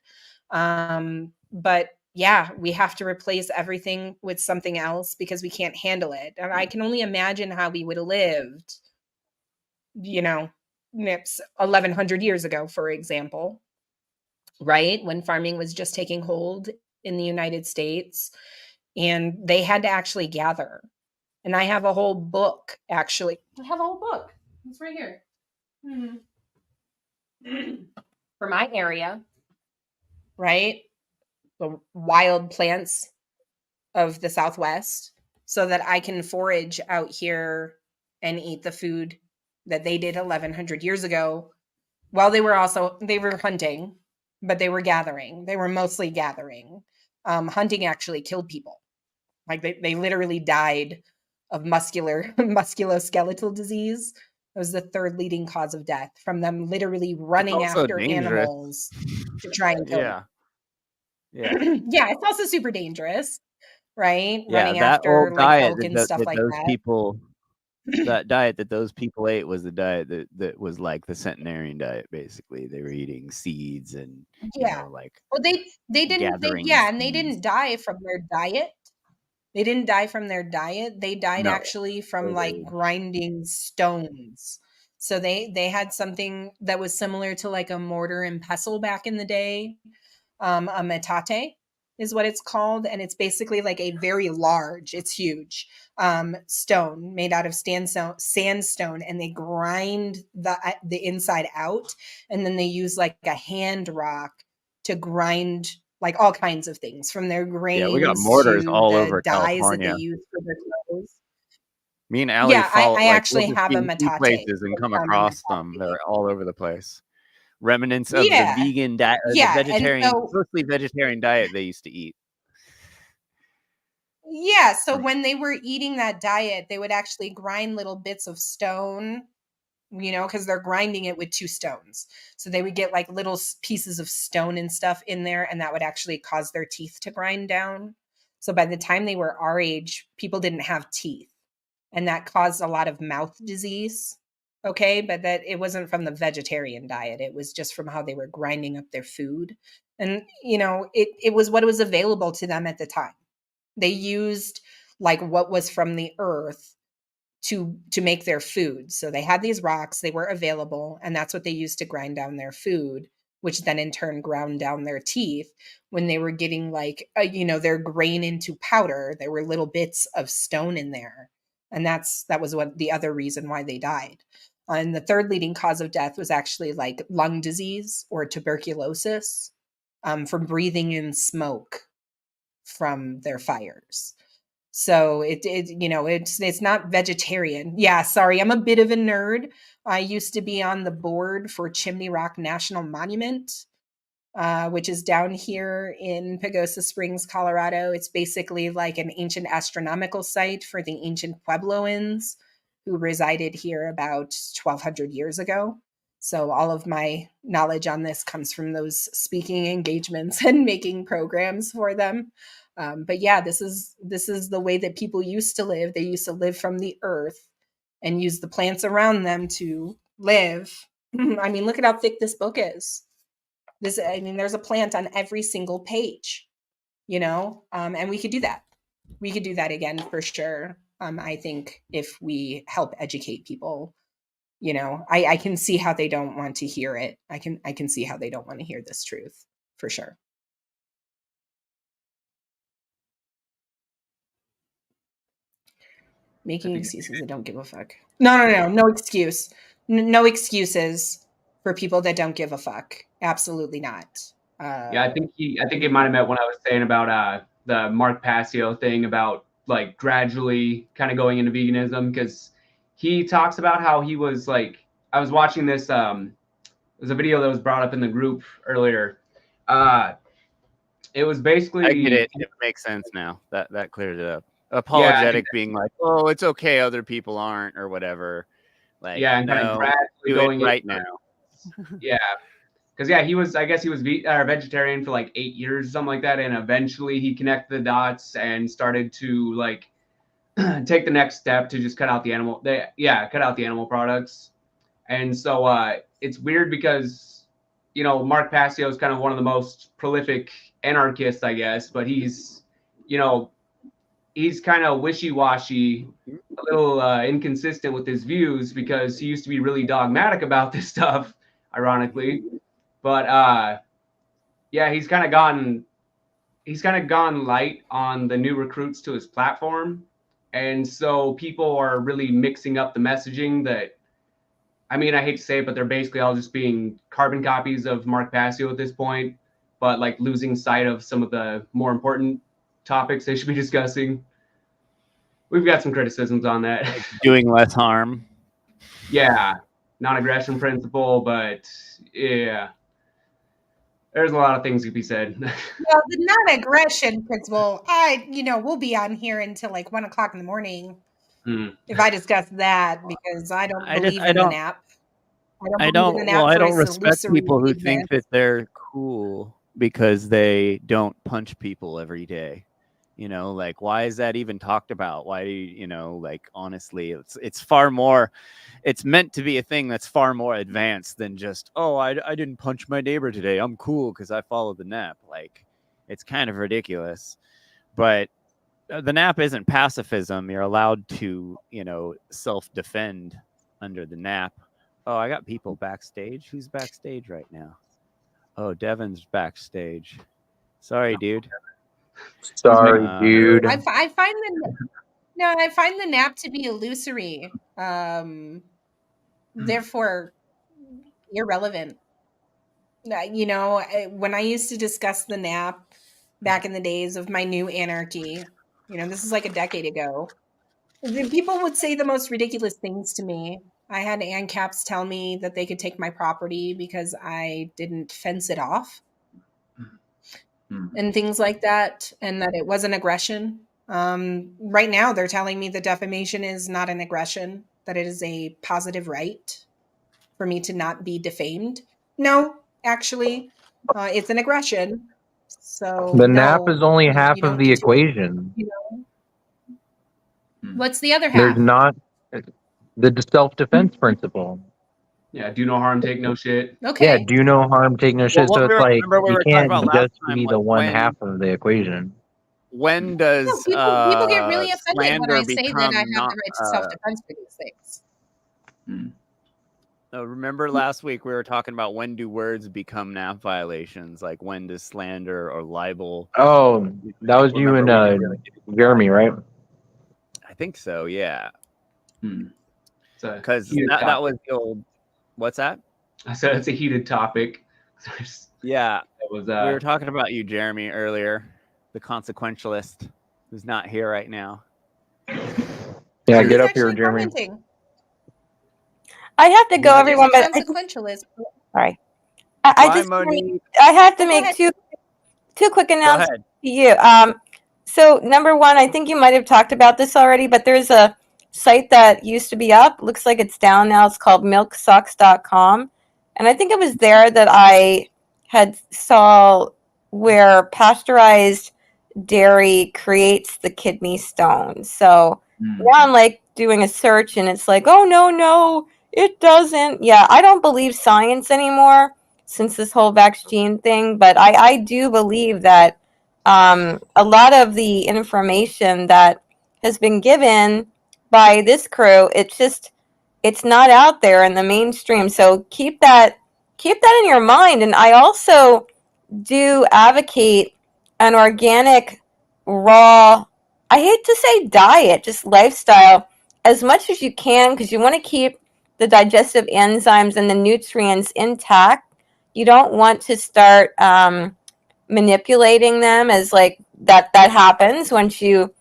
But yeah, we have to replace everything with something else because we can't handle it. And I can only imagine how we would have lived, you know, 1100 years ago, for example, right? When farming was just taking hold in the United States, and they had to actually gather. And I have a whole book, actually. I have a whole book. It's right here. For my area, right? The wild plants of the Southwest, so that I can forage out here and eat the food that they did 1100 years ago. Well, they were hunting, but they were gathering. They were mostly gathering. Hunting actually killed people. Like they literally died of musculoskeletal disease. It was the third leading cause of death from them literally running after animals to try and kill them. Yeah. Yeah, it's also super dangerous, right? Yeah, Running that after old like diet elk and stuff like that. people, that diet that those people ate was the diet that was like the centenarian diet. Basically, they were eating seeds and you know, like, well, they didn't they didn't die from their diet. They didn't die from their diet. They died actually from like grinding stones. So they had something that was similar to like a mortar and pestle back in the day. A metate is what it's called, and it's basically like a very large, it's huge, stone made out of sandstone, and they grind the inside out, and then they use like a hand rock to grind like all kinds of things, from their grains we got mortars to all the over dyes that they California. use for their clothes. Me and Allie Yeah, follow, I like, actually we'll just have a be in key metate places and come farming across them. They're all over the place. Remnants of the Yeah. vegan diet, the Yeah, and vegetarian, so mostly vegetarian diet they used to eat. yeah, so when they were eating that diet, they would actually grind little bits of stone, you know, because they're grinding it with 2 stones. So they would get like little pieces of stone and stuff in there, and that would actually cause their teeth to grind down. So by the time they were our age, people didn't have teeth, and that caused a lot of mouth disease. Okay, but that it wasn't from the vegetarian diet. It was just from how they were grinding up their food. And you know, it was what was available to them at the time. They used like what was from the earth to make their food. So they had these rocks, they were available, and that's what they used to grind down their food, which then in turn ground down their teeth. When they were getting like you know, their grain into powder, there were little bits of stone in there. And that was what the other reason why they died. And the third leading cause of death was actually like lung disease or tuberculosis, from breathing in smoke from their fires. So it you know, it's not vegetarian. Yeah, sorry, I'm a bit of a nerd. I used to be on the board for Chimney Rock National Monument, which is down here in Pagosa Springs, Colorado. It's basically like an ancient astronomical site for the ancient Puebloans who resided here about 1,200 years ago. So all of my knowledge on this comes from those speaking engagements and making programs for them. But yeah, this is the way that people used to live. They used to live from the earth and use the plants around them to live. I mean, look at how thick this book is. I mean, there's a plant on every single page, you know, and we could do that. We could do that again for sure. I think if we help educate people, you know, I can see how they don't want to hear it. I can see how they don't want to hear this truth for sure. Making excuses. I don't give a fuck. No excuse. No excuses for people that don't give a fuck. Absolutely not. Yeah, I think it might have meant when I was saying about the Mark Passio thing about like gradually kind of going into veganism, because he talks about how he was like, I was watching this there's a video that was brought up in the group earlier. It was basically, I get it. It makes sense now. That cleared it up. Yeah, Apologetic being like, oh, it's okay, other people aren't, or whatever. Like, yeah, and kind of no, gradually do going it right into, now. yeah, because yeah, I guess he was vegetarian for like 8 years, something like that, and eventually he connected the dots and started to like take the next step to just cut out the animal products. And so it's weird because, you know, Mark Passio is kind of one of the most prolific anarchists, I guess, but he's, you know, he's kind of wishy-washy, a little inconsistent with his views, because he used to be really dogmatic about this stuff, ironically. But yeah, he's kind of gone light on the new recruits to his platform. And so people are really mixing up the messaging that, I mean, I hate to say it, but they're basically all just being carbon copies of Mark Passio at this point, but like losing sight of some of the more important topics they should be discussing. We've got some criticisms on that. Doing less harm. Yeah, non-aggression principle, but yeah, there's a lot of things to be said. Well, the non-aggression principle, we'll be on here until like 1:00 in the morning if I discuss that, because I don't believe in the nap. I don't believe in the nap I for don't its respect illusory people who goodness. think that they're cool because they don't punch people every day. You know, like, why is that even talked about? Why do you know, like, honestly, it's far more, it's meant to be a thing that's far more advanced than just, oh, I didn't punch my neighbor today, I'm cool because I followed the nap. Like, it's kind of ridiculous. But the nap isn't pacifism. You're allowed to, you know, self-defend under the nap. Oh, I got people backstage. Who's backstage right now? Oh, Devin's backstage. Sorry, dude. Sorry, dude. I find the nap to be illusory. Therefore irrelevant. You know, when I used to discuss the nap back in the days of my new anarchy, you know, this is like a decade ago. People would say the most ridiculous things to me. I had ANCAPs tell me that they could take my property because I didn't fence it off and things like that, and that it wasn't aggression. Right now, they're telling me that defamation is not an aggression, that it is a positive right for me to not be defamed. No, actually, it's an aggression. So The no, nap is only half you of don't the get to. equation. You know, what's the other There's half? not the self-defense principle. Yeah, do no harm, take no shit. Okay. Yeah, do no harm, take no shit. what So we it's were, like remember we you were talking can't about last just time, be like the one half of the equation. when No, does people get really offended when slander I say that become I have not? the right to self-defense for these things. Remember last week we were talking about when do words become NAP violations? Like when does slander or libel? Oh, that was you and Jeremy, right? I think so. Yeah. Because heated that was topic. the old. What's that? I said it's a heated topic. Yeah. It was, we were talking about you, Jeremy, earlier, the consequentialist who's not here right now. Yeah, He's get up here, actually Jeremy. commenting. I have to go, everyone, but Consequentialist. sorry. I just I have to make two quick announcements to you. So number one, I think you might have talked about this already, but there's a site that used to be up. Looks like it's down now. It's called milksucks.com. And I think it was there that I had saw where pasteurized dairy creates the kidney stones. So now I'm like doing a search and it's like, oh, no, it doesn't. Yeah, I don't believe science anymore since this whole vaccine thing, but I do believe that a lot of the information that has been given by this crew, it's not out there in the mainstream. So keep that in your mind. And I also do advocate an organic, raw, I hate to say diet, just lifestyle as much as you can, because you want to keep the digestive enzymes and the nutrients intact. You don't want to start manipulating them, as like that happens once you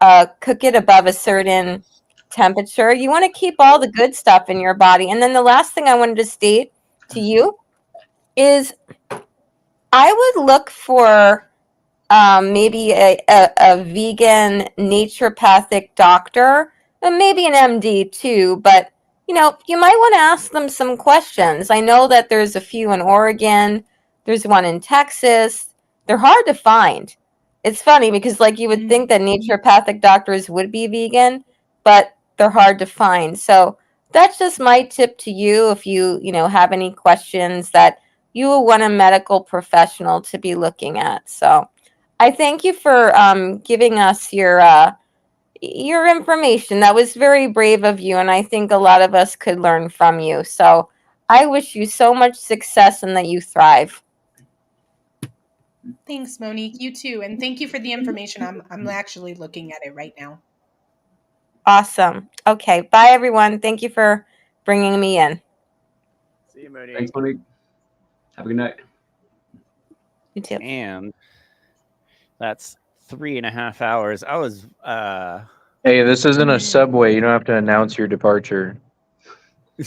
cook it above a certain temperature. You want to keep all the good stuff in your body. And then the last thing I wanted to state to you is I would look for maybe a vegan naturopathic doctor, and maybe an MD too, but you might want to ask them some questions. I know that there's a few in Oregon, there's one in Texas. They're hard to find. It's funny because like you would think that naturopathic doctors would be vegan, but they're hard to find. So that's just my tip to you if you have any questions that you will want a medical professional to be looking at. So I thank you for giving us your information. That was very brave of you, and I think a lot of us could learn from you. So I wish you so much success and that you thrive. Thanks, Monique. You too, and thank you for the information. I'm actually looking at it right now. Awesome. Okay, bye everyone. Thank you for bringing me in. See you, Monique. Thanks, Monique. Have a good night. You too. And that's 3.5 hours. I was Hey, this isn't a subway. You don't have to announce your departure. I'm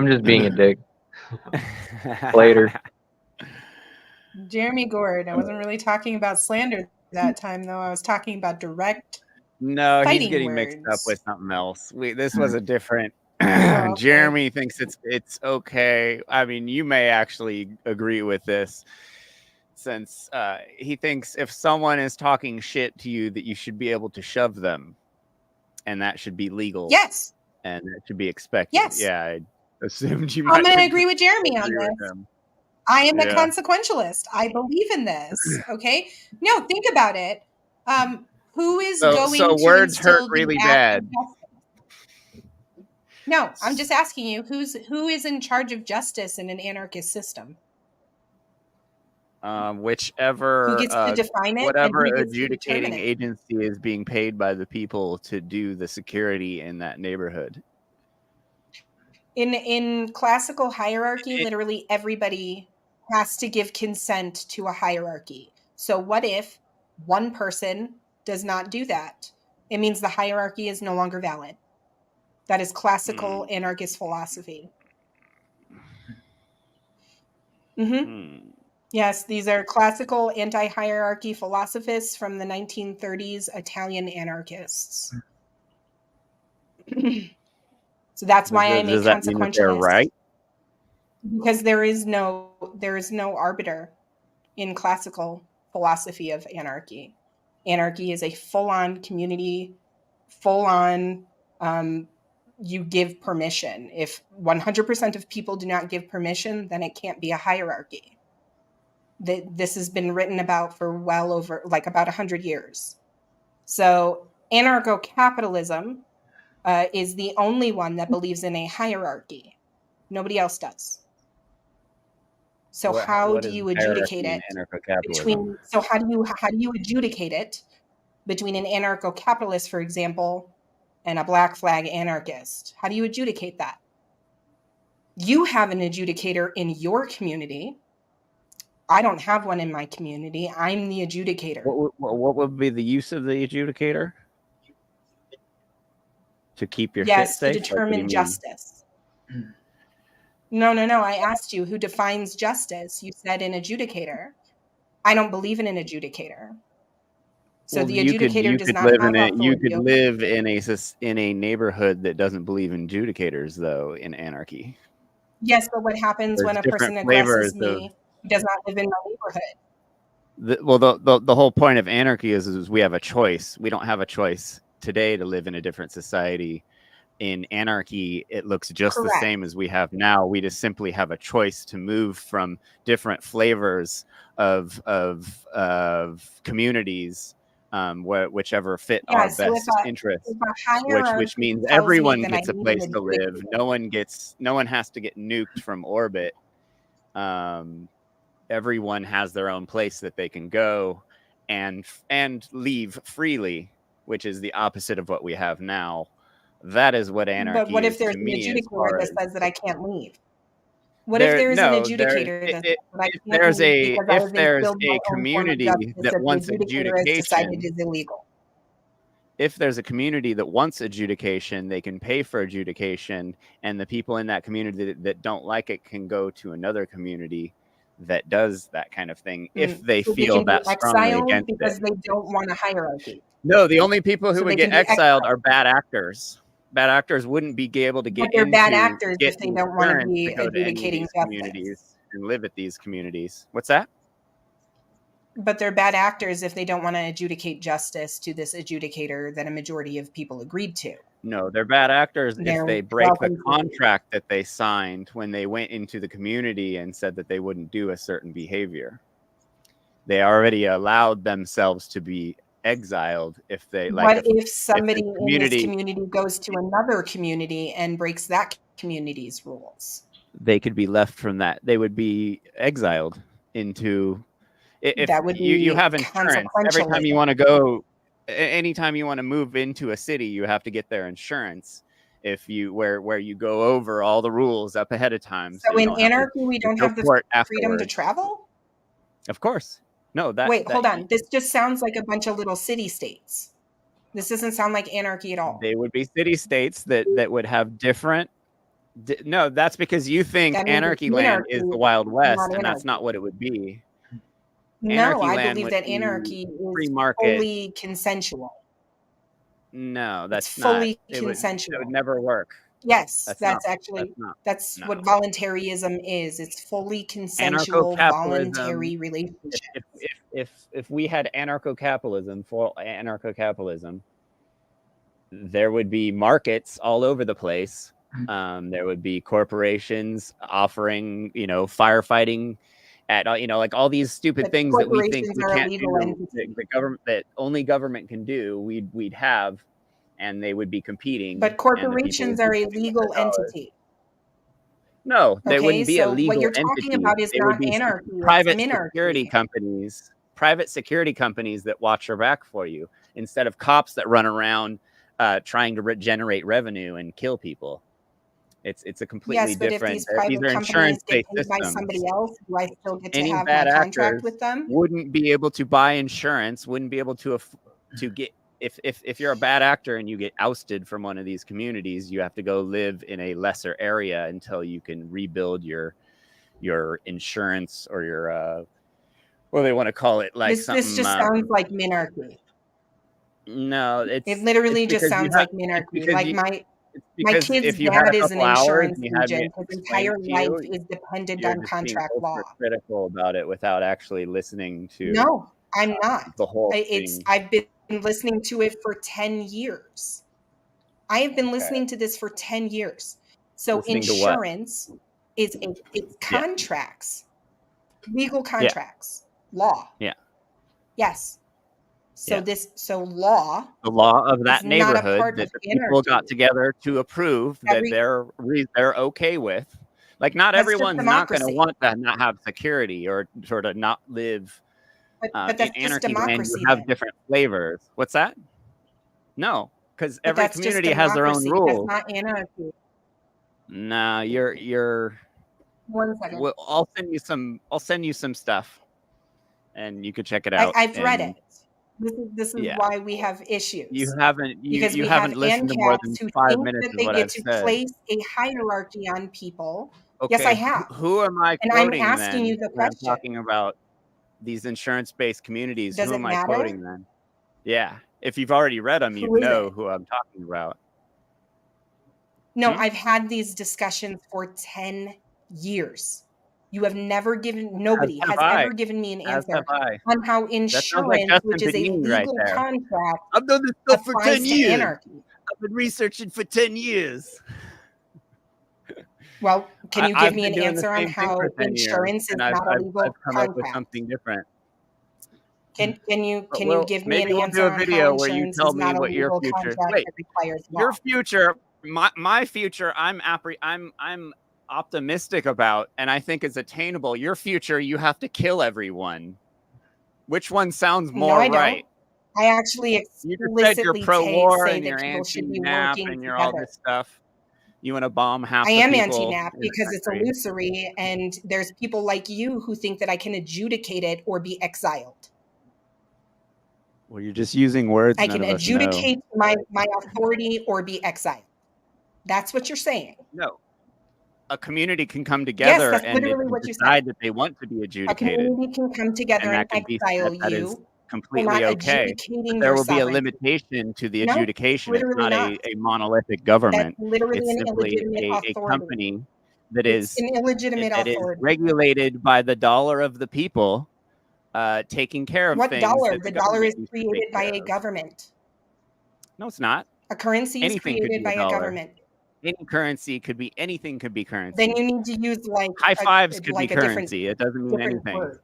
just being a dick. Later. Jeremy Gord. I wasn't really talking about slander that time, though. I was talking about direct. No, he's fighting getting words. mixed up with something else. This was a different. Okay. Jeremy thinks it's okay. I mean, you may actually agree with this, since he thinks if someone is talking shit to you, that you should be able to shove them, and that should be legal. Yes. And that should be expected. Yes. Yeah, I assumed you. I'm going to agree with Jeremy on this. I am a Yeah. consequentialist. I believe in this. Okay. No, think about it. Who is going so to words instill hurt really the act of bad. justice? No, I'm just asking you, who is in charge of justice in an anarchist system? Whichever Who gets to define it? whatever and who gets to adjudicating determine it? agency is being paid by the people to do the security in that neighborhood. In classical hierarchy, literally everybody has to give consent to a hierarchy. So what if one person does not do that? It means the hierarchy is no longer valid. That is classical anarchist philosophy. Yes, these are classical anti-hierarchy philosophists from the 1930s, Italian anarchists. So that's why I'm a Does that mean that they're consequentialist. right? Because there is no arbiter in classical philosophy of anarchy. Anarchy is a full-on community, full-on, you give permission. If 100% of people do not give permission, then it can't be a hierarchy. This has been written about for well over, like, about 100 years. So anarcho-capitalism is the only one that believes in a hierarchy. Nobody else does. So how do you adjudicate it between? So how do you adjudicate it between an anarcho-capitalist, for example, and a black flag anarchist? How do you adjudicate that? You have an adjudicator in your community. I don't have one in my community. I'm the adjudicator. What would be the use of the adjudicator? To keep your shit Yes, to safe? Like, what do you determine mean? justice. No. I asked you who defines justice. You said an adjudicator. I don't believe in an adjudicator. So the adjudicator does not have authority. You could live in a neighborhood that doesn't believe in adjudicators, though, in anarchy. Yes, but what happens when a person aggresses me who does not live in my neighborhood? The whole point of anarchy is we have a choice. We don't have a choice today to live in a different society. In anarchy, it looks just the same as we have now. We just simply have a choice to move from different flavors of communities, whichever fit our best interests. Which means everyone gets a place to live. No one has to get nuked from orbit. Everyone has their own place that they can go and leave freely, which is the opposite of what we have now. That is what anarchy is. But what if there's an adjudicator that says that I can't leave? What if there is an adjudicator that says that I can't leave because if there's a community that wants adjudication, is illegal? If there's a community that wants adjudication, they can pay for adjudication, and the people in that community that don't like it can go to another community that does that kind of thing if they feel that strongly against because it. They don't want a hierarchy. No, the only people who would get exiled are bad actors. Bad actors wouldn't be able to get but they're into bad actors if they don't want to be to go to any of these communities and live at these communities. What's that? But they're bad actors if they don't want to adjudicate justice to this adjudicator that a majority of people agreed to. No, they're bad actors if they break the contract that they signed when they went into the community and said that they wouldn't do a certain behavior. They already allowed themselves to be exiled if they like. What if somebody in this community goes to another community and breaks that community's rules? They could be left from that. They would be exiled into. If that would be you have insurance every time you want to go, anytime you want to move into a city, you have to get their insurance. If you where you go over all the rules up ahead of time. So in anarchy, we don't have the freedom to travel. Of course. No, hold on. This just sounds like a bunch of little city states. This doesn't sound like anarchy at all. They would be city states that would have different. No, that's because you think anarchy land is the Wild West, and that's not what it would be. No, I believe that anarchy is fully consensual. No, that's fully consensual. It would never work. Yes, that's what voluntarism is. It's fully consensual, voluntary relationship. If we had anarcho-capitalism, there would be markets all over the place. There would be corporations offering, firefighting at, like all these stupid things that we think we can't do. The government that only government can do, we'd have. And they would be competing. But corporations are a legal entity. No, they wouldn't be a legal entity. What you're talking about is not anarchy. Private security companies that watch your back for you instead of cops that run around trying to generate revenue and kill people. It's a completely different. If these private companies get paid by somebody else, do I still get to have my contract with them? Wouldn't be able to buy insurance. Wouldn't be able to get if you're a bad actor and you get ousted from one of these communities, you have to go live in a lesser area until you can rebuild your insurance or your what do they want to call it, like This something. just sounds like minarchy. No, It literally just because you sounds have- like minarchy. because Like you- my because kid's if you had dad a is an couple hours insurance and you had me agent. His explain entire it to life you, is dependent you're on just being contract law. critical about it without actually listening to No, I'm not. the whole thing. I've been listening to it for 10 years. I have been Okay. listening to this for 10 years. So Listening to what? insurance it's contracts, legal contracts, law. Yeah. Yes. So Yeah. so law, The law of that is not a neighborhood part that of the people got anarchy. together to approve that they're okay with. Like, not That's just everyone's not going to democracy. want to not have security or sort of not live But in that's just anarchy, and you democracy have then. different flavors. What's that? No, because But every that's just community has their own democracy. rules. That's not anarchy. Nah, you're. 1 second. Well, I'll send you some stuff, and you could check it out. I've read and it. This is Yeah. why we have issues. You haven't because you we haven't have listened to more than ANCAPs who 5 think minutes that of they what get I've to said. place a hierarchy on people. Okay, Yes, I have. Who am I And I'm quoting asking then you the when I'm question. talking about these insurance-based communities? Does Who it am I matter? quoting then? Yeah, if you've already read them, you Who is know it? who I'm talking about. No, I've had these discussions for 10 years. You have never given, nobody have has I. ever given me an As answer have I. on how That sounds like insurance, which Justin is a Bernini right legal there. contract, I've done this stuff for 10 applies to years. anarchy. I've been researching for 10 years. Well, can you give I've me been an doing the answer on same thing how for 10 years, insurance is and not a I've legal come up with contract? something different. Can you But give me maybe an we'll answer do a on video how where you insurance tell is me not a what your legal future. contract Wait, that requires law? your future, my future. I'm optimistic about, and I think is attainable. Your future, you have to kill everyone. Which one sounds No, more I don't. right? I actually You just said you're explicitly pro-war say and that you're people should be anti-NAP working and you're all together. this stuff. You want to bomb half I the am people anti-NAP in the because it's country. illusory, and there's people like you who think that I can adjudicate it or be exiled. Well, you're just using words I none can of us know. adjudicate my authority or be exiled. That's what you're saying. No. A community can come Yes, together that's and literally what you said. decide that they want to be A adjudicated. community can come together and that can be exile that is you for completely not okay. adjudicating But there your will be a sovereignty. limitation to the No, adjudication. It's literally not not. a monolithic That's government. literally It's an simply illegitimate a authority. company that It's is an illegitimate that is authority. regulated by the dollar of the people, taking care of What things dollar? that The the dollar is government used to created take by care a of. government. No, it's not. A currency is Anything could created be by a a dollar. government. Any currency could be anything. Could be Then currency. you need to use like High fives could be a different currency. It doesn't mean anything. word.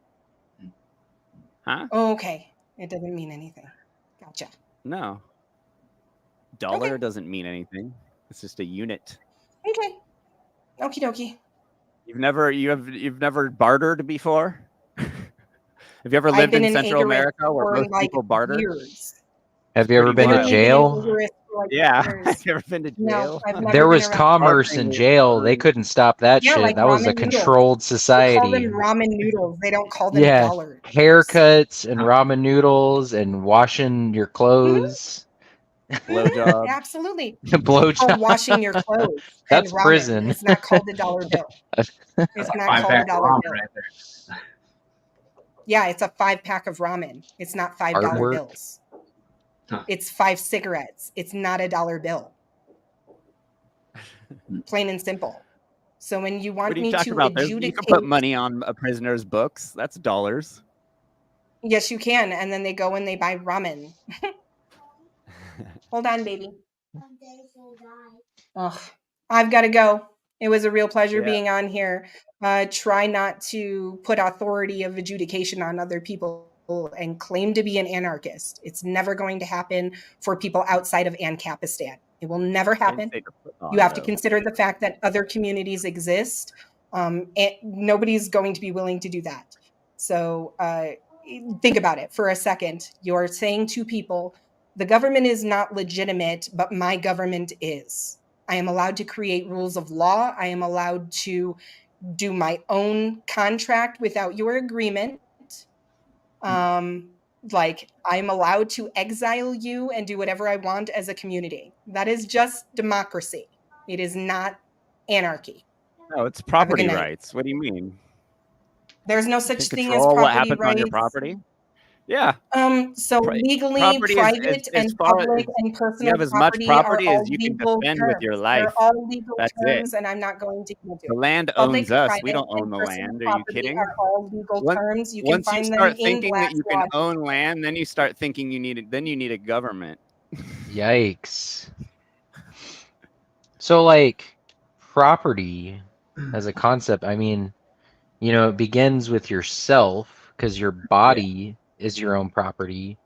Huh? Oh, okay, it doesn't mean anything. Gotcha. No. Dollar Okay. doesn't mean anything. It's just a unit. Okay. Okie dokie. You've never bartered before? Have you ever I've lived been in an Central agorist America where for most like people barter? years. Have you ever pretty been to wild. Literally been an jail? agorist for like Yeah. years. Have you ever been to No, jail? I've never There been was arrested. commerce in jail. They couldn't stop that Yeah, shit. like That was a ramen noodles. controlled They call them society. ramen noodles. They don't call them Yeah, dollar bills. haircuts and ramen noodles and washing your clothes, Blowjob. Absolutely. It's called blowjob. washing your clothes and That's ramen. prison. It's not called a dollar bill. It's not called a 5-pack dollar ramen bill. right there. Yeah, it's a 5-pack of ramen. It's not $5 Artwork. bills. Huh. It's 5 cigarettes. It's not a dollar bill. Plain and simple. So when you want What are you me talking to about? You adjudicate, can put money on a prisoner's books. That's dollars. yes, you can, and then they go and they buy ramen. Hold on, baby. Ugh, I've got to go. It was a real pleasure Yeah. being on here. Try not to put authority of adjudication on other people and claim to be an anarchist. It's never going to happen for people outside of Ancapistan. It will never happen. You have to consider the fact that other communities exist. And nobody's going to be willing to do that. So think about it for a second. You're saying to people, the government is not legitimate, but my government is. I am allowed to create rules of law. I am allowed to do my own contract without your agreement. Like, I'm allowed to exile you and do whatever I want as a community. That is just democracy. It is not anarchy. No, it's Have a good property night. rights. What do you mean? There's no You such can thing as control what property happens on your rights. property. Yeah. So legally, Property private as and far public as and you personal have as much property are property all as you can legal defend with your terms. life. They're all legal That's it. terms, and I'm not going to get into The it. land Public, owns us. private, We don't own and the personal land. Are you property kidding? are all legal terms. You can Once you find them start in thinking that Black's you can Law. own land, then you start thinking you need it. Then you need a government. Yikes. So like property as a concept, I mean, you know, it begins with yourself because your body is your own property,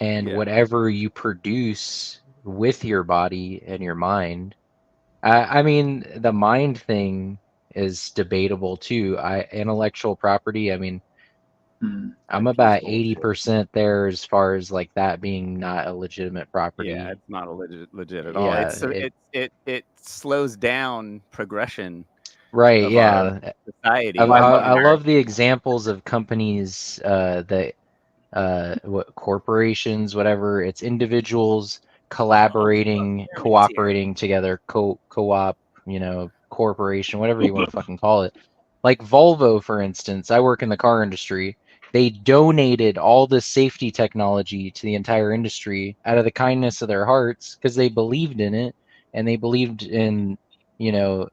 and Yeah. whatever you produce with your body and your mind. I mean, the mind thing is debatable too. Intellectual property, I mean, I'm about 80% there as far as like that being not a legitimate property. Yeah, it's not a legit at all. Yeah, It slows down progression. right, Of yeah. our society. I love the examples of companies that what corporations, whatever, it's individuals collaborating, cooperating together, co-op, you know, corporation, whatever you want to fucking call it. Like Volvo, for instance, I work in the car industry. They donated all the safety technology to the entire industry out of the kindness of their hearts because they believed in it and they believed in, you know,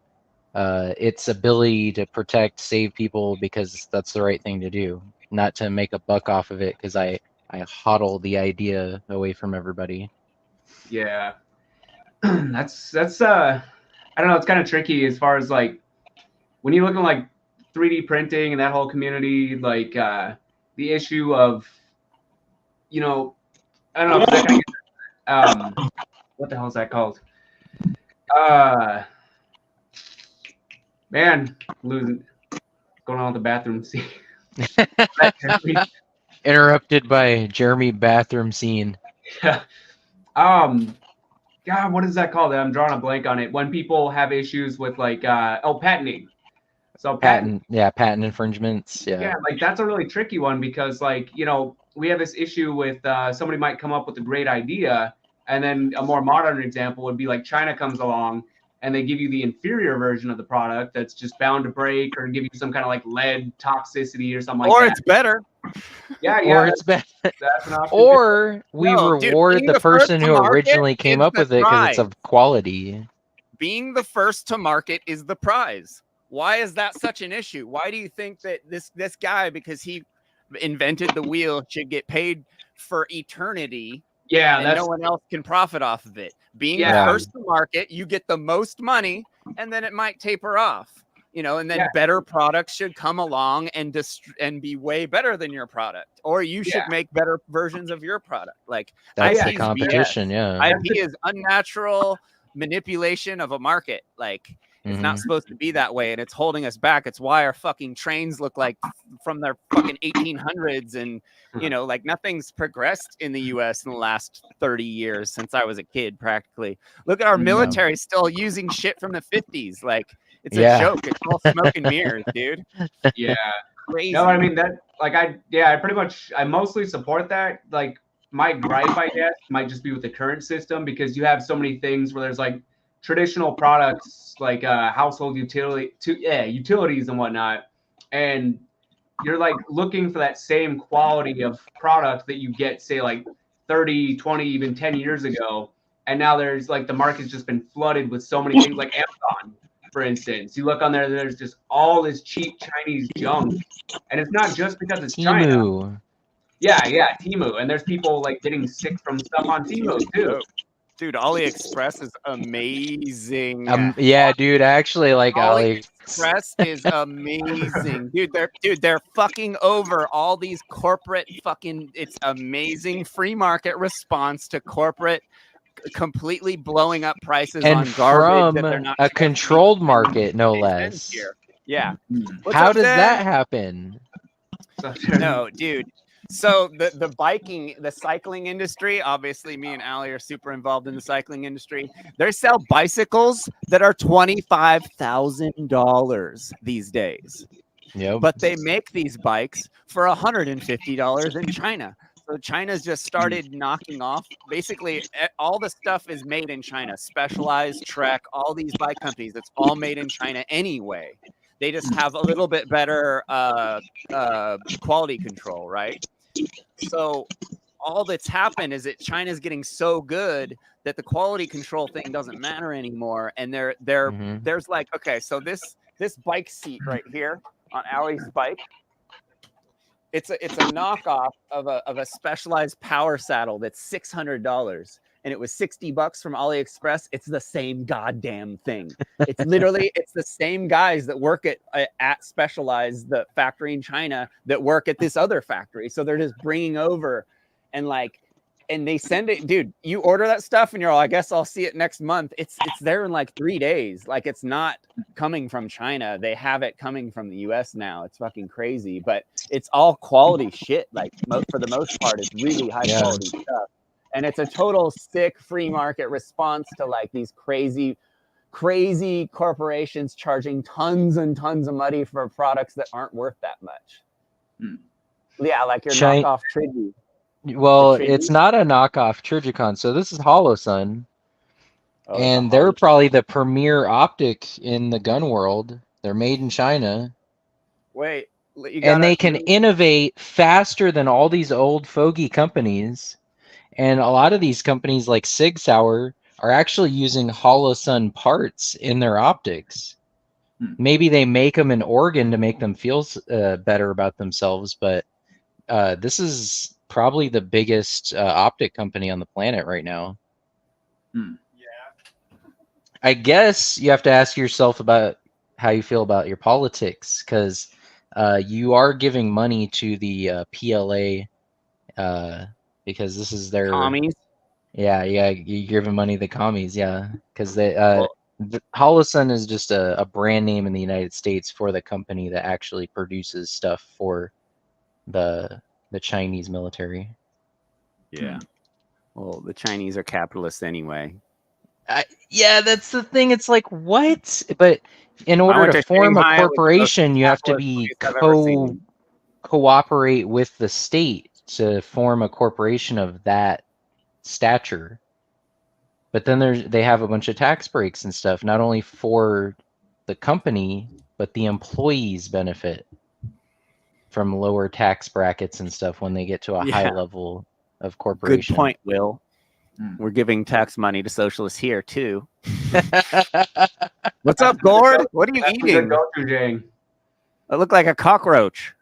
its ability to protect, save people because that's the right thing to do, not to make a buck off of it because I hodl the idea away from everybody. Yeah. that's I don't know, it's kind of tricky as far as like when you look at like 3D printing and that whole community, like the issue of, you know, I don't know, 'cause that kind of what the hell is that called? Man, losing going on with the bathroom scene. Interrupted by Jeremy bathroom scene. Yeah. God, what is that called? I'm drawing a blank on it. When people have issues with like patenting. So patent infringements. Yeah, like that's a really tricky one because like, you know, we have this issue with somebody might come up with a great idea, and then a more modern example would be like China comes along and they give you the inferior version of the product that's just bound to break or give you some kind of like lead toxicity or something like that. Or it's better. Yeah, Or it's better. That's an option. Or we reward dude, the person who originally came up with it because it's of quality. Being the first to market is the prize. Why is that such an issue? Why do you think that this guy, because he invented the wheel, should get paid for eternity? Yeah, and no one else can profit off of it. Being the first to market, you get the most money, and then it might taper off. You know, and then better products should come along and be way better than your product, or you should make better versions of your product. Like that's the competition. IP is unnatural manipulation of a market. Like it's not supposed to be that way, and it's holding us back. It's why our fucking trains look like from their fucking 1800s, and you know, like nothing's progressed in the U.S. in the last 30 years since I was a kid. Practically, look at our military still using shit from the 50s. Like it's a joke. It's all smoke and mirrors, dude. Yeah, crazy. No, I mean that. Like I mostly support that. Like my gripe, I guess, might just be with the current system because you have so many things where there's like traditional products like household utilities and whatnot, and you're like looking for that same quality of product that you get, say, like 30, 20, even 10 years ago, and now there's like the market's just been flooded with so many things like Amazon, for instance. You look on there, there's just all this cheap Chinese junk, and it's not just because it's China. Yeah, Temu, and there's people like getting sick from stuff on Temu too. Dude, AliExpress is amazing. Yeah, dude, I actually like AliExpress is amazing. Dude, they're fucking over all these corporate fucking, it's amazing free market response to corporate completely blowing up prices and on garbage from that they're not a controlled market, no less. Yeah. How does that happen? No, dude. So the cycling industry, obviously me and Ali are super involved in the cycling industry. They sell bicycles that are $25,000 these days. Yep. But they make these bikes for $150 in China. So China's just started knocking off. Basically, all the stuff is made in China. Specialized, Trek, all these bike companies. It's all made in China anyway. They just have a little bit better quality control, right? So all that's happened is that China's getting so good that the quality control thing doesn't matter anymore. And there's like, okay, so this bike seat right here on Ali's bike, it's a knockoff of a Specialized power saddle that's $600, and it was $60 from AliExpress. It's the same goddamn thing. It's literally it's the same guys that work at Specialized, the factory in China, that work at this other factory. So they're just bringing over and they send it, dude. You order that stuff and you're all, I guess I'll see it next month. It's there in like 3 days. Like, it's not coming from China. They have it coming from the US now. It's fucking crazy, but it's all quality shit. Like, for the most part, it's really high quality stuff. And it's a total sick free market response to like these crazy corporations charging tons and tons of money for products that aren't worth that much. Yeah, like your knockoff Triggy. Well, it's not a knockoff Trigicon. So this is HoloSun, and they're probably the premier optic in the gun world. They're made in China. Wait, and they can innovate faster than all these old fogey companies. And a lot of these companies like Sig Sauer are actually using HoloSun parts in their optics. Maybe they make them in Oregon to make them feel better about themselves, but this is probably the biggest optic company on the planet right now. I guess you have to ask yourself about how you feel about your politics, because you are giving money to the PLA because this is their commies. Yeah, you're giving money to the commies, because they HoloSun is just a brand name in the United States for the company that actually produces stuff for the Chinese military. Yeah. Well, the Chinese are capitalists anyway. Yeah, that's the thing. It's like, what? But in order to form a corporation, you have to be cooperate with the state to form a corporation of that stature. But then they have a bunch of tax breaks and stuff, not only for the company, but the employees benefit from lower tax brackets and stuff when they get to a high level of corporation. Good point, Will. We're giving tax money to socialists here too. What's up, Gord? What are you eating? Gochujang. I look like a cockroach.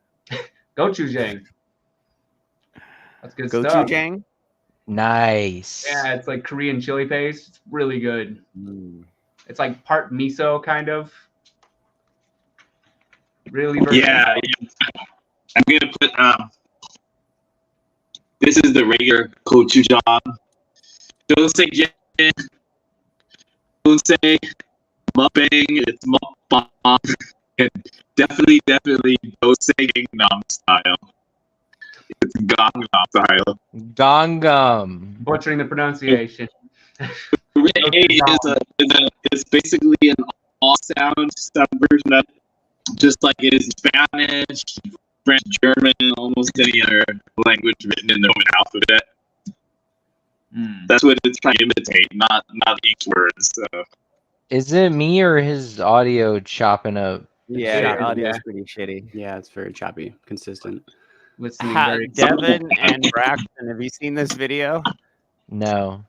Gochujang. That's good stuff. Gochujang. Nice. Yeah, it's like Korean chili paste. It's really good. It's like part miso, kind of. Really versatile. Yeah. I'm gonna put this is the regular gochujang. Don't say Jen. Don't say mukbang. It's mukbang. And definitely don't say Gangnam style. It's Gangnam style. Gangnam. Butchering the pronunciation. It's basically an all sound version of just like it is Spanish, French, German, almost any other language written in the Roman alphabet. That's what it's trying to imitate, not each word. So. Is it me or his audio chopping up? Yeah, audio's pretty shitty. Yeah, it's very choppy, consistent. Devin and Braxton, have you seen this video? No.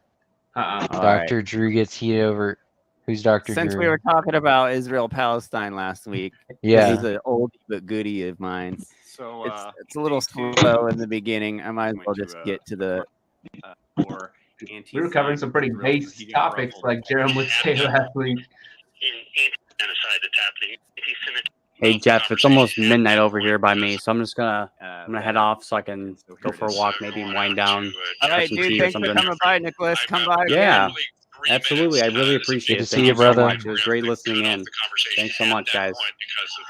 Dr. Drew gets heated over. Who's Dr. Since Drew? we were talking about Israel-Palestine last week, yeah, he's an oldie but goodie of mine. So it's a little slow in the beginning. I might as well just get to the. We were covering some pretty base topics, like Jerem would say last week. Hey Jeff, it's almost midnight over here by me, so I'm just gonna head off so I can go for a walk, maybe wind down. All right, dude. Thanks for coming by, Nicholas. Come by. Yeah, again. absolutely. I really appreciate Good it. to see Thank you, you brother. so much. It was great listening in. Thanks so much, guys.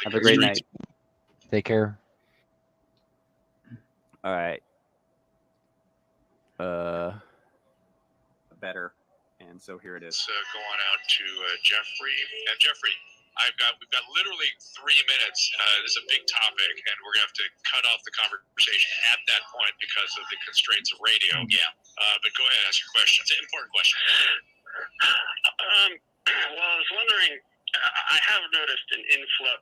Have a great night. Take care. All right. Better. And so here it is. Going out to Jeffrey. And Jeffrey, we've got literally 3 minutes. This is a big topic, and we're gonna have to cut off the conversation at that point because of the constraints of radio. Yeah. But go ahead, ask your question. It's an important question. Well, I was wondering. I have noticed an influx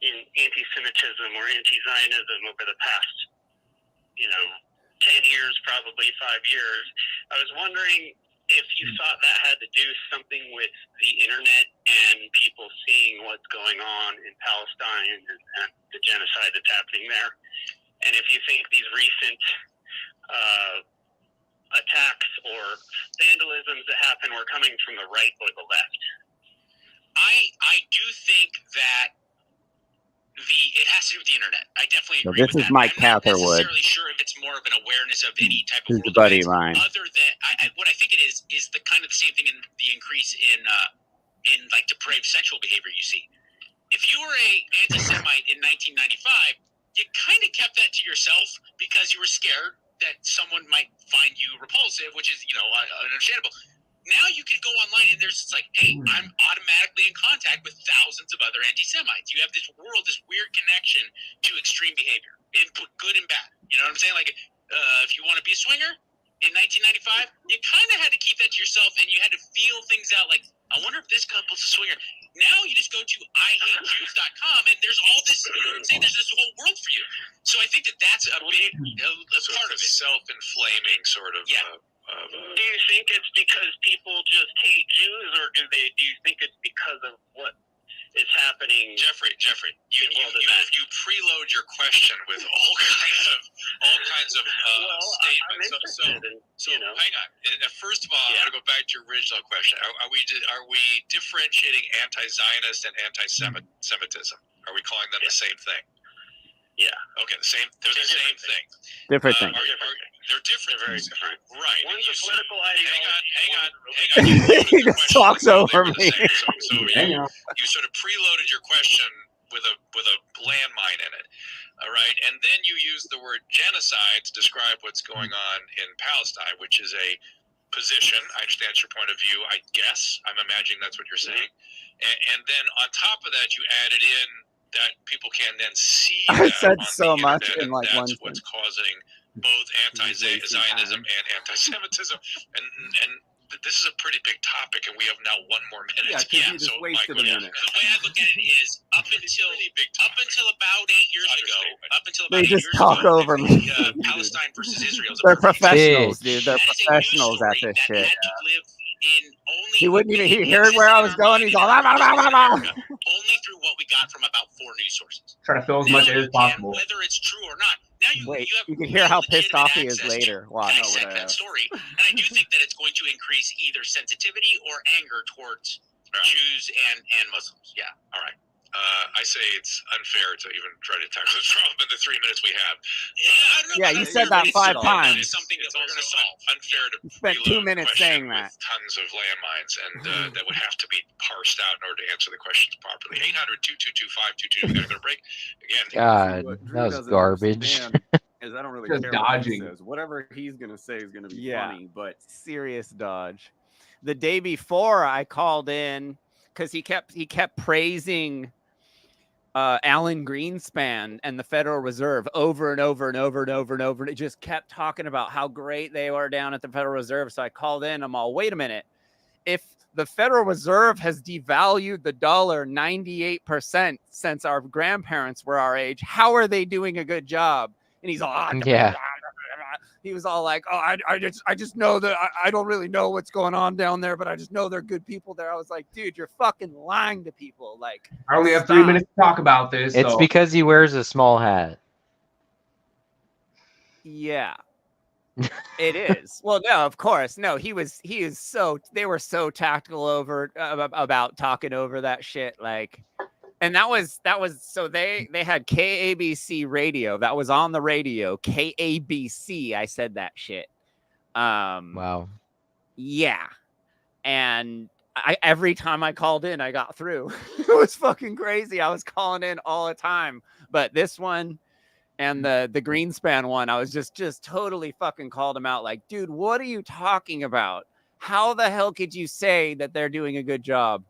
in anti-Semitism or anti-Zionism over the past, 10 years, probably 5 years. I was wondering if you thought that had to do something with the internet and people seeing what's going on in Palestine and the genocide that's happening there, and if you think these recent attacks or vandalisms that happen were coming from the right or the left. I do think that it has to do with the internet. I definitely agree So this with is that. Mike I'm not Catherwood. necessarily sure if it's more of an awareness of any type of Who's the world buddy events, line? other than what I think it is the kind of the same thing in the increase in like depraved sexual behavior you see. If you were a anti-Semite in 1995, you kind of kept that to yourself because you were scared that someone might find you repulsive, which is understandable. Now you can go online and there's just like, hey, I'm automatically in contact with thousands of other anti-Semites. You have this world, this weird connection to extreme behavior, in good and bad. You know what I'm saying? Like, if you want to be a swinger in 1995, you kind of had to keep that to yourself, and you had to feel things out. Like, I wonder if this couple's a swinger. Now you just go to IHateJews.com, and there's all this. You know what I'm saying? There's this whole world for you. So I think that's a big part of it. Self-inflaming sort of. Yeah. Do you think it's because people just hate Jews, or do you think it's because of what is happening? Jeffrey, you preload your question with all kinds of statements. So hang on. First of all, I want to go back to your original question. Are we differentiating anti-Zionist and anti-Semitism? Are we calling them the same thing? Yeah. Okay. They're the same thing. Different thing. They're different. They're very different. Right. One's a political ideology. Hang on. He just talks over me. So you sort of preloaded your question with a landmine in it. All right. And then you use the word genocide to describe what's going on in Palestine, which is a position. I understand your point of view, I guess. I'm imagining that's what you're saying. And then on top of that, you added in that people can then see I that said on so the much internet, in like and one that's what's thing. causing both anti-Zionism and anti-Semitism. And this is a pretty big topic, and we have now 1 more minute. Yeah, 'cause you just wasted a minute. The way I look at it is up until about 8 years ago, They just talk over me. Palestine versus Israel. They're professionals, dude. They're That is a professionals news at story this that shit. had to live in only He wouldn't even. He heard where I was going. He's all. only through what we got from about 4 news sources. Try to fill as much air as possible. Whether it's true or not. Now Wait, you have you can hear how pissed legitimate off he is access later. to Watch. dissect that story, and I do think that it's going to increase either sensitivity or anger towards Jews and Muslims. Yeah. All right. I say it's unfair to even try to tackle this problem in the 3 minutes we have. Yeah, you said that 5 times. It's something that we're going to solve. Unfair to You spent 2 minutes saying that. tons of landmines, and that would have to be parsed out in order to answer the questions properly. 800-222-5222. We got to go to break again. God, What Drew that was doesn't garbage. understand is I don't really Just care what dodging. he says. Whatever he's gonna say is gonna be Yeah. funny, but Serious dodge. The day before, I called in because he kept praising Alan Greenspan and the Federal Reserve over and over and over and over and over. And it just kept talking about how great they are down at the Federal Reserve. So I called in. I'm all, wait a minute. If the Federal Reserve has devalued the dollar 98% since our grandparents were our age, how are they doing a good job? And he's all, Yeah. He was all like, oh, I just know that I don't really know what's going on down there, but I just know they're good people there. I was like, dude, you're fucking lying to people. Like, I only have 3 minutes to talk about this. It's so. because he wears a small hat. Yeah. It is. Well, no, of course. No, they were so tactical over about talking over that shit. Like, and that was so they had KABC radio. That was on the radio. KABC. I said that shit. Wow. Yeah. And every time I called in, I got through. It was fucking crazy. I was calling in all the time. But this one and the Greenspan one, I was just totally fucking called him out. Like, dude, what are you talking about? How the hell could you say that they're doing a good job?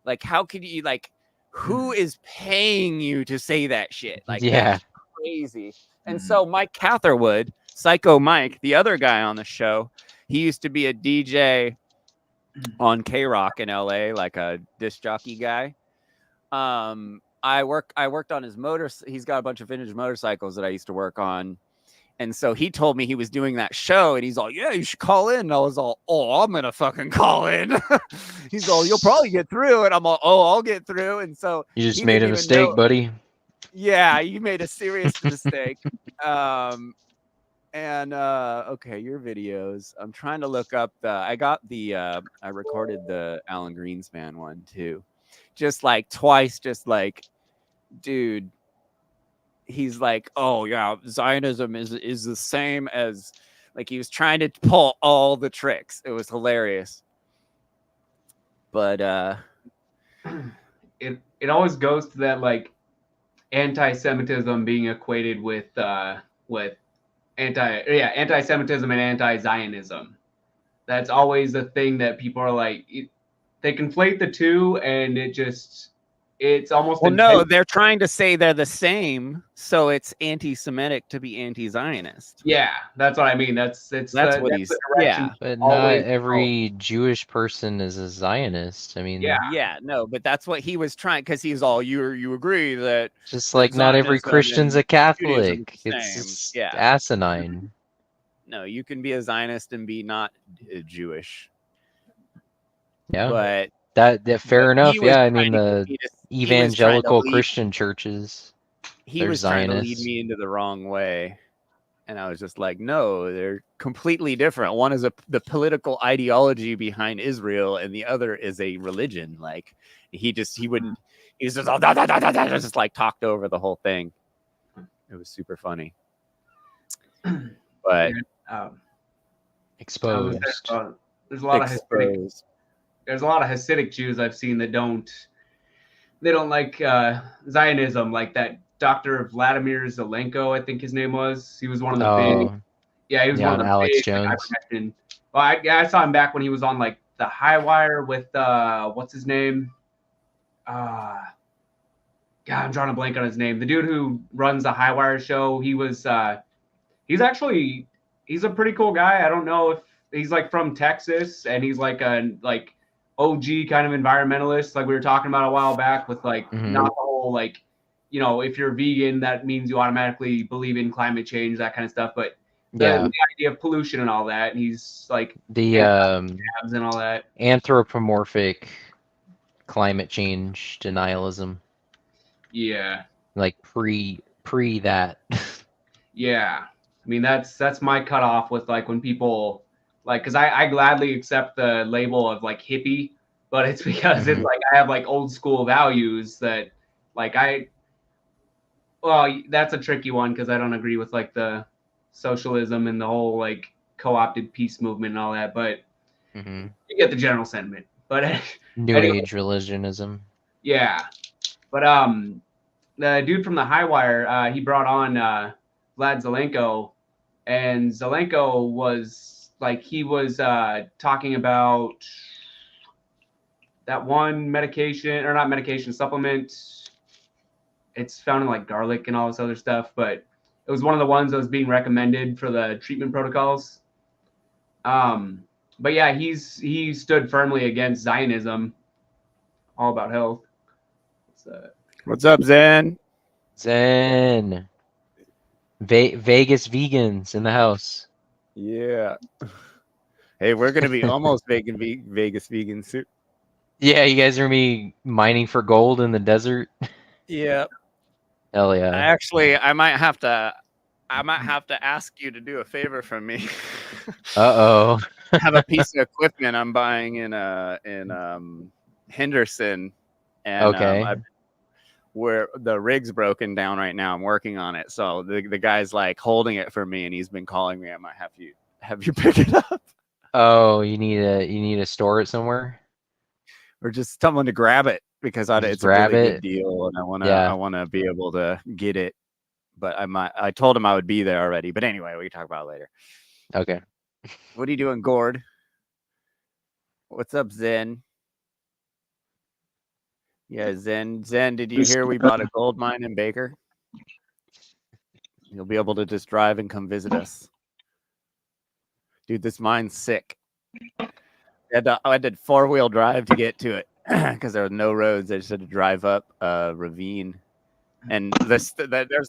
Like, how could you, like, who is paying you to say that shit? Like, Yeah. that's crazy. And so Mike Catherwood, Psycho Mike, the other guy on the show, he used to be a DJ on K-Rock in LA, like a disc jockey guy. I worked on his motor. He's got a bunch of vintage motorcycles that I used to work on. And so he told me he was doing that show, and he's all, yeah, you should call in. And I was all, oh, I'm going to fucking call in. He's all, you'll probably get through. And I'm all, oh, I'll get through. And so You just he made a didn't even mistake, know. buddy. Yeah, you made a serious mistake. Okay, your videos. I'm trying to look up I recorded the Alan Greenspan one too. Just like twice, just like, dude, he's like, oh yeah, Zionism is the same as, like, he was trying to pull all the tricks. It was hilarious. But it always goes to that, like, anti-Semitism being equated with anti-Semitism and anti-Zionism. That's always the thing that people are like, they conflate the two, and it's almost. Well, no, they're trying to say they're the same, so it's anti-Semitic to be anti-Zionist. Yeah, that's what I mean. That's what he's. Yeah, but not every Jewish person is a Zionist. I mean, yeah, no, but that's what he was trying, because he's all, you agree that just like not every Christian's a Catholic. It's yeah, asinine. No, you can be a Zionist and be not Jewish. Yeah, but that fair enough. Yeah, I mean the evangelical lead, Christian churches. He was trying to lead me into the wrong way, and I was just like, no, they're completely different. One is the political ideology behind Israel, and the other is a religion. Like he wouldn't. He was just all just like talked over the whole thing. It was super funny, but exposed. There's a lot of Hasidic. There's a lot of Hasidic Jews I've seen that don't like Zionism, like that Dr. Vladimir Zelenko, I think his name was. He was one of the big. Yeah, he was one of the Alex big. Jones. Well, I saw him back when he was on like the High Wire with what's his name? God, I'm drawing a blank on his name. The dude who runs the High Wire show. He's a pretty cool guy. I don't know if he's like from Texas, and he's like a OG kind of environmentalist, like we were talking about a while back, with like not the whole like, if you're vegan, that means you automatically believe in climate change, that kind of stuff. But the idea of pollution and all that, and he's like the and all that anthropomorphic climate change denialism. Yeah. Like pre that. Yeah. I mean, that's my cutoff with like when people like, because I gladly accept the label of like hippie, but it's because it's like I have like old school values that like that's a tricky one, because I don't agree with like the socialism and the whole like co-opted peace movement and all that, but you get the general sentiment. But New Age religionism. Yeah. But the dude from the High Wire, he brought on Vlad Zelenko, and Zelenko was like, he was talking about that one supplement. It's found in like garlic and all this other stuff, but it was one of the ones that was being recommended for the treatment protocols. But yeah, he stood firmly against Zionism, all about health. What's up, Zen? Zen. Vegas vegans in the house. Yeah. Hey, we're gonna be almost Vegas vegan soon. Yeah, you guys are gonna be mining for gold in the desert. Yeah. Hell yeah. Actually, I might have to ask you to do a favor for me. I have a piece of equipment I'm buying in Henderson, and where the rig's broken down right now. I'm working on it, so the guy's like holding it for me, and he's been calling me. I might have you pick it up. Oh, you need to store it somewhere, or just someone to grab it, because it's a really good deal, and I want to be able to get it. But I told him I would be there already. But anyway, we can talk about it later. Okay. What are you doing, Gord? What's up, Zen? Yeah, Zen, did you hear we bought a gold mine in Baker? You'll be able to just drive and come visit us. Dude, this mine's sick. I had to 4-wheel drive to get to it because there were no roads. I just had to drive up a ravine. And there's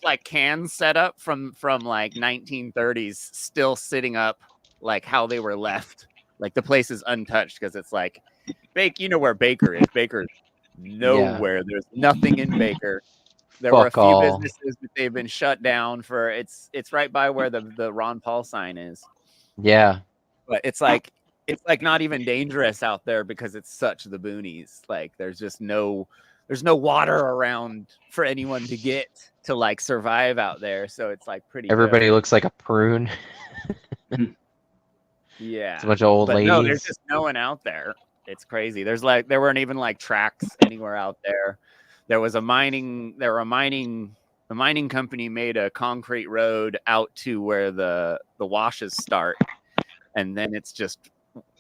like cans set up from like 1930s still sitting up like how they were left. Like the place is untouched because it's like you know where Baker is. Baker's nowhere. There's nothing in Baker. There were a few businesses, but they've been shut down for it's right by where the Ron Paul sign is. Yeah. But it's like not even dangerous out there because it's such the boonies. Like there's no water around for anyone to get to like survive out there. So it's like pretty Everybody good. looks like a prune. Yeah. It's a bunch of old ladies. No, there's just no one out there. It's crazy. There weren't even like tracks anywhere out there. There was a mining company made a concrete road out to where the washes start. And then it's just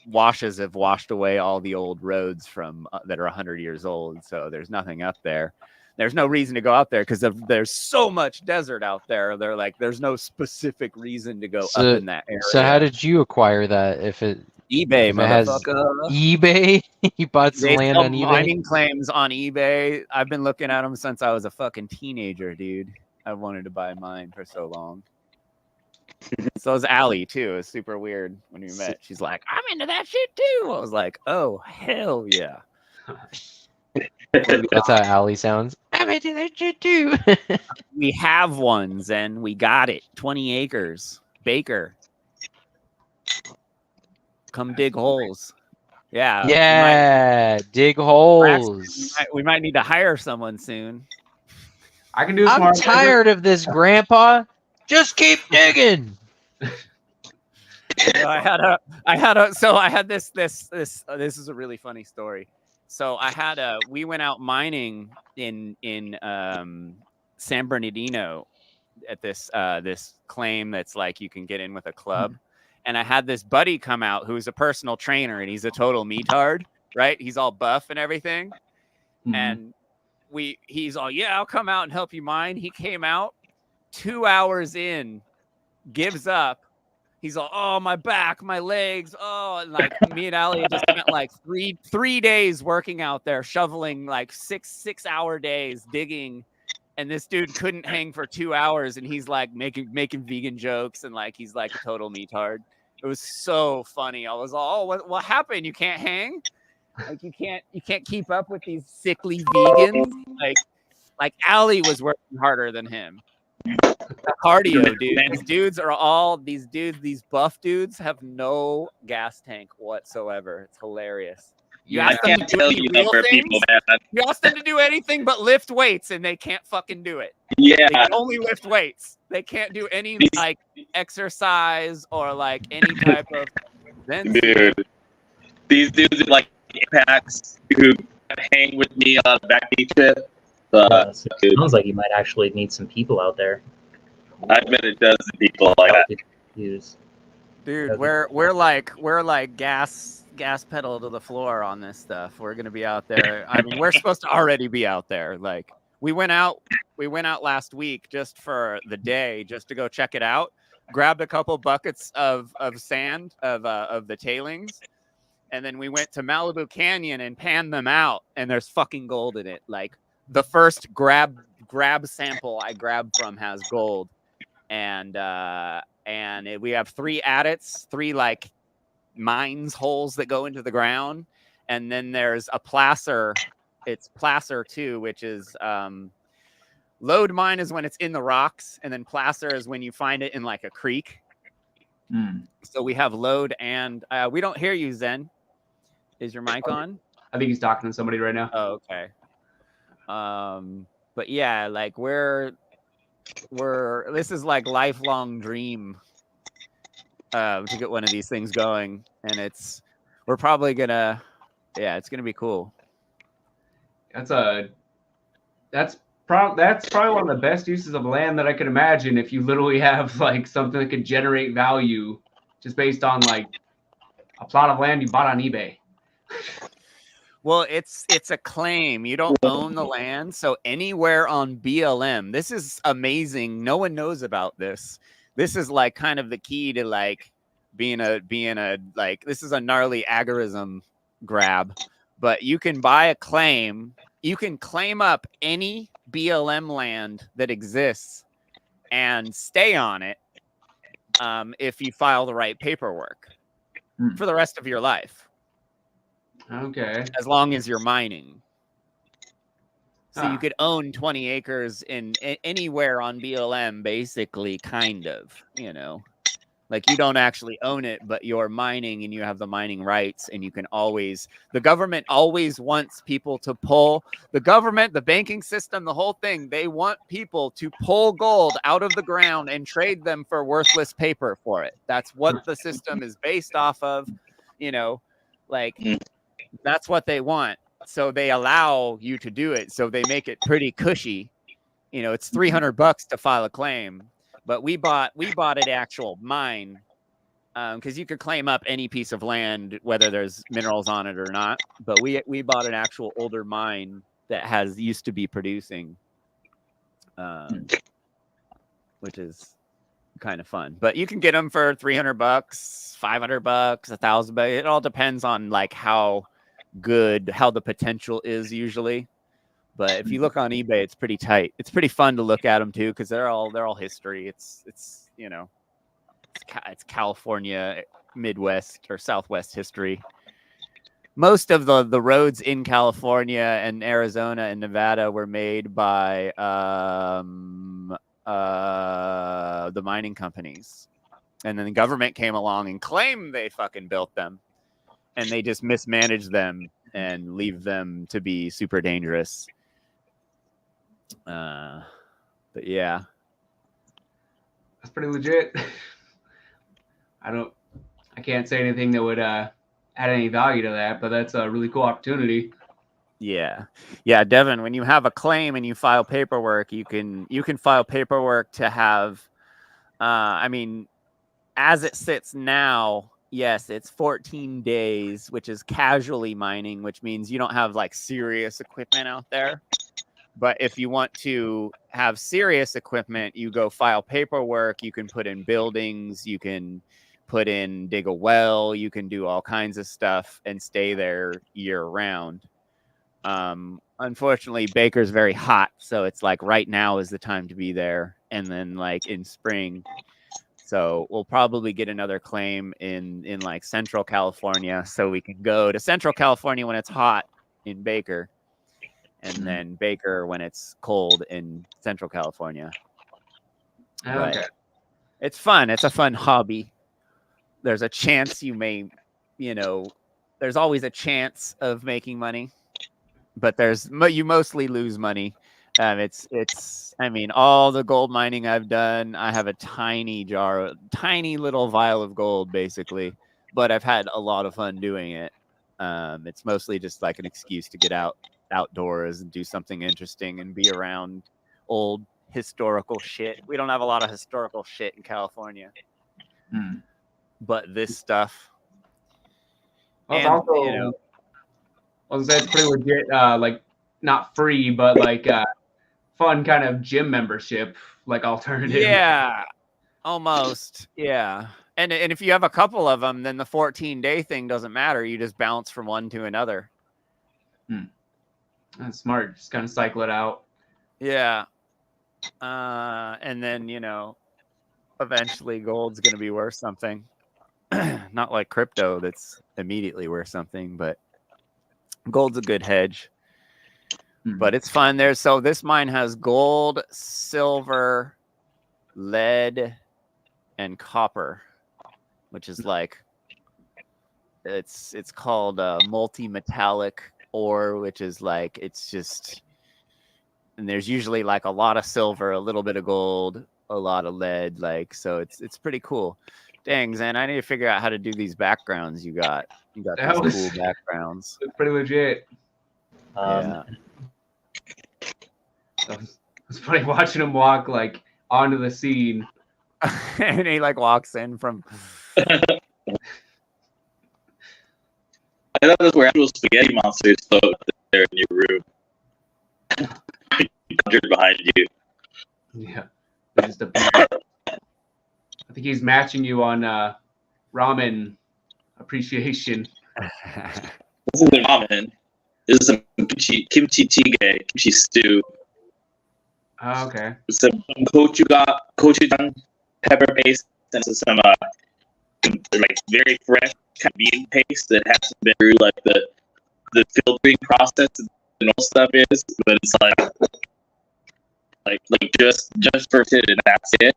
washes have washed away all the old roads from that are 100 years old. So there's nothing up there. There's no reason to go out there because there's so much desert out there. They're like, there's no specific reason to go up in that area. So how did you acquire that? eBay, motherfucker. eBay? You bought some land on eBay? Mining claims on eBay. I've been looking at them since I was a fucking teenager, dude. I wanted to buy mine for so long. So is Allie too. It's super weird when we met. She's like, I'm into that shit too. I was like, oh hell yeah. That's how Allie sounds. I'm into that shit too. We have ones and we got it. 20 acres. Baker. Come dig holes. Yeah. Yeah. Dig holes. We might need to hire someone soon. I can do. I'm tired of this, Grandpa. Just keep digging. So I had this is a really funny story. So we went out mining in San Bernardino at this claim that's like you can get in with a club. And I had this buddy come out who's a personal trainer and he's a total metard, right? He's all buff and everything. And he's all, yeah, I'll come out and help you mine. He came out 2 hours in, gives up. He's all, oh, my back, my legs. Oh, and like me and Allie just spent like three days working out there, shoveling like 6-hour days digging. And this dude couldn't hang for 2 hours. And he's like making vegan jokes. And like, he's like a total metard. It was so funny. I was all, oh, what happened? You can't hang? Like you can't keep up with these sickly vegans. Like Allie was working harder than him. Cardio, dude. These buff dudes have no gas tank whatsoever. It's hilarious. You ask them to do any real things. You ask them to do anything but lift weights, and they can't fucking do it. Yeah, they can only lift weights. They can't do any like exercise or like any type of. Dude, these dudes are like impacts who hang with me on the backbeat shit. Sounds like you might actually need some people out there. I've met a dozen people like that. Dude, we're like gas pedal to the floor on this stuff. We're gonna be out there. I mean, we're supposed to already be out there. Like we went out last week just for the day, just to go check it out. Grabbed a couple buckets of sand of the tailings, and then we went to Malibu Canyon and panned them out. And there's fucking gold in it. Like the first grab sample I grabbed from has gold, and we have 3 adits, 3 like mines holes that go into the ground, and then there's a placer. It's placer 2, which is load mine is when it's in the rocks, and then placer is when you find it in like a creek. So we have load, and we don't hear you, Zen. Is your mic on? I think he's talking to somebody right now. Oh, okay. But yeah, like we're this is like lifelong dream to get one of these things going, and we're probably gonna, it's gonna be cool. That's probably one of the best uses of land that I could imagine. If you literally have like something that could generate value just based on like a plot of land you bought on eBay. Well, it's a claim. You don't own the land, so anywhere on BLM. This is amazing. No one knows about this. This is like kind of the key to like being a like this is a gnarly agorism grab. But you can buy a claim. You can claim up any BLM land that exists and stay on it if you file the right paperwork for the rest of your life. Okay. As long as you're mining. So Ah. you could own 20 acres in anywhere on BLM, basically, kind of, you know. Like you don't actually own it, but you're mining and you have the mining rights, and you can always, the government always wants people to pull, the government, the banking system, the whole thing, they want people to pull gold out of the ground and trade them for worthless paper for it. That's what the system is based off of, you know, like that's what they want. So they allow you to do it. So they make it pretty cushy. You know, it's $300 to file a claim, but we bought an actual mine because you could claim up any piece of land, whether there's minerals on it or not. But we bought an actual older mine that used to be producing, which is kind of fun. But you can get them for $300, $500, $1,000. It all depends on like how good, how the potential is usually. But if you look on eBay, it's pretty tight. It's pretty fun to look at them too, because they're all history. It's you know, it's California, Midwest or Southwest history. Most of the roads in California and Arizona and Nevada were made by the mining companies, and then the government came along and claimed they fucking built them, and they just mismanage them and leave them to be super dangerous. But yeah, that's pretty legit. I can't say anything that would add any value to that, but that's a really cool opportunity. Yeah, Devin, when you have a claim and you file paperwork, you can file paperwork to have, I mean, as it sits now, yes, it's 14 days, which is casually mining, which means you don't have like serious equipment out there. But if you want to have serious equipment, you go file paperwork. You can put in buildings. You can dig a well. You can do all kinds of stuff and stay there year round. Unfortunately, Baker's very hot. So it's like right now is the time to be there. And then like in spring. So we'll probably get another claim in like Central California. So we can go to Central California when it's hot in Baker. And then Baker when it's cold in Central California. Okay. But it's fun. It's a fun hobby. There's a chance you may, you know, there's always a chance of making money, but you mostly lose money. I mean, all the gold mining I've done, I have a tiny little vial of gold, basically, but I've had a lot of fun doing it. It's mostly just like an excuse to get outdoors and do something interesting and be around old historical shit. We don't have a lot of historical shit in California, but this stuff. Well, it's and, also, you know, I was gonna say it's pretty legit, like not free, but like fun kind of gym membership, like alternative. Yeah, almost. Yeah. And if you have a couple of them, then the 14-day thing doesn't matter. You just bounce from one to another. That's smart. Just kind of cycle it out. Yeah. And then, you know, eventually gold's going to be worth something. Not like crypto that's immediately worth something, but gold's a good hedge. But it's fun there. So this mine has gold, silver, lead, and copper, which is like it's called multi-metallic ore, which is like it's just, and there's usually like a lot of silver, a little bit of gold, a lot of lead, like, so it's pretty cool. Dang, Zen, I need to figure out how to do these backgrounds you got these cool backgrounds. Pretty legit. Yeah. It's funny watching him walk like onto the scene. And he like walks in from I thought those were actual spaghetti monsters floating there in your room. Behind you. Yeah. Just a I think he's matching you on ramen appreciation. This isn't ramen. This is some kimchi jjigae, kimchi stew. Oh, okay. Some gochujang pepper paste and some like very fresh kind of bean paste that hasn't been through like the filtering process that the normal stuff is, but it's like just fermented and that's it.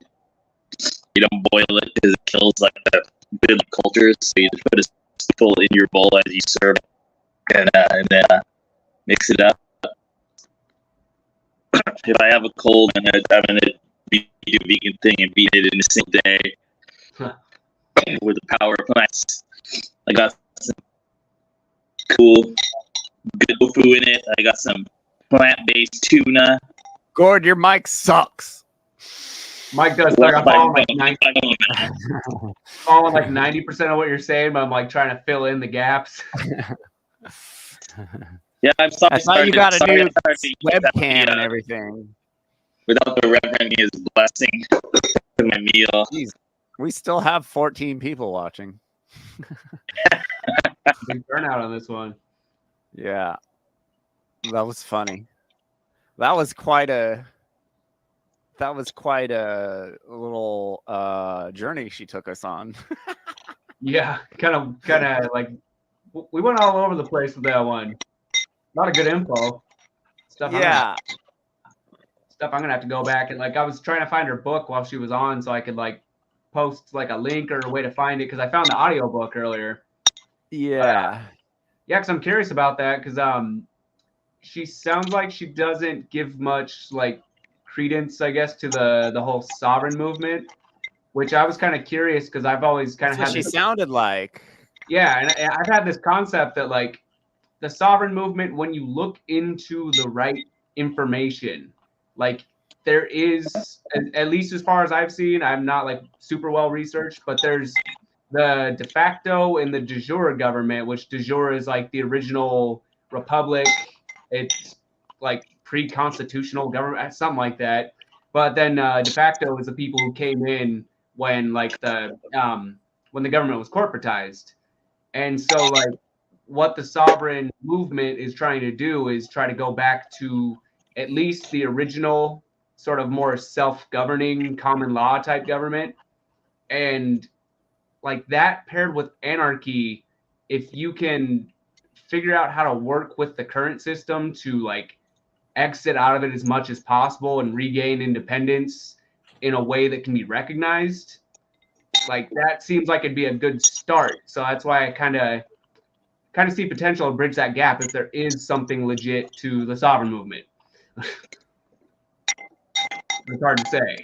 You don't boil it because it kills like the good cultures. So you just put a spoonful in your bowl as you serve it and then mix it up. If I have a cold and I'm gonna do a vegan thing and beat it in a single day with the power of plants. I got some cool good tofu in it. I got some plant-based tuna. Gord, your mic sucks. Mike does suck. I'm following like 90% of what you're saying, but I'm like trying to fill in the gaps. Yeah, I'm sorry. I thought you got a new webcam and everything. Without the Reverend, his blessing to my meal. Jeez, we still have 14 people watching. Big burnout on this one. Yeah, that was funny. That was quite a little journey she took us on. Yeah, kind of like we went all over the place with that one. Not a good info. Stuff I'm gonna have to go back and like I was trying to find her book while she was on so I could like post like a link or a way to find it because I found the audiobook earlier. Yeah. Yeah, because I'm curious about that because she sounds like she doesn't give much like credence, I guess, to the whole sovereign movement, which I was kind of curious because I've always kind of had what she this, sounded like. yeah, and I've had this concept that like the sovereign movement, when you look into the right information, like there is, at least as far as I've seen, I'm not like super well researched, but there's the de facto and the de jure government, which de jure is like the original republic. It's like pre-constitutional government, something like that. But then de facto is the people who came in when like when the government was corporatized. And so like what the sovereign movement is trying to do is try to go back to at least the original sort of more self-governing common law type government. And like that paired with anarchy, if you can figure out how to work with the current system to like exit out of it as much as possible and regain independence in a way that can be recognized, like that seems like it'd be a good start. So that's why I kind of see potential to bridge that gap if there is something legit to the sovereign movement. It's hard to say.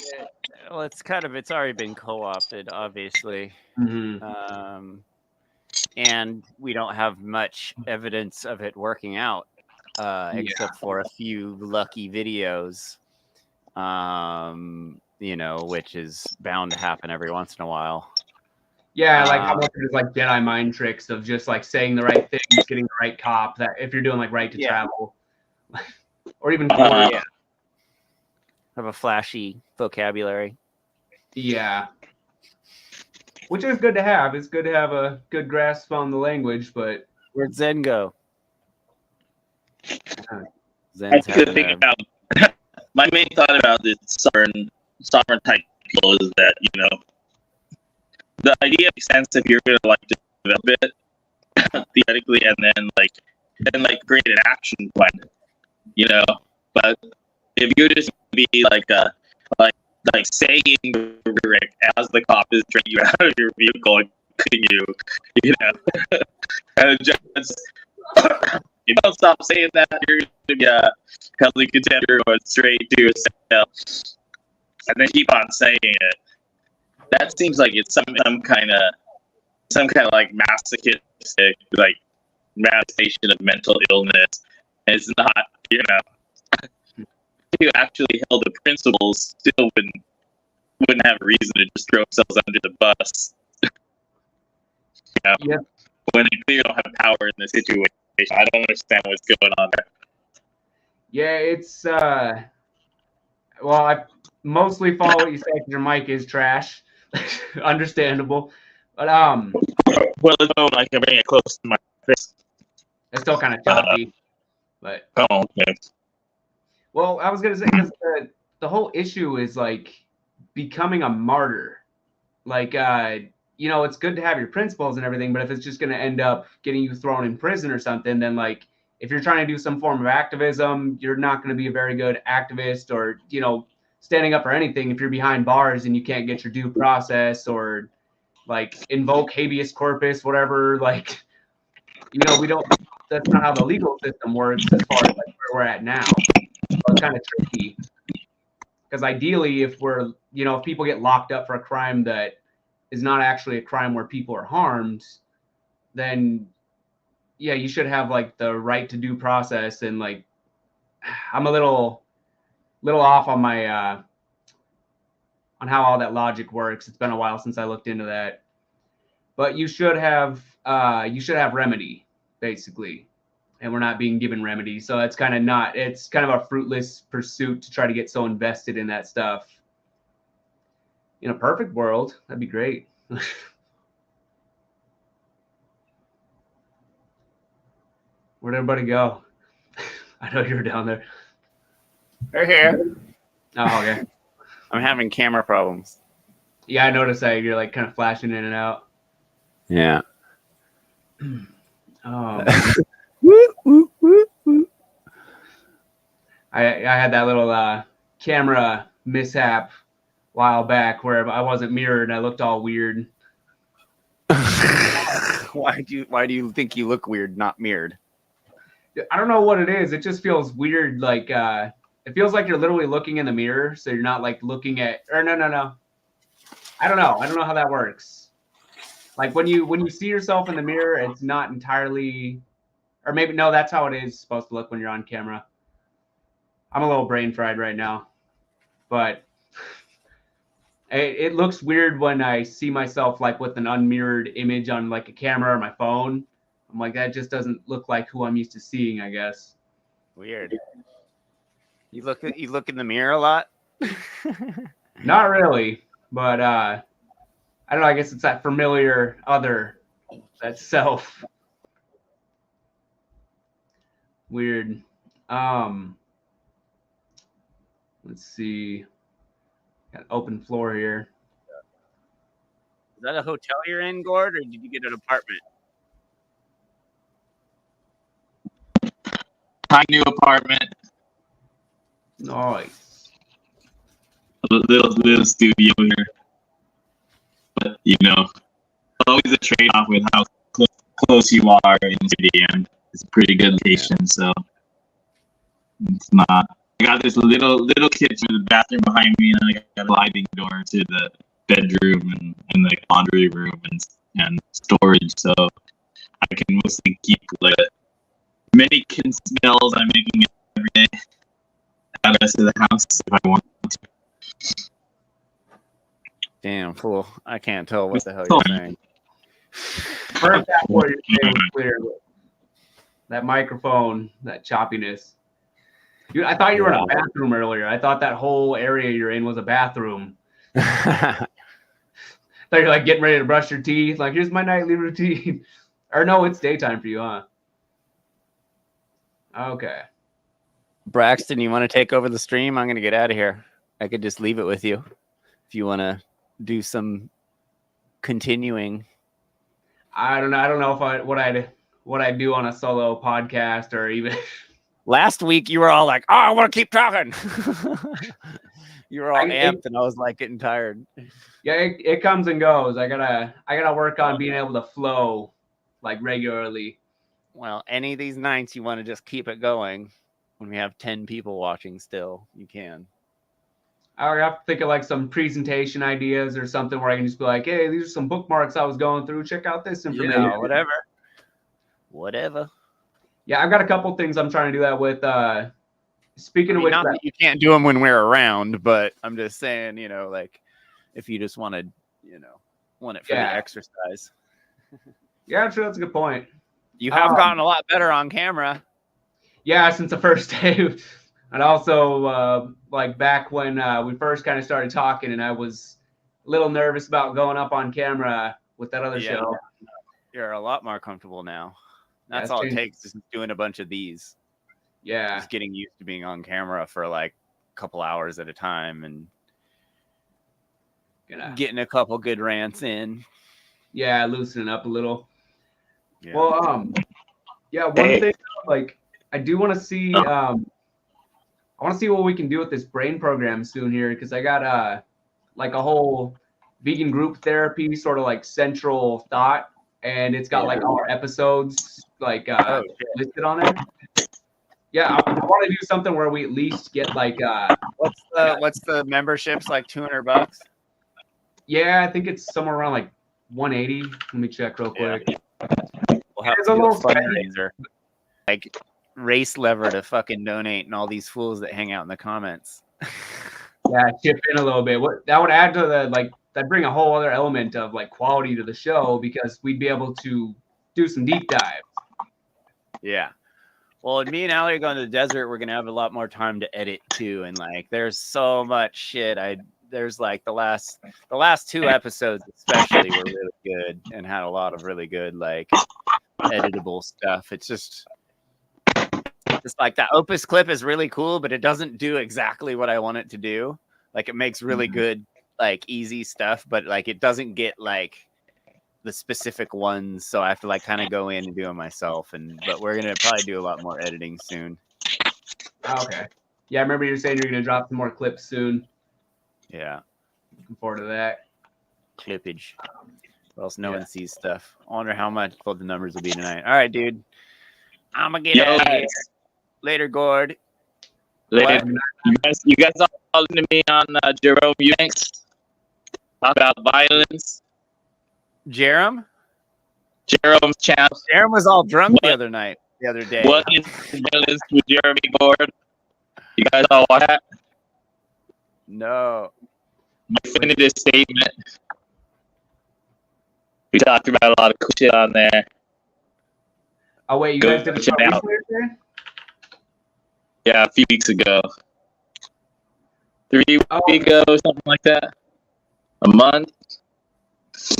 Well, it's already been co-opted, obviously. Mm-hmm. And we don't have much evidence of it working out, except for a few lucky videos, which is bound to happen every once in a while. Yeah, like how much is like Jedi mind tricks of just like saying the right things, getting the right cop. That if you're doing like right to travel, or even have a flashy vocabulary. Yeah, which is good to have. It's good to have a good grasp on the language. But where'd Zen go? Zen's my main thought about this sovereign type people is that the idea makes sense if you're going to like develop it theoretically and then create an action plan, but if you're just be like saying the rhetoric as the cop is dragging you out of your vehicle and and just if you don't stop saying that, you're going to be a heavily contender or straight to a cell and then keep on saying it. That seems like it's some kind of like masochistic, like manifestation of mental illness. And it's not, if you actually held the principles, still wouldn't have a reason to just throw themselves under the bus. Yeah. when they clearly don't have power in the situation. I don't understand what's going on there. Yeah, it's well, I mostly follow what you say. Your mic is trash. Understandable, but well, no, I can bring it close to my face. It's still kind of choppy. But okay. Well, I was gonna say because the whole issue is like becoming a martyr. Like you know, it's good to have your principles and everything, but if it's just gonna end up getting you thrown in prison or something, then like if you're trying to do some form of activism, you're not going to be a very good activist or, you know, standing up for anything if you're behind bars and you can't get your due process or like invoke habeas corpus, whatever. Like, you know, that's not how the legal system works as far as like where we're at now. So it's kind of tricky because ideally if if people get locked up for a crime that is not actually a crime where people are harmed, then yeah, you should have like the right to due process. And like, I'm a little off on my on how all that logic works. It's been a while since I looked into that, but you should have remedy basically, and we're not being given remedy. So it's kind of a fruitless pursuit to try to get so invested in that stuff. In a perfect world, that'd be great. Where'd everybody go? I know you were down there. Right here. Oh, okay. I'm having camera problems. Yeah, I noticed that you're like kind of flashing in and out. Yeah. I had that little camera mishap a while back where I wasn't mirrored and I looked all weird. Why do you think you look weird, not mirrored? I don't know what it is. It just feels weird. Like it feels like you're literally looking in the mirror, so you're not like looking at. Or no. I don't know. I don't know how that works. Like when you see yourself in the mirror, it's not entirely. Or maybe no, that's how it is supposed to look when you're on camera. I'm a little brain fried right now, but it looks weird when I see myself like with an unmirrored image on like a camera or my phone. I'm like, that just doesn't look like who I'm used to seeing, I guess. Weird. You look in the mirror a lot? Not really, but I don't know. I guess it's that familiar other, that self. Weird. Let's see. Got open floor here. Is that a hotel you're in, Gord, or did you get an apartment? My new apartment. Nice. A little studio here. But, you know, always a trade-off with how close you are in the city, and it's a pretty good location, so it's not. I got this little kitchen with a bathroom behind me, and I got a sliding door to the bedroom and the laundry room and storage, so I can mostly keep like many smells I'm making every day out of the rest of the house if I want to. Damn, fool. I can't tell what the hell you're saying. First half what you're saying was clear. That microphone, that choppiness. I thought you were in a bathroom earlier. I thought that whole area you're in was a bathroom. Thought you're like getting ready to brush your teeth. Like, here's my nightly routine. Or no, it's daytime for you, huh? Okay. Braxton, you want to take over the stream? I'm going to get out of here. I could just leave it with you if you want to do some continuing. I don't know if what I do on a solo podcast or even. Last week you were all like, "Oh, I want to keep talking." You were all amped, and I was like getting tired. Yeah, it comes and goes. I gotta work on being able to flow like regularly. Well, any of these nights you want to just keep it going when we have 10 people watching still, you can. I have to think of like some presentation ideas or something where I can just be like, hey, these are some bookmarks I was going through. Check out this information. Yeah, whatever. Yeah, I've got a couple things I'm trying to do that with. Speaking of which, not that you can't do them when we're around, but I'm just saying, you know, like if you just want to, you know, want it for the exercise. Yeah, sure, that's a good point. You have gotten a lot better on camera. Yeah, since the first day. And also, like back when we first kind of started talking, and I was a little nervous about going up on camera with that other show. You're a lot more comfortable now. That's Yeah, all it changed. takes, is doing a bunch of these. Yeah. Just getting used to being on camera for like a couple hours at a time and getting a couple good rants in. Yeah, loosening up a little. Yeah. Well, yeah, one thing, like, I do want to see, I want to see what we can do with this brain program soon here, because I got like a whole vegan group therapy sort of like central thought, and it's got like all our episodes like listed on there. Yeah, I want to do something where we at least get like what's the memberships, like $200? Yeah, I think it's somewhere around like 180. Let me check real quick. We'll have to do a fundraiser, like race lever to fucking donate, and all these fools that hang out in the comments. Yeah, chip in a little bit. What that would add to the that'd bring a whole other element of like quality to the show, because we'd be able to do some deep dives. Yeah. Well, me and Allie are going to the desert. We're gonna have a lot more time to edit too, and like, there's so much shit. There's like the last 2 episodes especially were really good and had a lot of really good like editable stuff. It's just like that Opus clip is really cool, but it doesn't do exactly what I want it to do. Like, it makes really good like easy stuff, but like it doesn't get like the specific ones, so I have to like kind of go in and do them myself. But we're gonna probably do a lot more editing soon. Okay. Yeah, I remember you were saying you're gonna drop some more clips soon. Yeah. Looking forward to that. Clippage. Or else no one sees stuff. I wonder how much the numbers will be tonight. All right, dude. I'm gonna get out of here. Later, Gord. Later. You guys all listening to me on Jerome Eubanks talk about violence. Jerome's channel. Jerome was all drunk the other day. What is violence with Jeremy Gord? You guys all watch that? No. My definitive statement. We talked about a lot of cool shit on there. Oh wait, you guys did check it out. recently? Yeah, a few weeks ago. 3 weeks ago, something like that. A month.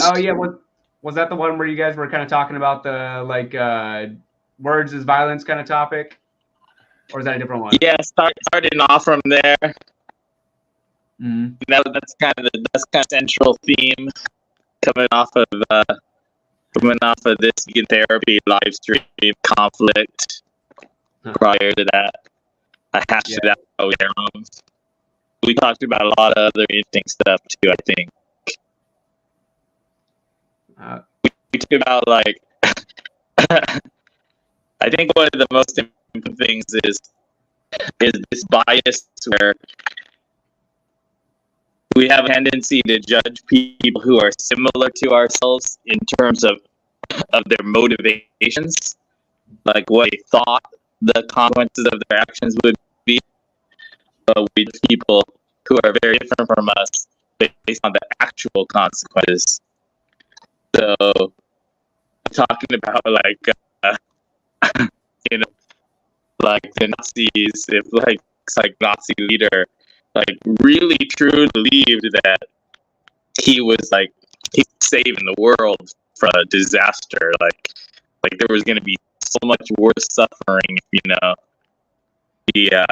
Oh yeah, was that the one where you guys were kind of talking about the like words as violence kind of topic, or is that a different one? Yeah, starting off from there. Mm-hmm. That's kind of central theme coming off of this vegan therapy live stream conflict. Prior to that, I hashed it out with Jerome. We talked about a lot of other interesting stuff too, I think. We talked about like I think one of the most important things is this bias where we have a tendency to judge people who are similar to ourselves in terms of their motivations, like what they thought the consequences of their actions would be. But we judge people who are very different from us based on the actual consequences. So, talking about like, like the Nazis, if like Nazi leader, like really truly believed that he was saving the world from a disaster, like there was going to be so much worse suffering if the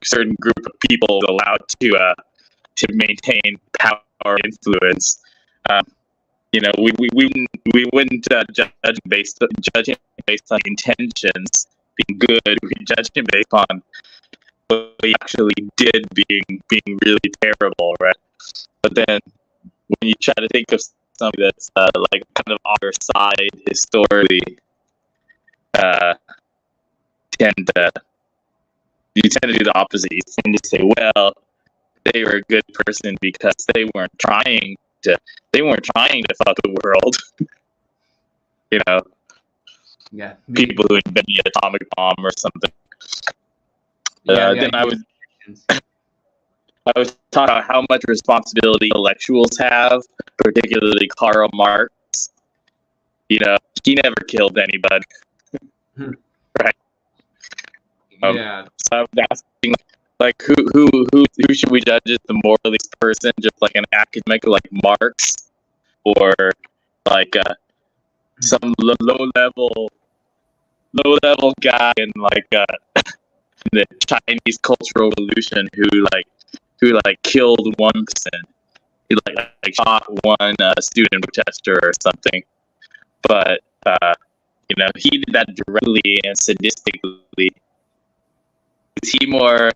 certain group of people allowed to maintain power and influence. We wouldn't judge him based on intentions being good. We judge him based on what he actually did being really terrible, right? But then when you try to think of something that's like kind of on our side historically, you tend to do the opposite. You tend to say, well, they were a good person because they weren't trying to fuck the world. Yeah. People who invented the atomic bomb or something. Then I was talking about how much responsibility intellectuals have, particularly Karl Marx, You know, he never killed anybody. Right. Yeah. So I'm asking, like, who should we judge as the moralist person? Just like an academic, like Marx, or like some low level guy in like the Chinese Cultural Revolution who killed one person, he like shot one student protester or something. But you know, he did that directly and sadistically. Is he more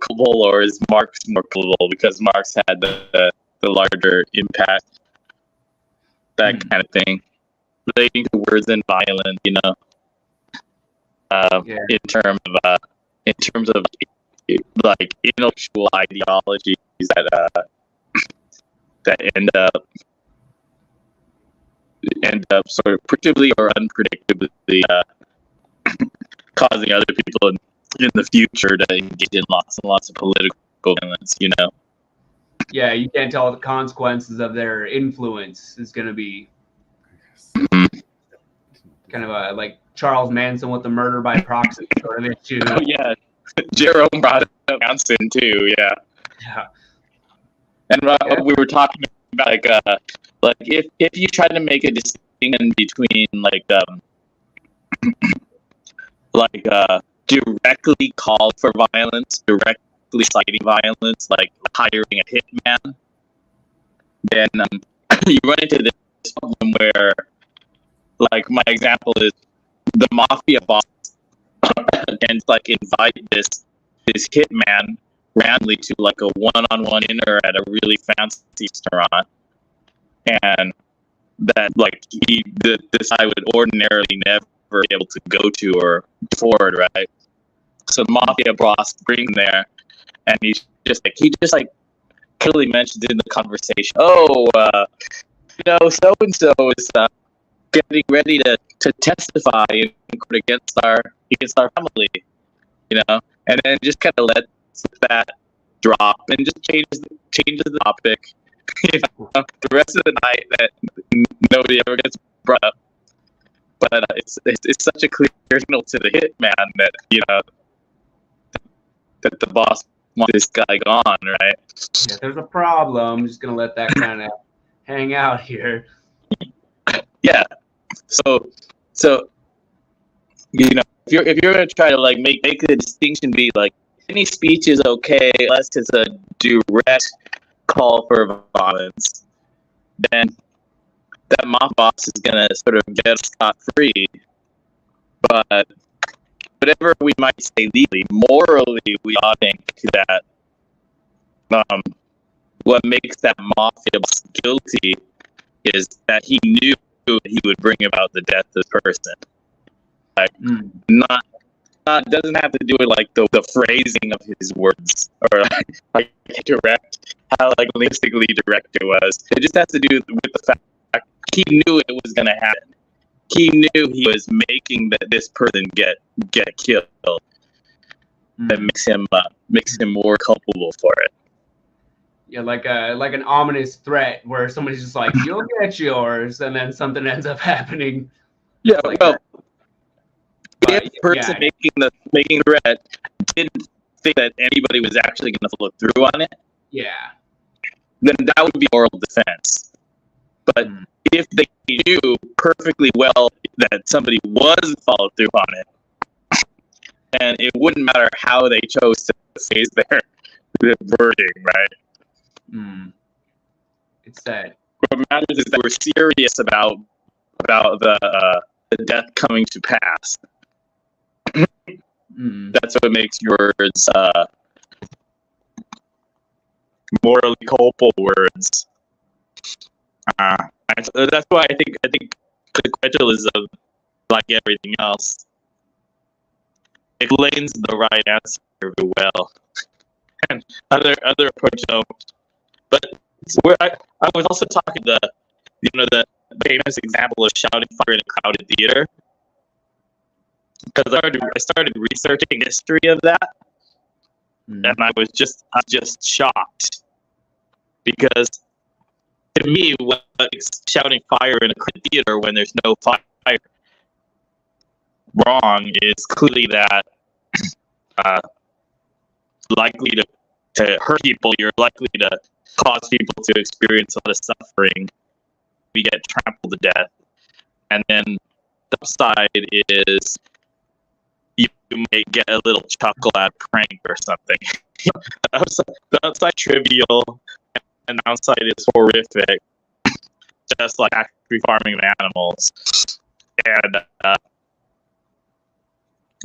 culpable, or is Marx more culpable because Marx had the larger impact? That kind of thing, relating to words and violence, you know. In terms of like intellectual ideologies that end up sort of predictably or unpredictably causing other people in the future to engage in lots and lots of political violence, you know. Yeah, you can't tell what the consequences of their influence is going to be. Kind of a like Charles Manson with the murder by proxy sort of issue. Oh yeah, Jerome brought up Manson too. Yeah. Yeah. And we were talking about like if you try to make a distinction between directly call for violence, directly citing violence, like hiring a hitman, then you run into this problem where, like, my example is the mafia boss can like invite this hitman randomly to like a one-on-one dinner at a really fancy restaurant, and that like this guy would ordinarily never be able to go to or afford, right? So the mafia boss brings him there, and he just clearly mentions in the conversation, you know, so and so is getting ready to testify in court against our family, you know, and then just kind of lets that drop and just changes the topic. You know, the rest of the night that nobody ever gets brought up, but it's such a clear signal to the hitman that, you know, that the boss wants this guy gone, right? Yeah, there's a problem. I'm just gonna let that kind of hang out here. Yeah. So you know, if you're gonna try to like make the distinction be like any speech is okay unless it's a direct call for violence, then that mob boss is gonna sort of get scot free. But whatever we might say legally, morally, we ought to think that what makes that mafia boss guilty is that he knew he would bring about the death of the person. Like, not doesn't have to do with like the phrasing of his words or like direct, how like linguistically direct it was. It just has to do with the fact he knew it was going to happen. He knew he was making this person get killed. That makes him more culpable for it. Yeah, like an ominous threat where somebody's just like, "You'll get yours," and then something ends up happening. Yeah, like well, if the person making the threat didn't think that anybody was actually going to follow through on it, yeah, then that would be moral defense. But if they knew perfectly well that somebody was followed through on it, and it wouldn't matter how they chose to phrase their wording, right? It's sad. What matters is that we're serious about the death coming to pass. That's what makes your words morally culpable words. That's why I think sequentialism, like everything else, explains the right answer very well, and other approaches don't. But I was also talking the famous example of shouting fire in a crowded theater, because I started researching history of that, and I was just shocked, because to me, what's shouting fire in a theater when there's no fire wrong is clearly that likely to hurt people. You're likely to cause people to experience a lot of suffering. We get trampled to death. And then the upside is you may get a little chuckle at a prank or something. The upside trivial, and the downside is horrific, just like factory farming of animals. And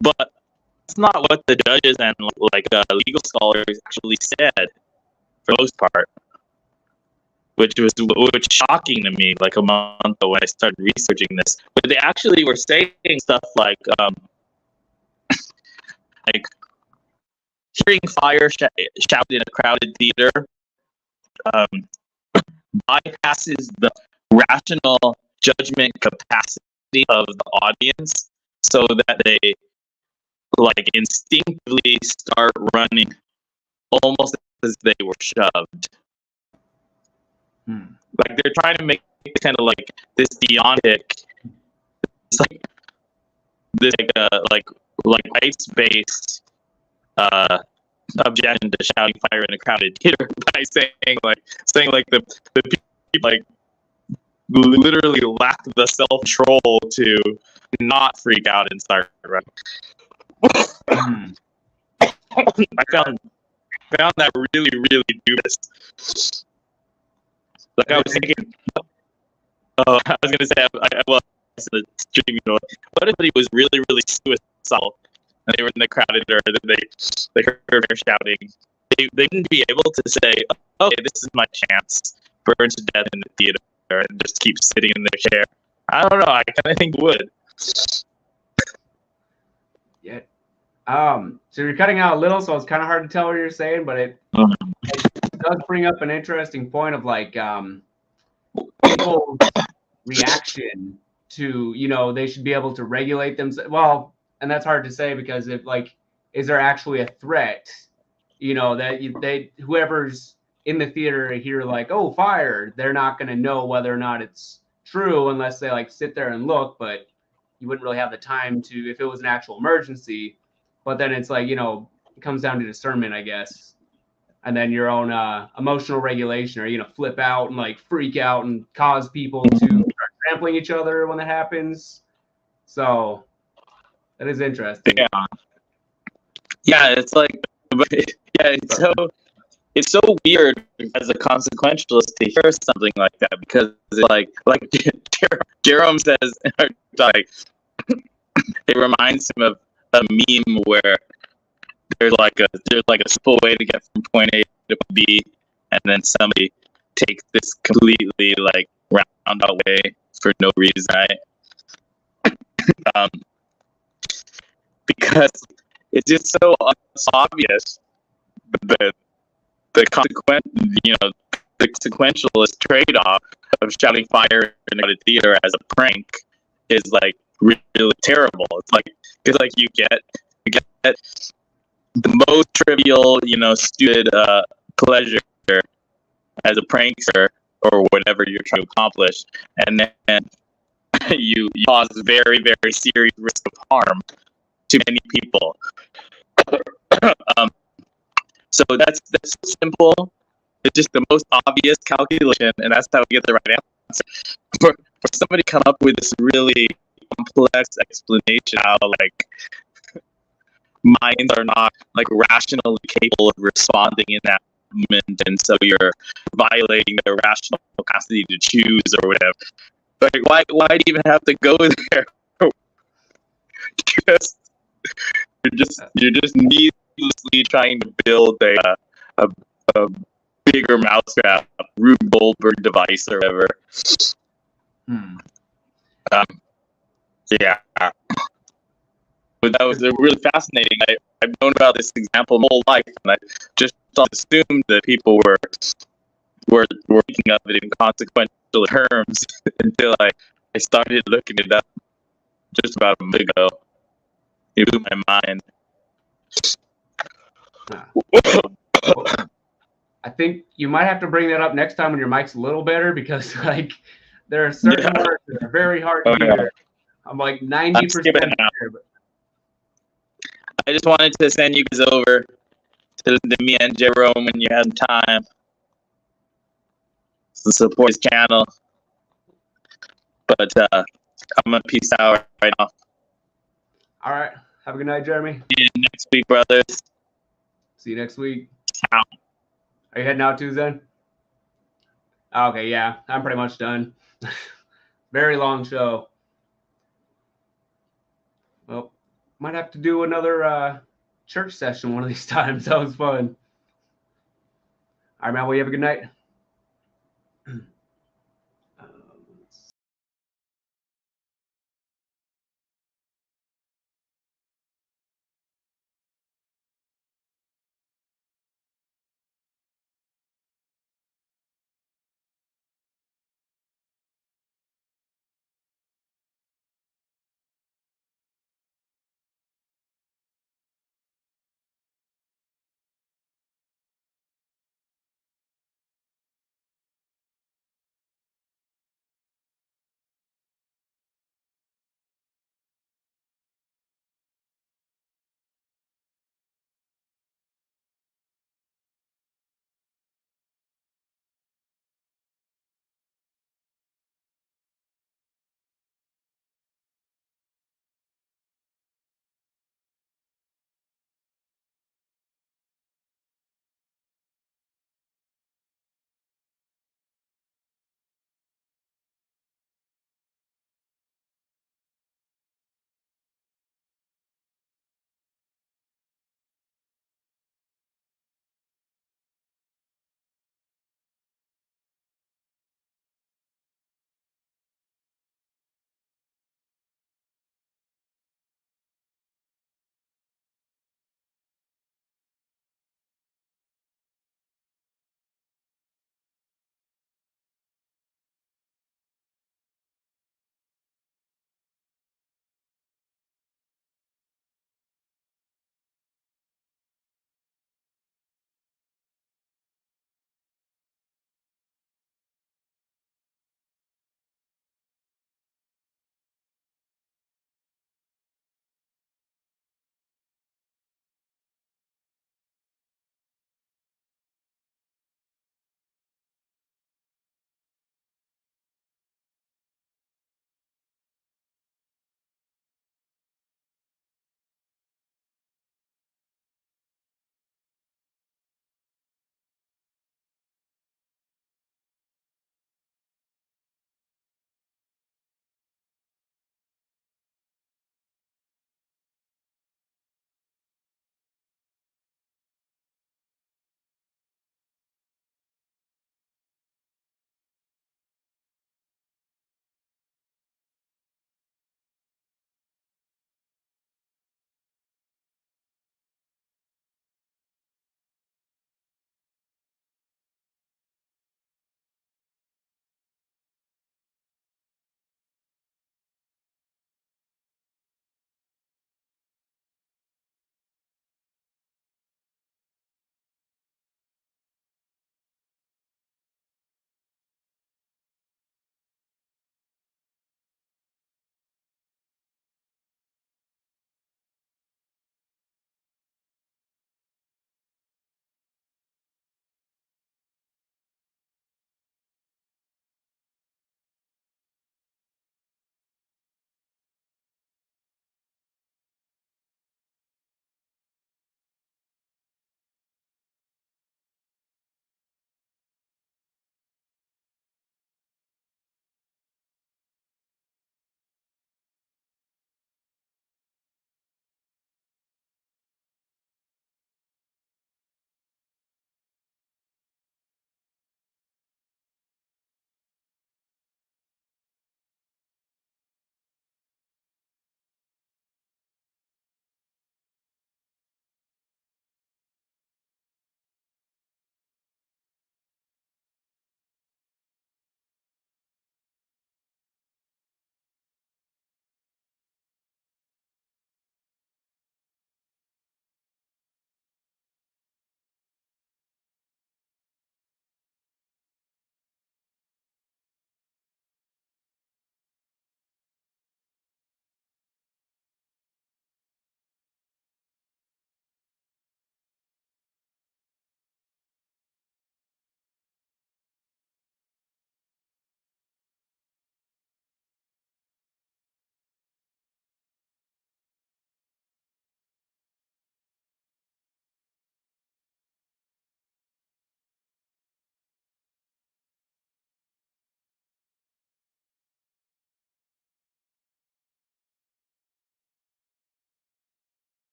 but that's not what the judges and legal scholars actually said, for the most part, which was shocking to me. Like a month ago when I started researching this, but they actually were saying stuff like hearing fire shouted in a crowded theater bypasses the rational judgment capacity of the audience, so that they instinctively start running almost as they were shoved. Like they're trying to make kind of like this deontic, it's this rights-based objection to shouting fire in a crowded theater by saying the people literally lack the self-control to not freak out and start running. I found that really, really dubious. Like I was thinking, I was gonna say, I was streaming. What if he was really, really suicidal, and they were in the crowded, or they heard her shouting? They wouldn't be able to say, "Oh, okay, this is my chance," burn to death in the theater, and just keep sitting in their chair. I don't know. I kind of think would. Yeah. So you're cutting out a little, so it's kind of hard to tell what you're saying, but it does bring up an interesting point of people's reaction to, they should be able to regulate themselves. Well, and that's hard to say because if is there actually a threat, that whoever's in the theater hear oh, fire, they're not going to know whether or not it's true unless they sit there and look, but you wouldn't really have the time to if it was an actual emergency. But then it's it comes down to discernment, I guess. And then your own emotional regulation. Are you going to flip out and freak out and cause people to start trampling each other when that happens? So that is interesting. Yeah, it's it's so weird as a consequentialist to hear something like that, because Jerome says, it reminds him of a meme where there's a simple way to get from point A to point B, and then somebody takes this completely roundabout way for no reason, right? Because it's just so obvious the consequentialist trade-off of shouting fire in a theater as a prank is really terrible. It's you get the most trivial, stupid pleasure as a prankster or whatever you're trying to accomplish, and then you cause very, very serious risk of harm to many people. So that's simple. It's just the most obvious calculation, and that's how we get the right answer. For somebody to come up with this really complex explanation how minds are not rationally capable of responding in that moment, and so you're violating their rational capacity to choose or whatever. Why do you even have to go there? You're just needlessly trying to build a bigger mousetrap, Rube Goldberg device or whatever. Yeah. But that was really fascinating. I've known about this example my whole life, and I just assumed that people were thinking of it in consequential terms until I started looking it up just about a month ago. It blew my mind. I think you might have to bring that up next time when your mic's a little better, because like there are certain words that are very hard to hear. I'm like 90% sure, but I just wanted to send you guys over to me and Jerome when you had time to support his channel. But I'm gonna peace out right now. all right. Have a good night, Jeremy. See you next week, brothers. See you next week. Ciao. Are you heading out too, then? Okay, yeah, I'm pretty much done. Very long show. Well, might have to do another church session one of these times. That was fun. All right, man. Well, you have a good night.